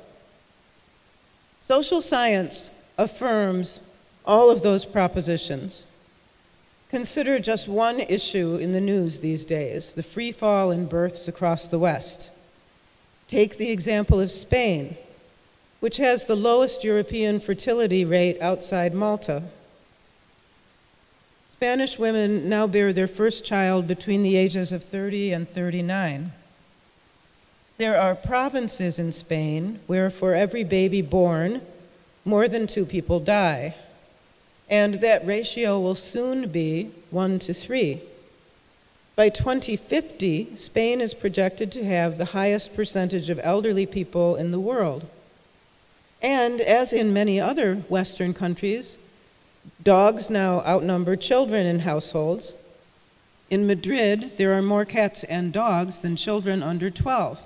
Social science affirms all of those propositions. Consider just one issue in the news these days, the free fall in births across the West. Take the example of Spain, which has the lowest European fertility rate outside Malta. Spanish women now bear their first child between the ages of 30 and 39. There are provinces in Spain where for every baby born, more than 2 people die, and that ratio will soon be 1 to 3. By 2050, Spain is projected to have the highest percentage of elderly people in the world. And as in many other Western countries, dogs now outnumber children in households. In Madrid, there are more cats and dogs than children under 12.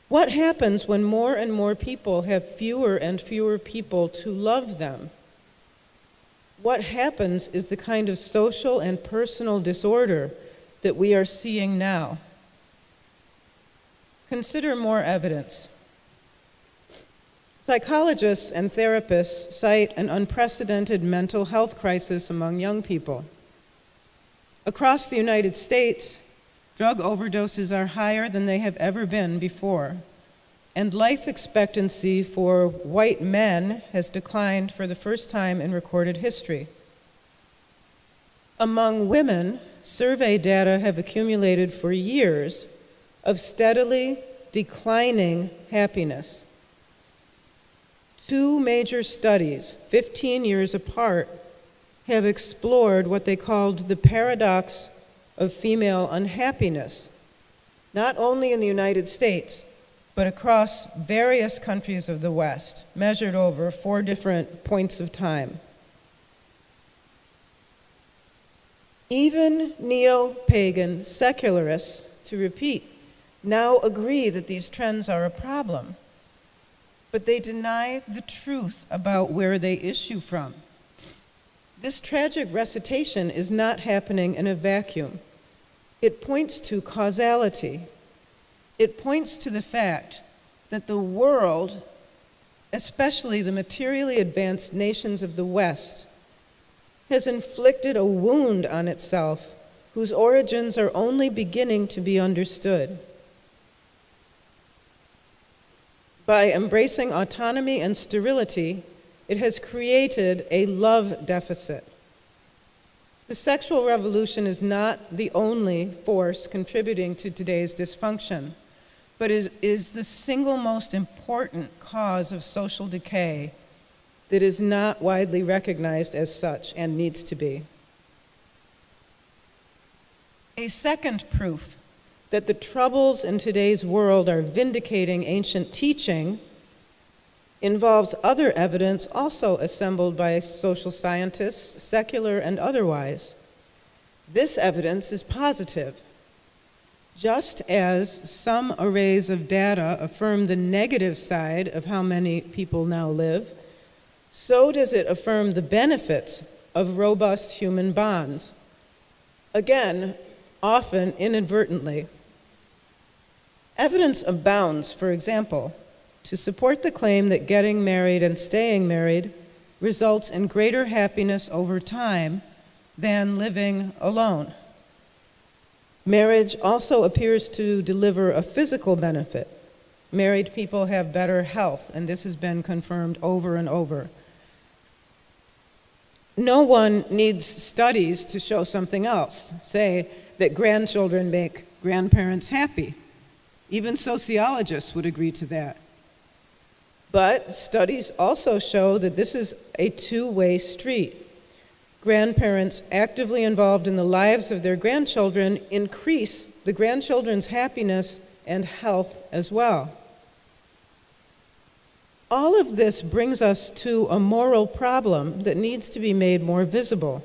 What happens when more and more people have fewer and fewer people to love them? What happens is the kind of social and personal disorder that we are seeing now. Consider more evidence. Psychologists and therapists cite an unprecedented mental health crisis among young people. Across the United States, drug overdoses are higher than they have ever been before, and life expectancy for white men has declined for the first time in recorded history. Among women, survey data have accumulated for years of steadily declining happiness. 2 major studies, 15 years apart, have explored what they called the paradox of female unhappiness, not only in the United States, but across various countries of the West, measured over 4 different points of time. Even neo-pagan secularists, to repeat, now agree that these trends are a problem, but they deny the truth about where they issue from. This tragic recitation is not happening in a vacuum. It points to causality. It points to the fact that the world, especially the materially advanced nations of the West, has inflicted a wound on itself whose origins are only beginning to be understood. By embracing autonomy and sterility, it has created a love deficit. The sexual revolution is not the only force contributing to today's dysfunction, but is the single most important cause of social decay that is not widely recognized as such and needs to be. A second proof that the troubles in today's world are vindicating ancient teaching involves other evidence also assembled by social scientists, secular and otherwise. This evidence is positive. Just as some arrays of data affirm the negative side of how many people now live, so does it affirm the benefits of robust human bonds. Again, often inadvertently. Evidence abounds, for example, to support the claim that getting married and staying married results in greater happiness over time than living alone. Marriage also appears to deliver a physical benefit. Married people have better health, and this has been confirmed over and over. No one needs studies to show something else, say that grandchildren make grandparents happy. Even sociologists would agree to that. But studies also show that this is a two-way street. Grandparents actively involved in the lives of their grandchildren increase the grandchildren's happiness and health as well. All of this brings us to a moral problem that needs to be made more visible.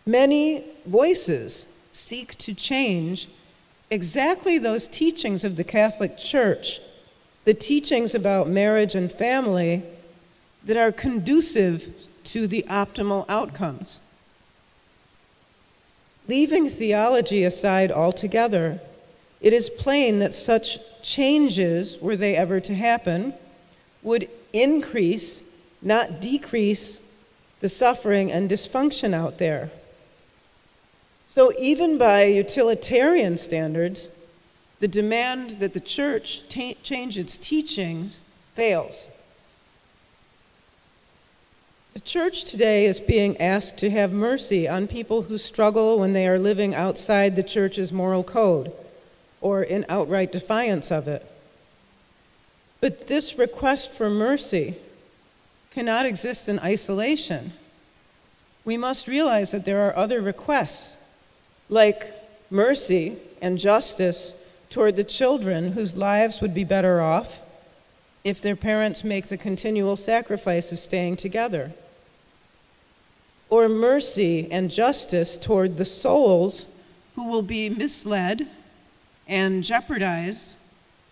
Many voices seek to change exactly those teachings of the Catholic Church the teachings about marriage and family that are conducive to the optimal outcomes. Leaving theology aside altogether, it is plain that such changes, were they ever to happen, would increase, not decrease, the suffering and dysfunction out there. So even by utilitarian standards, the demand that the church change its teachings fails. The church today is being asked to have mercy on people who struggle when they are living outside the church's moral code or in outright defiance of it. But this request for mercy cannot exist in isolation. We must realize that there are other requests, like mercy and justice toward the children whose lives would be better off if their parents make the continual sacrifice of staying together. Or mercy and justice toward the souls who will be misled and jeopardized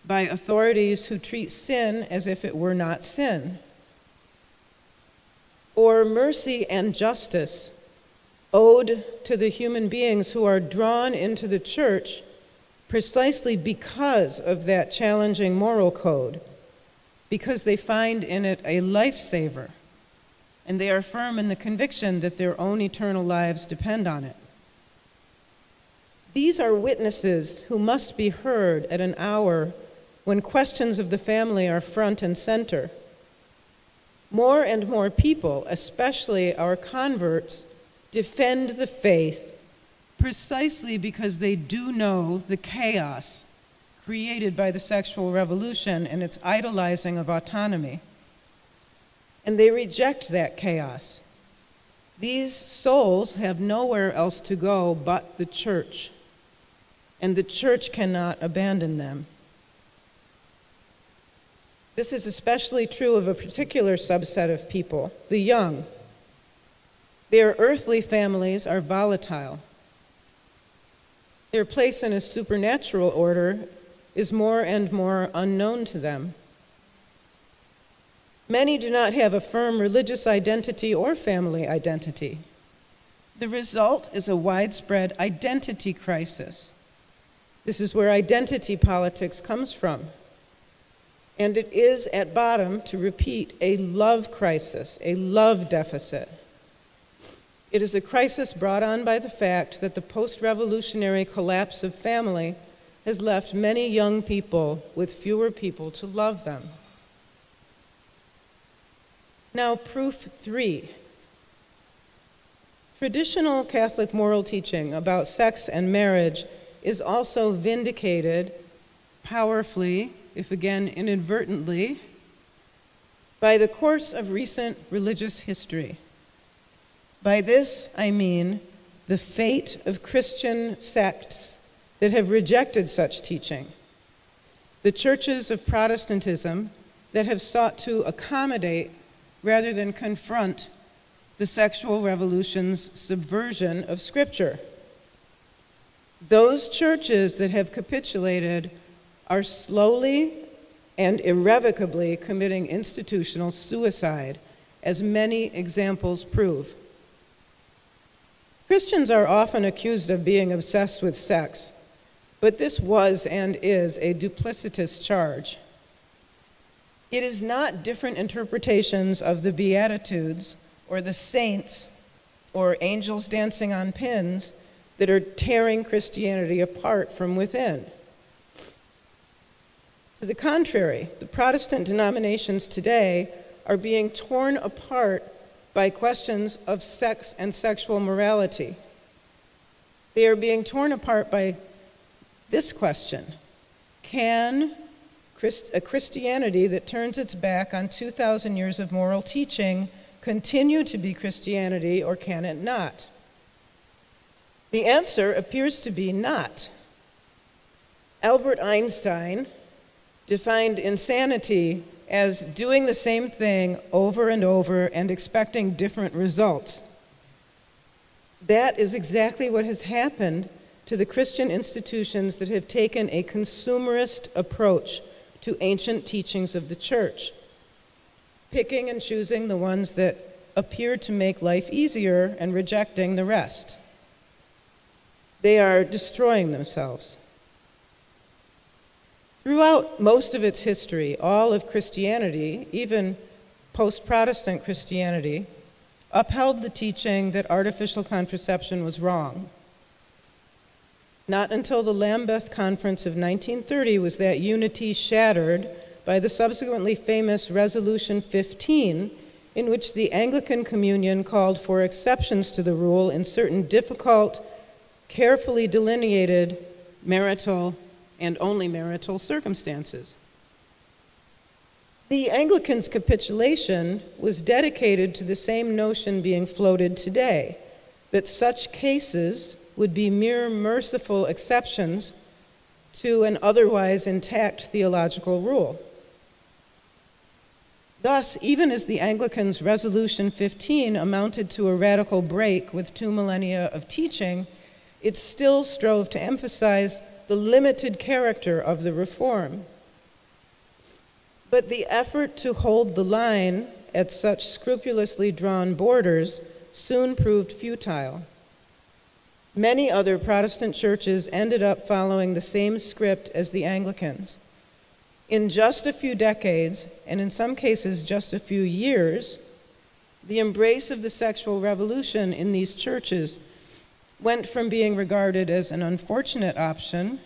by authorities who treat sin as if it were not sin. Or mercy and justice owed to the human beings who are drawn into the church precisely because of that challenging moral code, because they find in it a lifesaver, and they are firm in the conviction that their own eternal lives depend on it. These are witnesses who must be heard at an hour when questions of the family are front and center. More and more people, especially our converts, defend the faith precisely because they do know the chaos created by the sexual revolution and its idolizing of autonomy. And they reject that chaos. These souls have nowhere else to go but the church, and the church cannot abandon them. This is especially true of a particular subset of people, the young. Their earthly families are volatile. Their place in a supernatural order is more and more unknown to them. Many do not have a firm religious identity or family identity. The result is a widespread identity crisis. This is where identity politics comes from. And it is, at bottom, to repeat, a love crisis, a love deficit. It is a crisis brought on by the fact that the post-revolutionary collapse of family has left many young people with fewer people to love them. Now, proof 3. Traditional Catholic moral teaching about sex and marriage is also vindicated powerfully, if again inadvertently, by the course of recent religious history. By this, I mean the fate of Christian sects that have rejected such teaching, the churches of Protestantism that have sought to accommodate rather than confront the sexual revolution's subversion of Scripture. Those churches that have capitulated are slowly and irrevocably committing institutional suicide, as many examples prove. Christians are often accused of being obsessed with sex, but this was and is a duplicitous charge. It is not different interpretations of the Beatitudes or the saints or angels dancing on pins that are tearing Christianity apart from within. To the contrary, the Protestant denominations today are being torn apart by questions of sex and sexual morality. They are being torn apart by this question: can a Christianity that turns its back on 2,000 years of moral teaching continue to be Christianity, or can it not? The answer appears to be not. Albert Einstein defined insanity as doing the same thing over and over and expecting different results. That is exactly what has happened to the Christian institutions that have taken a consumerist approach to ancient teachings of the church, picking and choosing the ones that appear to make life easier and rejecting the rest. They are destroying themselves. Throughout most of its history, all of Christianity, even post-Protestant Christianity, upheld the teaching that artificial contraception was wrong. Not until the Lambeth Conference of 1930 was that unity shattered by the subsequently famous Resolution 15, in which the Anglican Communion called for exceptions to the rule in certain difficult, carefully delineated marital and only marital circumstances. The Anglicans' capitulation was dedicated to the same notion being floated today, that such cases would be mere merciful exceptions to an otherwise intact theological rule. Thus, even as the Anglicans' Resolution 15 amounted to a radical break with 2 millennia of teaching, it still strove to emphasize the limited character of the reform. But the effort to hold the line at such scrupulously drawn borders soon proved futile. Many other Protestant churches ended up following the same script as the Anglicans. In just a few decades, and in some cases just a few years, the embrace of the sexual revolution in these churches went from being regarded as an unfortunate option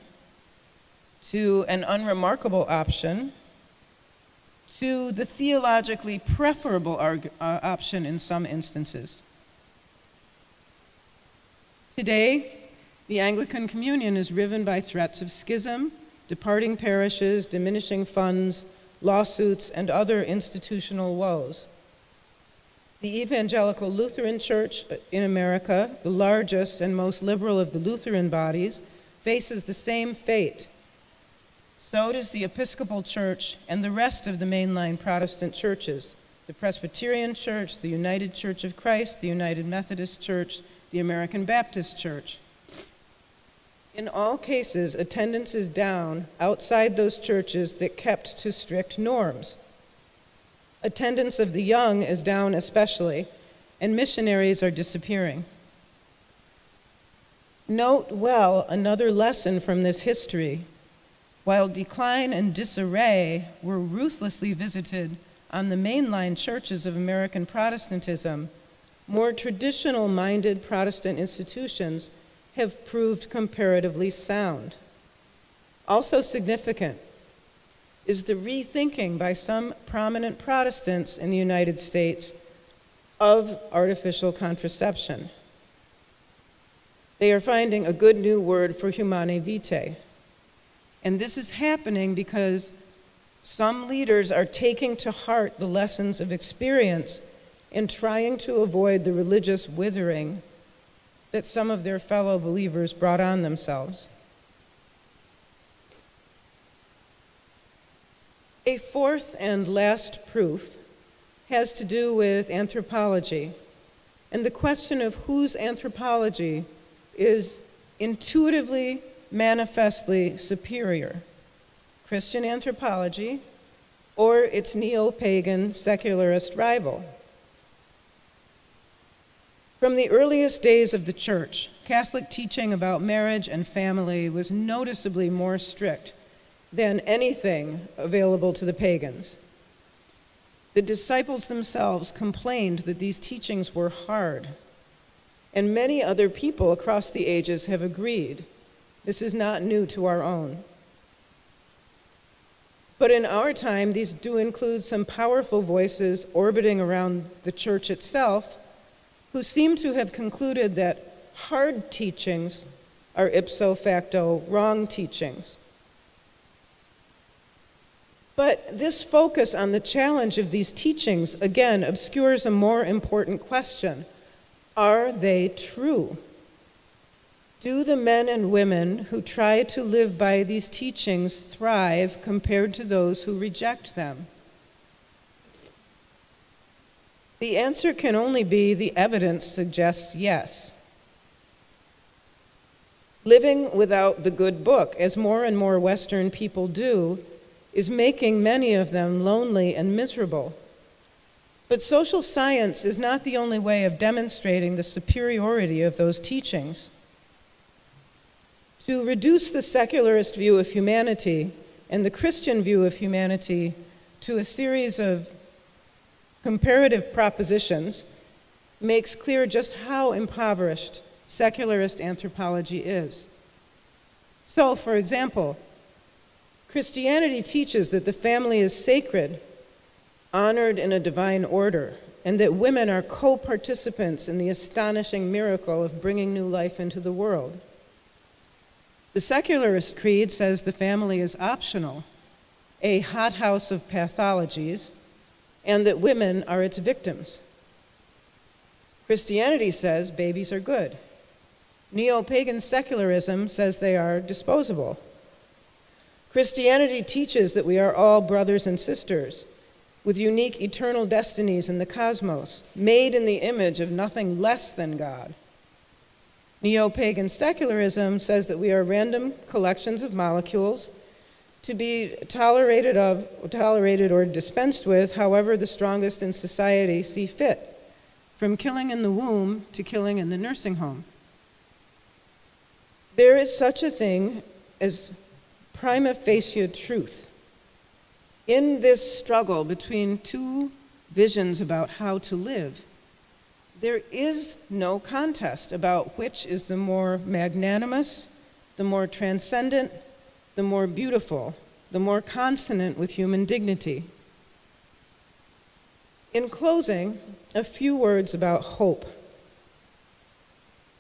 to an unremarkable option to the theologically preferable option in some instances. Today, the Anglican Communion is riven by threats of schism, departing parishes, diminishing funds, lawsuits, and other institutional woes. The Evangelical Lutheran Church in America, the largest and most liberal of the Lutheran bodies, faces the same fate. So does the Episcopal Church and the rest of the mainline Protestant churches, the Presbyterian Church, the United Church of Christ, the United Methodist Church, the American Baptist Church. In all cases, attendance is down outside those churches that kept to strict norms. Attendance of the young is down especially, and missionaries are disappearing. Note well another lesson from this history. While decline and disarray were ruthlessly visited on the mainline churches of American Protestantism, more traditional-minded Protestant institutions have proved comparatively sound. Also significant is the rethinking by some prominent Protestants in the United States of artificial contraception. They are finding a good new word for humanae vitae. And this is happening because some leaders are taking to heart the lessons of experience and trying to avoid the religious withering that some of their fellow believers brought on themselves. A fourth and last proof has to do with anthropology, and the question of whose anthropology is intuitively, manifestly superior, Christian anthropology or its neo-pagan secularist rival. From the earliest days of the Church, Catholic teaching about marriage and family was noticeably more strict than anything available to the pagans. The disciples themselves complained that these teachings were hard, and many other people across the ages have agreed. This is not new to our own. But in our time, these do include some powerful voices orbiting around the Church itself who seem to have concluded that hard teachings are ipso facto wrong teachings. But this focus on the challenge of these teachings, again, obscures a more important question. Are they true? Do the men and women who try to live by these teachings thrive compared to those who reject them? The answer can only be the evidence suggests yes. Living without the good book, as more and more Western people do, is making many of them lonely and miserable. But social science is not the only way of demonstrating the superiority of those teachings. To reduce the secularist view of humanity and the Christian view of humanity to a series of comparative propositions makes clear just how impoverished secularist anthropology is. So, for example, Christianity teaches that the family is sacred, honored in a divine order, and that women are co-participants in the astonishing miracle of bringing new life into the world. The secularist creed says the family is optional, a hothouse of pathologies, and that women are its victims. Christianity says babies are good. Neo-pagan secularism says they are disposable. Christianity teaches that we are all brothers and sisters with unique eternal destinies in the cosmos, made in the image of nothing less than God. Neo-pagan secularism says that we are random collections of molecules to be tolerated or dispensed with, however the strongest in society see fit, from killing in the womb to killing in the nursing home. There is such a thing as prima facie truth. In this struggle between two visions about how to live, there is no contest about which is the more magnanimous, the more transcendent, the more beautiful, the more consonant with human dignity. In closing, a few words about hope.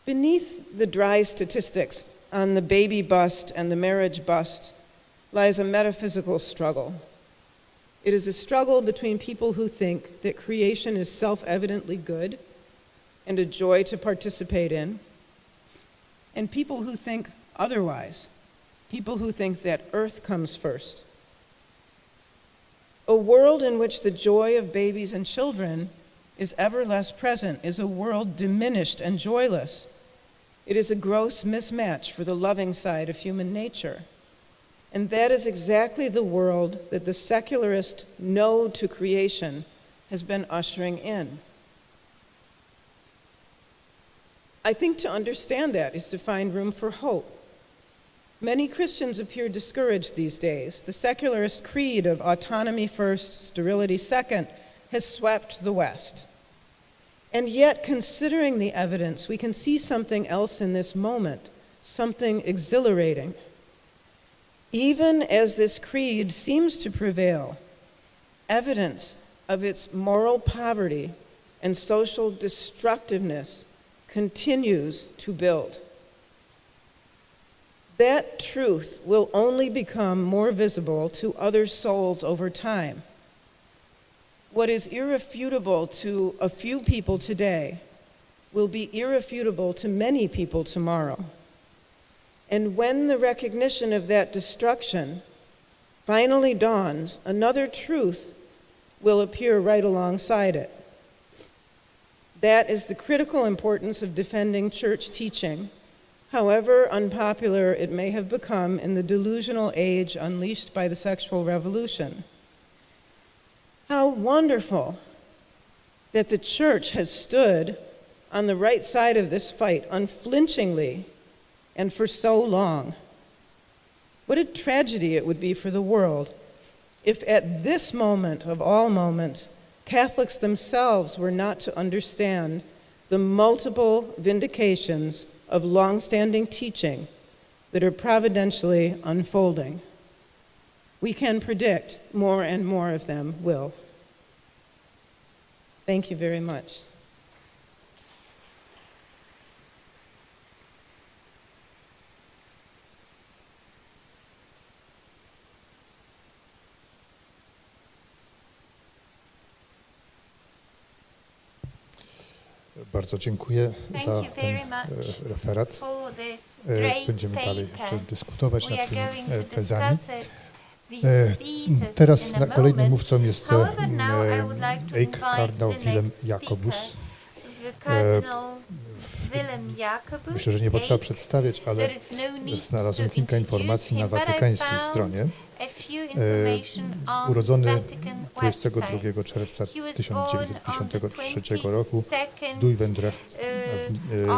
Beneath the dry statistics on the baby bust and the marriage bust lies a metaphysical struggle. It is a struggle between people who think that creation is self-evidently good and a joy to participate in, and people who think otherwise, people who think that earth comes first. A world in which the joy of babies and children is ever less present is a world diminished and joyless. It is a gross mismatch for the loving side of human nature. And that is exactly the world that the secularist no to creation has been ushering in. I think to understand that is to find room for hope. Many Christians appear discouraged these days. The secularist creed of autonomy first, sterility second has swept the West. And yet, considering the evidence, we can see something else in this moment, something exhilarating. Even as this creed seems to prevail, evidence of its moral poverty and social destructiveness continues to build. That truth will only become more visible to other souls over time. What is irrefutable to a few people today will be irrefutable to many people tomorrow. And when the recognition of that destruction finally dawns, another truth will appear right alongside it. That is the critical importance of defending church teaching, however unpopular it may have become in the delusional age unleashed by the sexual revolution. How wonderful that the church has stood on the right side of this fight unflinchingly and for so long. What a tragedy it would be for the world if at this moment of all moments, Catholics themselves were not to understand the multiple vindications of long-standing teaching that are providentially unfolding. We can predict more and more of them will. Thank you very much. Bardzo dziękuję za ten referat. Będziemy dalej jeszcze dyskutować nad tymi tezami. Teraz kolejnym mówcą jest Eik kardynał Willem Jacobus. Myślę, że nie potrzeba przedstawiać, ale znalazłem kilka informacji na watykańskiej stronie. Urodzony 22 czerwca 1953 roku w Duivendrecht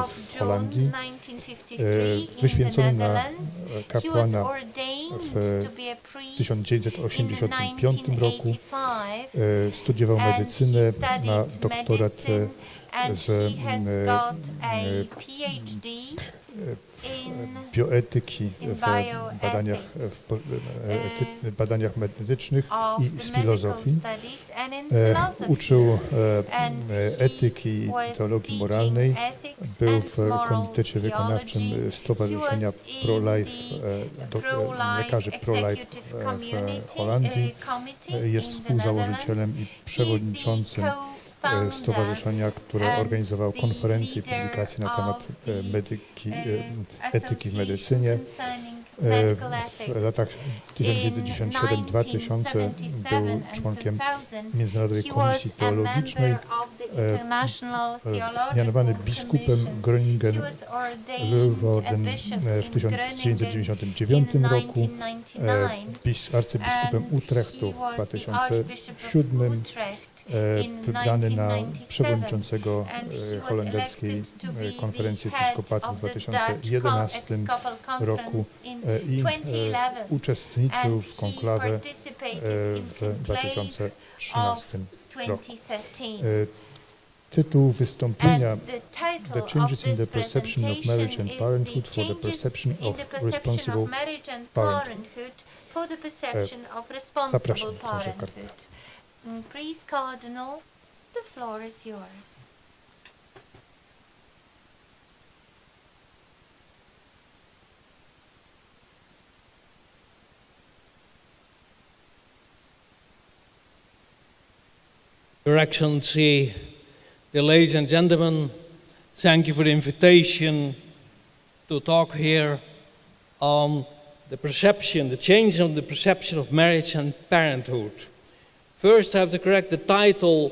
w Holandii, wyświęcony na kapłana w 1985 roku, studiował medycynę, ma doktorat z bioetyki w badaniach medycznych i z filozofii. Uczył etyki i teologii moralnej. Był w komitecie wykonawczym Stowarzyszenia Pro-Life, lekarzy Pro-Life w Holandii. Jest współzałożycielem i przewodniczącym stowarzyszenia, które organizowało konferencje i publikacje na temat etyki w medycynie. W latach 1997-2000 był członkiem Międzynarodowej Komisji Teologicznej, mianowany biskupem Groningen-Leeuwarden w 1999 roku, arcybiskupem Utrechtu w 2007, wybrany na przewodniczącego holenderskiej konferencji episkopatu w 2011 roku i uczestniczył w konklawę w 2013 roku. Tytuł wystąpienia The Changes in the Perception of Marriage and Parenthood for the Perception of Responsible Parenthood. Zapraszam, książę Cartera. Please, Cardinal, the floor is yours. Your Excellency, dear ladies and gentlemen, thank you for the invitation to talk here on the perception, the change of the perception of marriage and parenthood. First, I have to correct the title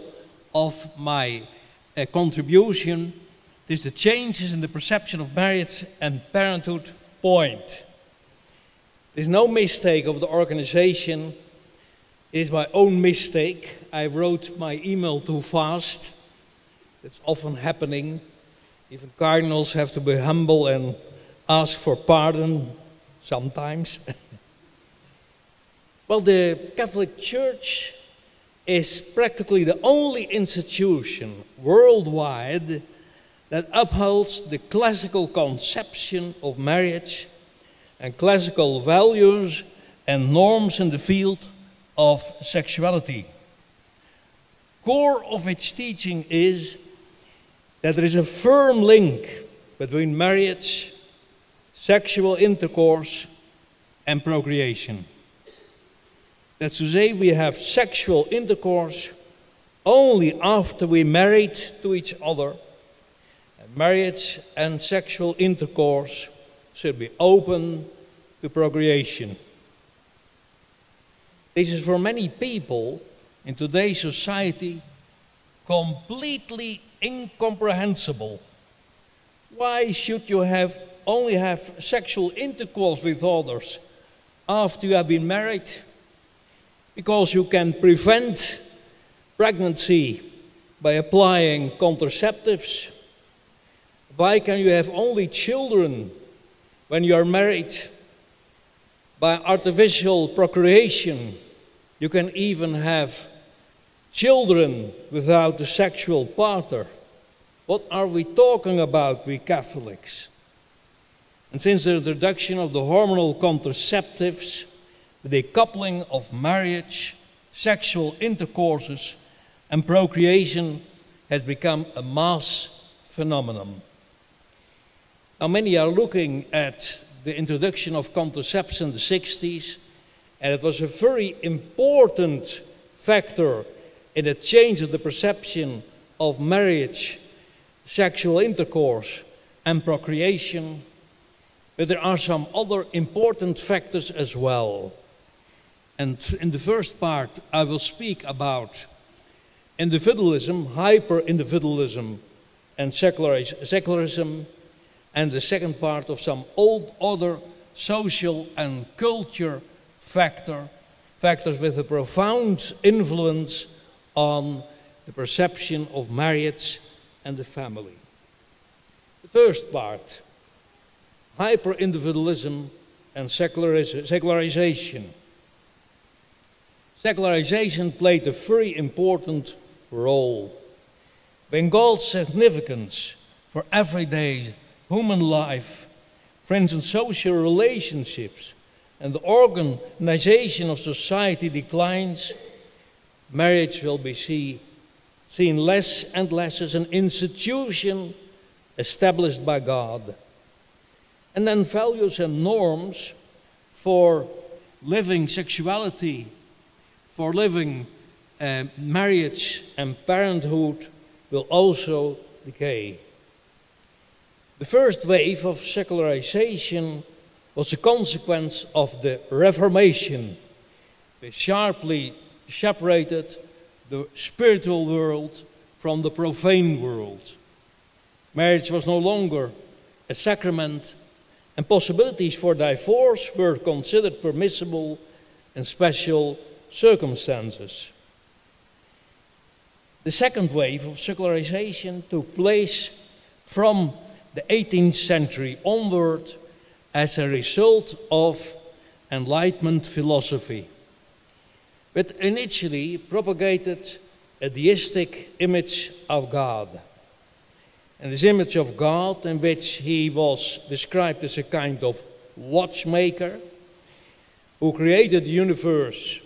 of my contribution. It is the changes in the perception of marriage and parenthood point. There's no mistake of the organization. It is my own mistake. I wrote my email too fast. It's often happening. Even cardinals have to be humble and ask for pardon sometimes. Well, the Catholic Church is practically the only institution worldwide that upholds the classical conception of marriage and classical values and norms in the field of sexuality. Core of its teaching is that there is a firm link between marriage, sexual intercourse, and procreation. That's to say, we have sexual intercourse only after we married to each other. And marriage and sexual intercourse should be open to procreation. This is for many people in today's society completely incomprehensible. Why should you only have sexual intercourse with others after you have been married? Because you can prevent pregnancy by applying contraceptives. Why can you have only children when you are married? By artificial procreation, you can even have children without a sexual partner. What are we talking about, we Catholics? And since the introduction of the hormonal contraceptives, the coupling of marriage, sexual intercourses, and procreation has become a mass phenomenon. Now, many are looking at the introduction of contraception in the 60s, and it was a very important factor in the change of the perception of marriage, sexual intercourse, and procreation. But there are some other important factors as well. And in the first part, I will speak about individualism, hyper-individualism, and secularism, and the second part of some other social and culture factors with a profound influence on the perception of marriage and the family. The first part, hyper-individualism and secularization. Secularization played a very important role. When God's significance for everyday human life, friends and social relationships, and the organization of society declines, marriage will be seen less and less as an institution established by God. And then values and norms for living sexuality, for living marriage and parenthood will also decay. The first wave of secularization was a consequence of the Reformation, which sharply separated the spiritual world from the profane world. Marriage was no longer a sacrament, and possibilities for divorce were considered permissible in special circumstances. The second wave of secularization took place from the 18th century onward as a result of Enlightenment philosophy, which initially propagated a deistic image of God. And this image of God, in which he was described as a kind of watchmaker who created the universe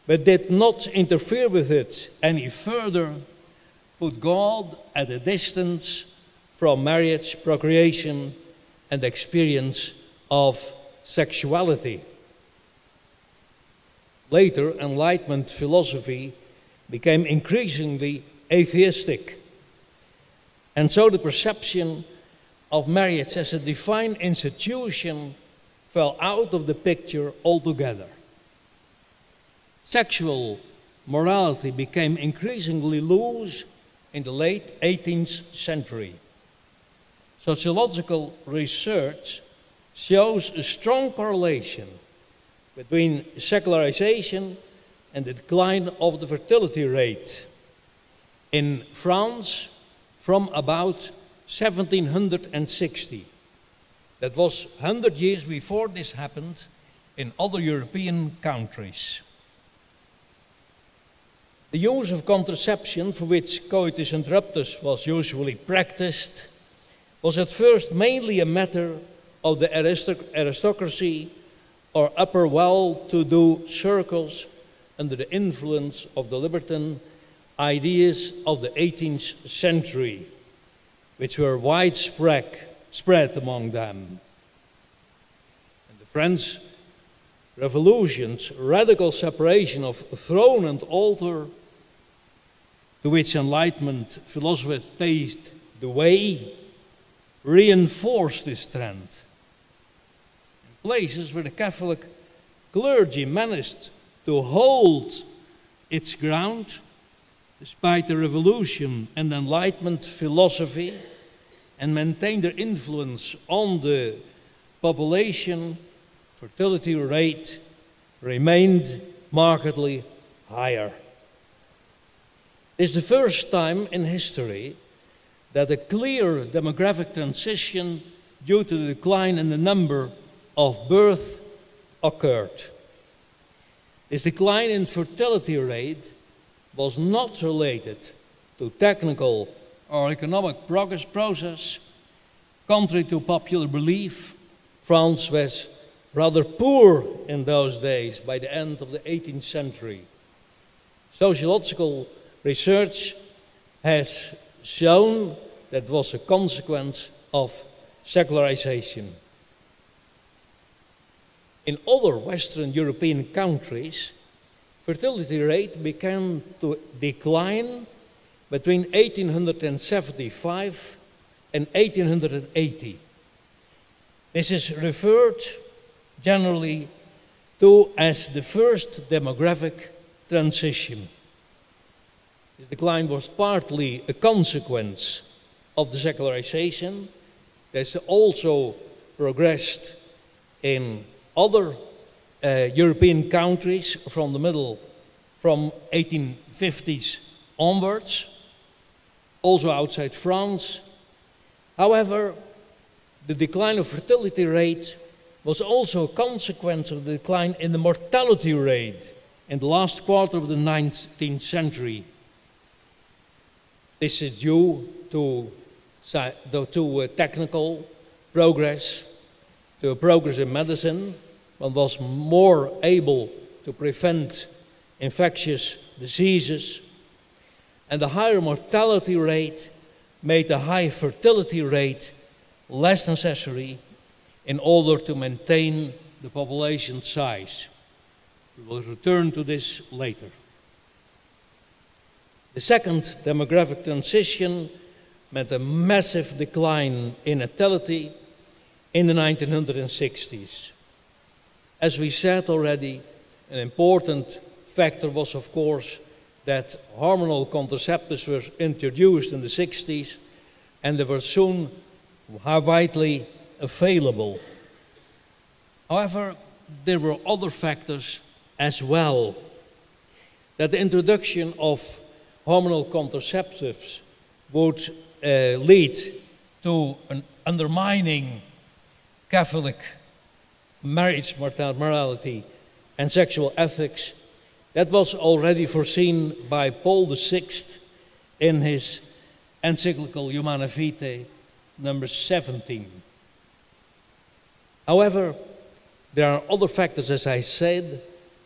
but did not interfere with it any further, put God at a distance from marriage, procreation, and experience of sexuality. Later, Enlightenment philosophy became increasingly atheistic. And so the perception of marriage as a divine institution fell out of the picture altogether. Sexual morality became increasingly loose in the late 18th century. Sociological research shows a strong correlation between secularization and the decline of the fertility rate. In France, from about 1760. That was 100 years before this happened in other European countries. The use of contraception, for which coitus interruptus was usually practiced, was at first mainly a matter of the aristocracy or upper well-to-do circles under the influence of the libertine ideas of the 18th century, which were widespread among them. And the French Revolution's radical separation of throne and altar, to which Enlightenment philosophy paved the way, reinforced this trend. In places where the Catholic clergy managed to hold its ground, despite the Revolution and Enlightenment philosophy, and maintain their influence on the population, fertility rate remained markedly higher. It's the first time in history that a clear demographic transition due to the decline in the number of births occurred. This decline in fertility rate was not related to technical or economic progress process. Contrary to popular belief, France was rather poor in those days by the end of the 18th century. Sociological research has shown that was a consequence of secularization. In other Western European countries, fertility rate began to decline between 1875 and 1880. This is referred generally to as the first demographic transition. This decline was partly a consequence of the secularization. There's also progressed in other European countries from 1850s onwards, also outside France. However, the decline of fertility rate was also a consequence of the decline in the mortality rate in the last quarter of the 19th century. This is due to technical progress, to a progress in medicine. One was more able to prevent infectious diseases, and the higher mortality rate made a high fertility rate less necessary in order to maintain the population size. We will return to this later. The second demographic transition meant a massive decline in natality in the 1960s. As we said already, an important factor was, of course, that hormonal contraceptives were introduced in the 60s, and they were soon widely available. However, there were other factors as well. That the introduction of hormonal contraceptives would lead to an undermining Catholic marriage morality and sexual ethics, that was already foreseen by Paul VI in his encyclical Humanae Vitae, number 17. However, there are other factors, as I said,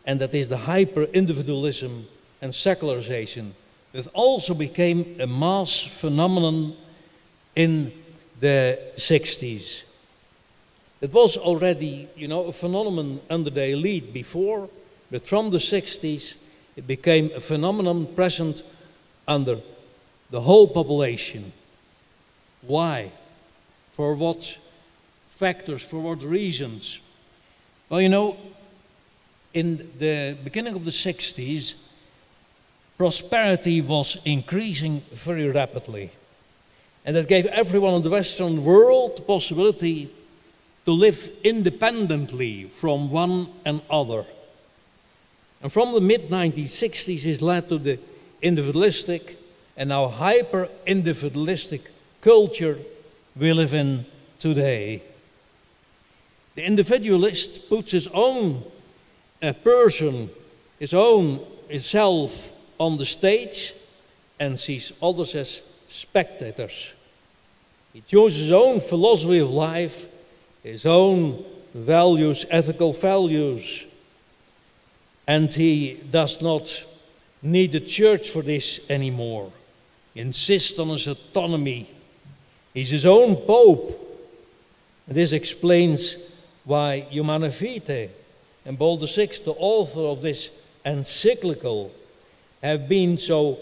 and that is the hyper-individualism and secularization that also became a mass phenomenon in the 60s. It was already, a phenomenon under the elite before, but from the 60s it became a phenomenon present under the whole population. Why? For what factors, for what reasons? Well, in the beginning of the 60s, prosperity was increasing very rapidly. And that gave everyone in the Western world the possibility to live independently from one another. And from the mid-1960s, this led to the individualistic and now hyper-individualistic culture we live in today. The individualist puts his own person, himself on the stage and sees others as spectators. He chooses his own philosophy of life, his own values, ethical values, and he does not need the church for this anymore. He insists on his autonomy. He's his own pope. And this explains why Humanae Vitae and Paul VI, the author of this encyclical, have been so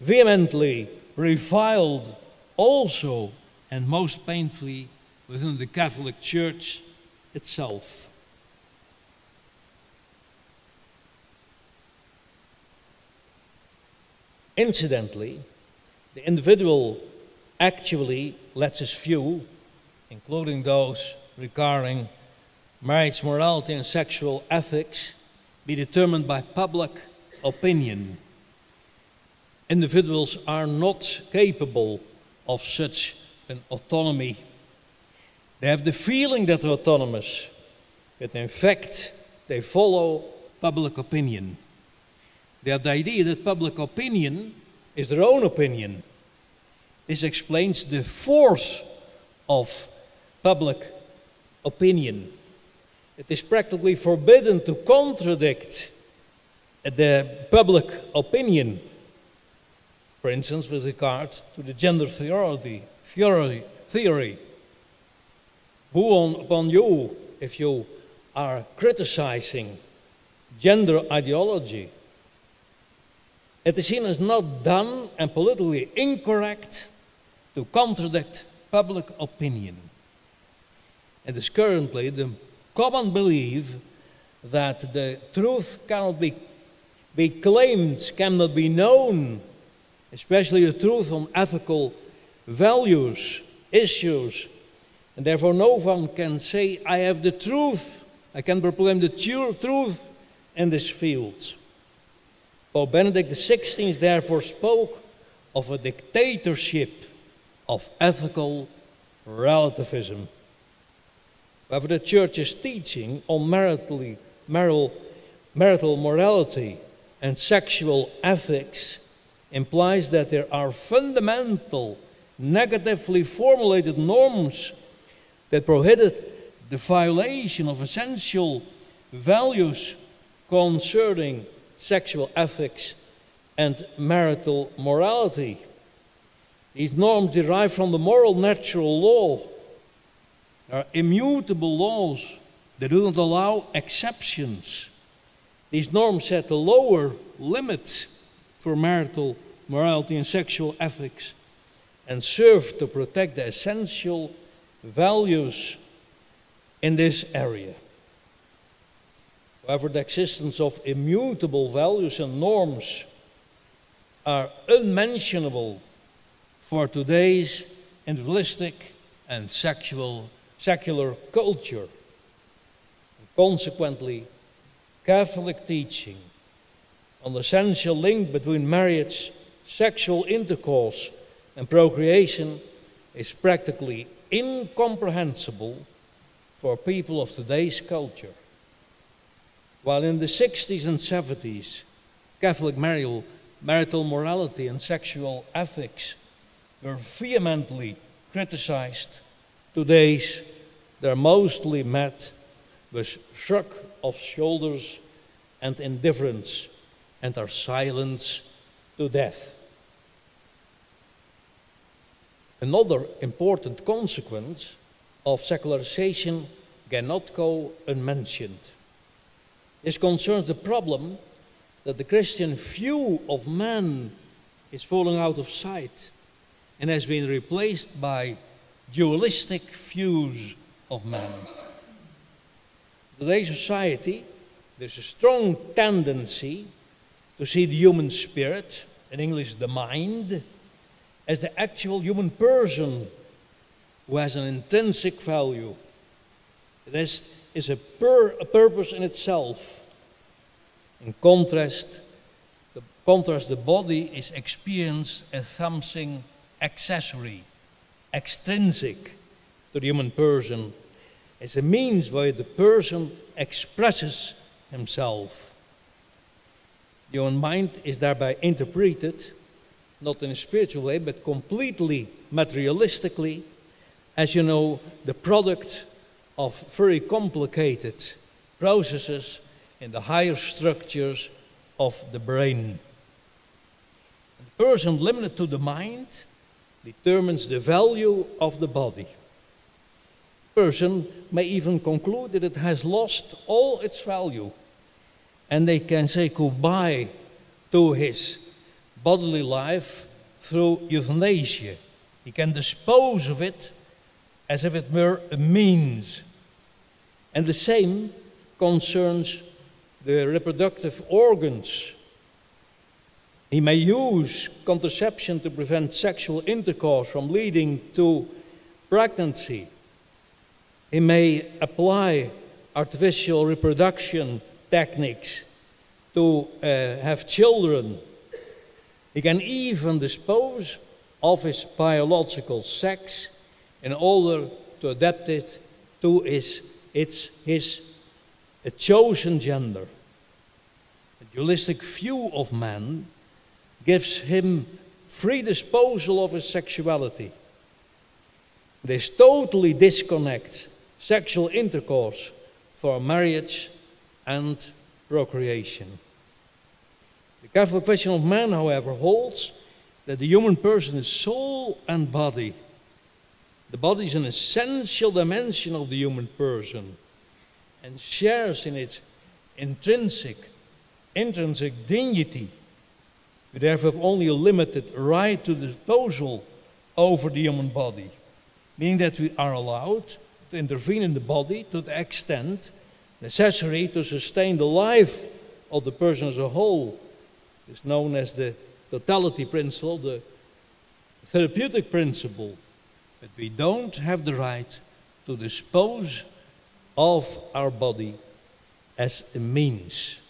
vehemently reviled also and most painfully within the Catholic Church itself. Incidentally, the individual actually lets his view, including those regarding marriage morality and sexual ethics, be determined by public opinion. Individuals are not capable of such an autonomy. They have the feeling that they're autonomous, but in fact, they follow public opinion. They have the idea that public opinion is their own opinion. This explains the force of public opinion. It is practically forbidden to contradict the public opinion. For instance, with regard to the gender theory. Who upon you, if you are criticizing gender ideology? It is seen as not done and politically incorrect to contradict public opinion. It is currently the common belief that the truth cannot be claimed, cannot be known, especially the truth on ethical values, issues, and therefore no one can say, I have the truth I can proclaim the truth in this field. Pope Benedict XVI therefore spoke of a dictatorship of ethical relativism. However, the Church's teaching on marital morality and sexual ethics implies that there are fundamental, negatively formulated norms that prohibit the violation of essential values concerning sexual ethics and marital morality. These norms derive from the moral natural law. They are immutable laws that do not allow exceptions. These norms set the lower limits for marital morality and sexual ethics and serve to protect the essential values in this area. However, the existence of immutable values and norms are unmentionable for today's individualistic and secular culture. And consequently, Catholic teaching on the essential link between marriage, sexual intercourse, and procreation is practically incomprehensible for people of today's culture. While in the 60s and 70s, Catholic marital morality and sexual ethics were vehemently criticized, today they're mostly met with shrug of shoulders and indifference and are silenced to death. Another important consequence of secularization cannot go unmentioned. This concerns the problem that the Christian view of man is falling out of sight and has been replaced by dualistic views of man. In today's society, there's a strong tendency to see the human spirit, in English the mind, as the actual human person who has an intrinsic value. This is a purpose in itself. In contrast, the body is experienced as something accessory, extrinsic to the human person, as a means by which the person expresses himself. The human mind is thereby interpreted, not in a spiritual way, but completely materialistically, as you know, the product of very complicated processes in the higher structures of the brain. The person limited to the mind determines the value of the body. The person may even conclude that it has lost all its value, and they can say goodbye to his bodily life through euthanasia. He can dispose of it as if it were a means. And the same concerns the reproductive organs. He may use contraception to prevent sexual intercourse from leading to pregnancy. He may apply artificial reproduction techniques to have children. He can even dispose of his biological sex in order to adapt it to his chosen gender. A dualistic view of man gives him free disposal of his sexuality. This totally disconnects sexual intercourse for marriage and procreation. The Catholic vision of man, however, holds that the human person is soul and body. The body is an essential dimension of the human person and shares in its intrinsic dignity. We therefore have only a limited right to disposal over the human body, meaning that we are allowed to intervene in the body to the extent necessary to sustain the life of the person as a whole. It's known as the totality principle, the therapeutic principle. But we don't have the right to dispose of our body as a means.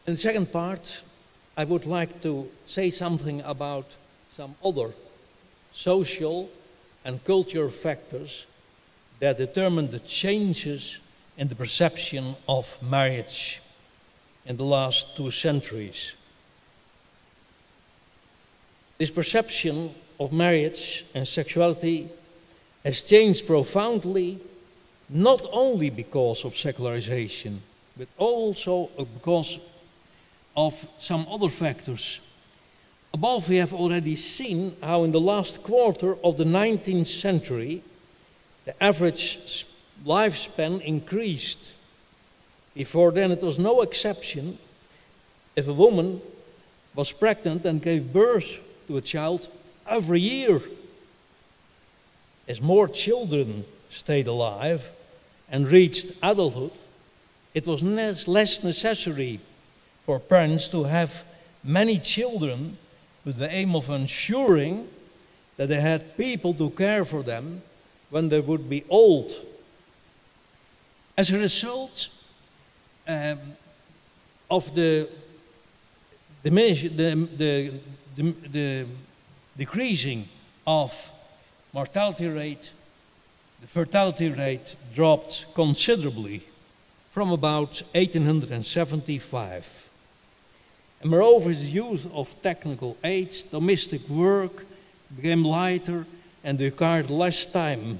In the second part, I would like to say something about some other social and cultural factors that determine the changes in the perception of marriage in the last 2 centuries. This perception of marriage and sexuality has changed profoundly, not only because of secularization, but also because of some other factors. Above, we have already seen how in the last quarter of the 19th century, the average lifespan increased. Before then, it was no exception if a woman was pregnant and gave birth to a child every year. As more children stayed alive and reached adulthood, it was less necessary for parents to have many children with the aim of ensuring that they had people to care for them when they would be old. As a result of the decreasing of mortality rate, the fertility rate dropped considerably from about 1875. And moreover, the use of technical aids, domestic work became lighter and required less time.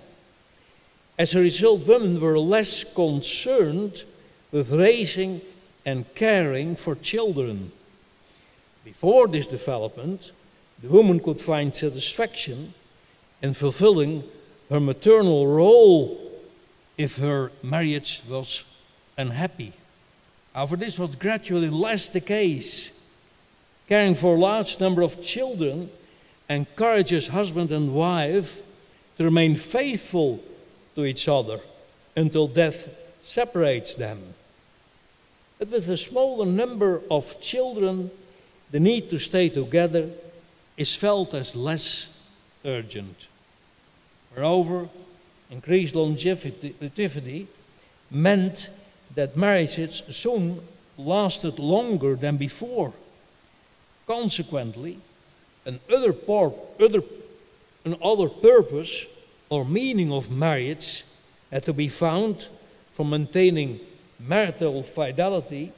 As a result, women were less concerned with raising and caring for children. Before this development, the woman could find satisfaction in fulfilling her maternal role if her marriage was unhappy. However, this was gradually less the case. Caring for a large number of children encourages husband and wife to remain faithful to each other until death separates them. But with a smaller number of children, the need to stay together is felt as less urgent. Moreover, increased longevity meant that marriages soon lasted longer than before. Consequently, another purpose or meaning of marriage had to be found for maintaining marital fidelity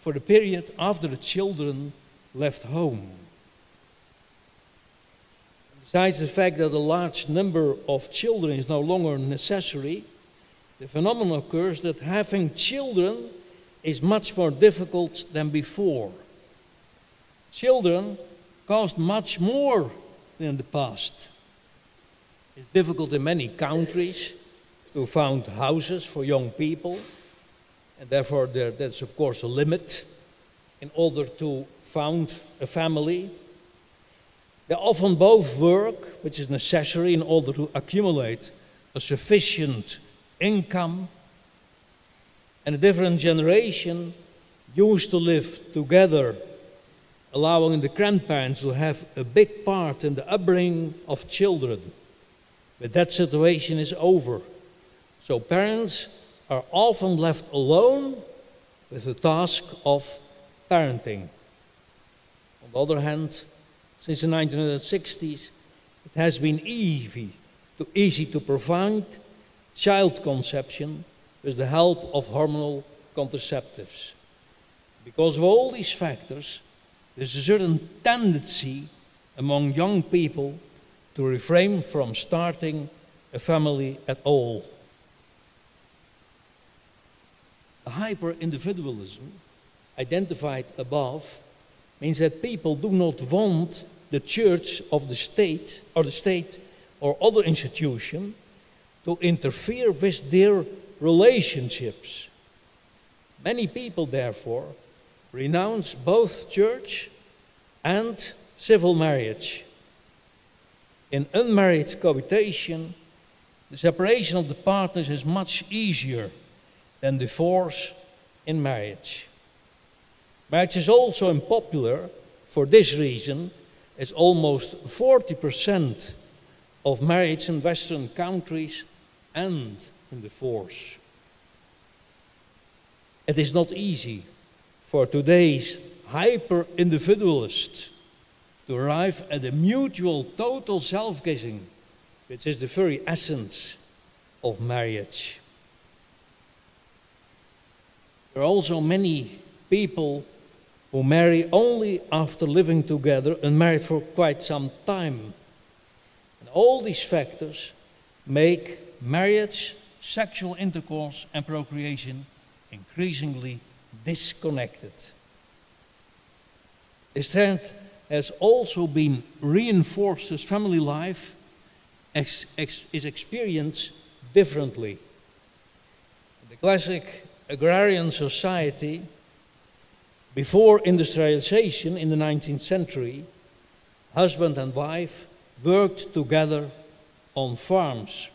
for the period after the children left home. Besides the fact that a large number of children is no longer necessary, the phenomenon occurs that having children is much more difficult than before. Children cost much more than in the past. It's difficult in many countries to found houses for young people, and therefore that's of course a limit in order to found a family. They often both work, which is necessary in order to accumulate a sufficient income, and a different generation used to live together, allowing the grandparents to have a big part in the upbringing of children. But that situation is over. So parents are often left alone with the task of parenting. On the other hand, since the 1960s, it has been easy to provide child conception with the help of hormonal contraceptives. Because of all these factors, there's a certain tendency among young people to refrain from starting a family at all. The hyper-individualism identified above means that people do not want the church of the state or other institution to interfere with their relationships. Many people, therefore, renounce both church and civil marriage. In unmarried cohabitation, the separation of the partners is much easier than divorce in marriage. Marriage is also unpopular for this reason, as almost 40% of marriage in Western countries end in divorce. It is not easy for today's hyper-individualists to arrive at a mutual total self-giving, which is the very essence of marriage. There are also many people who marry only after living together and married for quite some time. And all these factors make marriage, sexual intercourse and procreation increasingly disconnected. This trend has also been reinforced as family life is experienced differently. The classic agrarian society before industrialization in the 19th century, husband and wife worked together on farms,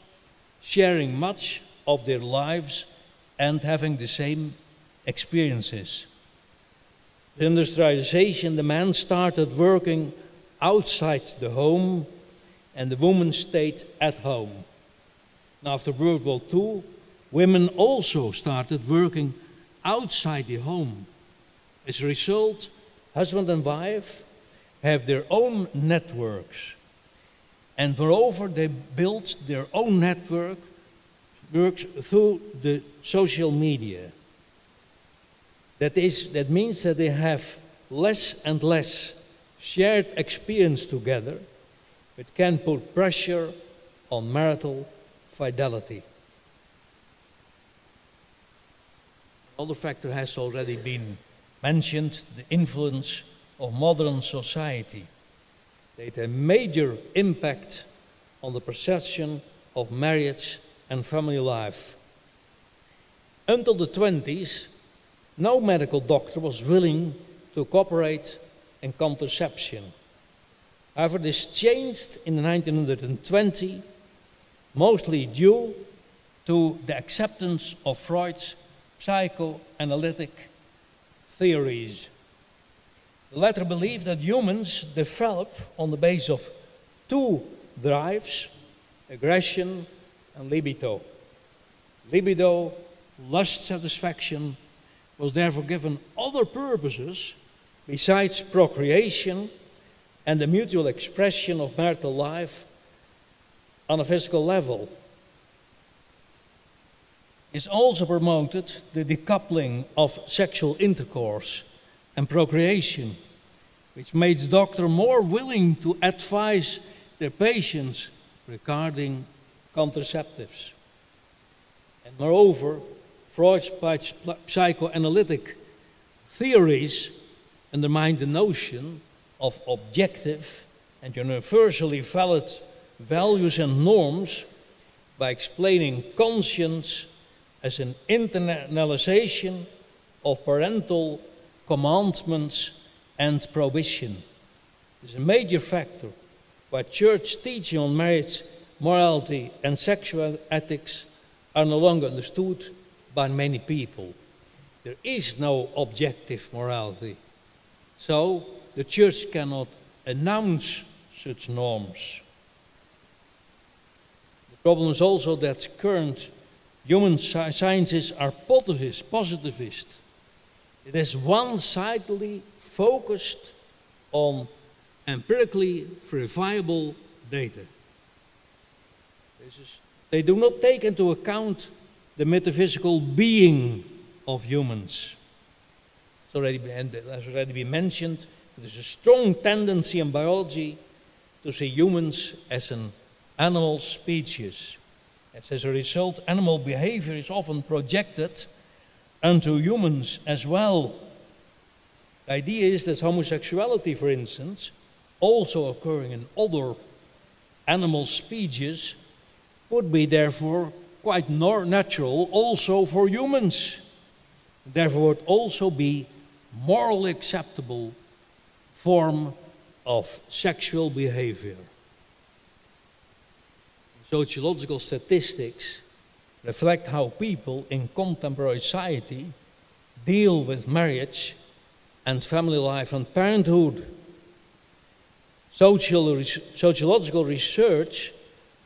sharing much of their lives and having the same experiences. The industrialization, the man started working outside the home and the woman stayed at home. And after World War II, women also started working outside the home. As a result, husband and wife have their own networks. And moreover, they build their own networks through the social media. That means that they have less and less shared experience together, which can put pressure on marital fidelity. Another factor has already been mentioned, the influence of modern society. They had a major impact on the perception of marriage and family life. Until the 20s, no medical doctor was willing to cooperate in contraception. However, this changed in 1920, mostly due to the acceptance of Freud's psychoanalytic theories. The latter believed that humans develop on the basis of two drives, aggression and libido. Libido, lust satisfaction, was therefore given other purposes besides procreation and the mutual expression of marital life on a physical level. It's also promoted the decoupling of sexual intercourse and procreation, which makes doctors more willing to advise their patients regarding contraceptives. And moreover, Freud's psychoanalytic theories undermine the notion of objective and universally valid values and norms by explaining conscience as an internalization of parental commandments and prohibition. This is a major factor why church teaching on marriage, morality, and sexual ethics are no longer understood by many people. There is no objective morality. So the church cannot announce such norms. The problem is also that current human sciences are positivist. It is one-sidedly focused on empirically verifiable data. They do not take into account the metaphysical being of humans. As already been mentioned, there is a strong tendency in biology to see humans as an animal species. As a result, animal behavior is often projected onto humans as well. The idea is that homosexuality, for instance, also occurring in other animal species, would be therefore quite natural also for humans. Therefore would also be morally acceptable form of sexual behavior. Sociological statistics reflect how people in contemporary society deal with marriage and family life and parenthood. Sociological research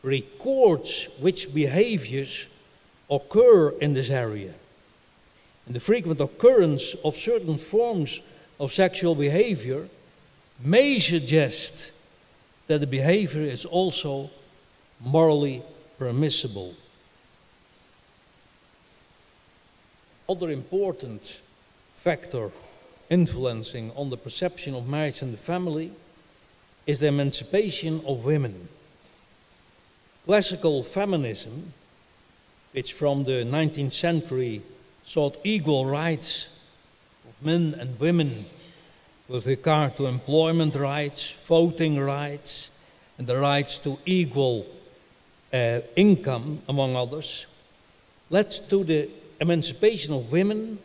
records which behaviors occur in this area. and the frequent occurrence of certain forms of sexual behavior may suggest that the behavior is also morally permissible. Other important factor influencing on the perception of marriage and the family is the emancipation of women. Classical feminism, which from the 19th century sought equal rights of men and women with regard to employment rights, voting rights, and the rights to equal income, among others, led to the emancipation of women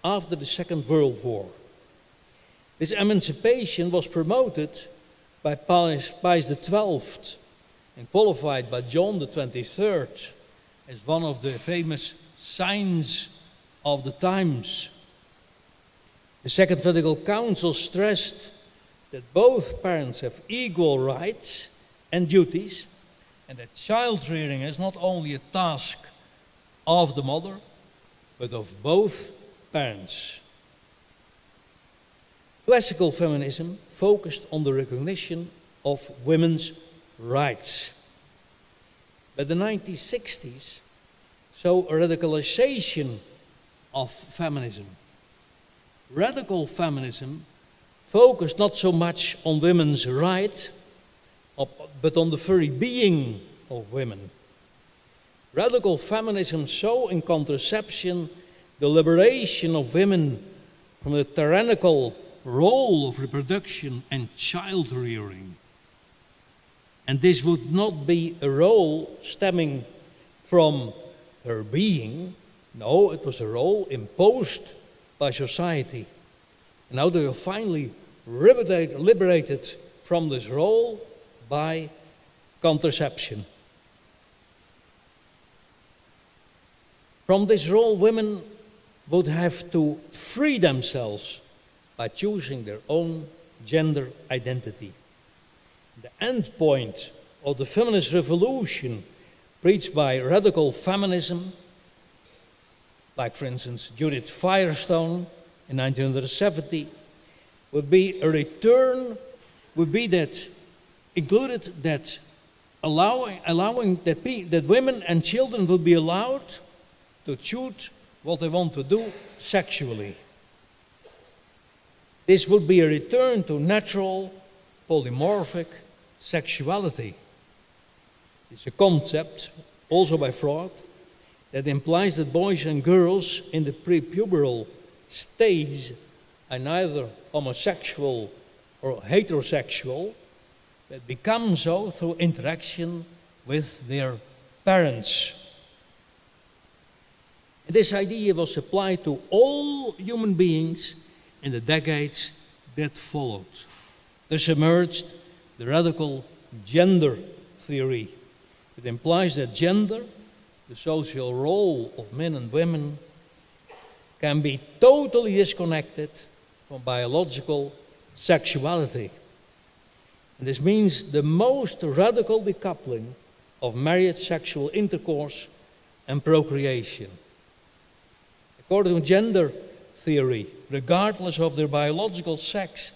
after the Second World War. This emancipation was promoted by Pius XII and qualified by John XXIII as one of the famous signs of the times. The Second Vatican Council stressed that both parents have equal rights and duties, and that child rearing is not only a task of the mother, but of both parents. Classical feminism focused on the recognition of women's rights. By the 1960s, saw a radicalization of feminism. Radical feminism focused not so much on women's rights, but on the very being of women. Radical feminism saw in contraception the liberation of women from the tyrannical role of reproduction and child rearing. And this would not be a role stemming from her being. No, it was a role imposed by society. And now they were finally liberated from this role by contraception. From this role, women would have to free themselves by choosing their own gender identity. The end point of the feminist revolution preached by radical feminism, like for instance Judith Firestone in 1970, would be a return, would be that included that allowing that women and children would be allowed to choose what they want to do sexually. This would be a return to natural, polymorphic sexuality. It's a concept, also by Freud, that implies that boys and girls in the prepubertal stage are neither homosexual or heterosexual, but become so through interaction with their parents. And this idea was applied to all human beings in the decades that followed. Thus emerged the radical gender theory. It implies that gender, the social role of men and women, can be totally disconnected from biological sexuality. And this means the most radical decoupling of married sexual intercourse and procreation. According to gender theory, regardless of their biological sex,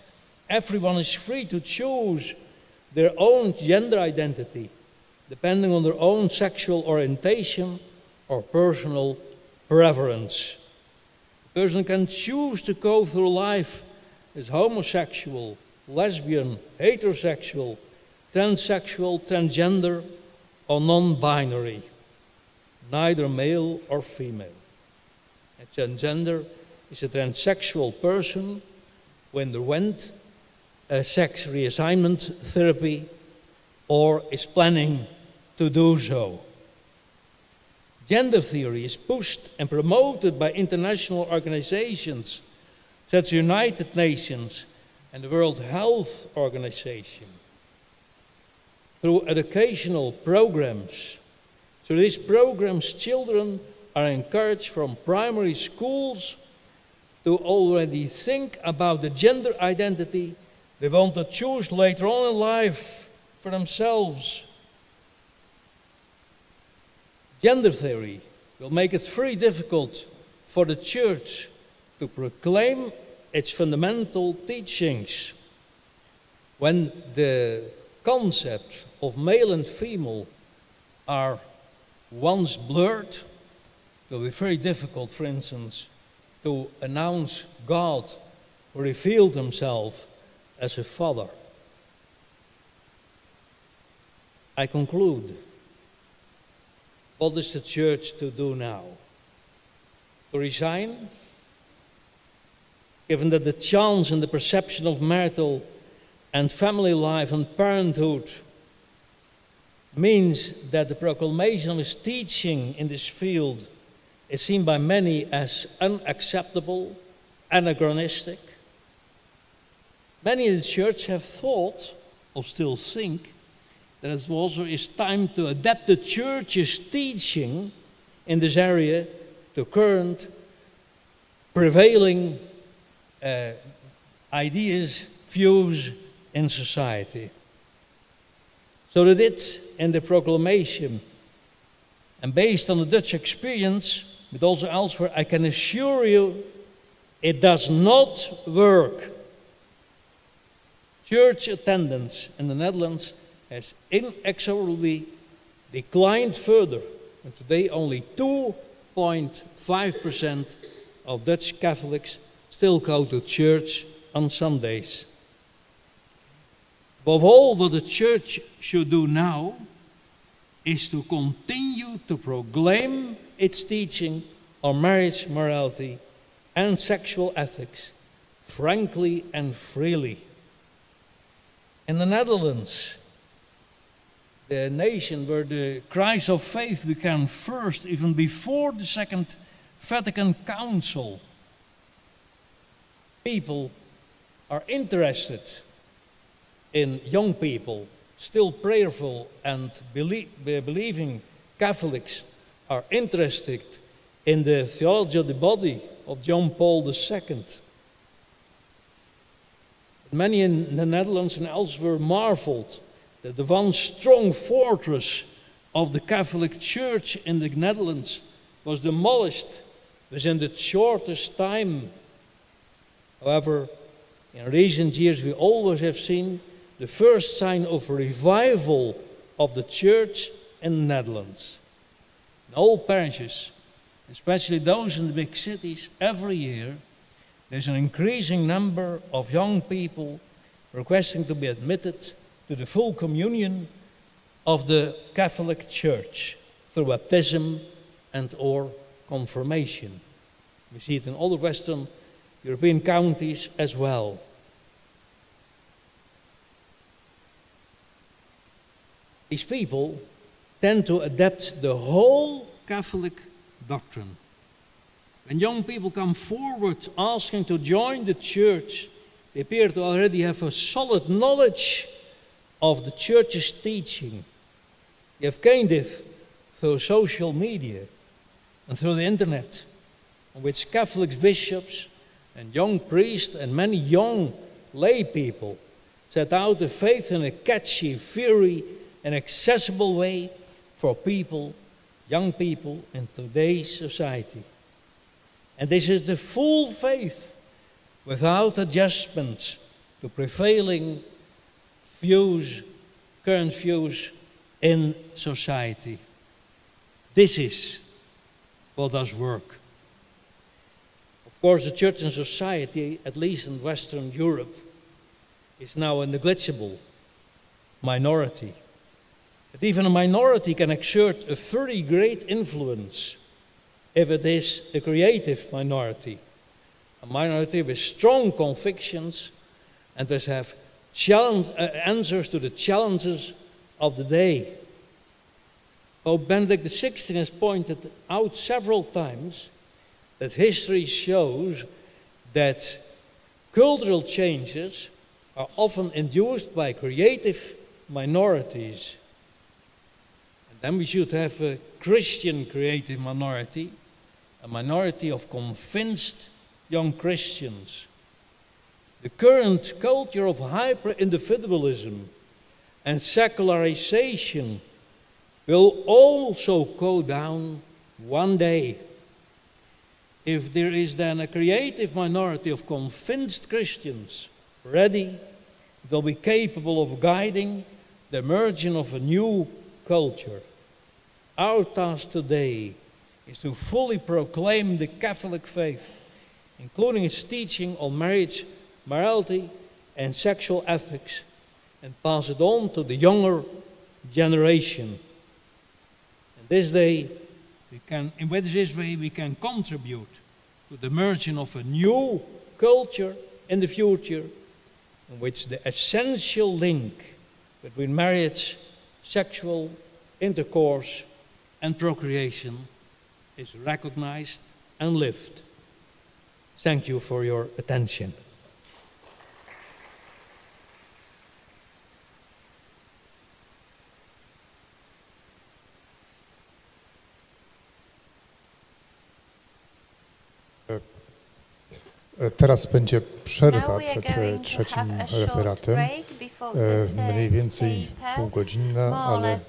everyone is free to choose their own gender identity, depending on their own sexual orientation or personal preference. A person can choose to go through life as homosexual, lesbian, heterosexual, transsexual, transgender, or non-binary, neither male or female. A transgender is a transsexual person who underwent a sex reassignment therapy or is planning to do so. Gender theory is pushed and promoted by international organizations such as the United Nations and the World Health Organization through educational programs. Through these programs, children are encouraged from primary schools to already think about the gender identity they want to choose later on in life for themselves. Gender theory will make it very difficult for the Church to proclaim its fundamental teachings. When the concepts of male and female are once blurred, it will be very difficult, for instance, to announce God who revealed himself as a father. I conclude. What is the Church to do now? To resign? Given that the chance and the perception of marital and family life and parenthood means that the proclamation of his teaching in this field is seen by many as unacceptable, anachronistic. Many in the Church have thought, or still think, that it also is time to adapt the Church's teaching in this area to current prevailing ideas, views in society. So that it's in the proclamation, and based on the Dutch experience, but also elsewhere, I can assure you it does not work. Church attendance in the Netherlands has inexorably declined further, and today only 2.5% of Dutch Catholics still go to church on Sundays. Above all, what the Church should do now is to continue to proclaim its teaching on marriage, morality, and sexual ethics frankly and freely. In the Netherlands, the nation where the cries of faith began first, even before the Second Vatican Council, people are interested in young people, still prayerful and believing Catholics are interested in the theology of the body of John Paul II. Many in the Netherlands and elsewhere marveled that the once strong fortress of the Catholic Church in the Netherlands was demolished within the shortest time. However, in recent years we always have seen the first sign of revival of the Church in the Netherlands. In all parishes, especially those in the big cities, every year there's an increasing number of young people requesting to be admitted to the full communion of the Catholic Church through baptism and or confirmation. We see it in other Western European countries as well. These people tend to adapt the whole Catholic doctrine. When young people come forward asking to join the Church, they appear to already have a solid knowledge of the Church's teaching. They have gained it through social media and through the internet, on which Catholic bishops and young priests and many young lay people set out the faith in a catchy, fiery, and accessible way for people, young people in today's society. And this is the full faith without adjustments to prevailing views, current views in society. This is what does work. Of course, the Church and society, at least in Western Europe, is now a negligible minority. But even a minority can exert a very great influence if it is a creative minority, a minority with strong convictions and that have answers to the challenges of the day. Pope Benedict XVI has pointed out several times that history shows that cultural changes are often induced by creative minorities. And then we should have a Christian creative minority, a minority of convinced young Christians. The current culture of hyper-individualism and secularization will also go down one day. if there is then a creative minority of convinced Christians ready, it will be capable of guiding the emergence of a new culture. Our task today is to fully proclaim the Catholic faith, including its teaching on marriage, morality, and sexual ethics, and pass it on to the younger generation. And this way, we can contribute to the emergence of a new culture in the future, in which the essential link between marriage, sexual intercourse, and procreation is recognized and lived. Thank you for your attention. Teraz będzie przerwa przed trzecim referatem, mniej więcej półgodzinna, ale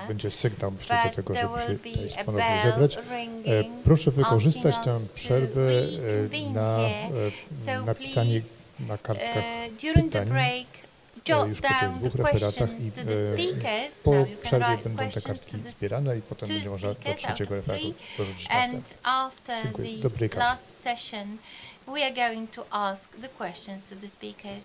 będzie sygnał, myślę, do tego, żeby się tutaj ponownie zebrać. Proszę wykorzystać tę przerwę na napisanie na kartkach pytań już po tych dwóch referatach i po przerwie będą te kartki zbierane i potem będzie można do trzeciego referatu dorzucić następny. Dziękuję. Dobrej karty. We are going to ask the questions to the speakers.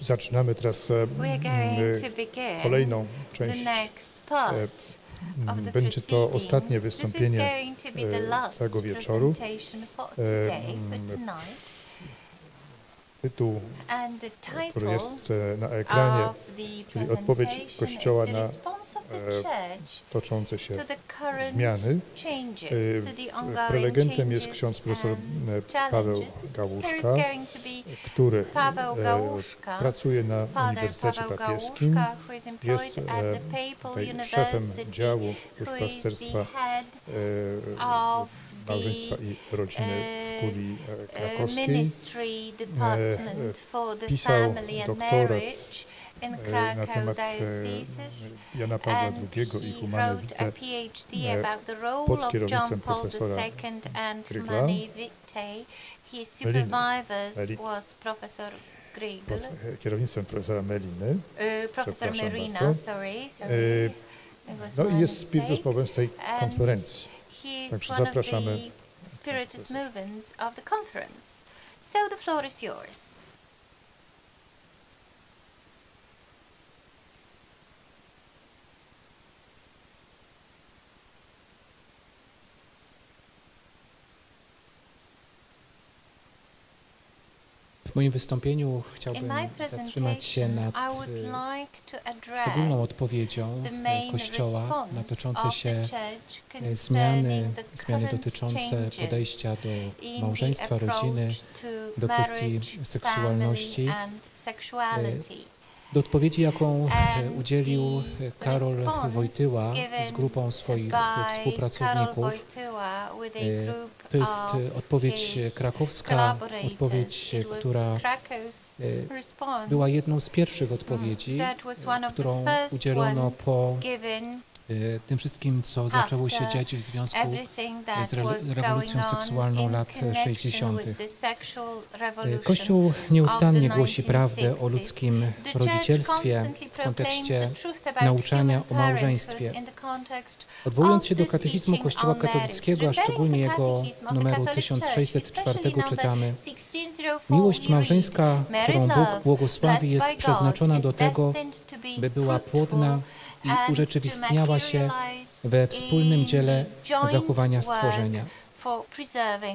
Zaczynamy teraz kolejną część. Będzie to ostatnie wystąpienie tego wieczoru. Tytuł, który jest na ekranie, czyli odpowiedź Kościoła na toczące się zmiany. Prelegentem jest ksiądz profesor Paweł Gałuszka, który pracuje na Uniwersytecie Papieskim, jest szefem działu duszpasterstwa małżeństwa i rodziny w Kurii Krakowskiej. Pisał doktorat na temat Jana Pawła II i Humane Vitae pod kierownictwem profesora Grygla. Pod kierownictwem profesora Meliny. No i jest spirytusmowem z tej konferencji. Także zapraszamy. Spiritus movements of the conference. So the floor is yours. W moim wystąpieniu chciałbym zatrzymać się nad szczególną odpowiedzią Kościoła na toczące się zmiany dotyczące podejścia do małżeństwa, rodziny, do kwestii seksualności. Do odpowiedzi, jaką udzielił Karol Wojtyła z grupą swoich współpracowników. To jest odpowiedź krakowska, odpowiedź, która była jedną z pierwszych odpowiedzi, którą udzielono po tym wszystkim, co zaczęło się dziać w związku z rewolucją seksualną lat 60. Kościół nieustannie głosi prawdę o ludzkim rodzicielstwie w kontekście nauczania o małżeństwie. Odwołując się do katechizmu Kościoła katolickiego, a szczególnie jego numeru 1604, czytamy: miłość małżeńska, którą Bóg błogosławi, jest przeznaczona do tego, by była płodna i urzeczywistniała się we wspólnym dziele zachowania stworzenia.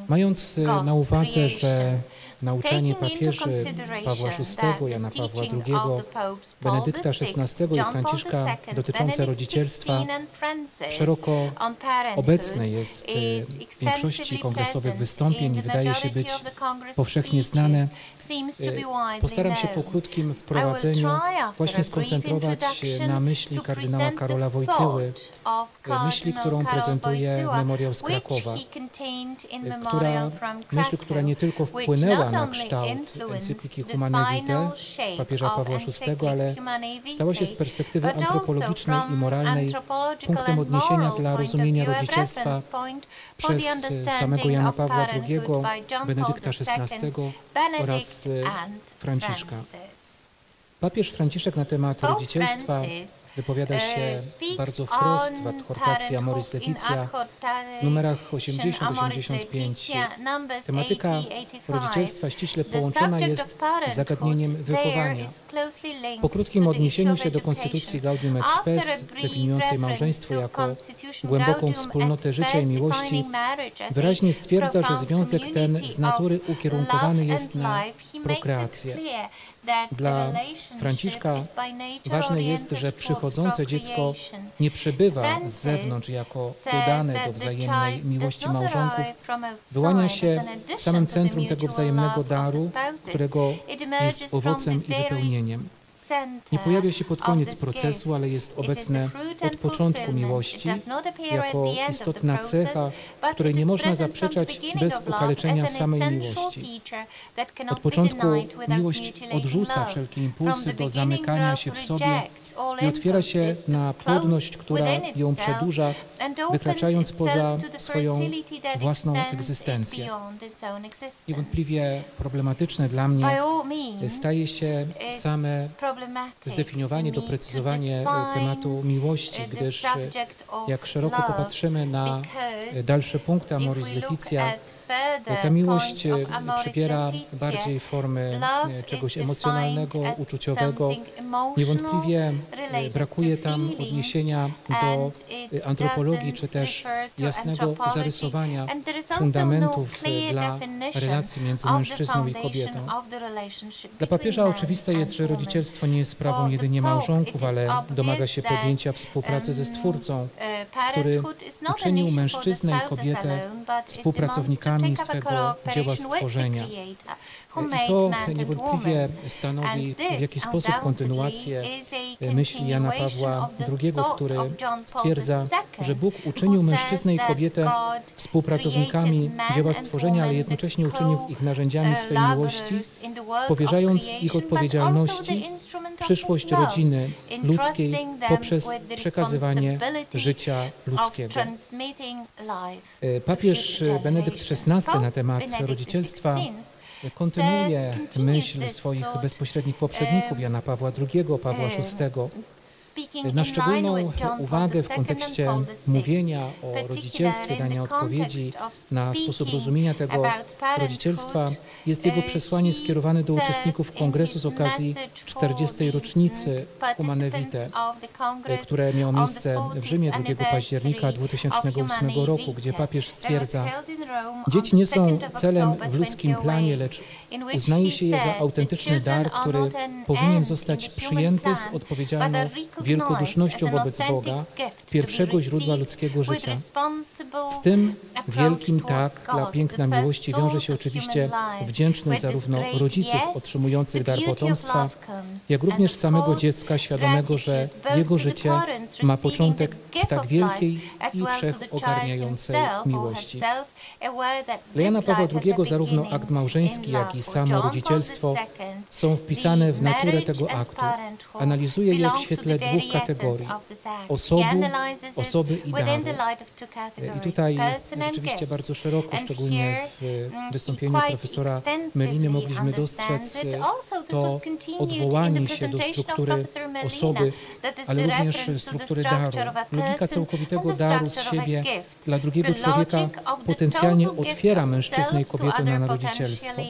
Mając na uwadze, że nauczanie papieży Pawła VI, Jana Pawła II, Benedykta XVI i Franciszka dotyczące rodzicielstwa szeroko obecne jest w większości kongresowych wystąpień i wydaje się być powszechnie znane, postaram się po krótkim wprowadzeniu właśnie skoncentrować na myśli kardynała Karola Wojtyły, myśli, którą prezentuje Memoriał z Krakowa, która nie tylko wpłynęła na kształt encykliki Humane Vitae papieża Pawła VI, ale stała się z perspektywy antropologicznej i moralnej punktem odniesienia dla rozumienia rodzicielstwa przez samego Jana Pawła II, Benedykta XVI oraz Franciszka. Papież Franciszek na temat rodzicielstwa wypowiada się bardzo wprost w adhortacji Amoris Laetitia w numerach 80-85. Tematyka rodzicielstwa ściśle połączona jest z zagadnieniem wychowania. Po krótkim odniesieniu się do konstytucji Gaudium et Spes, definiującej małżeństwo jako głęboką wspólnotę życia i miłości, wyraźnie stwierdza, że związek ten z natury ukierunkowany jest na prokreację. Dla Franciszka ważne jest, że przychodzące dziecko nie przebywa z zewnątrz jako dodane do wzajemnej miłości małżonków, wyłania się w samym centrum tego wzajemnego daru, którego jest owocem i wypełnieniem. Nie pojawia się pod koniec procesu, ale jest obecne od początku miłości, jako istotna cecha, której nie można zaprzeczać bez okaleczenia samej miłości. Od początku miłość odrzuca wszelkie impulsy do zamykania się w sobie i otwiera się na płodność, która ją przedłuża, wykraczając poza swoją własną egzystencję. Niewątpliwie problematyczne dla mnie staje się same zdefiniowanie, doprecyzowanie tematu miłości, gdyż jak szeroko popatrzymy na dalsze punkty Amoris Laetitia, ta miłość przybiera bardziej formy czegoś emocjonalnego, uczuciowego. Niewątpliwie brakuje tam odniesienia do antropologii, czy też jasnego zarysowania fundamentów dla relacji między mężczyzną i kobietą. Dla papieża oczywiste jest, że rodzicielstwo nie jest sprawą jedynie małżonków, ale domaga się podjęcia współpracy ze Stwórcą, który uczynił mężczyznę i kobietę współpracownikami swego dzieła stworzenia. I to niewątpliwie stanowi w jakiś sposób kontynuację myśli Jana Pawła II, który stwierdza, że Bóg uczynił mężczyznę i kobietę współpracownikami dzieła stworzenia, ale jednocześnie uczynił ich narzędziami swej miłości, powierzając ich odpowiedzialności przyszłość rodziny ludzkiej poprzez przekazywanie życia ludzkiego. Papież Benedykt XVI na temat rodzicielstwa kontynuuje myśl swoich bezpośrednich poprzedników, Jana Pawła II, Pawła VI. Na szczególną uwagę w kontekście mówienia o rodzicielstwie, dania odpowiedzi na sposób rozumienia tego rodzicielstwa jest jego przesłanie skierowane do uczestników kongresu z okazji 40. rocznicy Humane Vitae, które miało miejsce w Rzymie 2 października 2008 roku, gdzie papież stwierdza: dzieci nie są celem w ludzkim planie, lecz uznaje się je za autentyczny dar, który powinien zostać przyjęty z odpowiedzialną wielkodusznością wobec Boga, pierwszego źródła ludzkiego życia. Z tym wielkim tak dla piękna miłości wiąże się oczywiście wdzięczność zarówno rodziców otrzymujących dar potomstwa, jak również samego dziecka świadomego, że jego życie ma początek w tak wielkiej i wszechogarniającej miłości. Dla Jana Pawła II zarówno akt małżeński, jak i samo rodzicielstwo są wpisane w naturę tego aktu. Analizuje je w świetle dwóch kategorii: osoby i daru. I tutaj rzeczywiście bardzo szeroko, szczególnie w wystąpieniu profesora Meliny, mogliśmy dostrzec to odwołanie się do struktury osoby, ale również struktury daru. Logika całkowitego daru z siebie dla drugiego człowieka potencjalnie otwiera mężczyznę i kobietę na rodzicielstwo.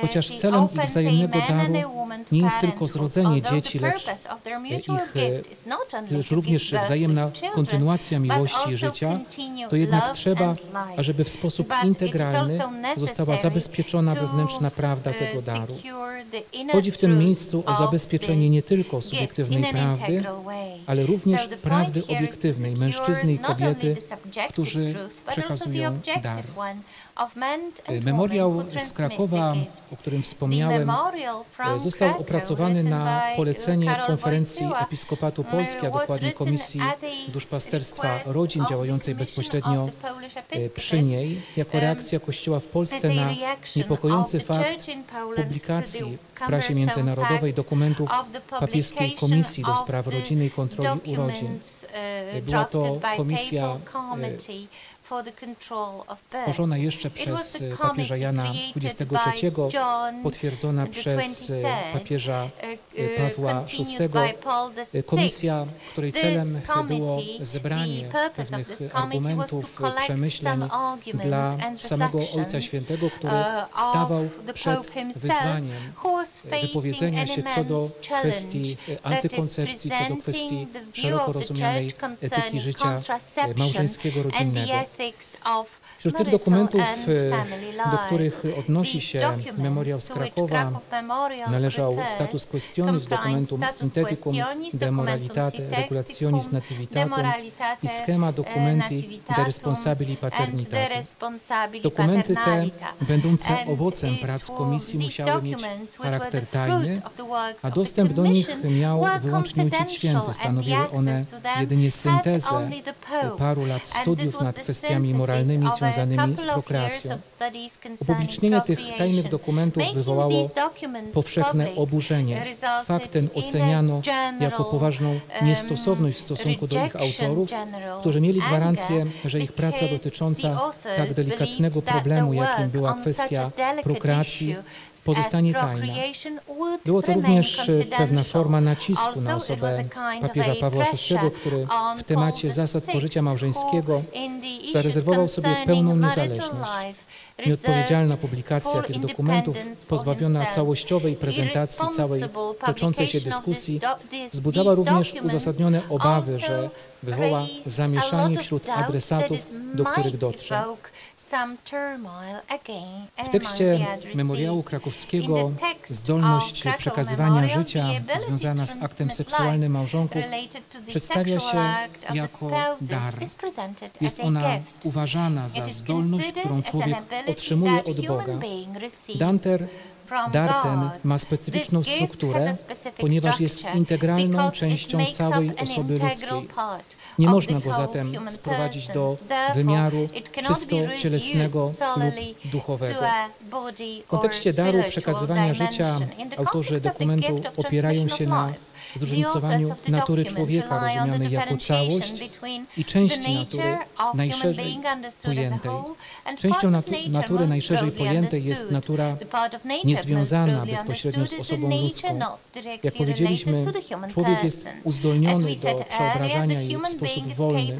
Chociaż celem ich wzajemnego daru nie jest tylko zrodzenie dzieci, lecz również wzajemna kontynuacja miłości i życia, to jednak trzeba, ażeby w sposób integralny została zabezpieczona wewnętrzna prawda tego daru. Chodzi w tym miejscu o zabezpieczenie nie tylko subiektywnej prawdy, ale również prawdy obiektywnej mężczyzny i kobiety, którzy przekazują dar. Memoriał z Krakowa, o którym wspomniałem, został opracowany na polecenie Konferencji Episkopatu Polski, a dokładnie Komisji Duszpasterstwa Rodzin działającej bezpośrednio przy niej, jako reakcja Kościoła w Polsce na niepokojący fakt publikacji w prasie międzynarodowej dokumentów Papieskiej Komisji do Spraw Rodziny i Kontroli Urodzin. Była to komisja stworzona jeszcze przez papieża Jana XXIII, potwierdzona przez papieża Pawła VI. Komisja, której celem było zebranie pewnych argumentów, przemyśleń dla samego Ojca Świętego, który stawał przed wyzwaniem wypowiedzenia się co do kwestii antykoncepcji, co do kwestii szeroko rozumianej etyki życia małżeńskiego, rodzinnego. Wśród tych dokumentów, do których odnosi się memoriał z Krakowa, należał status questionis documentum syntheticum de moralitate regulationis nativitatum i schema documenti de responsabili paternitatem. Dokumenty te, będące owocem prac komisji, musiały mieć charakter tajny, a dostęp do nich miał wyłącznie Ojciec Święty. Stanowiły one jedynie syntezę paru lat studiów nad kwestiami moralnymi związanymi z prokreacją. Upublicznienie tych tajnych dokumentów wywołało powszechne oburzenie. Fakt ten oceniano jako poważną niestosowność w stosunku do ich autorów, którzy mieli gwarancję, że ich praca dotycząca tak delikatnego problemu, jakim była kwestia prokreacji, pozostanie tajna. Było to również pewna forma nacisku na osobę papieża Pawła VI, który w temacie zasad pożycia małżeńskiego zarezerwował sobie pełną niezależność. Nieodpowiedzialna publikacja tych dokumentów, pozbawiona całościowej prezentacji całej toczącej się dyskusji, wzbudzała również uzasadnione obawy, że wywoła zamieszanie wśród adresatów, do których dotrze. W tekście memoriału krakowskiego zdolność przekazywania życia związana z aktem seksualnym małżonków przedstawia się jako dar. Jest ona uważana za zdolność, którą człowiek otrzymuje od Boga. Dar ten ma specyficzną strukturę, ponieważ jest integralną częścią całej osoby ludzkiej. Nie można go zatem sprowadzić do wymiaru czysto cielesnego lub duchowego. W kontekście daru przekazywania życia autorzy dokumentu opierają się na zróżnicowaniu natury człowieka rozumianej jako całość i części natury najszerzej pojętej. Częścią natury najszerzej pojętej jest natura niezwiązana bezpośrednio z osobą ludzką. Jak powiedzieliśmy, człowiek jest uzdolniony do przeobrażania jej w sposób wolny,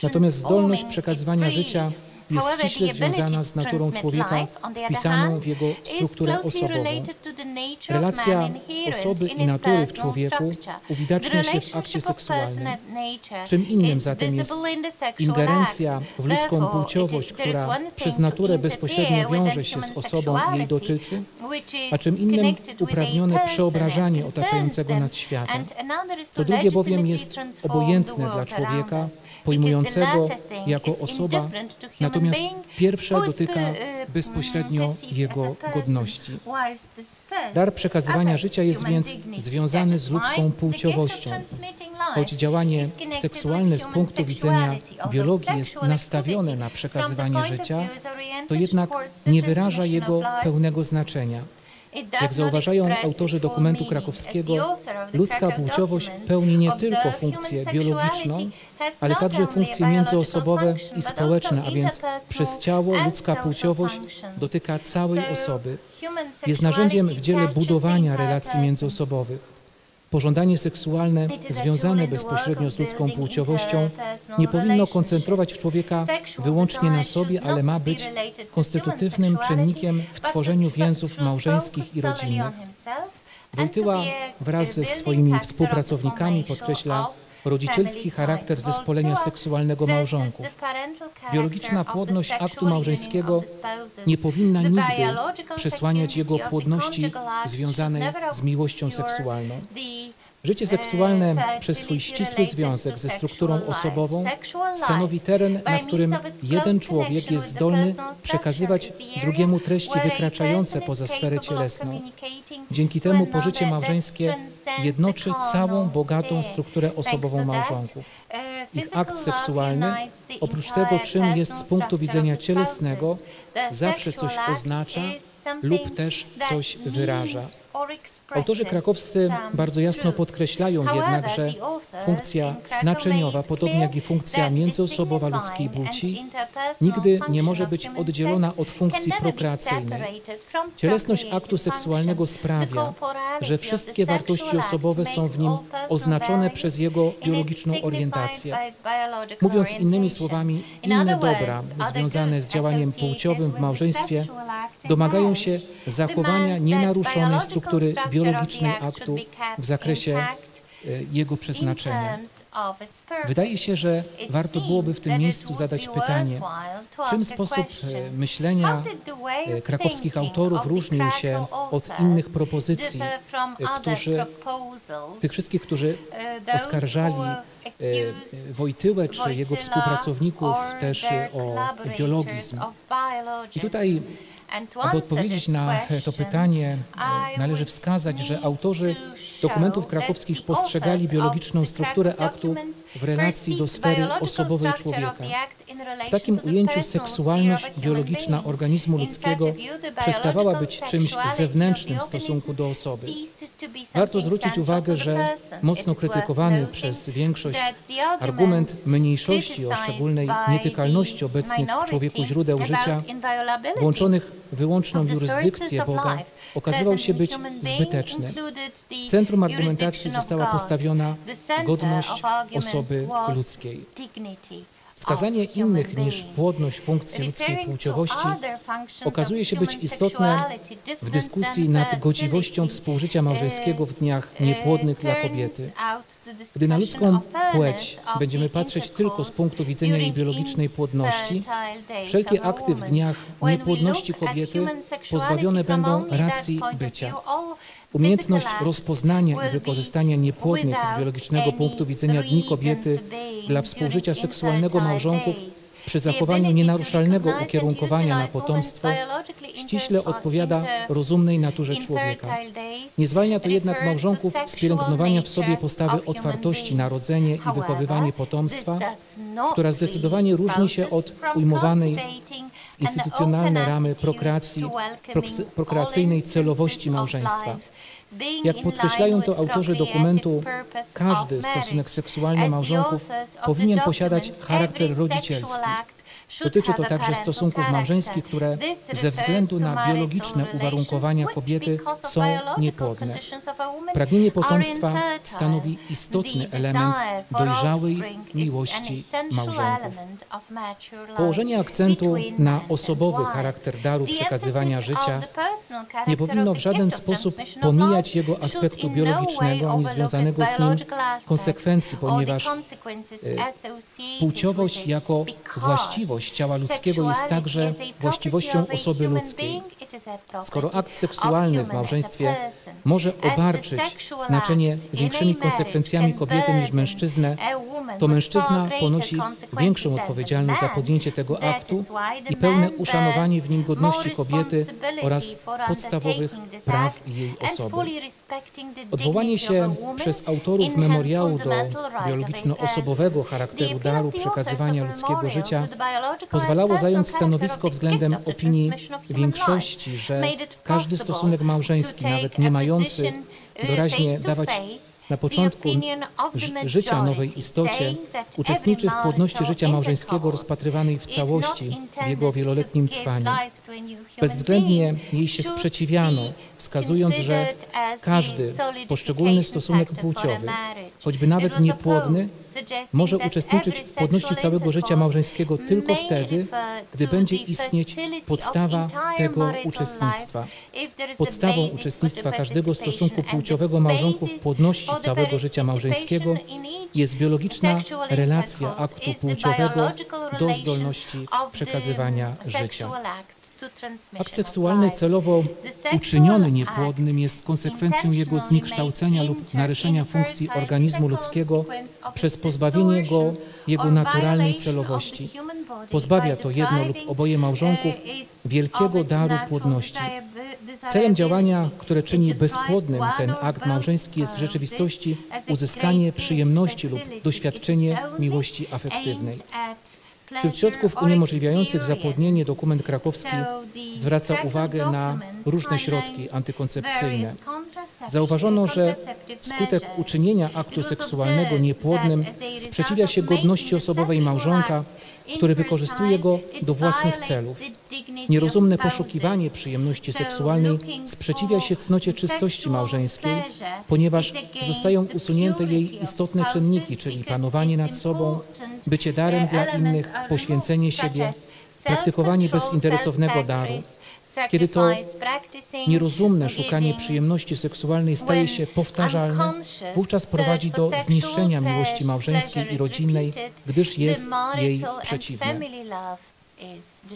natomiast zdolność przekazywania życia jest ściśle związana z naturą człowieka wpisaną w jego strukturę osobową. Relacja osoby i natury w człowieku uwidacznia się w akcie seksualnym. Czym innym zatem jest ingerencja w ludzką płciowość, która przez naturę bezpośrednio wiąże się z osobą i jej dotyczy, a czym innym uprawnione przeobrażanie otaczającego nas świata. To drugie bowiem jest obojętne dla człowieka, pojmującego jako osoba, natomiast pierwsze dotyka bezpośrednio jego godności. Dar przekazywania życia jest więc związany z ludzką płciowością. Choć działanie seksualne z punktu widzenia biologii jest nastawione na przekazywanie życia, to jednak nie wyraża jego pełnego znaczenia. Jak zauważają autorzy dokumentu krakowskiego, ludzka płciowość pełni nie tylko funkcję biologiczną, ale także funkcje międzyosobowe i społeczne, a więc przez ciało ludzka płciowość dotyka całej osoby. Jest narzędziem w dziele budowania relacji międzyosobowych. Pożądanie seksualne związane bezpośrednio z ludzką płciowością nie powinno koncentrować człowieka wyłącznie na sobie, ale ma być konstytutywnym czynnikiem w tworzeniu więzów małżeńskich i rodzinnych. Wojtyła wraz ze swoimi współpracownikami podkreśla rodzicielski charakter zespolenia seksualnego małżonków. Biologiczna płodność aktu małżeńskiego nie powinna nigdy przesłaniać jego płodności związanej z miłością seksualną. Życie seksualne przez swój ścisły związek ze strukturą osobową stanowi teren, na którym jeden człowiek jest zdolny przekazywać drugiemu treści wykraczające poza sferę cielesną. Dzięki temu pożycie małżeńskie jednoczy całą bogatą strukturę osobową małżonków. Ich akt seksualny, oprócz tego, czym jest z punktu widzenia cielesnego, zawsze coś oznacza lub też coś wyraża. Autorzy krakowscy bardzo jasno podkreślają jednak, że funkcja znaczeniowa, podobnie jak i funkcja międzyosobowa ludzkiej płci, nigdy nie może być oddzielona od funkcji prokreacyjnej. Cielesność aktu seksualnego sprawia, że wszystkie wartości osobowe są w nim oznaczone przez jego biologiczną orientację. Mówiąc innymi słowami, inne dobra związane z działaniem płciowym w małżeństwie domagają się zachowania nienaruszonej struktury biologicznej aktu w zakresie jego przeznaczenia. Wydaje się, że warto byłoby w tym miejscu zadać pytanie, czym sposób myślenia krakowskich autorów różnił się od innych propozycji, tych wszystkich, którzy oskarżali Wojtyłę czy jego współpracowników też o biologizm. I tutaj, aby odpowiedzieć na to pytanie, należy wskazać, że autorzy dokumentów krakowskich postrzegali biologiczną strukturę aktu w relacji do sfery osobowej człowieka. W takim ujęciu seksualność biologiczna organizmu ludzkiego przestawała być czymś zewnętrznym w stosunku do osoby. Warto zwrócić uwagę, że mocno krytykowany przez większość argument mniejszości o szczególnej nietykalności obecnych w człowieku źródeł życia, włączonych w wyłączną jurysdykcję Boga, okazywał się być zbyteczny. W centrum argumentacji została postawiona godność osoby ludzkiej. Wskazanie innych niż płodność funkcji ludzkiej płciowości okazuje się być istotne w dyskusji nad godziwością współżycia małżeńskiego w dniach niepłodnych dla kobiety. Gdy na ludzką płeć będziemy patrzeć tylko z punktu widzenia jej biologicznej płodności, wszelkie akty w dniach niepłodności kobiety pozbawione będą racji bycia. Umiejętność rozpoznania i wykorzystania niepłodnych z biologicznego punktu widzenia dni kobiety dla współżycia seksualnego małżonków przy zachowaniu nienaruszalnego ukierunkowania na potomstwo ściśle odpowiada rozumnej naturze człowieka. Nie zwalnia to jednak małżonków z pielęgnowania w sobie postawy otwartości na rodzenie i wychowywanie potomstwa, która zdecydowanie różni się od ujmowanej w instytucjonalne ramy prokreacyjnej celowości małżeństwa. Jak podkreślają to autorzy dokumentu, każdy stosunek seksualny małżonków powinien posiadać charakter rodzicielski. Dotyczy to także stosunków małżeńskich, które ze względu na biologiczne uwarunkowania kobiety są niepłodne. Pragnienie potomstwa stanowi istotny element dojrzałej miłości małżonków. Położenie akcentu na osobowy charakter daru przekazywania życia nie powinno w żaden sposób pomijać jego aspektu biologicznego ani związanego z nim konsekwencji, ponieważ płciowość jako właściwość ciała ludzkiego jest także właściwością osoby ludzkiej. Skoro akt seksualny w małżeństwie może obarczyć znaczenie większymi konsekwencjami kobiety niż mężczyznę, to mężczyzna ponosi większą odpowiedzialność za podjęcie tego aktu i pełne uszanowanie w nim godności kobiety oraz podstawowych praw jej osoby. Odwołanie się przez autorów memoriału do biologiczno-osobowego charakteru daru przekazywania ludzkiego życia pozwalało zająć stanowisko względem opinii większości, że każdy stosunek małżeński, nawet nie mający doraźnie dawać na początku życia nowej istocie, uczestniczy w płodności życia małżeńskiego rozpatrywanej w całości w jego wieloletnim trwaniu. Bezwzględnie jej się sprzeciwiano, wskazując, że każdy poszczególny stosunek płciowy, choćby nawet niepłodny, może uczestniczyć w płodności całego życia małżeńskiego tylko wtedy, gdy będzie istnieć podstawa tego uczestnictwa. Podstawą uczestnictwa każdego stosunku płciowego małżonków w płodności całego życia małżeńskiego jest biologiczna relacja aktu płciowego do zdolności przekazywania życia. Akt seksualny celowo uczyniony niepłodnym jest konsekwencją jego zniekształcenia lub naruszenia funkcji organizmu ludzkiego przez pozbawienie go jego naturalnej celowości. Pozbawia to jedno lub oboje małżonków wielkiego daru płodności. Celem działania, które czyni bezpłodnym ten akt małżeński, jest w rzeczywistości uzyskanie przyjemności lub doświadczenie miłości afektywnej. Wśród środków uniemożliwiających zapłodnienie dokument krakowski zwraca uwagę na różne środki antykoncepcyjne. Zauważono, że skutek uczynienia aktu seksualnego niepłodnym sprzeciwia się godności osobowej małżonka, który wykorzystuje go do własnych celów. Nierozumne poszukiwanie przyjemności seksualnej sprzeciwia się cnocie czystości małżeńskiej, ponieważ zostają usunięte jej istotne czynniki, czyli panowanie nad sobą, bycie darem dla innych, poświęcenie siebie, praktykowanie bezinteresownego daru. Kiedy to nierozumne szukanie przyjemności seksualnej staje się powtarzalne, wówczas prowadzi do zniszczenia miłości małżeńskiej i rodzinnej, gdyż jest jej przeciwne.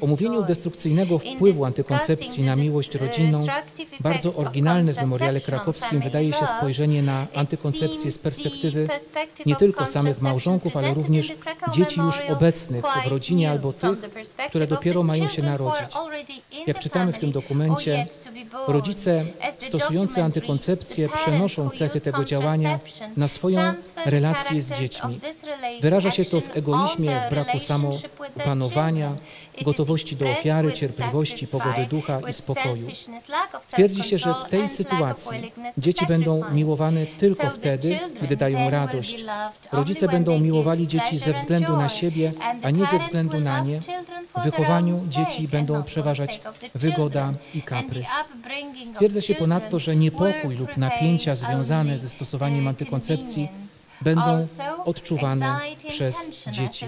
Omówieniu destrukcyjnego wpływu antykoncepcji na miłość rodzinną bardzo oryginalne w memoriale krakowskim wydaje się spojrzenie na antykoncepcję z perspektywy nie tylko samych małżonków, ale również dzieci już obecnych w rodzinie albo tych, które dopiero mają się narodzić. Jak czytamy w tym dokumencie, rodzice stosujący antykoncepcję przenoszą cechy tego działania na swoją relację z dziećmi. Wyraża się to w egoizmie, w braku samoopanowania, gotowości do ofiary, cierpliwości, pogody ducha i spokoju. Twierdzi się, że w tej sytuacji dzieci będą miłowane tylko wtedy, gdy dają radość. Rodzice będą miłowali dzieci ze względu na siebie, a nie ze względu na nie. W wychowaniu dzieci będą przeważać wygoda i kaprys. Stwierdza się ponadto, że niepokój lub napięcia związane ze stosowaniem antykoncepcji będą odczuwane przez dzieci.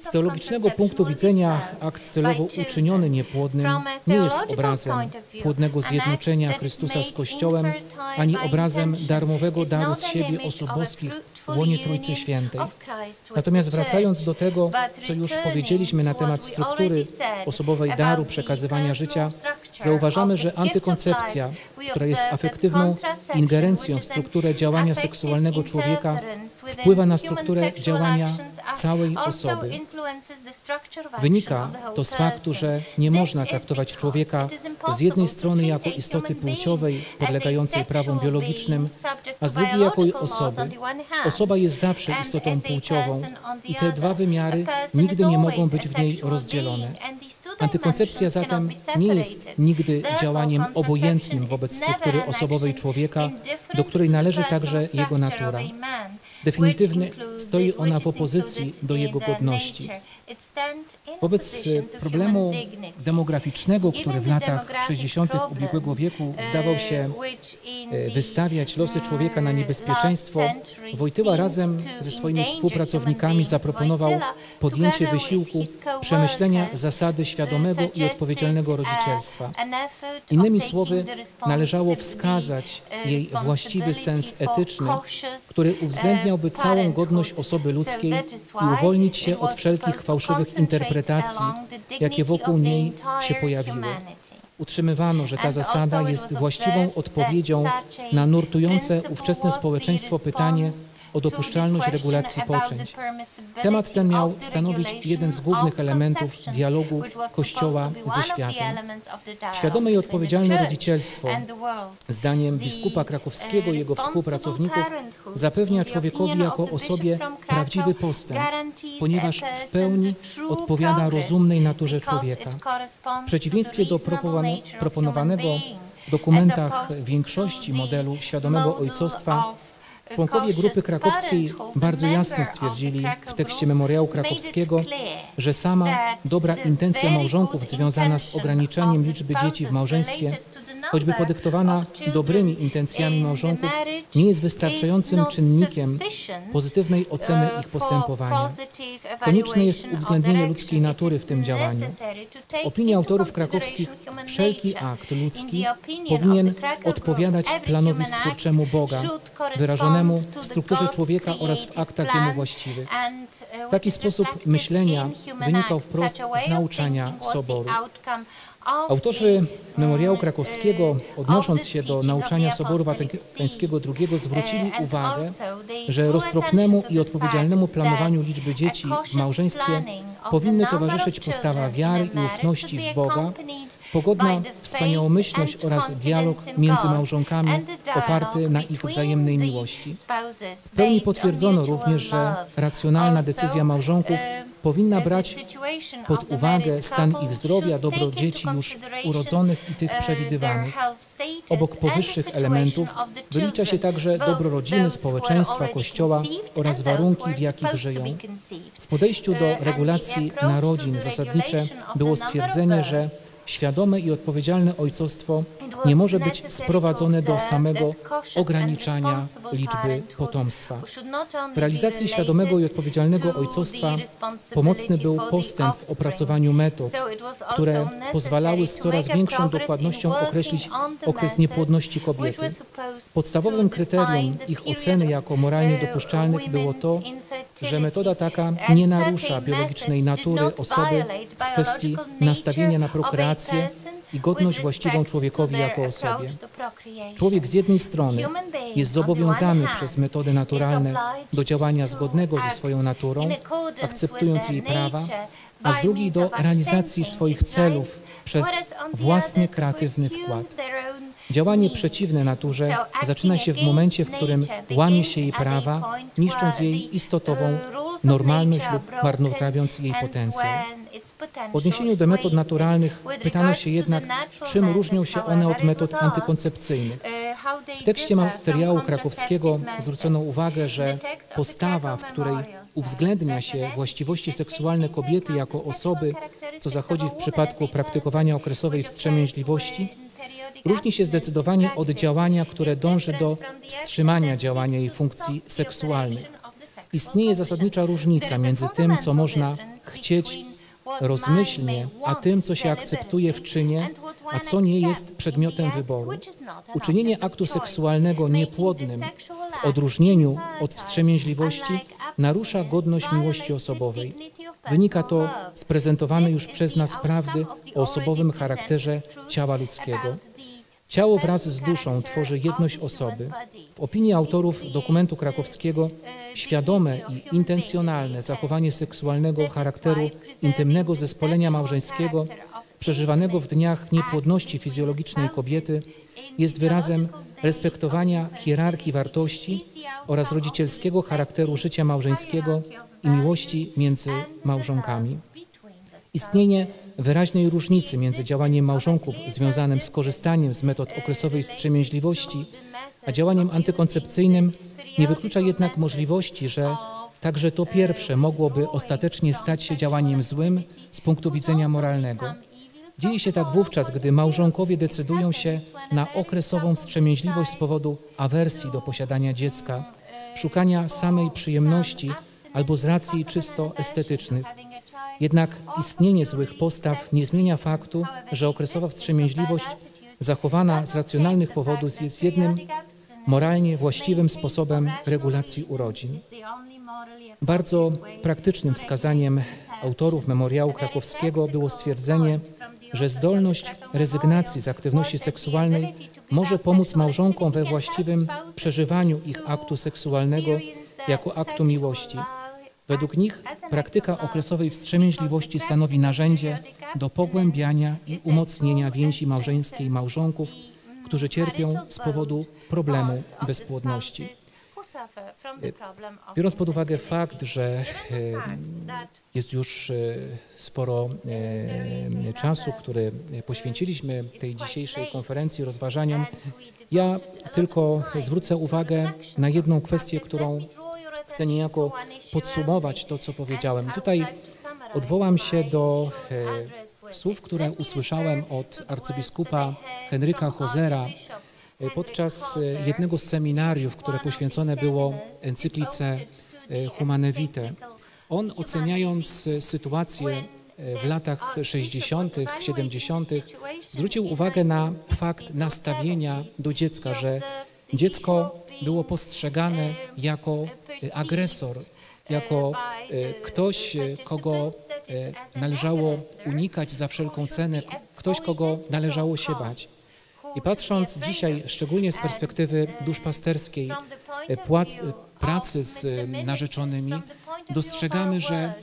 Z teologicznego punktu widzenia akt celowo uczyniony niepłodnym nie jest obrazem płodnego zjednoczenia Chrystusa z Kościołem, ani obrazem darmowego daru z siebie osób boskich w łonie Trójcy Świętej. Natomiast wracając do tego, co już powiedzieliśmy na temat struktury osobowej daru przekazywania życia, zauważamy, że antykoncepcja, która jest afektywną ingerencją w strukturę działania seksualnego człowieka, wpływa na strukturę działania całej osoby. Wynika to z faktu, że nie można traktować człowieka z jednej strony jako istoty płciowej podlegającej prawom biologicznym, a z drugiej jako osoby. Osoba jest zawsze istotą płciową i te dwa wymiary nigdy nie mogą być w niej rozdzielone. Antykoncepcja zatem nie jest nigdy działaniem obojętnym wobec struktury osobowej człowieka, do której należy także jego natura. Definitywnie stoi ona w opozycji do jego godności. Wobec problemu demograficznego, który w latach 60. ubiegłego wieku zdawał się wystawiać losy człowieka na niebezpieczeństwo, Wojtyła razem ze swoimi współpracownikami zaproponował podjęcie wysiłku przemyślenia zasady świadomego i odpowiedzialnego rodzicielstwa. Innymi słowy, należało wskazać jej właściwy sens etyczny, który uwzględniałby całą godność osoby ludzkiej i uwolnić się od wszelkich fałszywych interpretacji, jakie wokół niej się pojawiły. Utrzymywano, że ta zasada jest właściwą odpowiedzią na nurtujące ówczesne społeczeństwo pytanie o dopuszczalność regulacji poczęć. Temat ten miał stanowić jeden z głównych elementów dialogu Kościoła ze światem. Świadome i odpowiedzialne rodzicielstwo, zdaniem biskupa krakowskiego i jego współpracowników, zapewnia człowiekowi jako osobie prawdziwy postęp, ponieważ w pełni odpowiada rozumnej naturze człowieka. W przeciwieństwie do proponowanego w dokumentach większości modelu świadomego ojcostwa, członkowie grupy krakowskiej bardzo jasno stwierdzili w tekście memoriału krakowskiego, że sama dobra intencja małżonków związana z ograniczeniem liczby dzieci w małżeństwie, choćby podyktowana dobrymi intencjami małżonków, nie jest wystarczającym czynnikiem pozytywnej oceny ich postępowania. Konieczne jest uwzględnienie ludzkiej natury w tym działaniu. W opinii autorów krakowskich wszelki akt ludzki powinien odpowiadać planowi stwórczemu Boga, wyrażonemu w strukturze człowieka oraz w aktach jemu właściwych. Taki sposób myślenia wynikał wprost z nauczania Soboru. Autorzy memoriału krakowskiego, odnosząc się do nauczania Soboru Watykańskiego II, zwrócili uwagę, że roztropnemu i odpowiedzialnemu planowaniu liczby dzieci w małżeństwie powinny towarzyszyć postawa wiary i ufności w Boga, pogodna wspaniałomyślność oraz dialog między małżonkami oparty na ich wzajemnej miłości. W pełni potwierdzono również, że racjonalna decyzja małżonków powinna brać pod uwagę stan ich zdrowia, dobro dzieci już urodzonych i tych przewidywanych. Obok powyższych elementów wylicza się także dobro rodziny, społeczeństwa, Kościoła oraz warunki, w jakich żyją. W podejściu do regulacji narodzin zasadnicze było stwierdzenie, że świadome i odpowiedzialne ojcostwo nie może być sprowadzone do samego ograniczania liczby potomstwa. W realizacji świadomego i odpowiedzialnego ojcostwa pomocny był postęp w opracowaniu metod, które pozwalały z coraz większą dokładnością określić okres niepłodności kobiety. Podstawowym kryterium ich oceny jako moralnie dopuszczalnych było to, że metoda taka nie narusza biologicznej natury osoby w kwestii nastawienia na prokreację i godność właściwą człowiekowi jako osobie. Człowiek z jednej strony jest zobowiązany przez metody naturalne do działania zgodnego ze swoją naturą, akceptując jej prawa, a z drugiej do realizacji swoich celów przez własny kreatywny wkład. Działanie przeciwne naturze zaczyna się w momencie, w którym łamie się jej prawa, niszcząc jej istotową normalność lub marnotrawiąc jej potencjał. W odniesieniu do metod naturalnych pytano się jednak, czym różnią się one od metod antykoncepcyjnych. W tekście materiału krakowskiego zwrócono uwagę, że postawa, w której uwzględnia się właściwości seksualne kobiety jako osoby, co zachodzi w przypadku praktykowania okresowej wstrzemięźliwości, różni się zdecydowanie od działania, które dąży do wstrzymania działania jej funkcji seksualnych. Istnieje zasadnicza różnica między tym, co można chcieć rozmyślnie, a tym, co się akceptuje w czynie, a co nie jest przedmiotem wyboru. Uczynienie aktu seksualnego niepłodnym w odróżnieniu od wstrzemięźliwości narusza godność miłości osobowej. Wynika to z prezentowanej już przez nas prawdy o osobowym charakterze ciała ludzkiego. Ciało wraz z duszą tworzy jedność osoby. W opinii autorów dokumentu krakowskiego świadome i intencjonalne zachowanie seksualnego charakteru intymnego zespolenia małżeńskiego przeżywanego w dniach niepłodności fizjologicznej kobiety jest wyrazem respektowania hierarchii wartości oraz rodzicielskiego charakteru życia małżeńskiego i miłości między małżonkami. Istnienie wyraźnej różnicy między działaniem małżonków związanym z korzystaniem z metod okresowej wstrzemięźliwości, a działaniem antykoncepcyjnym nie wyklucza jednak możliwości, że także to pierwsze mogłoby ostatecznie stać się działaniem złym z punktu widzenia moralnego. Dzieje się tak wówczas, gdy małżonkowie decydują się na okresową wstrzemięźliwość z powodu awersji do posiadania dziecka, szukania samej przyjemności albo z racji czysto estetycznych. Jednak istnienie złych postaw nie zmienia faktu, że okresowa wstrzemięźliwość zachowana z racjonalnych powodów jest jednym moralnie właściwym sposobem regulacji urodzin. Bardzo praktycznym wskazaniem autorów memoriału krakowskiego było stwierdzenie, że zdolność rezygnacji z aktywności seksualnej może pomóc małżonkom we właściwym przeżywaniu ich aktu seksualnego jako aktu miłości. Według nich praktyka okresowej wstrzemięźliwości stanowi narzędzie do pogłębiania i umocnienia więzi małżeńskiej małżonków, którzy cierpią z powodu problemu bezpłodności. Biorąc pod uwagę fakt, że jest już sporo czasu, który poświęciliśmy tej dzisiejszej konferencji, rozważaniom, ja tylko zwrócę uwagę na jedną kwestię, którą chcę niejako podsumować to, co powiedziałem. Tutaj odwołam się do słów, które usłyszałem od arcybiskupa Henryka Hozera podczas jednego z seminariów, które poświęcone było encyklice Humane Vitae. On, oceniając sytuację w latach 60., 70., zwrócił uwagę na fakt nastawienia do dziecka, że dziecko było postrzegane jako agresor, jako ktoś, kogo należało unikać za wszelką cenę, ktoś, kogo należało się bać. I patrząc dzisiaj, szczególnie z perspektywy duszpasterskiej, pracy z narzeczonymi, dostrzegamy, że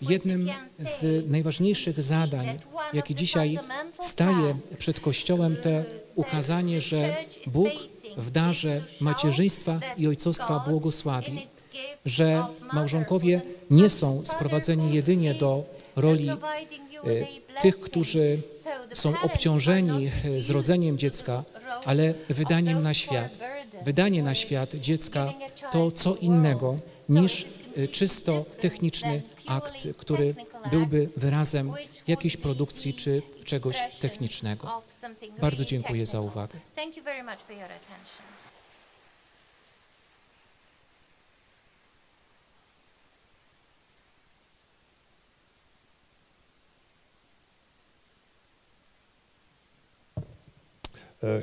jednym z najważniejszych zadań, jakie dzisiaj staje przed Kościołem, to ukazanie, że Bóg w darze macierzyństwa i ojcostwa błogosławi, że małżonkowie nie są sprowadzeni jedynie do roli tych, którzy są obciążeni zrodzeniem dziecka, ale wydaniem na świat. Wydanie na świat dziecka to co innego niż czysto techniczny akt, który byłby wyrazem jakiejś produkcji czy czegoś technicznego. Bardzo dziękuję za uwagę.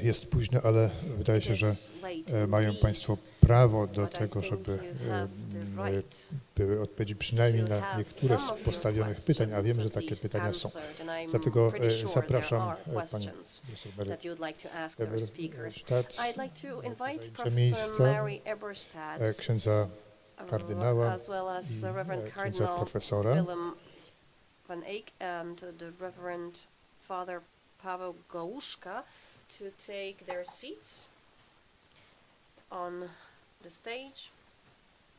Jest późno, ale wydaje się, że mają Państwo prawo do tego, żeby były odpowiedzi przynajmniej na niektóre z postawionych pytań, a wiem, że takie pytania są. Dlatego zapraszam Panią Eberstadt, zajęcie miejsca księdza kardynała i księdza profesora. Paweł Kaszuba to take their seats on the stage,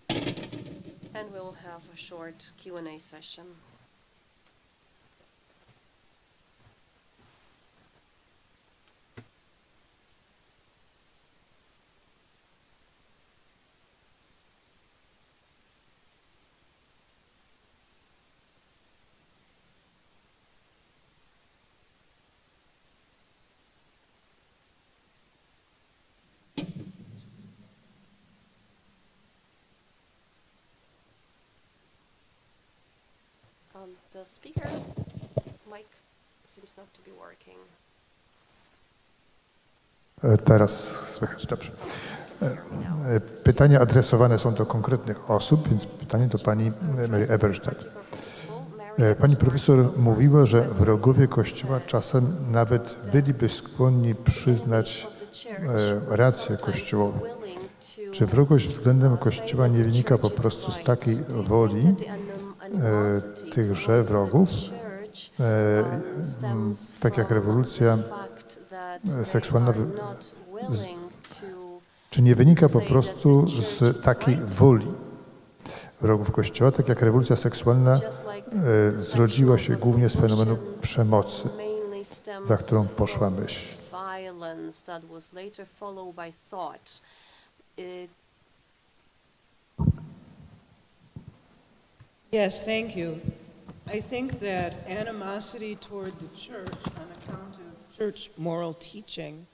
and we'll have a short Q&A session. The speaker's mic seems not to be working. Teraz słychać dobrze. Pytania adresowane są do konkretnych osób, więc pytanie do pani Mary Eberstadt. Pani profesor mówiła, że wrogowie Kościoła czasem nawet byliby skłonni przyznać rację Kościołowi. Czy wrogość względem Kościoła nie wynika po prostu z takiej woli tychże wrogów, tak jak rewolucja seksualna, czy nie wynika po prostu z takiej woli wrogów Kościoła, tak jak rewolucja seksualna zrodziła się głównie z fenomenu przemocy, za którą poszła myśl? Yes, thank you. I think that animosity toward the church on account of church moral teaching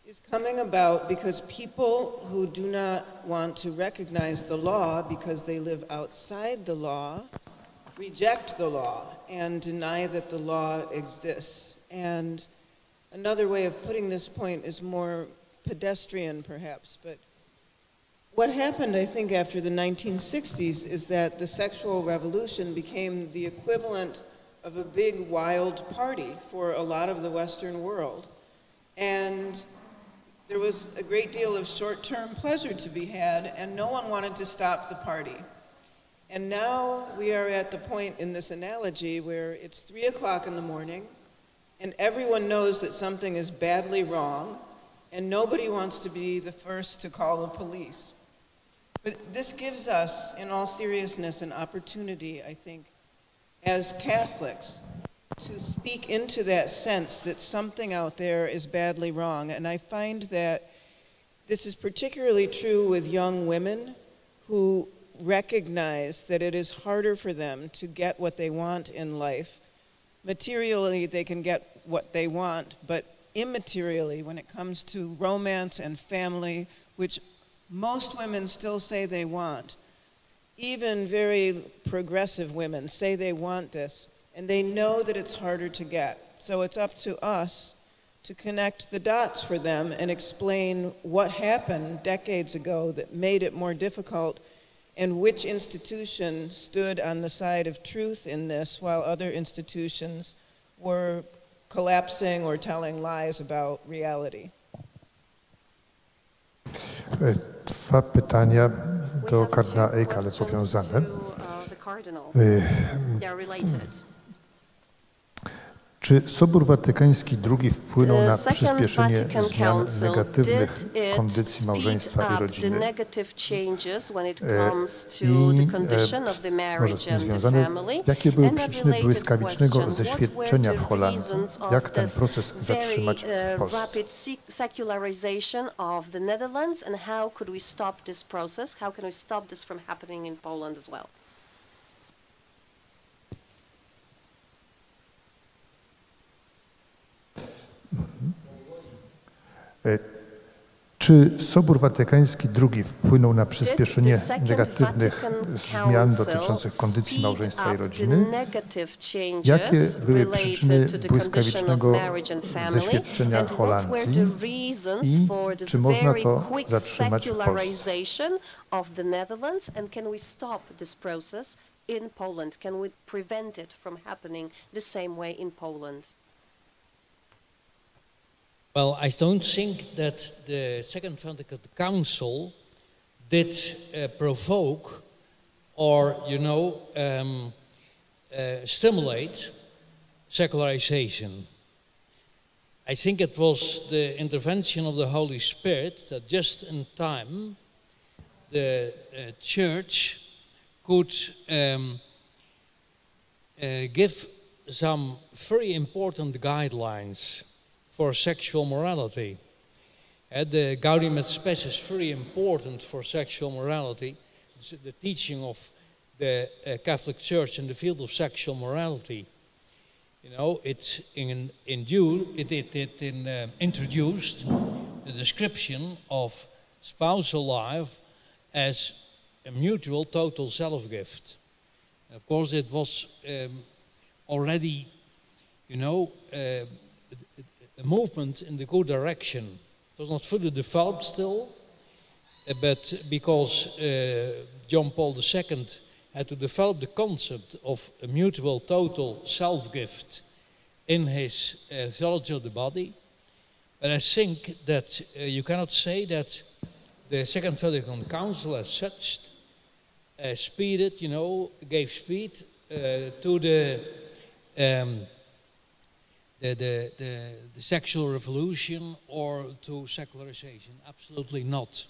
is coming about because people who do not want to recognize the law because they live outside the law reject the law and deny that the law exists. And another way of putting this point is more pedestrian perhaps, but what happened, I think, after the 1960s is that the sexual revolution became the equivalent of a big wild party for a lot of the Western world. And there was a great deal of short-term pleasure to be had, and no one wanted to stop the party. And now we are at the point in this analogy where it's 3 o'clock in the morning, and everyone knows that something is badly wrong, and nobody wants to be the first to call the police. But this gives us, in all seriousness, an opportunity, I think, as Catholics, to speak into that sense that something out there is badly wrong. And I find that this is particularly true with young women who recognize that it is harder for them to get what they want in life. Materially, they can get what they want, but immaterially, when it comes to romance and family, which most women still say they want. Even very progressive women say they want this, and they know that it's harder to get. So it's up to us to connect the dots for them and explain what happened decades ago that made it more difficult and which institution stood on the side of truth in this while other institutions were collapsing or telling lies about reality. Dwa pytania do kardynała Eicka, ale powiązane. Czy Sobór Watykański II wpłynął na przyspieszenie zmian negatywnych kondycji małżeństwa i rodziny? Może z tym związane, jakie były przyczyny błyskawicznego zeświadczenia w Holandii? Jak ten proces zatrzymać w Polsce? Czy Sobór Watykański II wpłynął na przyspieszenie negatywnych zmian dotyczących kondycji małżeństwa i rodziny? Jakie były przyczyny błyskawicznego zeświadczenia Holandii i czy można to zatrzymać w Polsce? Well, I don't think that the Second Vatican Council did provoke or, stimulate secularization. I think it was the intervention of the Holy Spirit that just in time the church could give some very important guidelines for sexual morality. The Gaudium et Spes is very important for sexual morality. It's the teaching of the Catholic Church in the field of sexual morality. You know, it introduced the description of spousal life as a mutual total self-gift. Of course, it was already, you know, a movement in the good direction. It was not fully developed still, but because John Paul II had to develop the concept of a mutual total self-gift in his theology of the body. But I think that you cannot say that the Second Vatican Council as such speeded, you know, gave speed to the sexual revolution or to secularization. Absolutely not.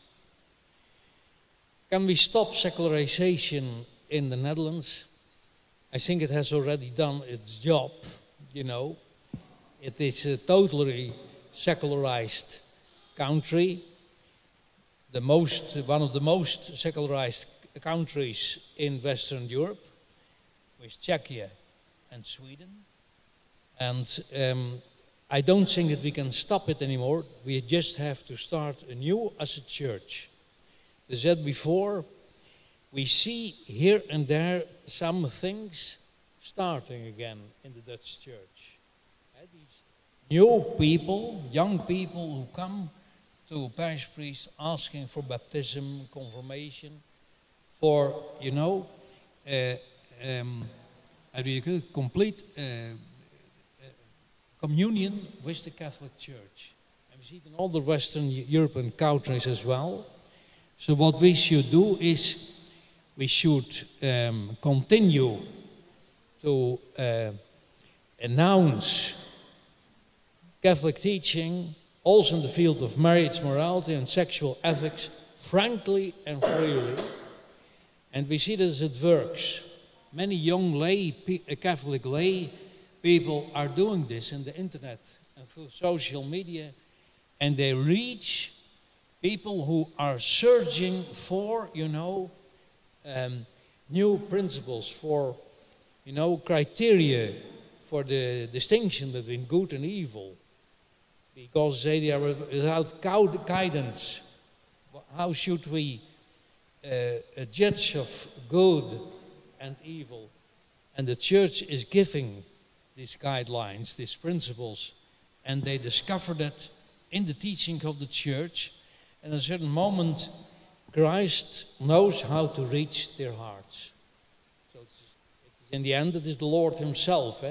Can we stop secularization in the Netherlands? I think it has already done its job, you know. It is a totally secularized country, one of the most secularized countries in Western Europe, with Czechia and Sweden. And I don't think that we can stop it anymore. We just have to start anew as a church. As I said before, we see here and there some things starting again in the Dutch church. These new people, young people who come to parish priests asking for baptism, confirmation, for, you know, complete communion with the Catholic Church. And we see it in all the Western European countries as well. So what we should do is we should continue to announce Catholic teaching also in the field of marriage morality and sexual ethics frankly and freely. And we see that it works. Many young Catholic lay people are doing this in the internet and through social media, and they reach people who are searching for, you know, new principles, for, you know, criteria for the distinction between good and evil, because they are without guidance. How should we judge of good and evil? And the church is giving these guidelines, these principles, and they discover that in the teaching of the church. And at a certain moment, Christ knows how to reach their hearts. So in the end, it is the Lord himself,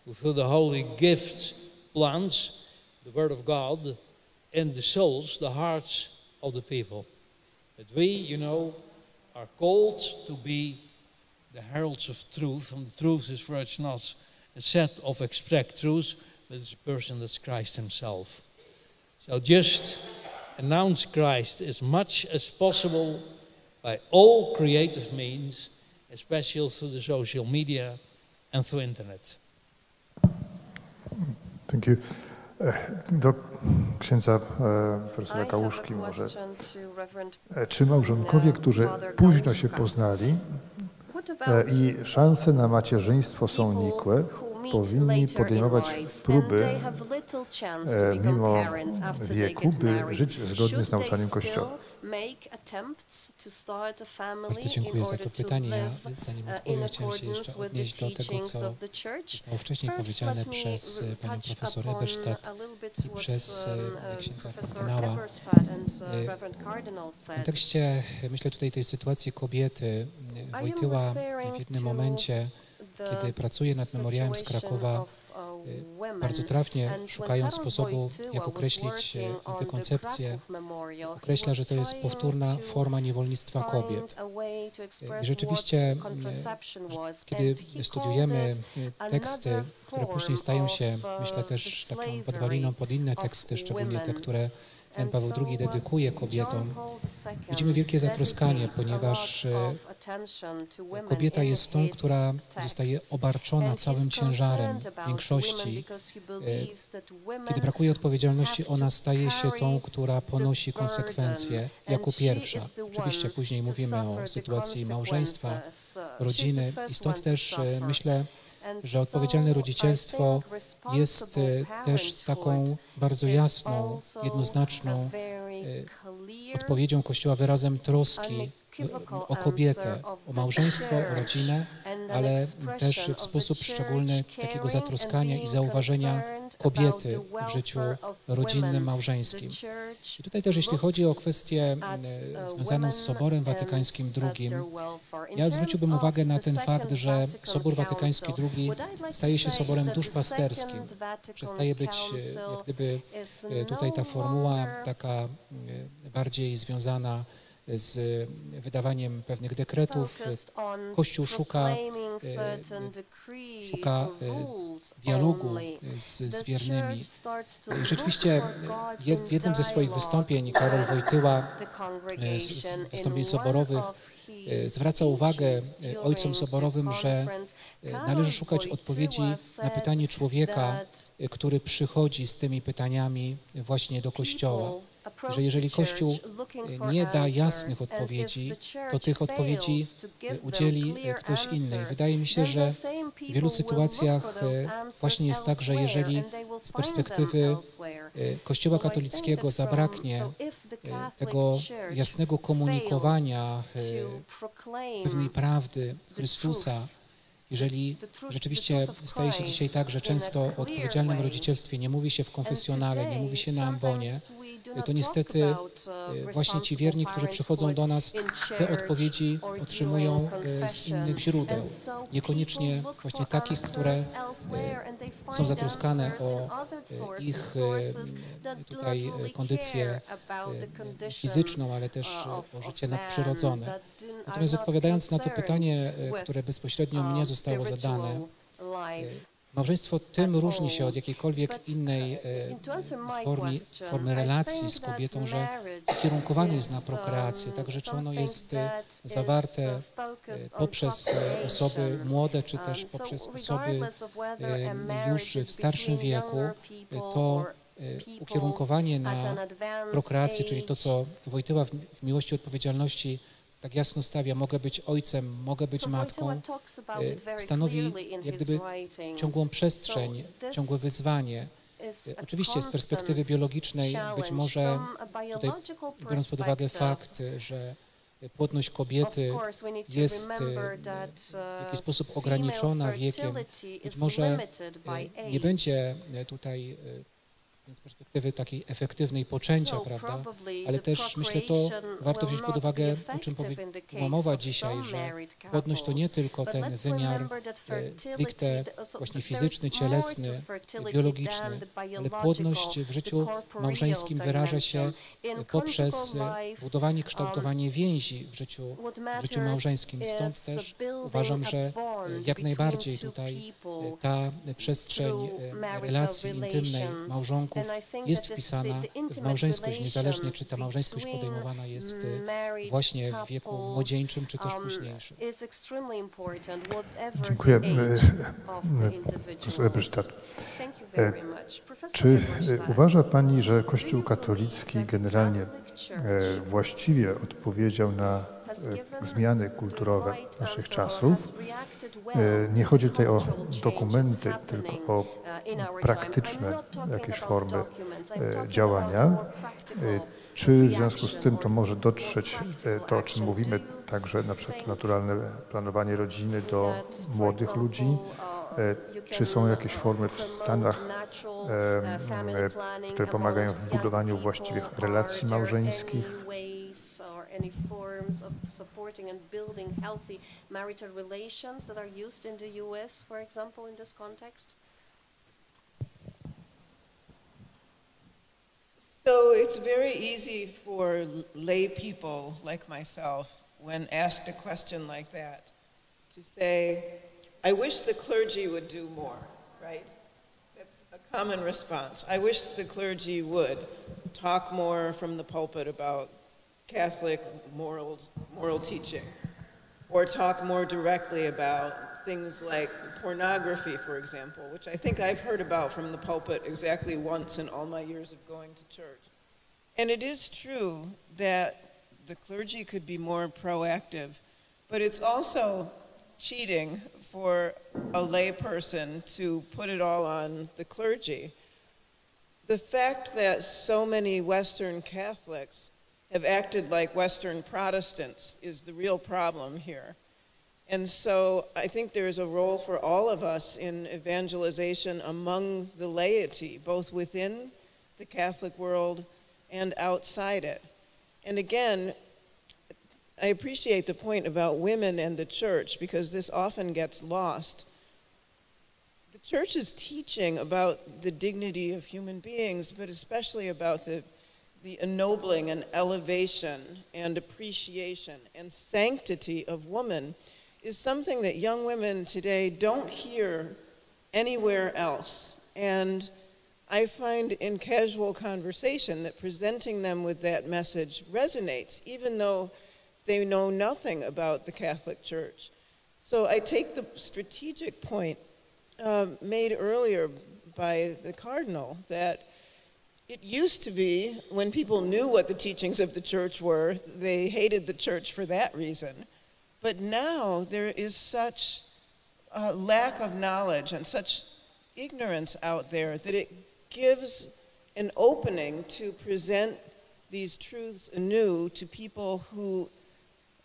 who through the holy gifts plants the word of God in the souls, the hearts of the people. But we, you know, are called to be the heralds of truth, and the truth is for us not a set of abstract truths, but it's a person that's Christ himself. So just announce Christ as much as possible by all creative means, especially through the social media and through internet. Thank you. Do księdza profesora Kałuszki może. Czy małżonkowie, którzy późno się poznali i szanse na macierzyństwo są nikłe, powinni podejmować próby mimo wieku, by żyć zgodnie z nauczaniem Kościoła? Bardzo dziękuję za to pytanie. Ja, zanim odpowiem, chciałem się jeszcze odnieść do tego, co zostało wcześniej powiedziane przez panią profesor Eberstadt i przez księdza kardynała. W kontekście, myślę tutaj tej sytuacji kobiety, Wojtyła w jednym momencie, kiedy pracuje nad memoriałem z Krakowa, bardzo trafnie, szukając sposobu, jak określić antykoncepcję, określa, że to jest powtórna forma niewolnictwa kobiet. I rzeczywiście, kiedy studiujemy teksty, które później stają się, myślę, też taką podwaliną pod inne teksty, szczególnie te, które Jan Paweł II dedykuje kobietom, widzimy wielkie zatroskanie, ponieważ kobieta jest tą, która zostaje obarczona całym ciężarem większości. Kiedy brakuje odpowiedzialności, ona staje się tą, która ponosi konsekwencje jako pierwsza. Oczywiście później mówimy o sytuacji małżeństwa, rodziny i stąd też myślę, że odpowiedzialne rodzicielstwo jest też taką bardzo jasną, jednoznaczną odpowiedzią Kościoła, wyrazem troski o kobietę, o małżeństwo, o rodzinę, ale też w sposób szczególny takiego zatroskania i zauważenia kobiety w życiu rodzinnym, małżeńskim. I tutaj też, jeśli chodzi o kwestię związaną z Soborem Watykańskim II, ja zwróciłbym uwagę na ten fakt, że Sobór Watykański II staje się soborem duszpasterskim. Przestaje być jak gdyby tutaj ta formuła taka bardziej związana z wydawaniem pewnych dekretów. Kościół szuka dialogu z wiernymi. I rzeczywiście w jednym ze swoich wystąpień Karol Wojtyła, z wystąpień soborowych, zwraca uwagę ojcom soborowym, że należy szukać odpowiedzi na pytanie człowieka, który przychodzi z tymi pytaniami właśnie do Kościoła. Że jeżeli Kościół nie da jasnych odpowiedzi, to tych odpowiedzi udzieli ktoś inny. Wydaje mi się, że w wielu sytuacjach właśnie jest tak, że jeżeli z perspektywy Kościoła katolickiego zabraknie tego jasnego komunikowania pewnej prawdy Chrystusa, jeżeli rzeczywiście staje się dzisiaj tak, że często o odpowiedzialnym rodzicielstwie nie mówi się w konfesjonale, nie mówi się na ambonie, to niestety właśnie ci wierni, którzy przychodzą do nas, te odpowiedzi otrzymują z innych źródeł. Niekoniecznie właśnie takich, które są zatroskane o ich tutaj kondycję fizyczną, ale też o życie nadprzyrodzone. Natomiast odpowiadając na to pytanie, które bezpośrednio mnie zostało zadane, małżeństwo tym różni się od jakiejkolwiek innej formy relacji z kobietą, że ukierunkowane jest na prokreację, także czy ono jest zawarte poprzez osoby młode, czy też poprzez osoby już w starszym wieku, to ukierunkowanie na prokreację, czyli to, co Wojtyła w Miłości i Odpowiedzialności tak jasno stawia, mogę być ojcem, mogę być matką, stanowi jak gdyby ciągłą przestrzeń, ciągłe wyzwanie. Oczywiście z perspektywy biologicznej być może tutaj, biorąc pod uwagę fakt, że płodność kobiety jest w jakiś sposób ograniczona wiekiem, być może nie będzie tutaj z perspektywy takiej efektywnej poczęcia, prawda? Ale też myślę, to warto wziąć pod uwagę, o czym była mowa dzisiaj, że płodność to nie tylko ten wymiar stricte właśnie fizyczny, cielesny, biologiczny, ale płodność w życiu małżeńskim wyraża się poprzez budowanie, kształtowanie więzi w życiu małżeńskim. Stąd też uważam, że jak najbardziej tutaj ta przestrzeń relacji intymnej małżonków jest wpisana w małżeńskość, niezależnie czy ta małżeńskość podejmowana jest właśnie w wieku młodzieńczym, czy też późniejszym. Dziękuję. Profesor Eberstadt. Czy uważa Pani, że Kościół katolicki generalnie właściwie odpowiedział na zmiany kulturowe naszych czasów? Nie chodzi tutaj o dokumenty, tylko o praktyczne jakieś formy działania. Czy w związku z tym to może dotrzeć to, o czym mówimy, także na przykład naturalne planowanie rodziny do młodych ludzi? Czy są jakieś formy w Stanach, które pomagają w budowaniu właściwych relacji małżeńskich? Any forms of supporting and building healthy marital relations that are used in the US, for example, in this context? So it's very easy for lay people like myself, when asked a question like that, to say, I wish the clergy would do more, right? That's a common response. I wish the clergy would talk more from the pulpit about Catholic moral teaching, or talk more directly about things like pornography, for example, which I think I've heard about from the pulpit exactly once in all my years of going to church. And it is true that the clergy could be more proactive, but it's also cheating for a lay person to put it all on the clergy. The fact that so many Western Catholics have acted like Western Protestants is the real problem here. And so I think there is a role for all of us in evangelization among the laity, both within the Catholic world and outside it. And again, I appreciate the point about women and the church, because this often gets lost. The church is teaching about the dignity of human beings, but especially about the ennobling and elevation and appreciation and sanctity of woman is something that young women today don't hear anywhere else. And I find in casual conversation that presenting them with that message resonates, even though they know nothing about the Catholic Church. So I take the strategic point made earlier by the Cardinal that it used to be, when people knew what the teachings of the church were, they hated the church for that reason. But now there is such a lack of knowledge and such ignorance out there that it gives an opening to present these truths anew to people who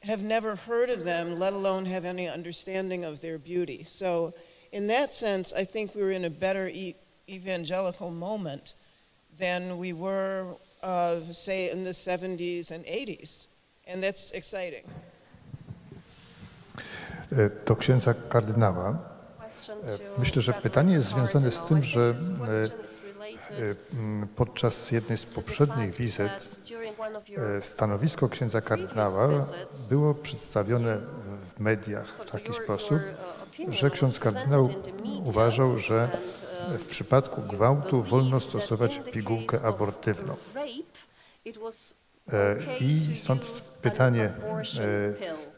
have never heard of them, let alone have any understanding of their beauty. So in that sense, I think we're in a better evangelical moment than we were, say, in the 70s and 80s. And that's exciting. Do księdza kardynała. Myślę, że pytanie jest związane z tym, że podczas jednej z poprzednich wizyt stanowisko księdza kardynała było przedstawione w mediach w taki sposób, że ksiądz kardynał uważał, że w przypadku gwałtu wolno stosować pigułkę abortywną. I stąd pytanie,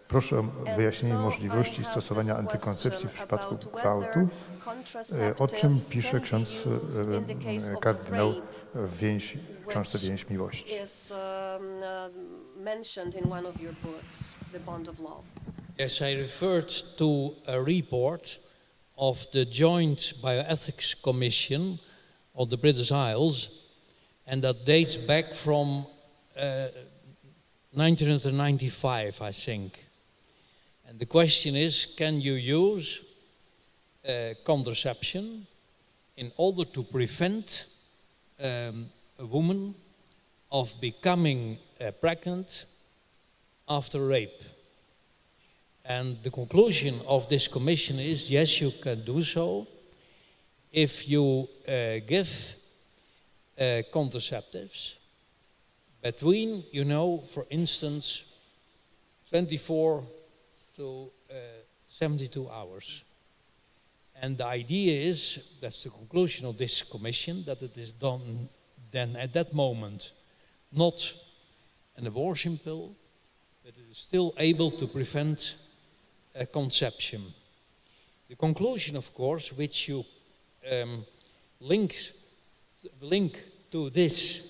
proszę o wyjaśnienie możliwości stosowania antykoncepcji w przypadku gwałtu, o czym pisze ksiądz kardynał w książce Więź miłości. Yes, I referred to a report of the Joint Bioethics Commission of the British Isles, and that dates back from 1995, I think. And the question is, can you use contraception in order to prevent a woman of becoming pregnant after rape? And the conclusion of this commission is, yes, you can do so if you give contraceptives between, you know, for instance, 24 to 72 hours. And the idea is, that's the conclusion of this commission, that it is done then at that moment, not an abortion pill, but it is still able to prevent conception. The conclusion, of course, which you link to this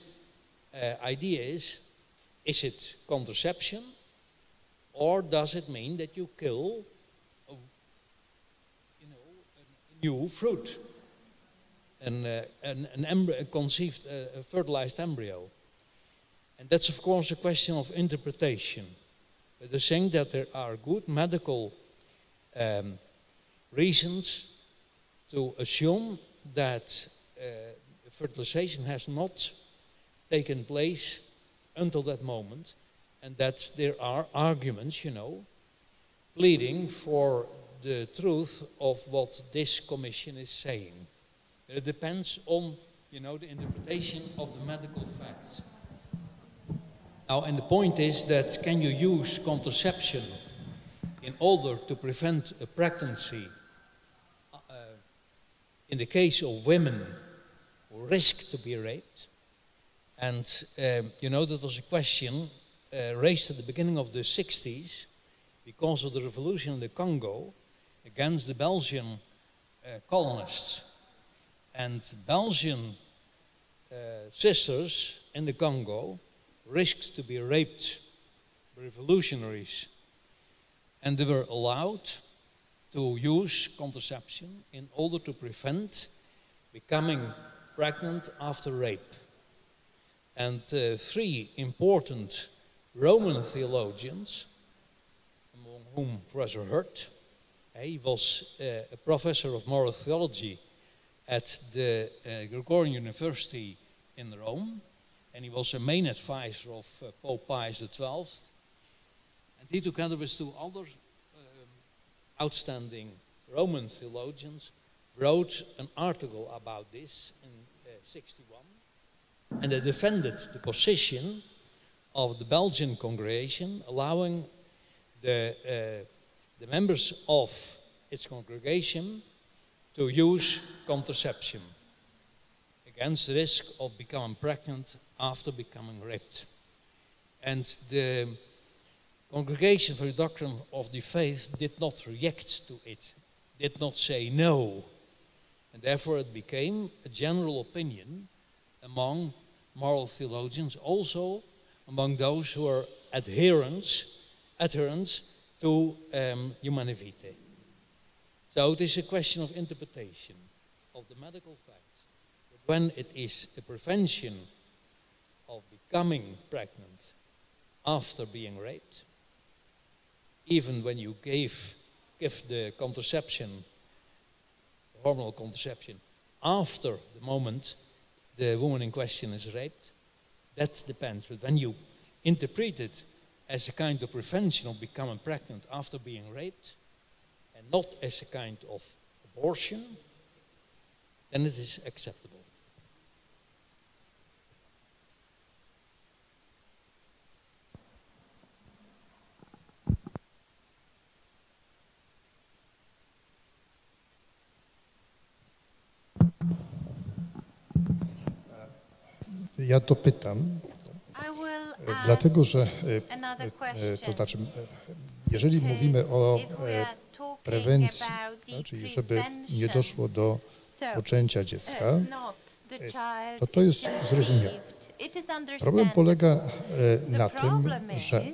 idea is it contraception, or does it mean that you kill a new fruit, a conceived, fertilized embryo? And that's, of course, a question of interpretation. But the saying that there are good medical reasons to assume that fertilization has not taken place until that moment, and that there are arguments, you know, pleading for the truth of what this commission is saying. It depends on you know, the interpretation of the medical facts. Now, and the point is that can you use contraception in order to prevent a pregnancy in the case of women who risk to be raped? And, you know, that was a question raised at the beginning of the 60s because of the revolution in the Congo against the Belgian colonists. And Belgian sisters in the Congo risked to be raped by revolutionaries. And they were allowed to use contraception in order to prevent becoming pregnant after rape. And three important Roman theologians, among whom Professor Hurt, he was a professor of moral theology at the Gregorian University in Rome, and he was a main advisor of Pope Pius XII. And he, together with two other outstanding Roman theologians, wrote an article about this in 61, and they defended the position of the Belgian congregation, allowing the members of its congregation to use contraception against the risk of becoming pregnant after becoming raped. And the Congregation for the Doctrine of the Faith did not react to it, did not say no. And therefore it became a general opinion among moral theologians, also among those who are adherents to humane vitae. So it is a question of interpretation of the medical facts. But when it is a prevention of becoming pregnant after being raped, even when you give the contraception, hormonal contraception, after the moment the woman in question is raped, that depends. But when you interpret it as a kind of prevention of becoming pregnant after being raped, and not as a kind of abortion, then it is acceptable. Ja to pytam, dlatego że, to znaczy, jeżeli mówimy o prewencji, czyli żeby nie doszło do poczęcia dziecka, to jest zrozumiałe. Problem polega na tym, że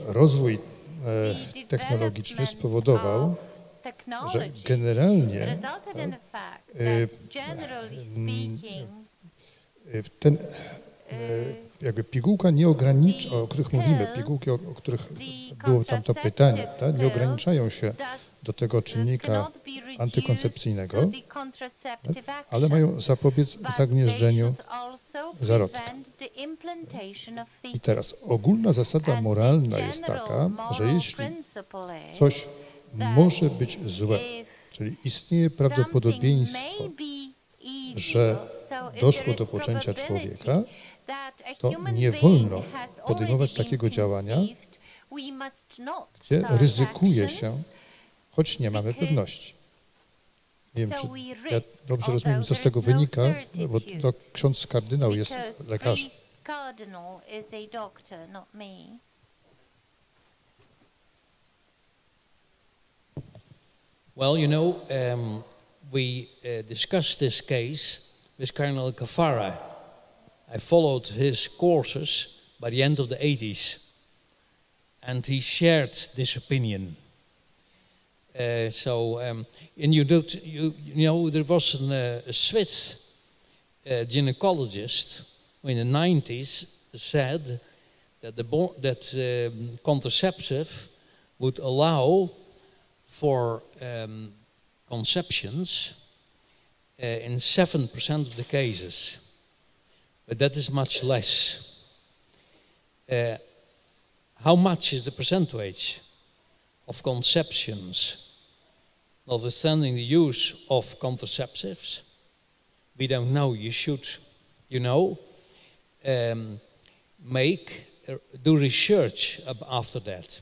rozwój technologiczny spowodował, że generalnie jakby pigułka nie ogranicza, o których mówimy, pigułki, o których było tam to pytanie, tak? Nie ograniczają się do tego czynnika antykoncepcyjnego, tak? Ale mają zapobiec zagnieżdżeniu zarodka. I teraz ogólna zasada moralna jest taka, że jeśli coś może być złe, czyli istnieje prawdopodobieństwo, że doszło do poczęcia człowieka, to nie wolno podejmować takiego działania, gdzie ryzykuje się, choć nie mamy pewności. Nie wiem, czy ja dobrze rozumiem, co z tego wynika, bo to ksiądz kardynał jest lekarzem. Well, you know, we discussed this case with Cardinal Caffarra. I followed his courses by the end of the 80s, and he shared this opinion. And you know, there was a Swiss gynecologist who in the 90s said that contraceptive would allow for conceptions in 7% of the cases, but that is much less. How much is the percentage of conceptions, notwithstanding the use of contraceptives? we don't know. You should, do research after that.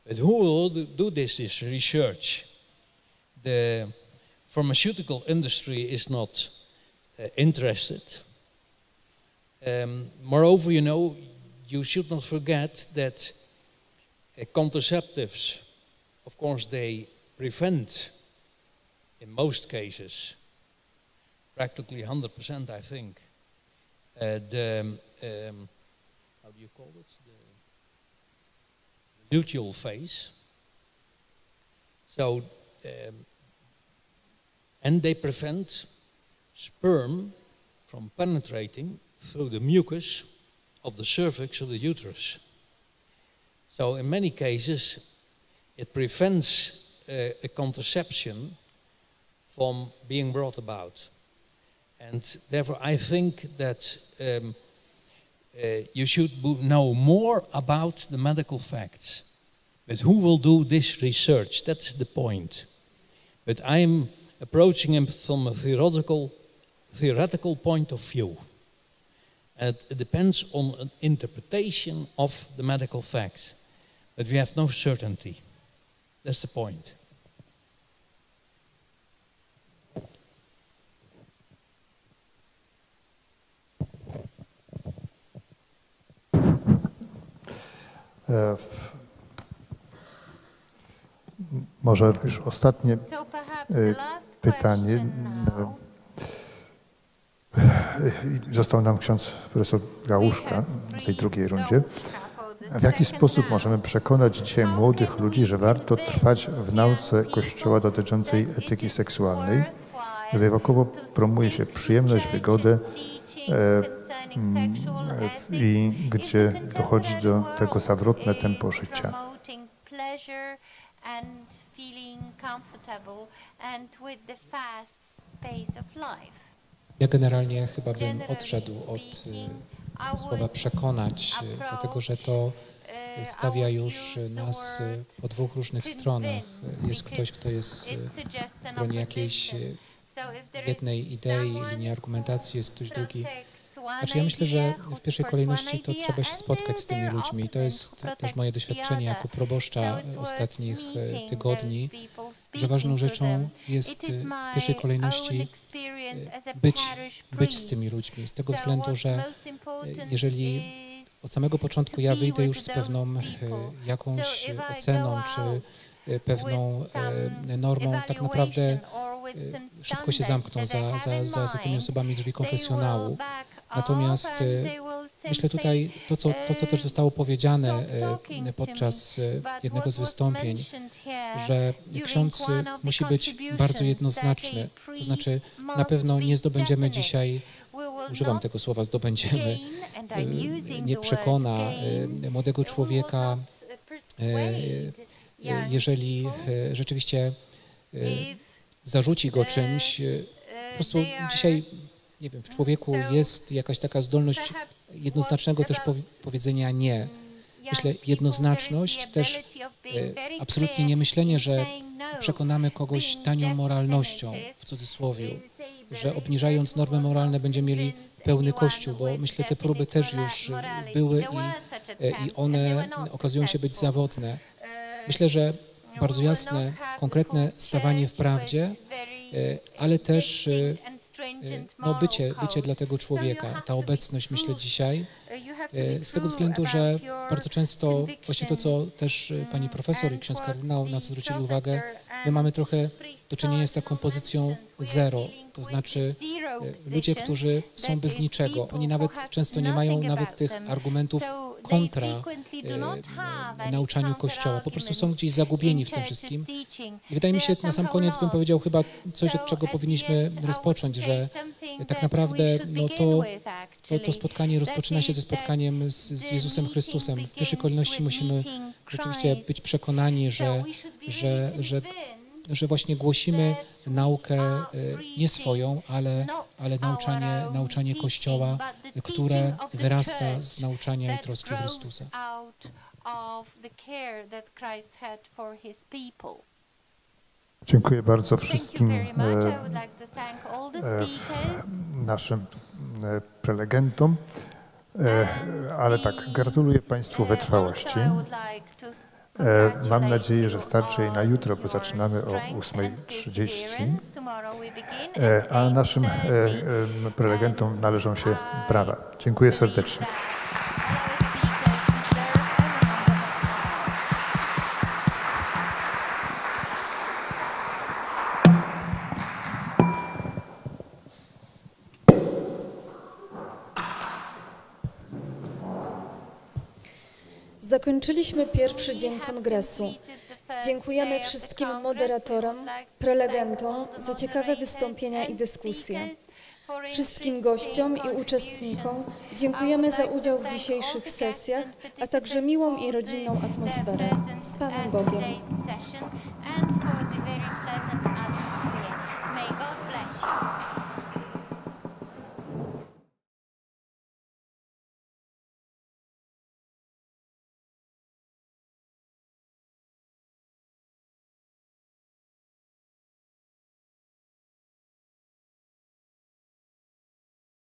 But who will do this research? The pharmaceutical industry is not interested. Moreover, you should not forget that contraceptives, of course, they prevent, in most cases, practically 100%, I think, how do you call it? The luteal phase. So, and they prevent sperm from penetrating through the mucus of the cervix of the uterus. So in many cases, it prevents a contraception from being brought about. And therefore, I think that you should know more about the medical facts. But who will do this research? That's the point. But I'm approaching him from a theoretical point of view. And it depends on an interpretation of the medical facts. But we have no certainty. That's the point. Może już ostatnie pytanie. Został nam ksiądz profesor Gałuszka w tej drugiej rundzie. W jaki sposób możemy przekonać dzisiaj młodych ludzi, że warto trwać w nauce Kościoła dotyczącej etyki seksualnej, gdy wokoło promuje się przyjemność, wygodę i gdzie dochodzi do tego zawrotne tempo życia? Ja generalnie chyba bym odszedł od słowa przekonać, dlatego że to stawia już nas po dwóch różnych stronach. Jest ktoś, kto jest w broni jakiejś jednej idei, linii argumentacji, jest ktoś drugi. Znaczy ja myślę, że w pierwszej kolejności to trzeba się spotkać z tymi ludźmi i to jest też moje doświadczenie jako proboszcza ostatnich tygodni, że ważną rzeczą jest w pierwszej kolejności być z tymi ludźmi, z tego względu, że jeżeli od samego początku ja wyjdę już z pewną jakąś oceną czy pewną normą, tak naprawdę szybko się zamkną za tymi osobami drzwi konfesjonału. Natomiast myślę tutaj to, co też zostało powiedziane podczas jednego z wystąpień, że ksiądz musi być bardzo jednoznaczny. To znaczy na pewno nie zdobędziemy dzisiaj, używam tego słowa zdobędziemy, nie przekona młodego człowieka, jeżeli rzeczywiście zarzuci go czymś. Po prostu dzisiaj, nie wiem, w człowieku jest jakaś taka zdolność jednoznacznego też powiedzenia nie. Myślę, jednoznaczność też absolutnie nie myślenie, że przekonamy kogoś tanią moralnością, w cudzysłowie, że obniżając normy moralne będziemy mieli pełny Kościół, bo myślę, te próby też już były i one okazują się być zawodne. Myślę, że bardzo jasne, konkretne stawanie w prawdzie, ale też bycie dla tego człowieka, ta obecność, myślę, dzisiaj, z tego względu, że bardzo często właśnie to, co też pani profesor i ksiądz kardynał, na co zwrócili uwagę, my mamy trochę do czynienia z taką pozycją zero, to znaczy ludzie, którzy są bez niczego, oni nawet często nie mają nawet tych argumentów kontra nauczaniu Kościoła. Po prostu są gdzieś zagubieni w tym wszystkim. I wydaje mi się, na sam koniec bym powiedział chyba coś, od czego powinniśmy rozpocząć, że tak naprawdę to spotkanie rozpoczyna się ze spotkaniem z Jezusem Chrystusem. W pierwszej kolejności musimy rzeczywiście być przekonani, że właśnie głosimy naukę nie swoją, ale nauczanie Kościoła, które wyrasta z nauczania i troski Chrystusa. Dziękuję bardzo wszystkim naszym prelegentom, ale tak, gratuluję Państwu wytrwałości. Mam nadzieję, że starczy jej na jutro, bo zaczynamy o 8:30, a naszym prelegentom należą się brawa. Dziękuję serdecznie. Zakończyliśmy pierwszy dzień kongresu. Dziękujemy wszystkim moderatorom, prelegentom za ciekawe wystąpienia i dyskusje. Wszystkim gościom i uczestnikom dziękujemy za udział w dzisiejszych sesjach, a także miłą i rodzinną atmosferę. Z Panem Bogiem.